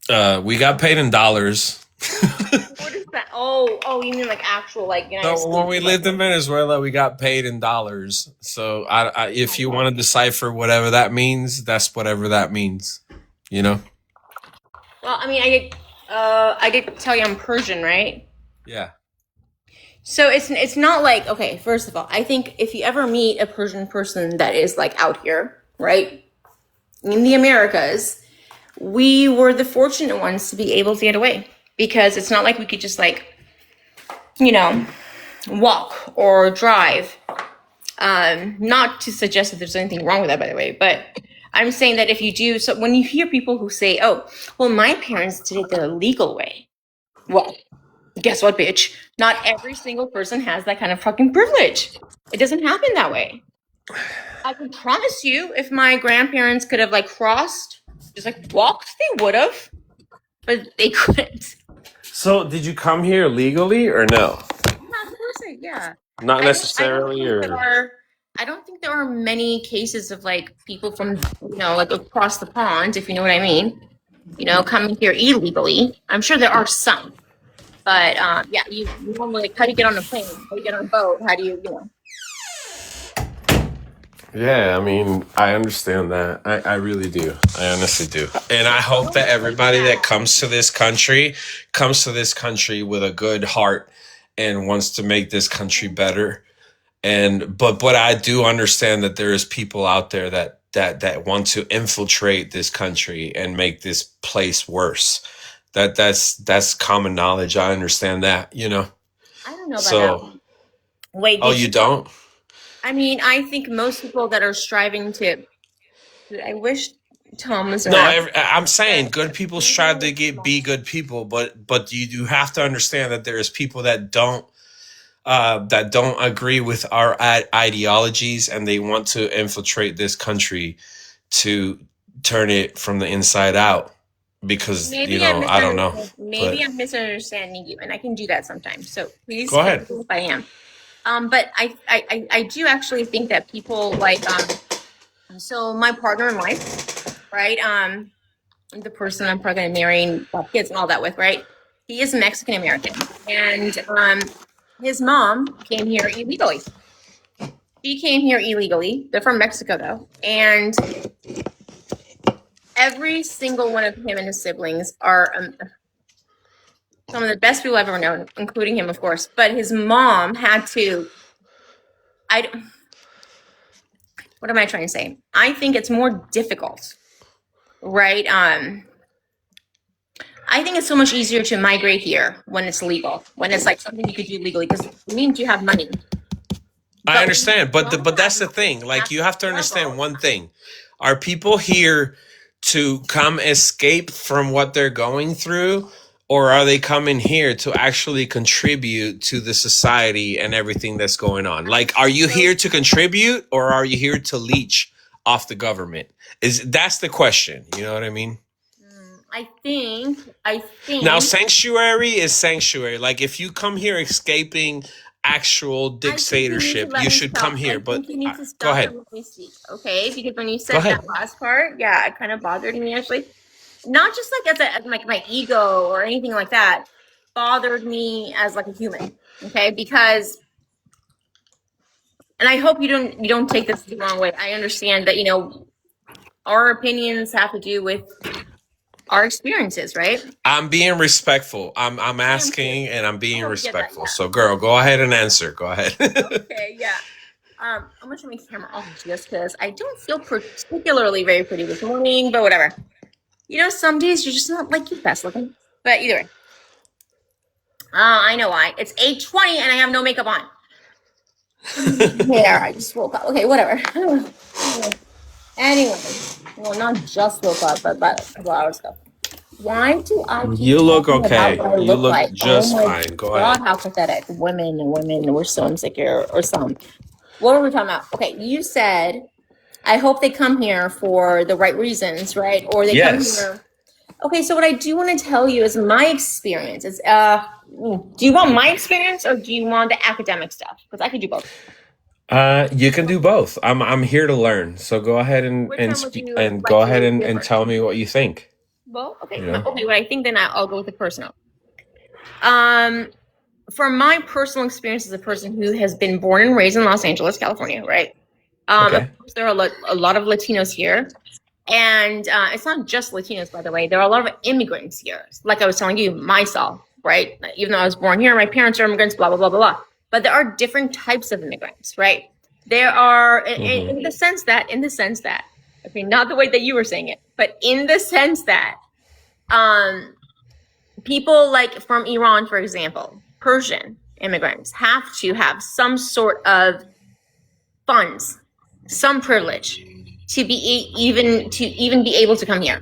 We got paid in dollars. What is that? Oh, you mean like actual like United So when States? we lived in Venezuela, we got paid in dollars. So if you want to decipher whatever that means, that's whatever that means. You know? Well, I mean, I did tell you I'm Persian, right? Yeah. So it's not like, okay, first of all, I think if you ever meet a Persian person that is like out here, right? In the Americas, we were the fortunate ones to be able to get away because it's not like we could just like, walk or drive. Not to suggest that there's anything wrong with that, by the way, but I'm saying that if you do, so when you hear people who say, oh, well, my parents did it the legal way. Well, guess what, bitch? Not every single person has that kind of fucking privilege. It doesn't happen that way. I can promise you, if my grandparents could have like crossed, just like walked, they would have, but they couldn't. So did you come here legally or no? Yeah, of course, yeah. Not I necessarily, don't think there are many cases of like people from like across the pond, if you know what I mean. Coming here illegally. I'm sure there are some, but yeah, you normally like, how do you get on a plane? How do you get on a boat? How do you Yeah, I mean, I understand that. I really do. I honestly do. And I hope that everybody that comes to this country with a good heart and wants to make this country better. But I do understand that there is people out there that want to infiltrate this country and make this place worse. That's common knowledge. I understand that, I don't know about So, that. Wait, oh, you don't? I mean, I think most people that are striving to. I wish Tom was No, around. I'm saying good people strive to be good people, but you do have to understand that there is people that don't agree with our ideologies, and they want to infiltrate this country to turn it from the inside out. Because I don't know. Maybe I'm misunderstanding you, and I can do that sometimes. So please, Go ahead. if I am. But I do actually think that people like so my partner in life, right? The person I'm probably going to marry and have kids and all that with, right? He is Mexican American, and his mom came here illegally. She came here illegally. They're from Mexico though, and every single one of him and his siblings are some of the best people I've ever known, including him, of course. But his mom had to. What am I trying to say? I think it's more difficult, right? I think it's so much easier to migrate here when it's legal, when it's like something you could do legally, because it means you have money. I understand, but that's the thing. Like, you have to understand one thing: are people here to come escape from what they're going through, or are they coming here to actually contribute to the society and everything that's going on? Like, are you here to contribute, or are you here to leech off the government? That's the question? You know what I mean? I think Now, sanctuary is sanctuary. Like, if you come here escaping actual dictatorship, you should come here. But you need to go stop ahead. and let me speak, okay? Because when you Go said ahead. that last part, yeah, it kind of bothered me actually. Not just like as like my ego or anything like that. Bothered me as like a human, okay? Because, and I hope you don't take this the wrong way. I understand that our opinions have to do with our experiences, right? I'm being respectful. I'm asking and I'm being respectful. So, girl, go ahead and answer. Go ahead. Okay, yeah. I'm gonna turn my camera off just because I don't feel particularly very pretty this morning, but whatever. Some days you're just not like your best looking. But either way. I know why. It's 8:20 and I have no makeup on. There, I just woke up. Okay, whatever. Anyway, well, not just woke up, but about a couple hours ago. Why do I keep You look talking okay. about what I You look look like? just Oh my fine. Go God, ahead. how pathetic. Women, we're so insecure or some. What were we talking about? Okay, you said, I hope they come here for the right reasons, right? Or they come here. Okay, so what I do want to tell you is my experience. Is do you want my experience or do you want the academic stuff? Because I could do both. You can do both. I'm here to learn. So go ahead and speak and go ahead and tell me what you think. Well, okay. Okay, what I think, then I'll go with the personal. For my personal experience as a person who has been born and raised in Los Angeles, California, right? Of course, there are a lot of Latinos here. And it's not just Latinos, by the way. There are a lot of immigrants here. Like I was telling you, myself, right? Even though I was born here, my parents are immigrants, blah, blah, blah, blah, blah. But there are different types of immigrants, right? There are, in the sense that, okay, not the way that you were saying it, but in the sense that people like from Iran, for example, Persian immigrants have to have some sort of funds, some privilege to even be able to come here.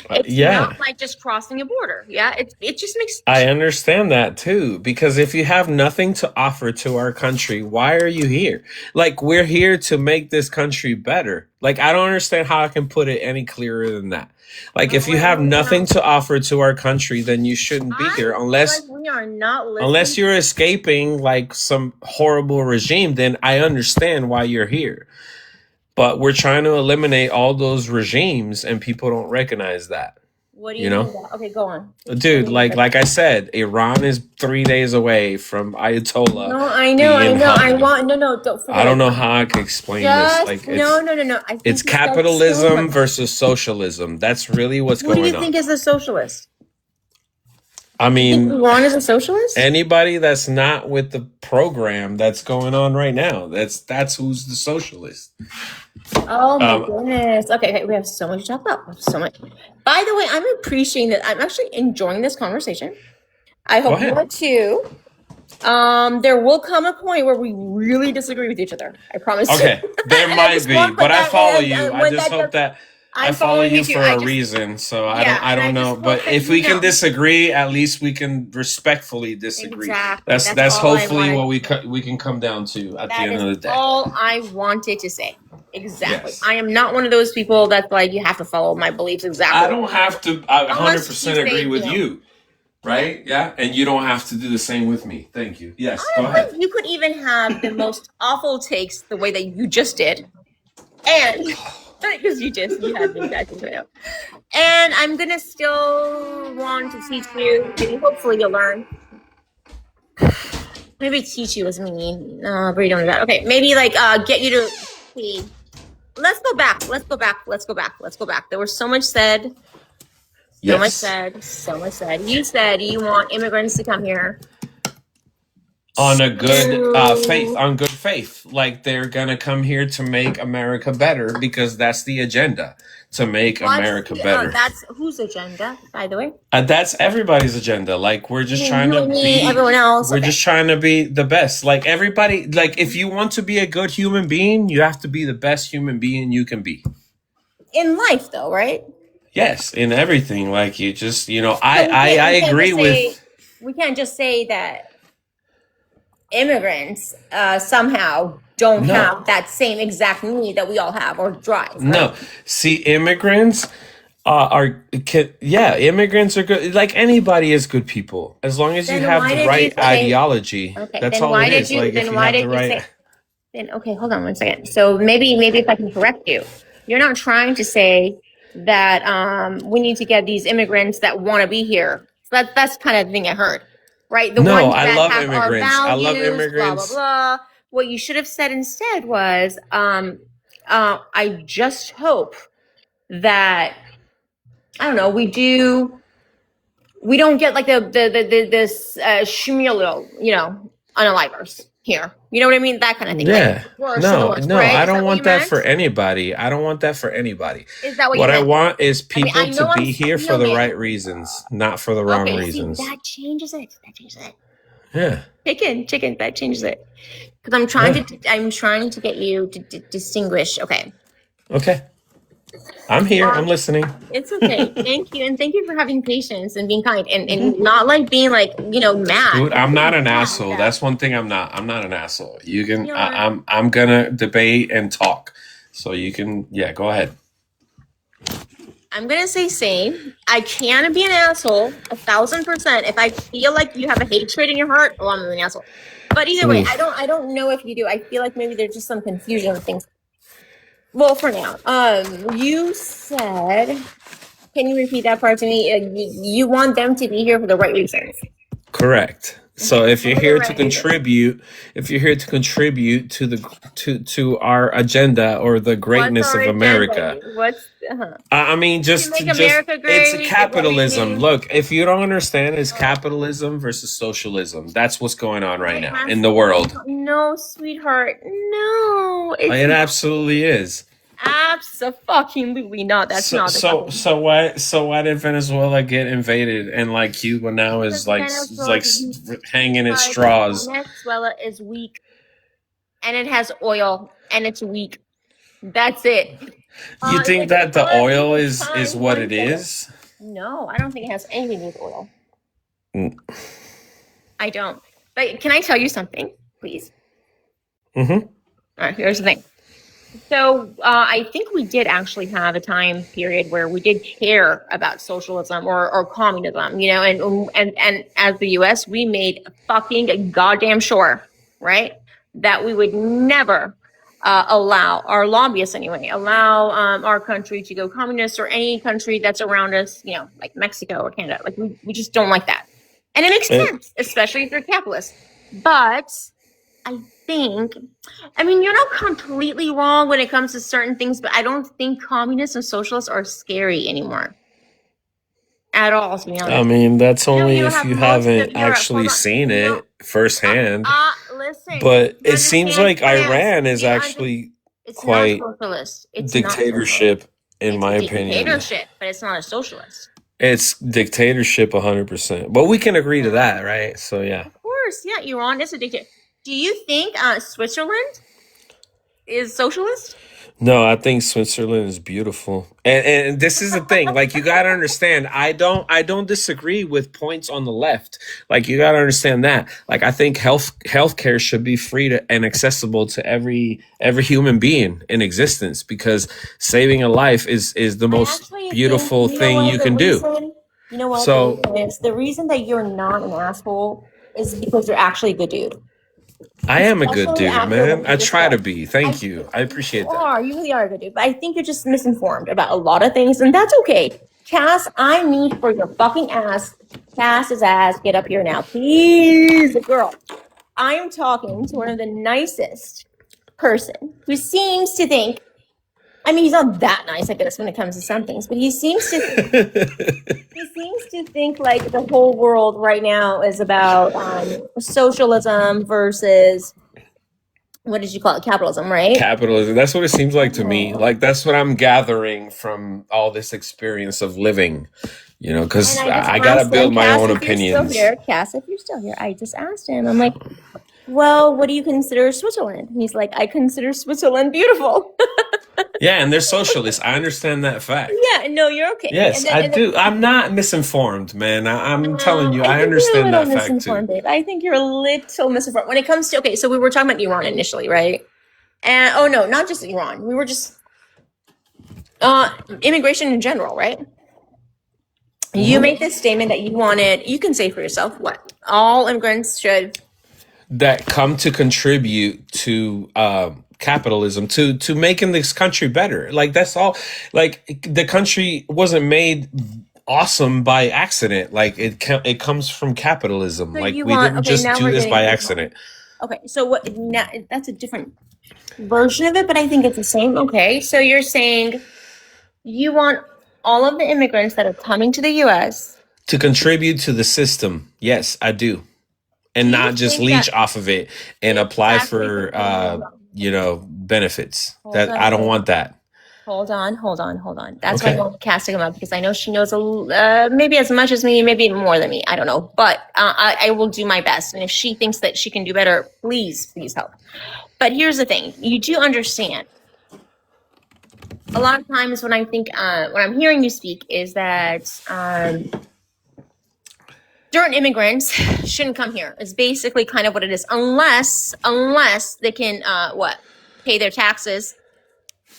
It's not like just crossing a border. Yeah, it just makes. I understand that too, because if you have nothing to offer to our country, why are you here? Like, we're here to make this country better. Like, I don't understand how I can put it any clearer than that. Like, if you have nothing to offer to our country, then you shouldn't be here unless we are not listening. Unless you're escaping like some horrible regime, then I understand why you're here. But we're trying to eliminate all those regimes and people don't recognize that. What do you mean? Okay, go on. Dude, like I said, Iran is 3 days away from Ayatollah. No, I know. Don't forget. I don't know how I can explain this. Like, no. I think it's capitalism versus socialism. That's really what's going on. Who do you think is a socialist? I mean, Iran is a socialist? Anybody that's not with the program that's going on right now, that's who's the socialist. Oh my goodness. Okay, we have so much to talk about. So much. By the way, I'm appreciating that. I'm actually enjoying this conversation. I hope you are too. There will come a point where we really disagree with each other. I promise. Okay, there might be, but I follow you. I just hope that I follow you for a reason. So I don't know. But if we can disagree, at least we can respectfully disagree. Exactly. That's hopefully what we can come down to at the end of the day. All I wanted to say. Exactly. Yes. I am not one of those people that's like, you have to follow my beliefs exactly. I don't have to. I 100% agree with you. Right? Yeah. And you don't have to do the same with me. Thank you. Yes. Go ahead. You could even have the most awful takes the way that you just did. And Because you had me back into it. And I'm gonna still want to teach you, and hopefully you'll learn. Maybe teach you is mean. No, but you don't do that. Okay, maybe like get you to see. Let's go back. There was so much said. Yes. So much said. You said you want immigrants to come here. On a good faith, on good faith. Like they're gonna come here to make America better because that's the agenda, to make America better. That's whose agenda, by the way? That's everybody's agenda. Like we're just trying You to and me, be, everyone else. we're Okay. just trying to be the best. Like everybody, like if you want to be a good human being, you have to be the best human being you can be. In life, though, right? Yes, in everything. Like you just, So I agree with. We can't just say that immigrants somehow don't have that same exact need that we all have or drive. Right? No, see, immigrants immigrants are good. Like anybody is good people as long as you have the right ideology. Okay, that's then all why it did is. you? Like Then if you why have did the you right. say? Then okay, hold on 1 second. So maybe if I can correct you, you're not trying to say that we need to get these immigrants that want to be here. So that's kind of the thing I heard, right? The No, ones I that love have our immigrants. I love values, blah blah immigrants. blah. What you should have said instead was, I just hope that I don't know. We don't get like this shmulo, unalivers here. You know what I mean? That kind of thing. Yeah. Like, No, right? I Is that don't what you want that meant? for anybody. I don't want that for anybody. Is that what What you I meant? want is I mean, people I know to I'm be here for the stealing. right reasons, not for the wrong Okay, reasons. see, that changes it. Yeah. Chicken, that changes it. Because I'm trying to get you to distinguish. Okay. Okay. I'm here. I'm listening. It's okay. Thank you. And thank you for having patience and being kind and not like being like, mad. Dude, I'm not an asshole. That's one thing I'm not. I'm not an asshole. You can I'm gonna debate and talk. So you can go ahead. I'm gonna say same. I can be an asshole 1,000%. If I feel like you have a hatred in your heart, well, I'm an asshole. But either way, I don't know if you do. I feel like maybe there's just some confusion with things. Well, for now, you said, can you repeat that part to me? You want them to be here for the right reasons. Correct. So if you're here to contribute, to our agenda or the greatness of America. I mean, just America great, it's capitalism. Look, if you don't understand, it's capitalism versus socialism. That's what's going on right now in the world. No, sweetheart, no. It absolutely is. Absolutely not. That's not. So why did Venezuela get invaded and like Cuba now is like hanging its straws? Venezuela is weak, and it has oil, and it's weak. That's it. You think that the oil is what it is? No, I don't think it has anything to do with oil. I don't. But can I tell you something, please? Mm-hmm. All right, here's the thing. So I think we did actually have a time period where we did care about socialism or communism, and as the U.S., we made fucking goddamn sure, right, that we would never allow our lobbyists allow our country to go communist or any country that's around us, like Mexico or Canada. Like we just don't like that, and it makes sense, especially if you're capitalist. But you're not completely wrong when it comes to certain things, but I don't think communists and socialists are scary anymore. At all, to be honest. I mean, that's only if you haven't actually seen it firsthand. Listen, but it seems like Iran is actually quite dictatorship, in my opinion. Dictatorship, but it's not a socialist. It's dictatorship 100%. But we can agree to that, right? So, yeah. Of course, yeah, Iran is a dictator. Do you think Switzerland is socialist? No, I think Switzerland is beautiful. And this is the thing, like you got to understand, I don't disagree with points on the left. Like you got to understand that. Like I think healthcare should be free and accessible to every human being in existence because saving a life is the most beautiful thing you can do. You know what? So the reason that you're not an asshole is because you're actually a good dude. I am a good especially dude, after what man. you I just try to said. be. I Thank think you. I you appreciate that. are. You really are a good dude. But I think you're just misinformed about a lot of things, and that's okay. Cass, I need for your fucking ass. Cass's ass, get up here now, please, girl. I am talking to one of the nicest person who seems to think. I mean, he's not that nice, I guess, when it comes to some things, but he seems to think like the whole world right now is about socialism versus what did you call it, capitalism, right? Capitalism. That's what it seems like to me. Oh. Like that's what I'm gathering from all this experience of living. You know, And because I just I gotta asked him, build my Cass, own if you're still opinions. here, Cass, if you're still here, I just asked him. I'm like, well, what do you consider Switzerland? And he's like, I consider Switzerland beautiful. Yeah, and they're socialists. I understand that fact. Yeah, no, you're okay. Yes, I And then do. I'm not misinformed, man. I'm telling you, I I think you're a understand little that fact too. misinformed, babe. I think you're a little misinformed when it comes to, okay, so we were talking about Iran initially, right? And oh no, not just Iran. We were just immigration in general, right? You made this statement that you wanted, you can say for yourself what all immigrants should That come to contribute to capitalism, to making this country better. Like that's all. Like the country wasn't made awesome by accident. Like it comes from capitalism. so Like you we want, didn't okay, just now do we're this by getting accident. okay, so what now that's a different version of it, but I think it's the same. Okay, so you're saying you want all of the immigrants that are coming to the US To contribute to the system, yes, I do, do and you not just think that leech off of it and apply exactly, for but no. benefits. Hold That I don't on. want that. Hold on. That's why I Okay. want to cast him up because I know she knows maybe as much as me, maybe more than me. I don't know, but I will do my best. And if she thinks that she can do better, please help. But here's the thing: you do understand. A lot of times when I think when I'm hearing you speak is that certain immigrants shouldn't come here. Is basically kind of what it is, unless they can pay their taxes,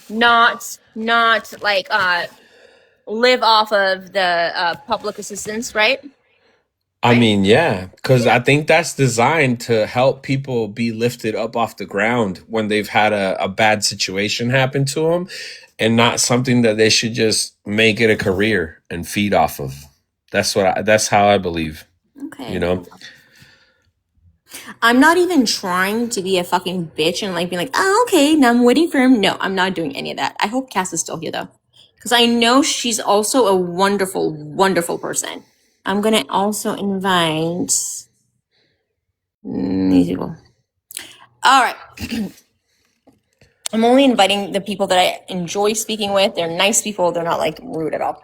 not like live off of the public assistance, right? I mean, yeah, because Yeah. I think that's designed to help people be lifted up off the ground when they've had a bad situation happen to them, and not something that they should just make it a career and feed off of. That's how I believe. Okay. You know, I'm not even trying to be a fucking bitch and like be like, oh, okay, now I'm waiting for him. No, I'm not doing any of that. I hope Cass is still here though. Because I know she's also a wonderful, wonderful person. I'm gonna also invite these people. All right. I'm only inviting the people that I enjoy speaking with. They're nice people. They're not like rude at all.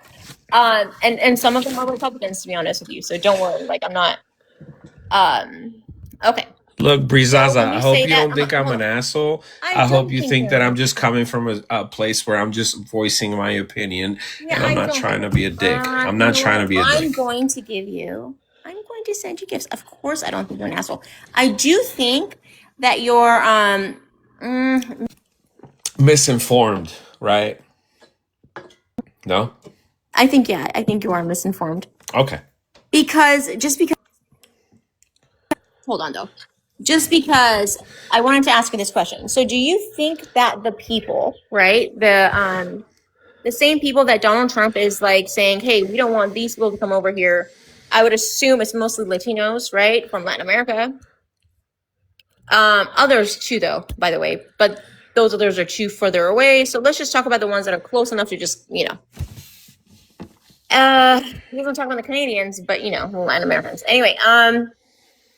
And some of them are Republicans, to be honest with you. So don't worry. Like I'm not. Okay. look, So Brizaza, when I you hope say you that, don't think I'm hold an on. asshole. I I hope don't you think think you're that an I'm just asshole. coming from a place where I'm just voicing my opinion, Yeah, and I'm I not don't trying think to it. be a dick. I'm You not know trying what? to be a I'm dick. going to give you. I'm going to send you gifts. Of course, I don't think you're an asshole. I do think that you're Misinformed, right? No? I think yeah. I think you are misinformed Okay. because hold on though. Just because I wanted to ask you this question. So, do you think that the people, right, the same people that Donald Trump is like saying, "Hey, we don't want these people to come over here," I would assume it's mostly Latinos, right, from Latin America. Others too, though, by the way, but those others are too further away. So let's just talk about the ones that are close enough to just, we don't talk about the Canadians, but Latin Americans. Anyway,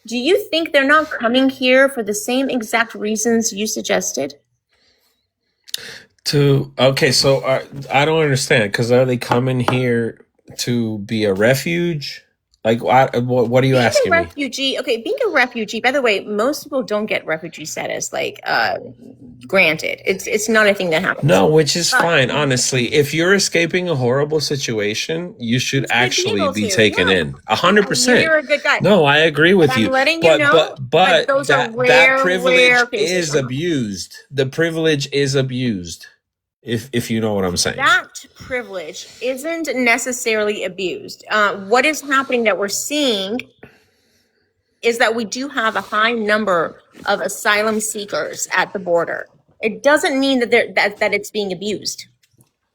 do you think they're not coming here for the same exact reasons you suggested? Okay, so I don't understand because are they coming here to be a refuge? Like, what are you Being a asking me? refugee, okay, being a refugee, by the way, most people don't get refugee status, like, granted. It's not a thing that happens. No, which is But fine. Honestly, if you're escaping a horrible situation, you should you should be actually able be to, taken yeah. in. Yeah, 100%. you're a good guy. No, I agree But with I'm you. letting you But know, but but but those are that rare, rare privilege cases. is abused. The privilege is abused. If you know what I'm saying. That privilege isn't necessarily abused. What is happening that we're seeing is that we do have a high number of asylum seekers at the border. It doesn't mean that it's being abused.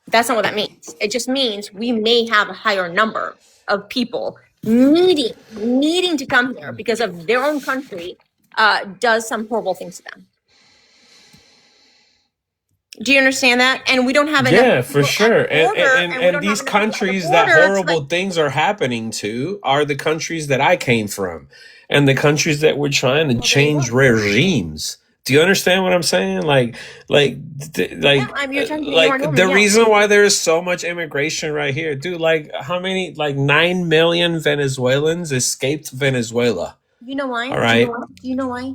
That's not what that means. It just means we may have a higher number of people needing to come here because of their own country does some horrible things to them. Do you understand that? And we don't have enough Yeah, for people at sure. the border, and we And don't have these enough people at the countries that border. So, like, horrible things are happening to are the countries that I came from and the countries that we're trying to well, there you change go. regimes. Do you understand what I'm saying? Yeah, you're trying to be more like woman. the Yeah, reason why there is so much immigration right here, dude. Like how many? Like 9 million Venezuelans escaped Venezuela. you know why? All right, Do you know why?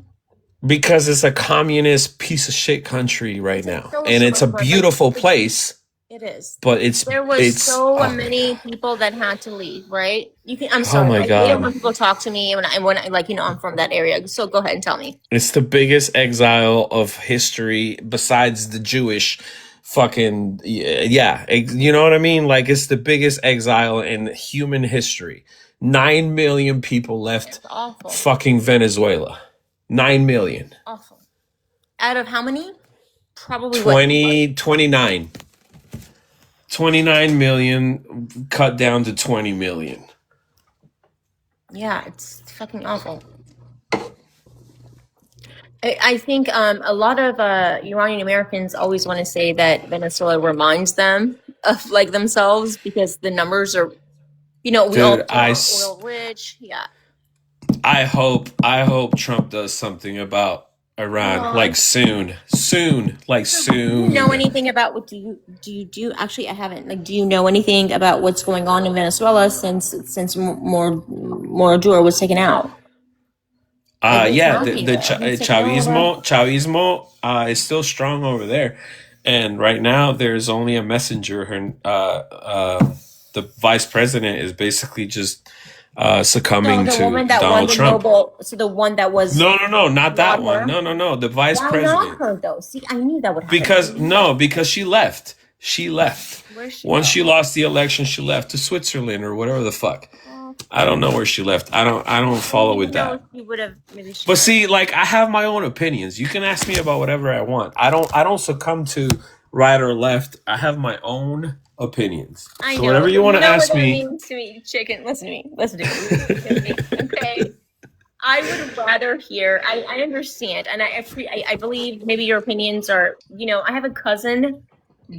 because it's a communist piece of shit country right It's a now, and it's a socialist, but beautiful place. it is. But it's There was it's so oh, many people that had to leave, right? You can. I'm oh sorry. my I hate it god. when people talk to me when I like I'm from that area. So go ahead and tell me. It's the biggest exile of history besides the Jewish fucking yeah, you know what I mean? Like it's the biggest exile in human history. 9 million people left It's awful. fucking Venezuela. 9 million. Awful. Out of how many? Probably 29. 29 million cut down to 20 million. Yeah, it's fucking awful. I think a lot of Iranian Americans always want to say that Venezuela reminds them of like themselves because the numbers are, we all Dude, are oil rich. Yeah. I hope Trump does something about Iran like soon, like So do you soon. know anything about what do actually I haven't like do you know anything about what's going on in Venezuela since Maduro was taken out? Yeah, He's taken over. Chavismo is still strong over there, and right now there's only a messenger. The vice president is basically just So succumbing the to woman that won Donald the Trump. Nobel, so the one that was No, not that not one. her. No, the vice Why not president. her though? See, I knew that would happen. Because she left. She left. Where's she Once go? she lost the election, she left to Switzerland or whatever the fuck. I don't know where she left. I don't follow with that. She would have maybe. She But would. see, like I have my own opinions. You can ask me about whatever I want. I don't succumb to right or left. I have my own opinions. I So know. whatever you want to know ask what that me. means to me, chicken. Listen to me. Listen to me. Okay. I would rather hear. I understand, and I believe maybe your opinions are. I have a cousin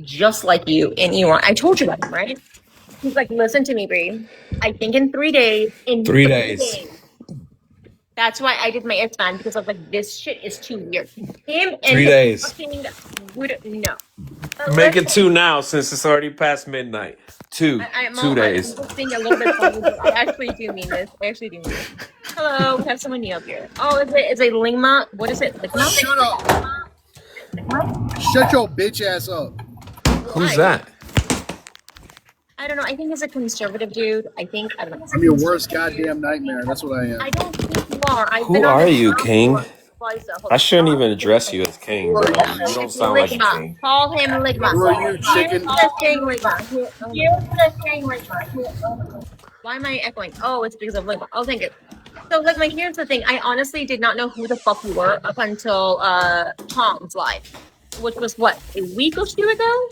just like you in Iran. I told you about him, right? He's like, listen to me, Bree. I think in 3 days. In 3 days. That's why I did my Ispan because I was like, this shit is too weird. Him and 3 his days. fucking no. But Make it listen, 2 now since it's already past midnight. 2 I'm 2 days. just being a little bit funny, but I actually do mean this. Hello, we have someone new up here. Oh, it's a Lingma. What is it? Ligma? Shut up. Shut your bitch ass up. Who's that? I don't know. I think he's a conservative dude. I don't know. I'm your worst goddamn nightmare. That's what I am. I don't think you are. I've Who been on are this you, app King? for twice. I shouldn't even address you as King, bro. You don't sound like a Ligma. king. Call him Ligma. Who are you, chicken? Call him Ligma. Why am I echoing? Oh, it's because of Ligma. Oh, thank you. So, Ligma, here's the thing. I honestly did not know who the fuck you were up until Tom's live, which was what, a week or two ago?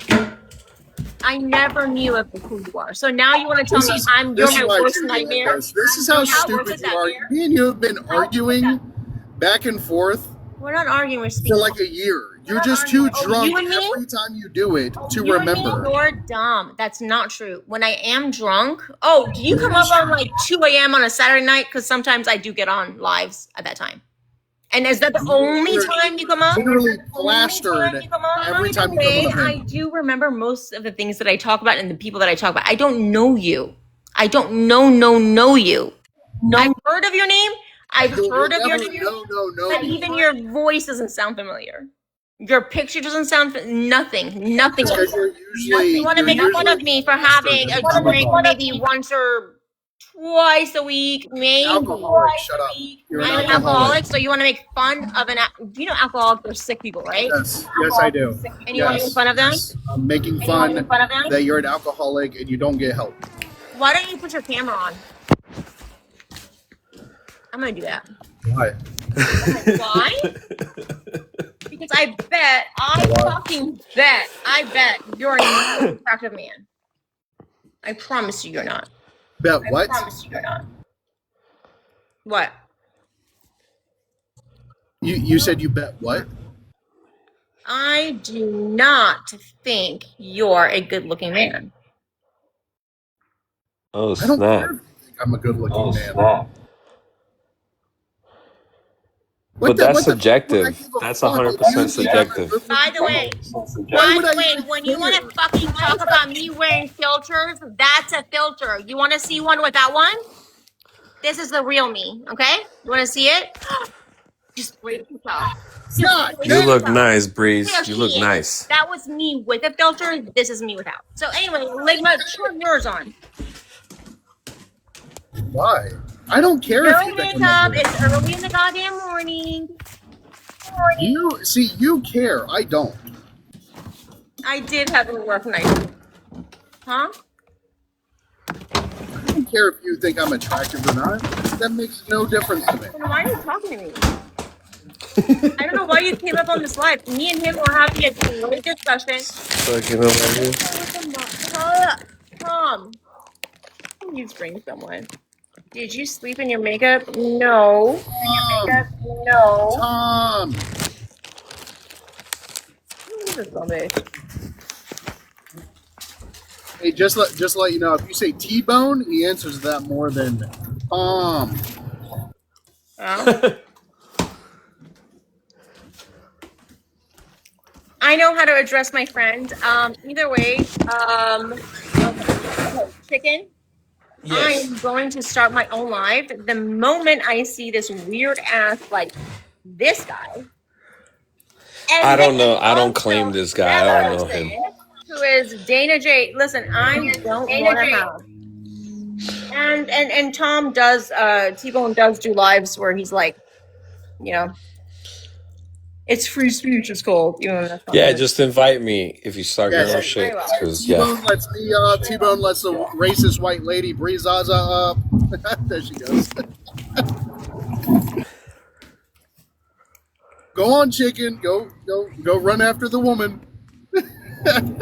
I never knew of who you are. So now you want to tell me you're my worst nightmare? This is how stupid you are. Me and you have been arguing back and forth We're not arguing. We're for speaking. like a year. You're just too drunk you and me? every time you do it to You remember. and me, you're dumb. That's not true. When I am drunk, do you come up on like 2 a.m. on a Saturday night? Because sometimes I do get on lives at that time. And is that the only time you come up? Literally plastered every time you come up. I do remember most of the things that I talk about and the people that I talk about. I don't know you. I don't know you. I've heard of your name. I've heard of your name. No. But even your voice doesn't sound familiar. Your picture doesn't sound nothing. Because you're usually You want to make fun of me for having a drink maybe once or twice a week, maybe. alcoholic. Shut up. You're I'm an alcoholic, so you want to make fun of do you know alcoholics are sick people, right? Yes, I do. And you want to make fun of them? I'm making fun that you're an alcoholic and you don't get help. Why don't you put your camera on? I'm gonna do that. Why? Why? Because I bet you're not an attractive man. I promise you, you're not. Bet what? What? You said you bet what? I do not think you're a good-looking man. Oh I don't care snap! if you think I'm a good-looking man. But that's What the fuck would I subjective. give a That's fuck if you 100% think I'm a subjective. By good-looking the man? way, Why would I even when you want care? to fucking talk about me wearing filters, that's a filter. You want to see one without one? This is the real me, okay? You want to see it? Just brace yourself. Just God brace You damn. look yourself. nice, Here Breeze. You look she is. nice. That was me with a filter. This is me without. So anyway, Ligma, turn yours on. Why? I don't care if No you think I'm a makeup. good. It's early in the goddamn morning. You see, you care. I don't. I did have a rough night. Huh? I don't care if you think I'm attractive or not. That makes no difference to me. Then why are you talking to me? I don't know why you came up on this live. Me and him were having a great discussion. Fucking hilarious. Tom, please bring someone. Did you sleep in your makeup? No. Tom. This is rubbish. Hey, just let you know, if you say T-bone, he answers that more than Tom. Oh. I know how to address my friend. Either way, okay, chicken. Yes. I'm going to start my own live the moment I see this weird ass like this guy. I And don't then know. I don't claim also this guy. I that don't know him. person who is Dana J. Listen, I don't want to have. And Tom does T-Bone does do lives where he's like, you know, it's free speech. It's called. You know, that's not Yeah, true. just invite me if you start your Yes. own Okay, very shit. well. Cause yeah. T-bone lets me up. T-bone lets the racist white lady Breezaza up. There she goes. Go on, chicken. Go run after the woman.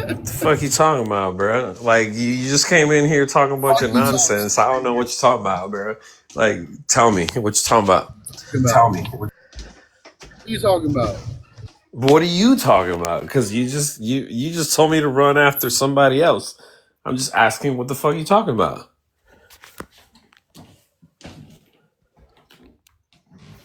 What the fuck you talking about, bro? Like you just came in here talking a bunch of nonsense. I don't know what you're talking about, bro. Like, tell me what you're talking about. What are you talking about? What are you talking about? Because you just told me to run after somebody else. I'm just asking what the fuck you talking about.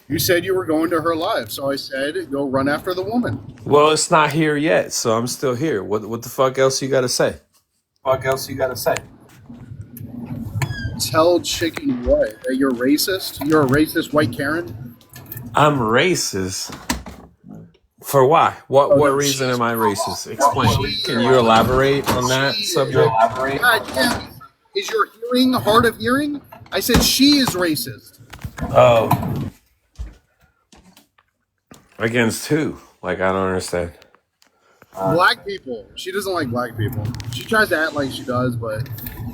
You said you were going to her live, so I said go run after the woman. Well, it's not here yet, so I'm still here. What the fuck else you got to say? Tell chicken what? That you're racist? You're a racist white Karen? I'm racist. For why? Oh What no, reason she's am I racist. racist? No, Explain. she Can you is. elaborate on She that is. subject? God damn. Is your hearing hard of hearing? I said she is racist. Oh, against who? Like I don't understand. Black people. She doesn't like black people. She tries to act like she does, but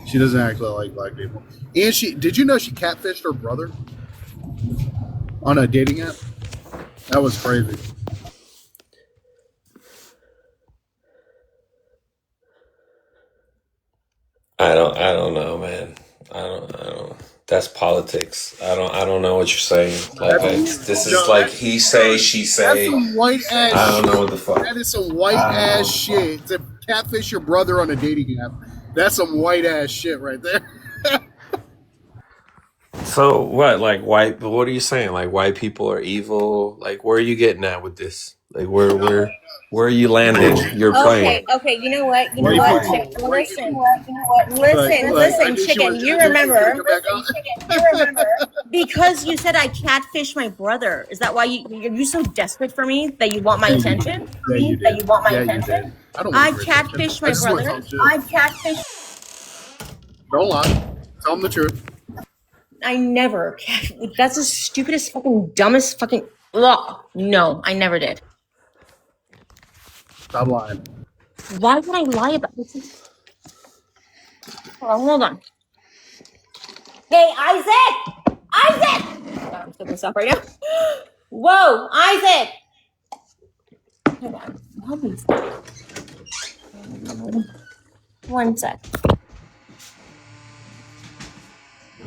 she doesn't actually like black people. And did you know she catfished her brother on a dating app? That was crazy. I don't know, man. I don't. That's politics. I don't know what you're saying. Like That's this is no, like he say, she that's say. some white ass I don't know shit. what the fuck. That is some white ass shit. To catfish your brother on a dating app. That's some white ass shit right there. So what? Like white? What are you saying? Like white people are evil? Like where are you getting at with this? Like where are you landing? Your plane? Okay, you know what? White people. White Listen, people. Look, I knew she chicken, was. you I knew she was gonna remember come back on. because you said I catfish my brother. Is that why you so desperate for me that you want my Yeah, you did. attention? Yeah, you did. Yeah, you did. I don't I want your attention. catfish I my just want brother. some shit. Don't lie. Tell them the truth. I never. That's the stupidest, fucking, dumbest, fucking. Ugh. No, I never did. Stop lying. Why would I lie about this? Hold on. Hey, Isaac! Isaac! God, I'm flipping stuff right now. Whoa, Isaac! Hold on. Help me. One sec.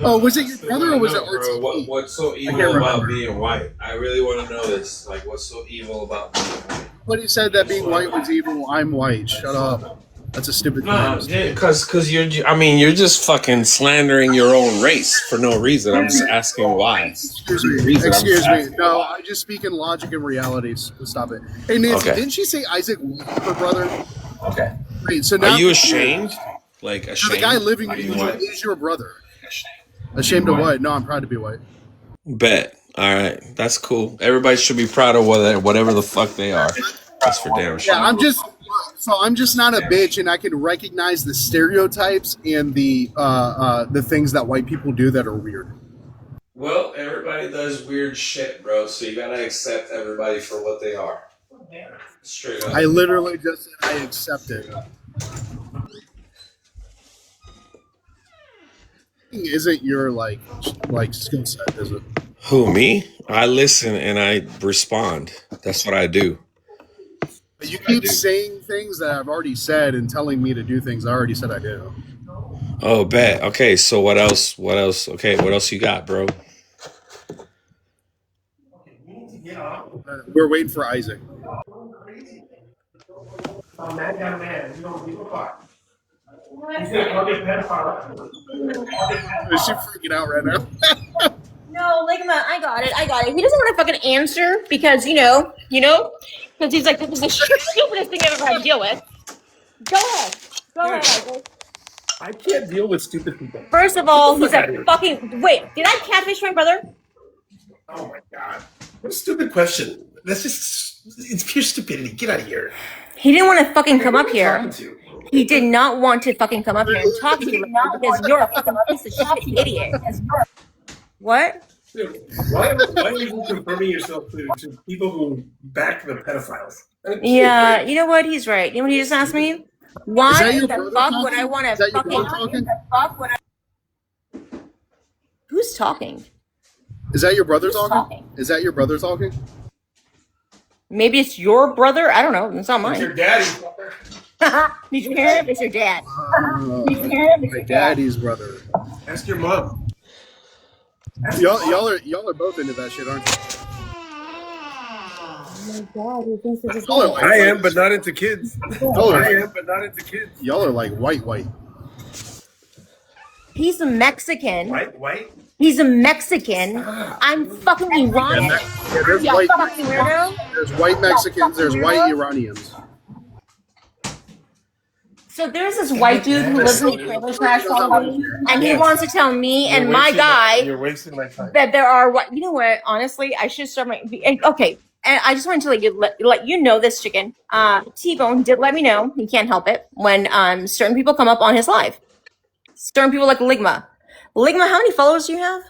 Oh, was it your brother or was it Bro, RTE? what's so I evil can't about remember. being white? I really want to know this. Like, what's so evil about being white? Somebody said that being white was evil. I'm white. Shut up. That's a stupid claim. No, because you're. I mean, you're just fucking slandering your own race for no reason. I'm just asking why. Excuse me. Excuse me. No, I just speak in logic and realities. Stop it. Hey, Nancy, Okay. didn't she say Isaac was her brother? Okay. Wait, so Are now you ashamed? Like so ashamed? the guy living with Being you white? is your brother. Ashamed of what? No, I'm proud to be white. Bet. All right, that's cool. Everybody should be proud of whatever the fuck they are. That's for damn sure. Yeah, I'm just not a bitch, and I can recognize the stereotypes and the things that white people do that are weird. Well, everybody does weird shit, bro. So you gotta accept everybody for what they are. Straight up. I literally just said I accept it. Isn't your like skill set, is it? Who, me? I listen and I respond. That's what I do. But you keep saying things that I've already said and telling me to do things I already said I do. Oh, bet. Okay, so what else? What else? Okay, what else you got, bro? We're waiting for Isaac. Oh, man, you don't give a fuck. He's gonna go get pedophile. Is she freaking out right now? No, Ligma, I got it. He doesn't want to fucking answer because, because he's like, this is the stupidest thing I've ever had to deal with. Go ahead, Isaac. I can't deal with stupid people. First of all, he's a fucking. Wait, did I catfish my brother? Oh my god. What a stupid question. That's just. It's pure stupidity. Get out of here. He didn't want to fucking come up here. He did not want to fucking come up here and talk to you because you're a fucking piece of shit idiot. What? Why are you confirming yourself to people who back the pedophiles? Yeah, you know what? He's right. You know what he just asked me? Why the fuck would I want to fucking... Who's talking? Is that your brother talking? Is that your brother talking? Maybe it's your brother? I don't know. It's not mine. It's your daddy. Did you hear him? It's your dad. My daddy's brother. Ask your mom. Y'all are both into that shit, aren't you? Oh my god, he thinks this is Like I am, but not into kids. Y'all are like white. He's a Mexican. White? He's a Mexican. I'm fucking Iranian. Yeah, there's white. Fucking weirdo. There's white Mexicans. There's white Iranians. So there's this white dude who lives in the trailer trash colony, and he wants to tell me and my guy You're wasting my time. that there are what you know what? Honestly, I should start my okay. And I just wanted to let you know this, chicken. T-Bone did let me know he can't help it when certain people come up on his live. Certain people like Ligma. Ligma, how many followers do you have?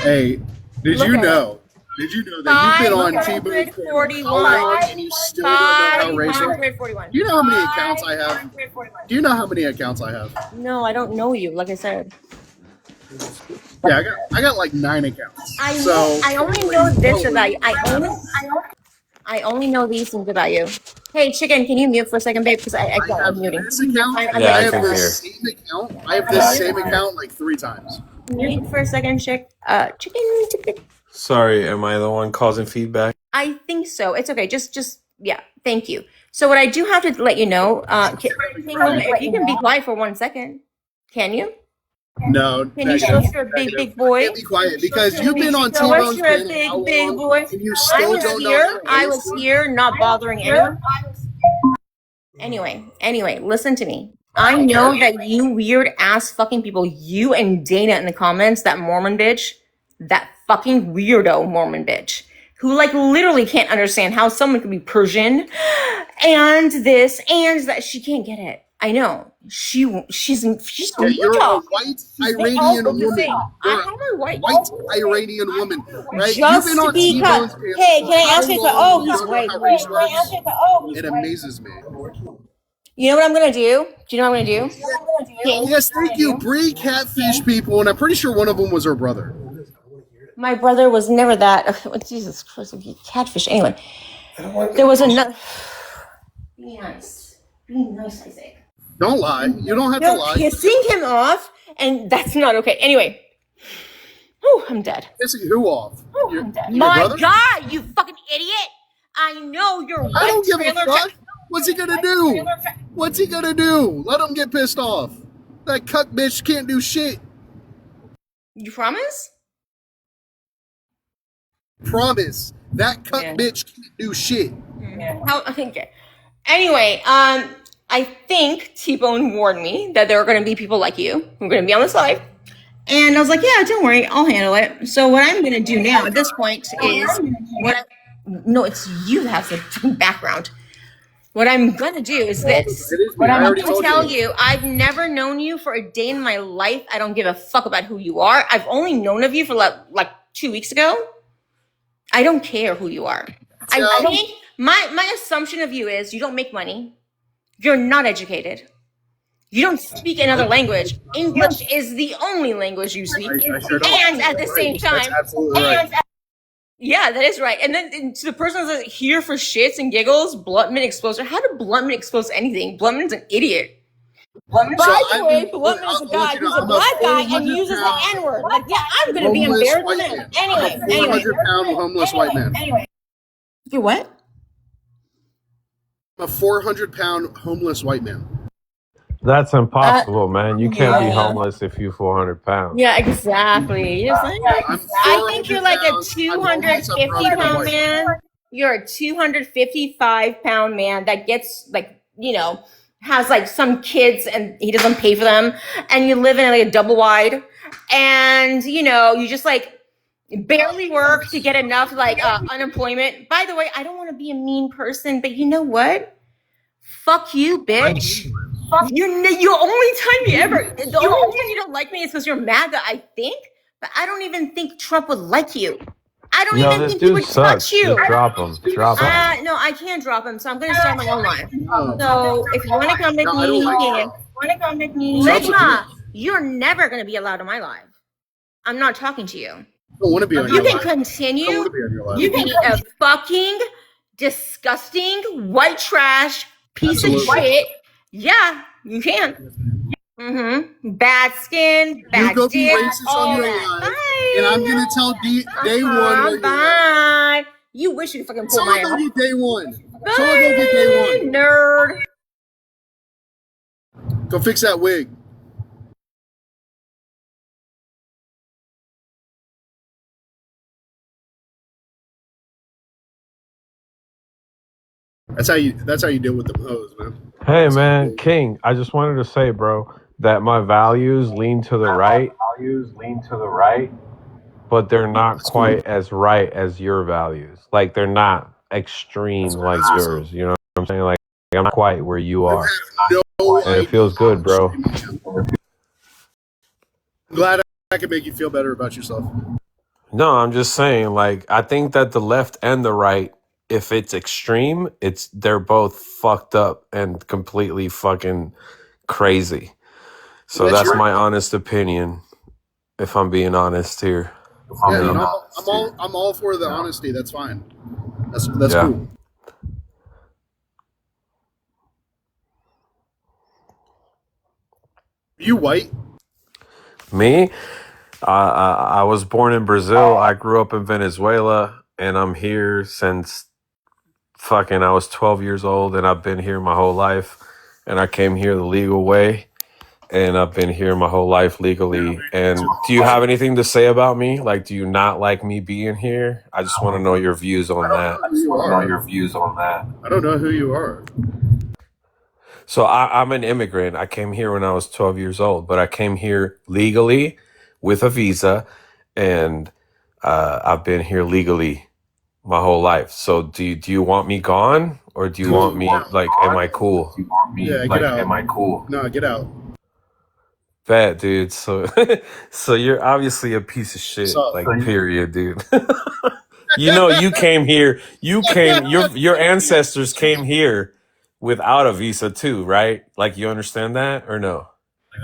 Hey, did you know that you've been on T-Bone for and you still don't know how racial? 541. Do you know how many accounts I have? Do you know how many accounts I have? No, I don't know you. Like I said, Yeah, I got like 9 accounts. I only know this about you. I only know these things about you. Hey, chicken, can you mute for a second, babe? Because I'm muting. This account. I have this same account. I have this same account like 3 times. Mute for a second, chicken. Sorry, am I the one causing feedback? I think so. It's okay. Just yeah. Thank you. So what I do have to let you know, if you can be quiet for 1 second, can you? No. Can you show us you're a big boy? Can't be quiet because you've been on Show us T-Bone's you're a panel big boy. and you still don't know. I was here, not bothering anyone. Anyway, listen to me. I know that you weird ass fucking people, you and Dana in the comments, that Mormon bitch, that fucking weirdo Mormon bitch, who like literally can't understand how someone could be Persian and this and that. She can't get it. I know. She's Yeah, you're a white Iranian woman. I'm a white Iranian woman, right? Just You've been on because. T-Bone's panel. Hey, can I ask you? Oh, he's white. It amazes me. You know what I'm gonna do? Do you know what I'm gonna do? King, Yes, thank you. Bree catfish people, and I'm pretty sure one of them was her brother. my brother was never that. Oh, Jesus Christ, if you catfish anyone. There was another. Be nice. Be nice, Isaac. Don't lie. You don't have to You're lie. pissing him off, and that's not okay. Anyway, whew, I'm dead. Pissing who off? Whew, Your, I'm dead. your My brother? God, you fucking idiot! I know you're I white don't give a trailer. fuck. What's he gonna do? What's he gonna do? Let him get pissed off. That cuck bitch can't do shit. You promise? Promise. That cuck Yeah. bitch can't do shit. How? Okay. Anyway, I think T-Bone warned me that there are going to be people like you who are going to be on this live. And I was like, yeah, don't worry, I'll handle it. So what I'm going to do now at this point is no, it's you that has the background. What I'm going to do is this. It is me. I I'm already going to told tell you. you, I've never known you for a day in my life. I don't give a fuck about who you are. I've only known of you for like 2 weeks ago. I don't care who you are. I think my assumption of you is you don't make money. You're not educated. You don't speak another language. English is the only language you speak. I sure don't. And at the same That's time, absolutely right. yeah, that is right. And then to the person that's here for shits and giggles, Bluntman explodes. How did Bluntman expose anything? Bluntman's an idiot. By the way, Bluntman is a guy who's a black guy and uses the N-word. Like, yeah, I'm gonna be homeless embarrassed white of him. man. Anyway, I'm a 400-pound homeless white man. You what? I'm a 400-pound homeless white man. That's impossible, man. You can't be Yeah. homeless if you're 400 pounds. Yeah, exactly. You're just like, I think you're like a 250 250-pound man. You're a 255-pound man that gets like, has like some kids and he doesn't pay for them, and you live in like a double wide, and you just like barely work to get enough like unemployment. By the way, I don't want to be a mean person, but you know what? Fuck you, bitch. The only time the only time you don't like me is because you're MAGA, I think. But I don't even think Trump would like you. I don't Yo, even this think he dude would touch sucks. you. Just drop him. Drop him. No, I can't drop him, so I'm gonna start my own live. No. So if you want to come with No, I me, don't you like can. Trump's a Ligma, you're never gonna be allowed on my live. I'm not talking to you. I don't want to be on You your can live. I don't continue. want to be on your live. You can be a fucking disgusting white trash piece of shit. Yeah, you can. Bad skin, You bad go be dick, racist all on your that. live, Bye. and I'm gonna tell day one when you're Bye. You wish you could fucking pull Someone my go get day one. Bye, Someone go get day one. nerd. Go fix that wig. That's how you deal with the hoes, man. Hey, man, King, I just wanted to say, bro, that my values lean to the right, but they're not That's cool. quite as right as your values. Like, they're not extreme like That's what's yours. You know what I'm saying? Like, I'm not quite where you You are. have no And it feels good, bro. I'm glad I can make you feel better about yourself. No, I'm just saying, like, I think that the left and the right, if it's extreme, they're both fucked up and completely fucking crazy. So that's my honest opinion, if I'm being honest here. Yeah, I'm all for the honesty. That's fine. That's Yeah. cool. You white? Me? I was born in Brazil. I grew up in Venezuela, and I'm here since fucking I was 12 years old, and I've been here my whole life. And I came here the legal way, and I've been here my whole life legally. And do you have anything to say about me? Like, do you not like me being here? I just want to know your views on that. I don't know who you are. So I'm an immigrant. I came here when I was 12 years old, but I came here legally with a visa, and I've been here legally my whole life. So do you want me gone, or do you want me like? Am I cool? Yeah, get out. No, get out. Bet, dude. So so you're obviously a piece of shit. Like, period, dude. You came here. Your ancestors came here without a visa too, right? Like, you understand that or no?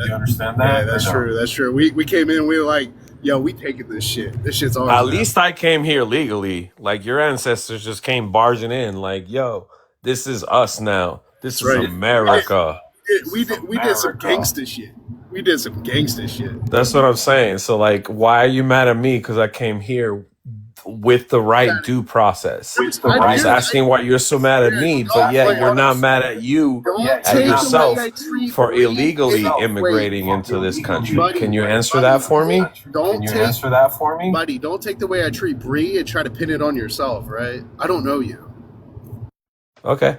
You understand that? Yeah, that's true. That's true. We came in. We were like, yo, we taking this shit. This shit's ours At now. least I came here legally. Like, your ancestors just came barging in. Like, yo, this is us now. This That's is right. America. We did some gangster shit. We did some gangster shit. That's what I'm saying. So, like, why are you mad at me? Because I came here with the right due process. I'm just asking why you're so mad at me, but yet you're not mad at you, at yourself, for illegally immigrating into this country. Can you answer that for me? Buddy, don't take the way I treat Bree and try to pin it on yourself, right? I don't know you. Okay.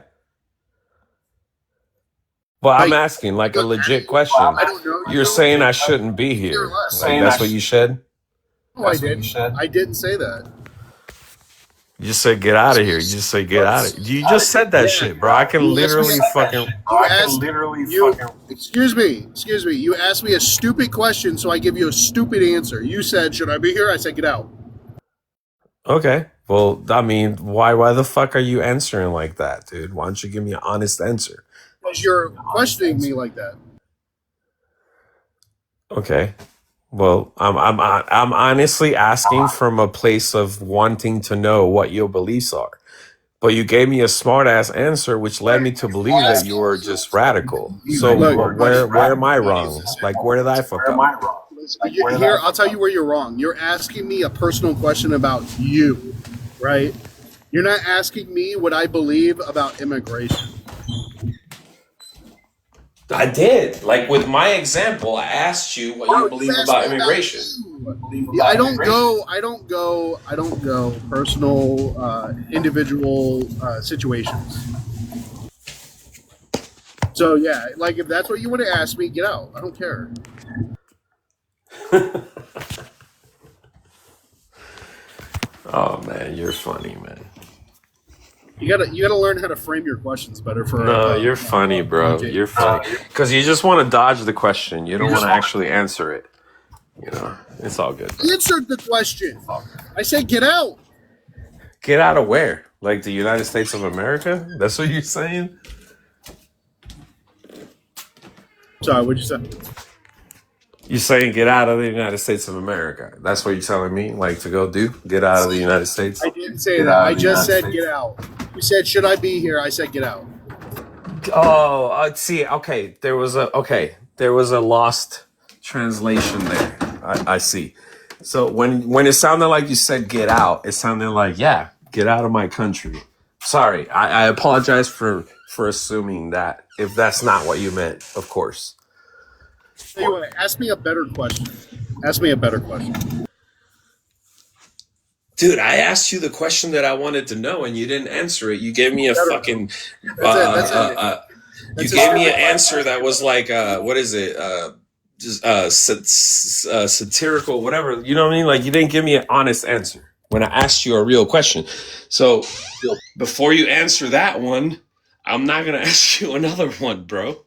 Well, I'm asking like a legit question. You're saying I shouldn't be here. Like, that's what you said? No, I didn't. I didn't say that. You just said get out of here. You just say get out of here. You just said that shit, bro. I can literally fucking... Excuse me. You asked me a stupid question, so I give you a stupid answer. You said, should I be here? I said, get out. Okay. Well, I mean, why the fuck are you answering like that, dude? Why don't you give me an honest answer? Because you're questioning me like that. Okay. Well, I'm honestly asking from a place of wanting to know what your beliefs are. But you gave me a smart ass answer, which led me to believe that you were just radical. So where am I wrong? Like, where did I fuck up? Here, I'll tell you where you're wrong. You're asking me a personal question about you, right? You're not asking me what I believe about immigration. I did. Like, with my example, I asked you what you believe about immigration. Yeah, I don't go personal, individual situations. So yeah, like if that's what you want to ask me, get out. I don't care. Oh man, you're funny, man. You gotta learn how to frame your questions better. You're funny, bro. You're funny because you just want to dodge the question. You don't want to actually answer it. You know, it's all good. Bro. Answered the question. I said get out. Get out of where? Like the United States of America? That's what you're saying? Sorry, what'd you say? You're saying get out of the United States of America. That's what you're telling me, like, to go do? Get out of the United States? I didn't say that. I just said get out. You said, should I be here? I said get out. Oh, see, okay. There was a lost translation there. I see. So when it sounded like you said get out, it sounded like, yeah, get out of my country. Sorry, I apologize for assuming that, if that's not what you meant, of course. Anyway, ask me a better question. Dude, I asked you the question that I wanted to know, and you didn't answer it. You gave me a fucking... you gave me an answer that was like, what is it? Satirical, whatever. You know what I mean? Like, you didn't give me an honest answer when I asked you a real question. So, before you answer that one, I'm not going to ask you another one, bro.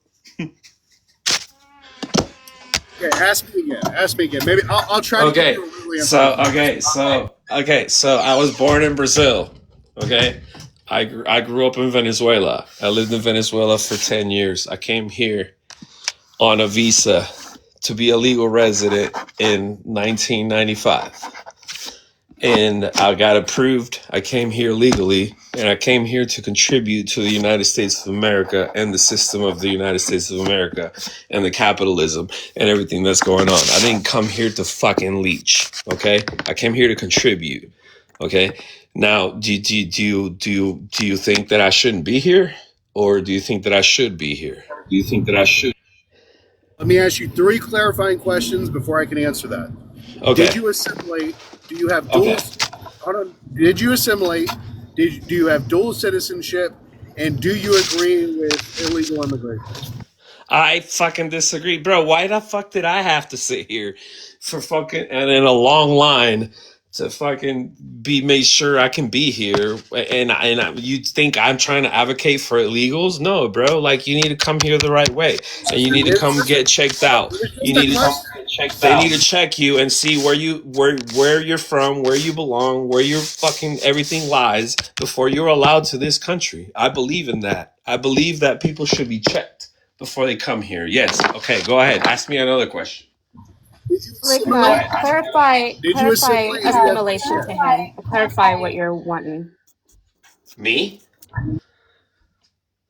Okay, ask me again. Maybe I'll try to give you a really So I was born in Brazil. Okay, I grew up in Venezuela. I lived in Venezuela for 10 years. I came here on a visa to be a legal resident in 1995. And I got approved. I came here legally, and I came here to contribute to the United States of America and the system of the United States of America and the capitalism and everything that's going on. I didn't come here to fucking leech, okay? I came here to contribute, okay? Now, do you think that I shouldn't be here, or do you think that I should be here? Let me ask you 3 clarifying questions before I can answer that. Okay. Did you assimilate? Do you have dual? Hold on. Did you assimilate? Do you have dual citizenship? And do you agree with illegal immigration? I fucking disagree, bro. Why the fuck did I have to sit here for fucking and in a long line to fucking be made sure I can be here? And you think I'm trying to advocate for illegals? No, bro. Like, you need to come here the right way, and you need to come get checked out. You need to. They need to check you and see where you're from, where you belong, where your fucking everything lies before you're allowed to this country. I believe in that. I believe that people should be checked before they come here. Yes. Okay, go ahead. Ask me another question. Did you Ligma, assimilate? Did you clarify assimilate? assimilation to him. Clarify what you're wanting. Me?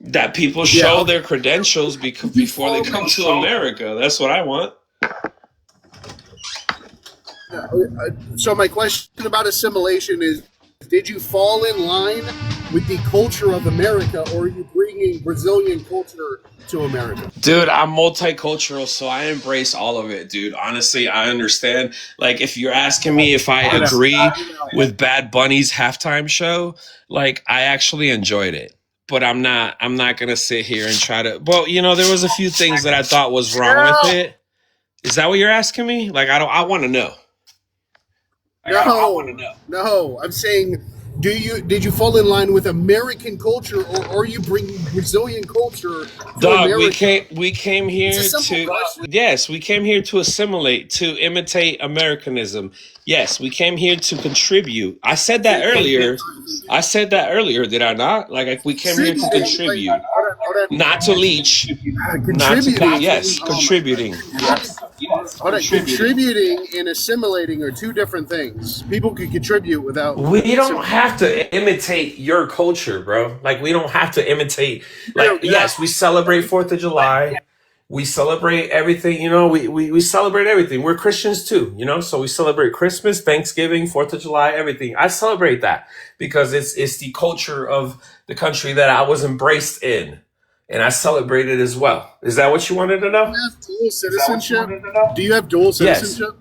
That people Yeah. show Okay. their credentials Did you before they fall come in? to America. That's what I want. So my question about assimilation is: did you fall in line with the culture of America, or are you bringing Brazilian culture to America? Dude, I'm multicultural, so I embrace all of it, dude. Honestly, I understand. Like, if you're asking me if I Get out. agree with Bad Bunny's halftime show, like, I actually enjoyed it. But I'm not gonna sit here and try to. Well, there was a few things that I thought was wrong with it. Is that what you're asking me? Like, I want to know. No, no. I'm saying, did you fall in line with American culture, or are you bringing Brazilian culture to Dog, we America? came we came It's a here simple to question. yes, we came here to assimilate, to imitate Americanism. Yes, we came here to contribute. I said that earlier. I said that earlier, did I not? Like we came here to Contributing, like, contribute, hold on, not to leech, not to contributing. yes, contributing. Hold on, contributing and assimilating are two different things. People can contribute without We don't assimilating. have to imitate your culture, bro. Like we don't have to imitate. Like Yeah. yes, we celebrate 4th of July. We celebrate everything, we celebrate everything. We're Christians too, so we celebrate Christmas, Thanksgiving, 4th of July, everything. I celebrate that because it's the culture of the country that I was embraced in. And I celebrate it as well. Is that what you wanted to Do know? you have dual citizenship? Do you have dual Yes. citizenship?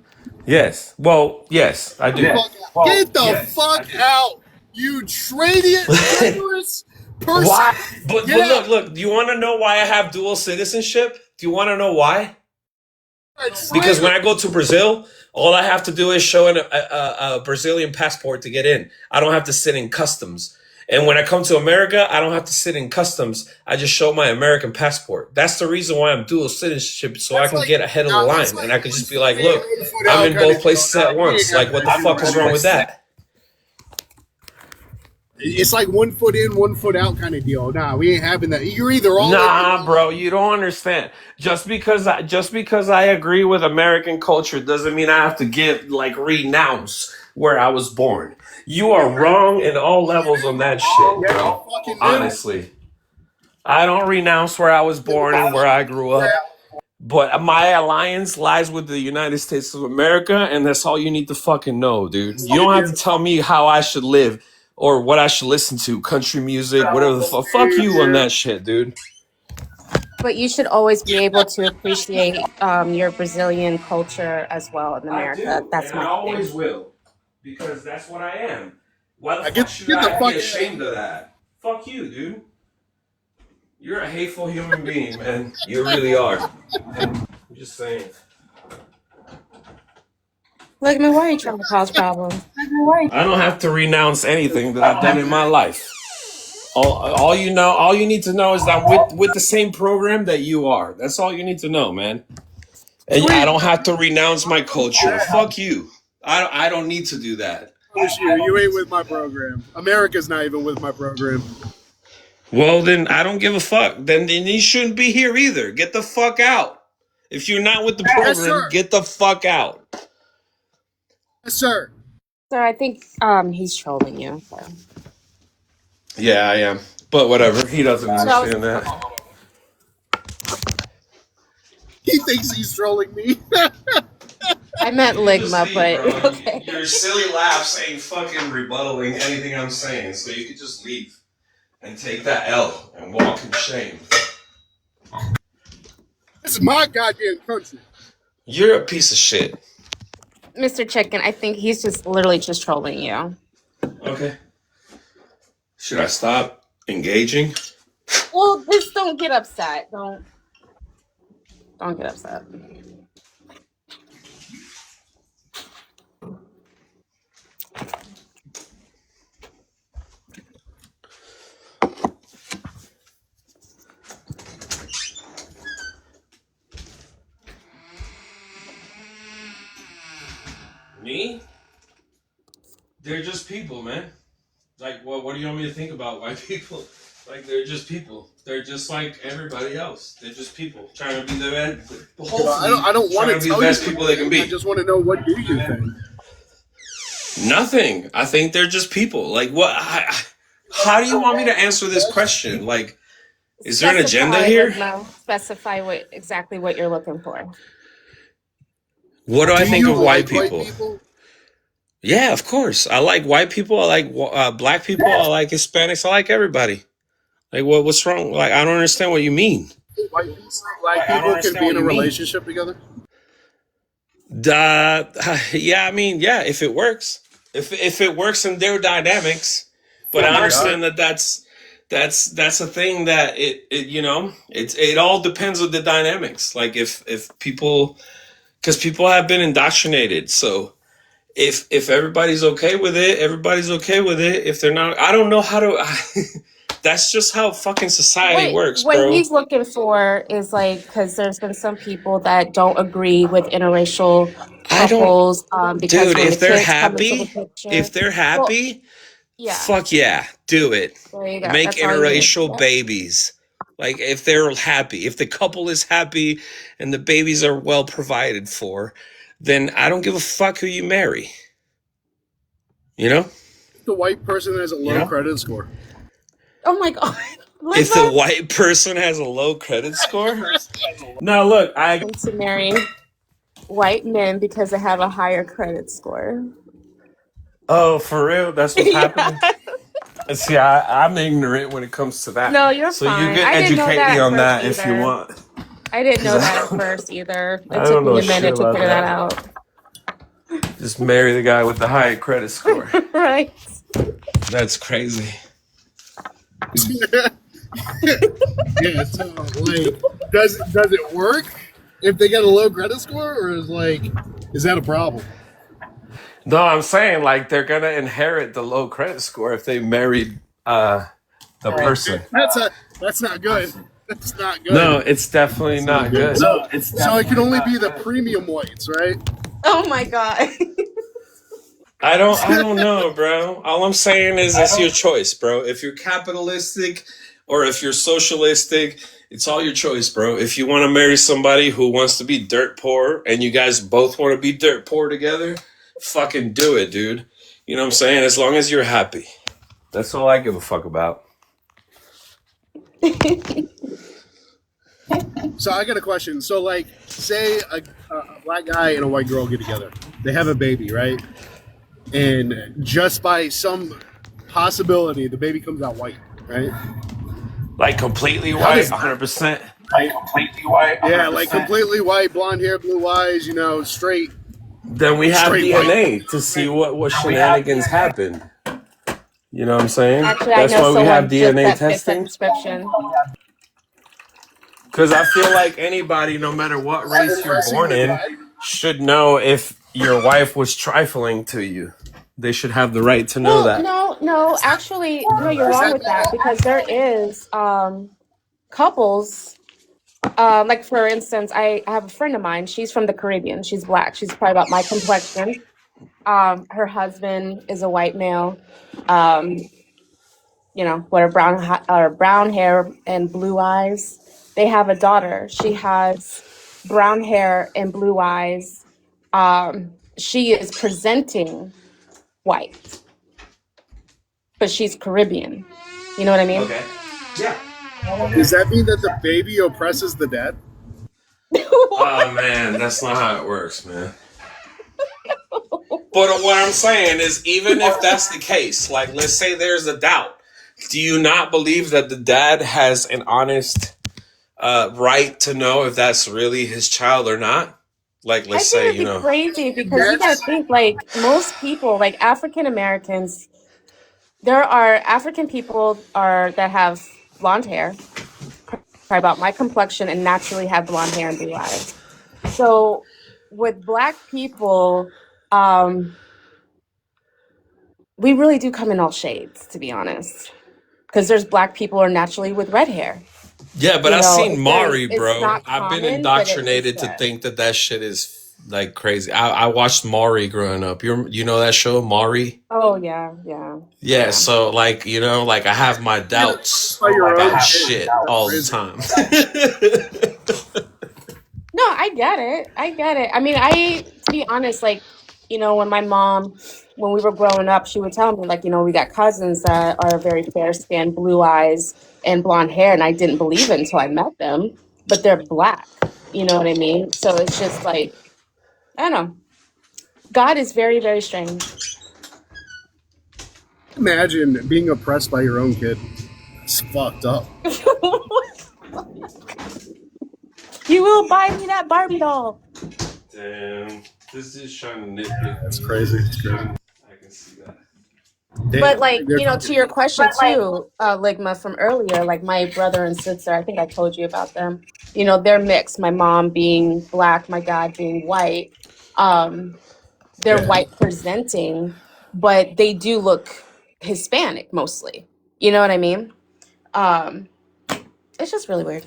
Yes. Well, yes, I do. Get the fuck out, you traitorous person! Why? But Get out! look. Do you want to know why I have dual citizenship? Do you want to know why? Because when I go to Brazil, all I have to do is show a Brazilian passport to get in. I don't have to sit in customs. And when I come to America, I don't have to sit in customs. I just show my American passport. That's the reason why I'm dual citizenship, so I can get ahead of the line. And I can just be like, look, I'm in both places at once. Like, what the fuck is wrong with that? It's like 1 foot in, 1 foot out kind of deal. Nah, we ain't having that. You're either all in. Nah, bro, you don't understand. Just because I agree with American culture doesn't mean I have to renounce where I was born. You are wrong in all levels on that shit, bro. Honestly, I don't renounce where I was born and where I grew up. But my alliance lies with the United States of America, and that's all you need to fucking know, dude. You don't have to tell me how I should live or what I should listen to, country music, whatever the fuck. Fuck you on that shit, dude. But you should always be able to appreciate your Brazilian culture as well in I America. do, That's and I my thing. always will, because that's what I am. Why the Get fuck should get the I be fuck ashamed of that? Fuck you, dude. You're a hateful human being, man. You really are. I'm just saying. Ligma, why are you trying to cause problems? I don't have to renounce anything that I've done in my life. All you need to know is that I'm with the same program that you are. That's all you need to know, man. And I sweet. don't have to renounce my culture. Fuck you. I don't need to do that. This year, you ain't with my program. America's not even with my program. Well, then I don't give a fuck. Then you shouldn't be here either. Get the fuck out. If you're not with the Yes, program, sir. get the fuck out. Yes, sir. So I think he's trolling you. So, Yeah, I am. But whatever. He doesn't understand that. He thinks he's trolling me. I meant You can just Ligma, leave, bro. but okay. Your silly laughs ain't fucking rebuttaling anything I'm saying. So you could just leave and take that L and walk in shame. This is my goddamn country. You're a piece of shit. Mr. Chicken, I think he's just literally just trolling you. Okay. Should I stop engaging? Well, just don't get upset. Don't get upset. Me? They're just people, man. Like, what do you want me to think about white people? Like, they're just people. They're just like everybody else. They're just people trying to be the best. Hopefully, I don't want trying to to be the tell you best people they can anything. I be. just want to know, what do you think? Nothing. I think they're just people. Like, what? How do you want me to answer this question? Like, is there an agenda Specify, here? Rizmo. Specify exactly what you're looking for. What do I Do think you of white like white people? people? Yeah, of course. I like white people. I like black people. I like Hispanics. I like everybody. Like, what's wrong? Like, I don't understand what you mean. Black people can be in a relationship together? Yeah, I mean, yeah, if it works, if it works in their dynamics, but Oh I my god. understand that that's a thing that it all depends on the dynamics. Like if people, because people have been indoctrinated, so if everybody's okay with it, everybody's okay with it. If they're not, I don't know how to. That's just how fucking society works, What bro. he's looking for is like, because there's been some people that don't agree with interracial I don't, couples, because dude. when the kids come into the picture, If they're well, happy, yeah, fuck yeah, do it. there you go. Make That's all you need. interracial Yeah. babies. Like if they're happy, if the couple is happy and the babies are well provided for, then I don't give a fuck who you marry. You know? The white person has a low credit score. Oh my God, If the Lizzo. white person has a low credit score? No, look, To marry white men because they have a higher credit score. oh, for real? That's what's happening? Yeah. See, I'm ignorant when it comes to that. No, you're So you fine. can I didn't know educate that me at on first that if you either. want. I didn't Because know that at first either. I It took don't know me a shit minute to about figure that that. out. Just marry the guy with the high credit score. Right. That's crazy. Yeah, so like, does it work if they get a low credit score, or is that a problem? No, I'm saying like they're gonna inherit the low credit score if they married the person. That's not good. That's not No, good. it's definitely That's not not good. good. So it can only be the premium whites, right? Oh my God. I don't know, bro. All I'm saying is it's your choice, bro. If you're capitalistic or if you're socialistic, it's all your choice, bro. If you want to marry somebody who wants to be dirt poor and you guys both want to be dirt poor together, fucking do it, dude. You know what I'm saying? As long as you're happy. That's all I give a fuck about. So I got a question. So like, say a black guy and a white girl get together. They have a baby, right? And just by some possibility, the baby comes out white, right? Like completely How white, does 100%. yeah, like completely white, blonde hair, blue eyes, straight Then we have white. DNA to see what shenanigans happened. You know what I'm saying? Actually, I That's know why we have someone just DNA that fits that testing. description. Because I feel like anybody, no matter what race you're born in, should know if your wife was trifling to you. They should have the right to know Well, that. no, actually, no, you're wrong with that because there is couples. Like for instance, I have a friend of mine. She's from the Caribbean. She's black. She's probably about my complexion. Her husband is a white male. Um, with brown hair and blue eyes. They have a daughter. She has brown hair and blue eyes. She is presenting white, but she's Caribbean. You know what I mean? Okay. Yeah. Does that mean that the baby oppresses the dad? Oh, man, that's not how it works, man. But what I'm saying is, even if that's the case, like, let's say there's a doubt, do you not believe that the dad has an honest right to know if that's really his child or not? Like, let's I think say, it'd be crazy because you gotta think like most people, like African Americans, there are African people that have blonde hair, probably about my complexion, and naturally have blonde hair and blue eyes. So with black people, we really do come in all shades, to be honest. Because there's black people who are naturally with red hair. Yeah, but I've seen It's Mari, it's bro. not I've been common, but it is indoctrinated to there. think that shit is like crazy. I watched Maury growing up. You know that show, Maury? Oh yeah. Yeah, so like, like I have my Being oppressed doubts by your own about kid, shit that's all the crazy. time. No, I get it. I get it. I mean, to be honest, like, when my mom, when we were growing up, she would tell me, like, we got cousins that are very fair skinned, blue eyes, and blonde hair. And I didn't believe it until I met them, but they're black. You know what I mean? So it's just like, I don't know. God is very, very strange. Imagine being oppressed by your own kid. It's fucked up. You will buy me that Barbie doll. Damn, this is trying to nitpick That's me. crazy. It's crazy. I can see that. But Damn, like, they're to talking. your question too, Ligma, from earlier, like my brother and sister, I think I told you about them. They're mixed. My mom being black, my dad being white. Um, they're Yeah. white presenting, but they do look Hispanic mostly. You know what I mean? Um, it's just really weird.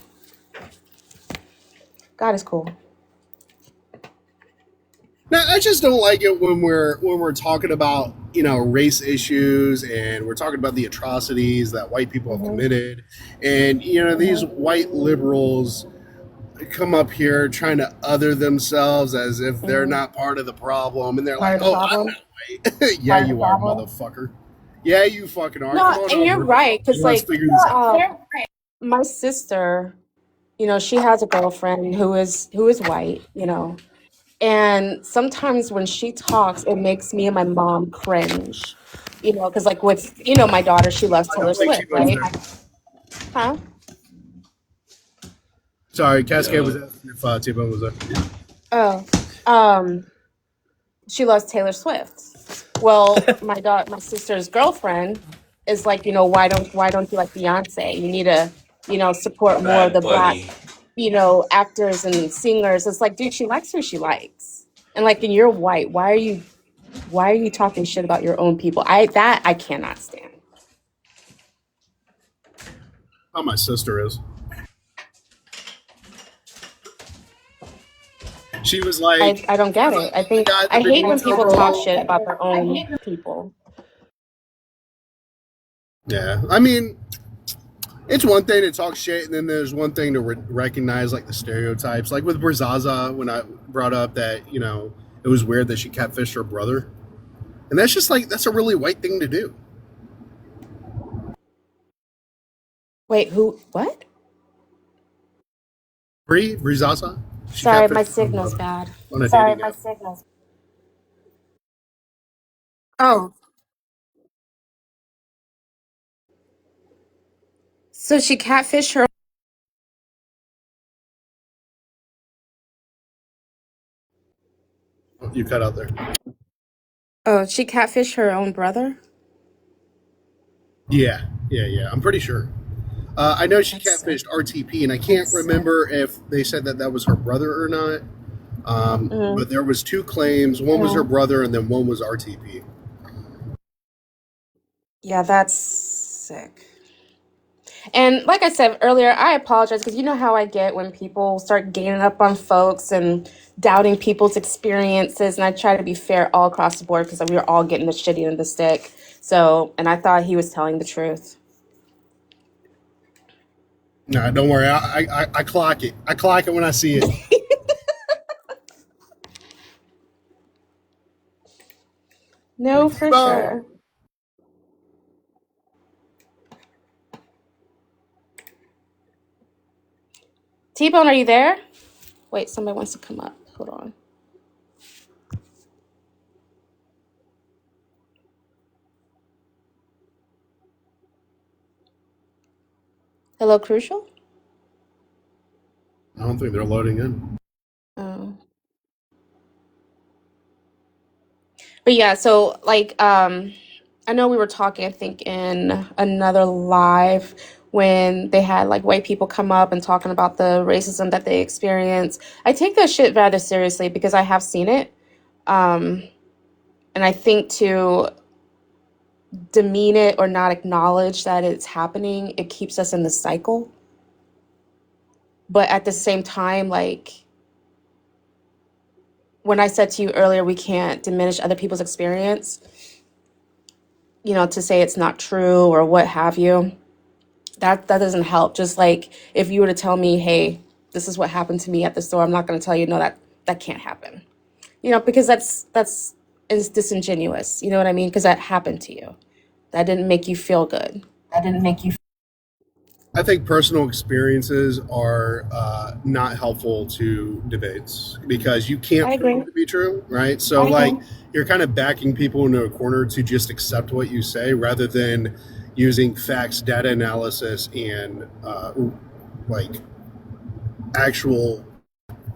God is cool. Now, I just don't like it when we're talking about race issues and we're talking about the atrocities that white people have Hmm. committed, and these white liberals come up here trying to other themselves as if they're Hmm. not part of the problem, and they're Part like, of the "Oh, I'm problem. not white." Yeah, you are, motherfucker. Yeah, you fucking are. Come No, on and you're over. right, because Let's like, figure this out. my sister, she has a girlfriend who is white, and sometimes when she talks, it makes me and my mom cringe, because like with my daughter, she loves I don't Taylor think Swift, T-Bone's right? there. Huh? Sorry, Cascade Yeah. was asking if T-Bone was there. Oh, um, she loves Taylor Swift. Well, my sister's girlfriend is like, why don't you like Beyonce? You need to, support more of Bad the black, Bunny. actors and singers. It's like, dude, she likes who she likes. And like, and you're white. Why are you talking shit about your own people? I cannot stand. Oh, my sister is. She was like, I don't get it. I the think guy I that been hate on when tour people for a talk while. shit about their own people. Yeah, I mean, it's one thing to talk shit, and then there's one thing to recognize like the stereotypes. Like with Brazaza, when I brought up that it was weird that she catfished her brother, and that's just like that's a really white thing to do. Wait, who? What? Brazaza, she Sorry, my catfished her own signal's brother bad. on a dating app. Oh, so she catfished her. You cut out there. Oh, she catfished her own brother. Yeah. I'm pretty sure. I know she That's sick. catfished RTP, and I can't remember if they said that that was her brother or not. Mm, But there was two claims. One was her brother, and then one was RTP. yeah, that's sick. And like I said earlier, I apologize because you know how I get when people start gaining up on folks and doubting people's experiences. And I try to be fair all across the board because we were all getting the shitty end of the stick. So, and I thought he was telling the truth. No, don't worry. I clock it. I clock it when I see it. No, for T-Bone. sure. T-Bone, are you there? Wait, somebody wants to come up. Hold on. Hello, Crucial? I don't think they're loading in. Oh. But yeah, so like I know we were talking, I think, in another live when they had like white people come up and talking about the racism that they experience. I take that shit rather seriously because I have seen it. Um, and I think to demean it or not acknowledge that it's happening, it keeps us in the cycle. But at the same time, like when I said to you earlier, we can't diminish other people's experience, to say it's not true or what have you, that doesn't help. Just like if you were to tell me, hey, this is what happened to me at the store, I'm not going to tell you, no, that can't happen. Because that's is disingenuous. You know what I mean? Because that happened to you. That didn't make you feel good. That didn't make you. I think personal experiences are not helpful to debates because you can't I prove agree. it to be true, right? So, like, you're kind of backing people into a corner to just accept what you say rather than using facts, data analysis, and like actual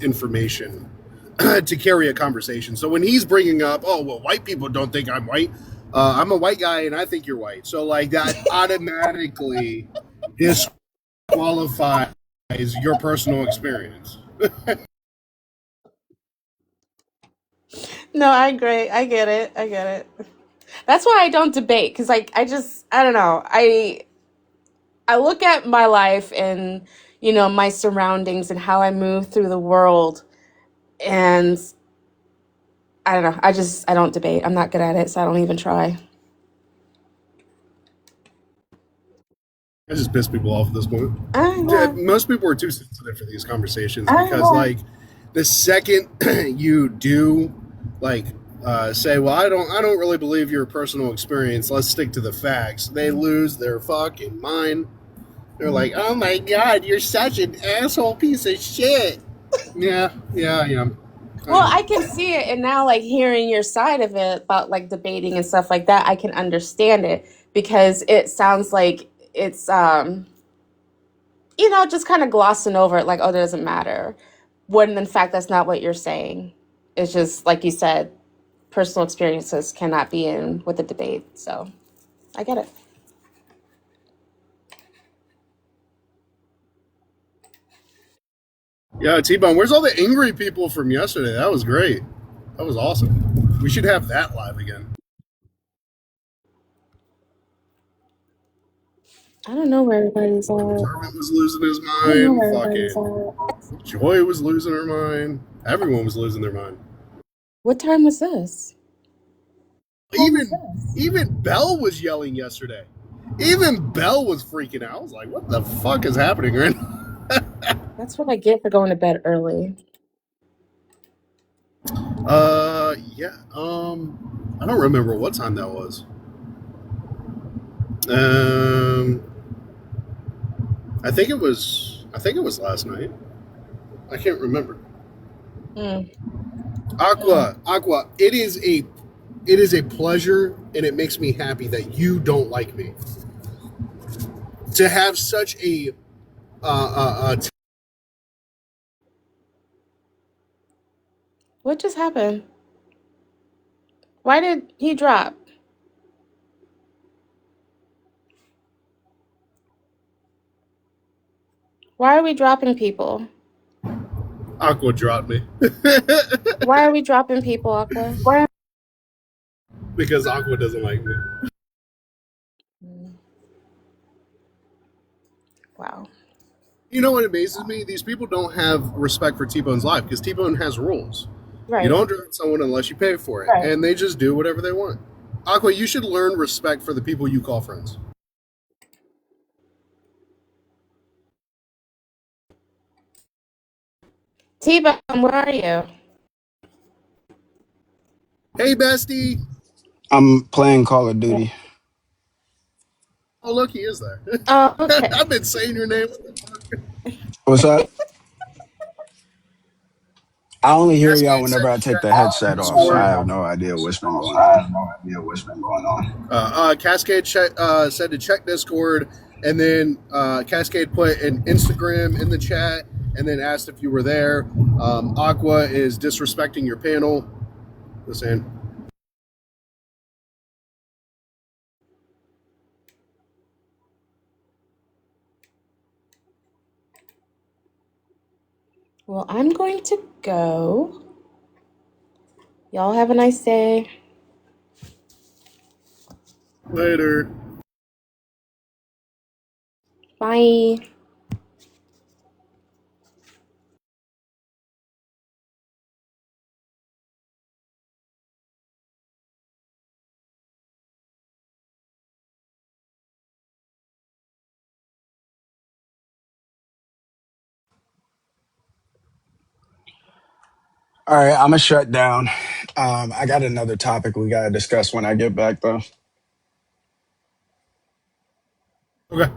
information to carry a conversation. So when he's bringing up, oh well, white people don't think I'm white. I'm a white guy and I think you're white. So like that automatically disqualifies your personal experience. No, I agree. I get it. I get it. That's why I don't debate because, like, I don't know. I look at my life and my surroundings and how I move through the world, and I don't know. I don't debate. I'm not good at it, so I don't even try. I just piss people off at this point. I know. Most people are too sensitive for these conversations because like the second you do like say, well, I don't really believe your personal experience. Let's stick to the facts. They lose their fucking mind. They're like, oh my god, you're such an asshole piece of shit. Yeah, I am. Well, I can see it, and now, like, hearing your side of it about like debating and stuff like that, I can understand it because it sounds like it's just kind of glossing over it, like, oh, that doesn't matter. When in fact, that's not what you're saying. It's just like you said, personal experiences cannot be in with the debate. So I get it. Yeah, T-Bone, where's all the angry people from yesterday? That was great. That was awesome. We should have that live again. I don't know where everybody's at. Servant was losing his I don't know mind. where everybody's Fucking at. Joy was losing her mind. Everyone was losing their mind. What time was this? Even Belle was yelling yesterday. Even Belle was freaking out. I was like, what the fuck is happening right now? That's what I get for going to bed early. Yeah. I don't remember what time that was. Um, I think it was last night. I can't remember. Mm. Aqua. It is a pleasure, and it makes me happy that you don't like me. To have such a What just happened? Why did he drop? Why are we dropping people? Aqua dropped me Why are we dropping people, Aqua? because Aqua doesn't like me. Mm. Wow. You know what amazes me? These people don't have respect for T-Bone's life because T-Bone has rules. You Right. don't drop someone unless you pay for it, and they just do whatever they want. Aqua, you should learn respect for the people you call friends. T-Bone, where are you? Hey, bestie. I'm playing Call of Duty. Oh, look, he is there. Oh, okay. I've been saying your name. What's up? I only hear y'all Cascade whenever said I to take check the headset off, so I Discord. have no idea what's been going on. Cascade said to check Discord, and then Cascade put an Instagram in the chat, and then asked if you were there. Aqua is disrespecting your panel. Listen, Well, I'm going to go. Y'all have a nice day. later. Bye. All right, I'm gonna shut down. I got another topic we gotta discuss when I get back though. Okay.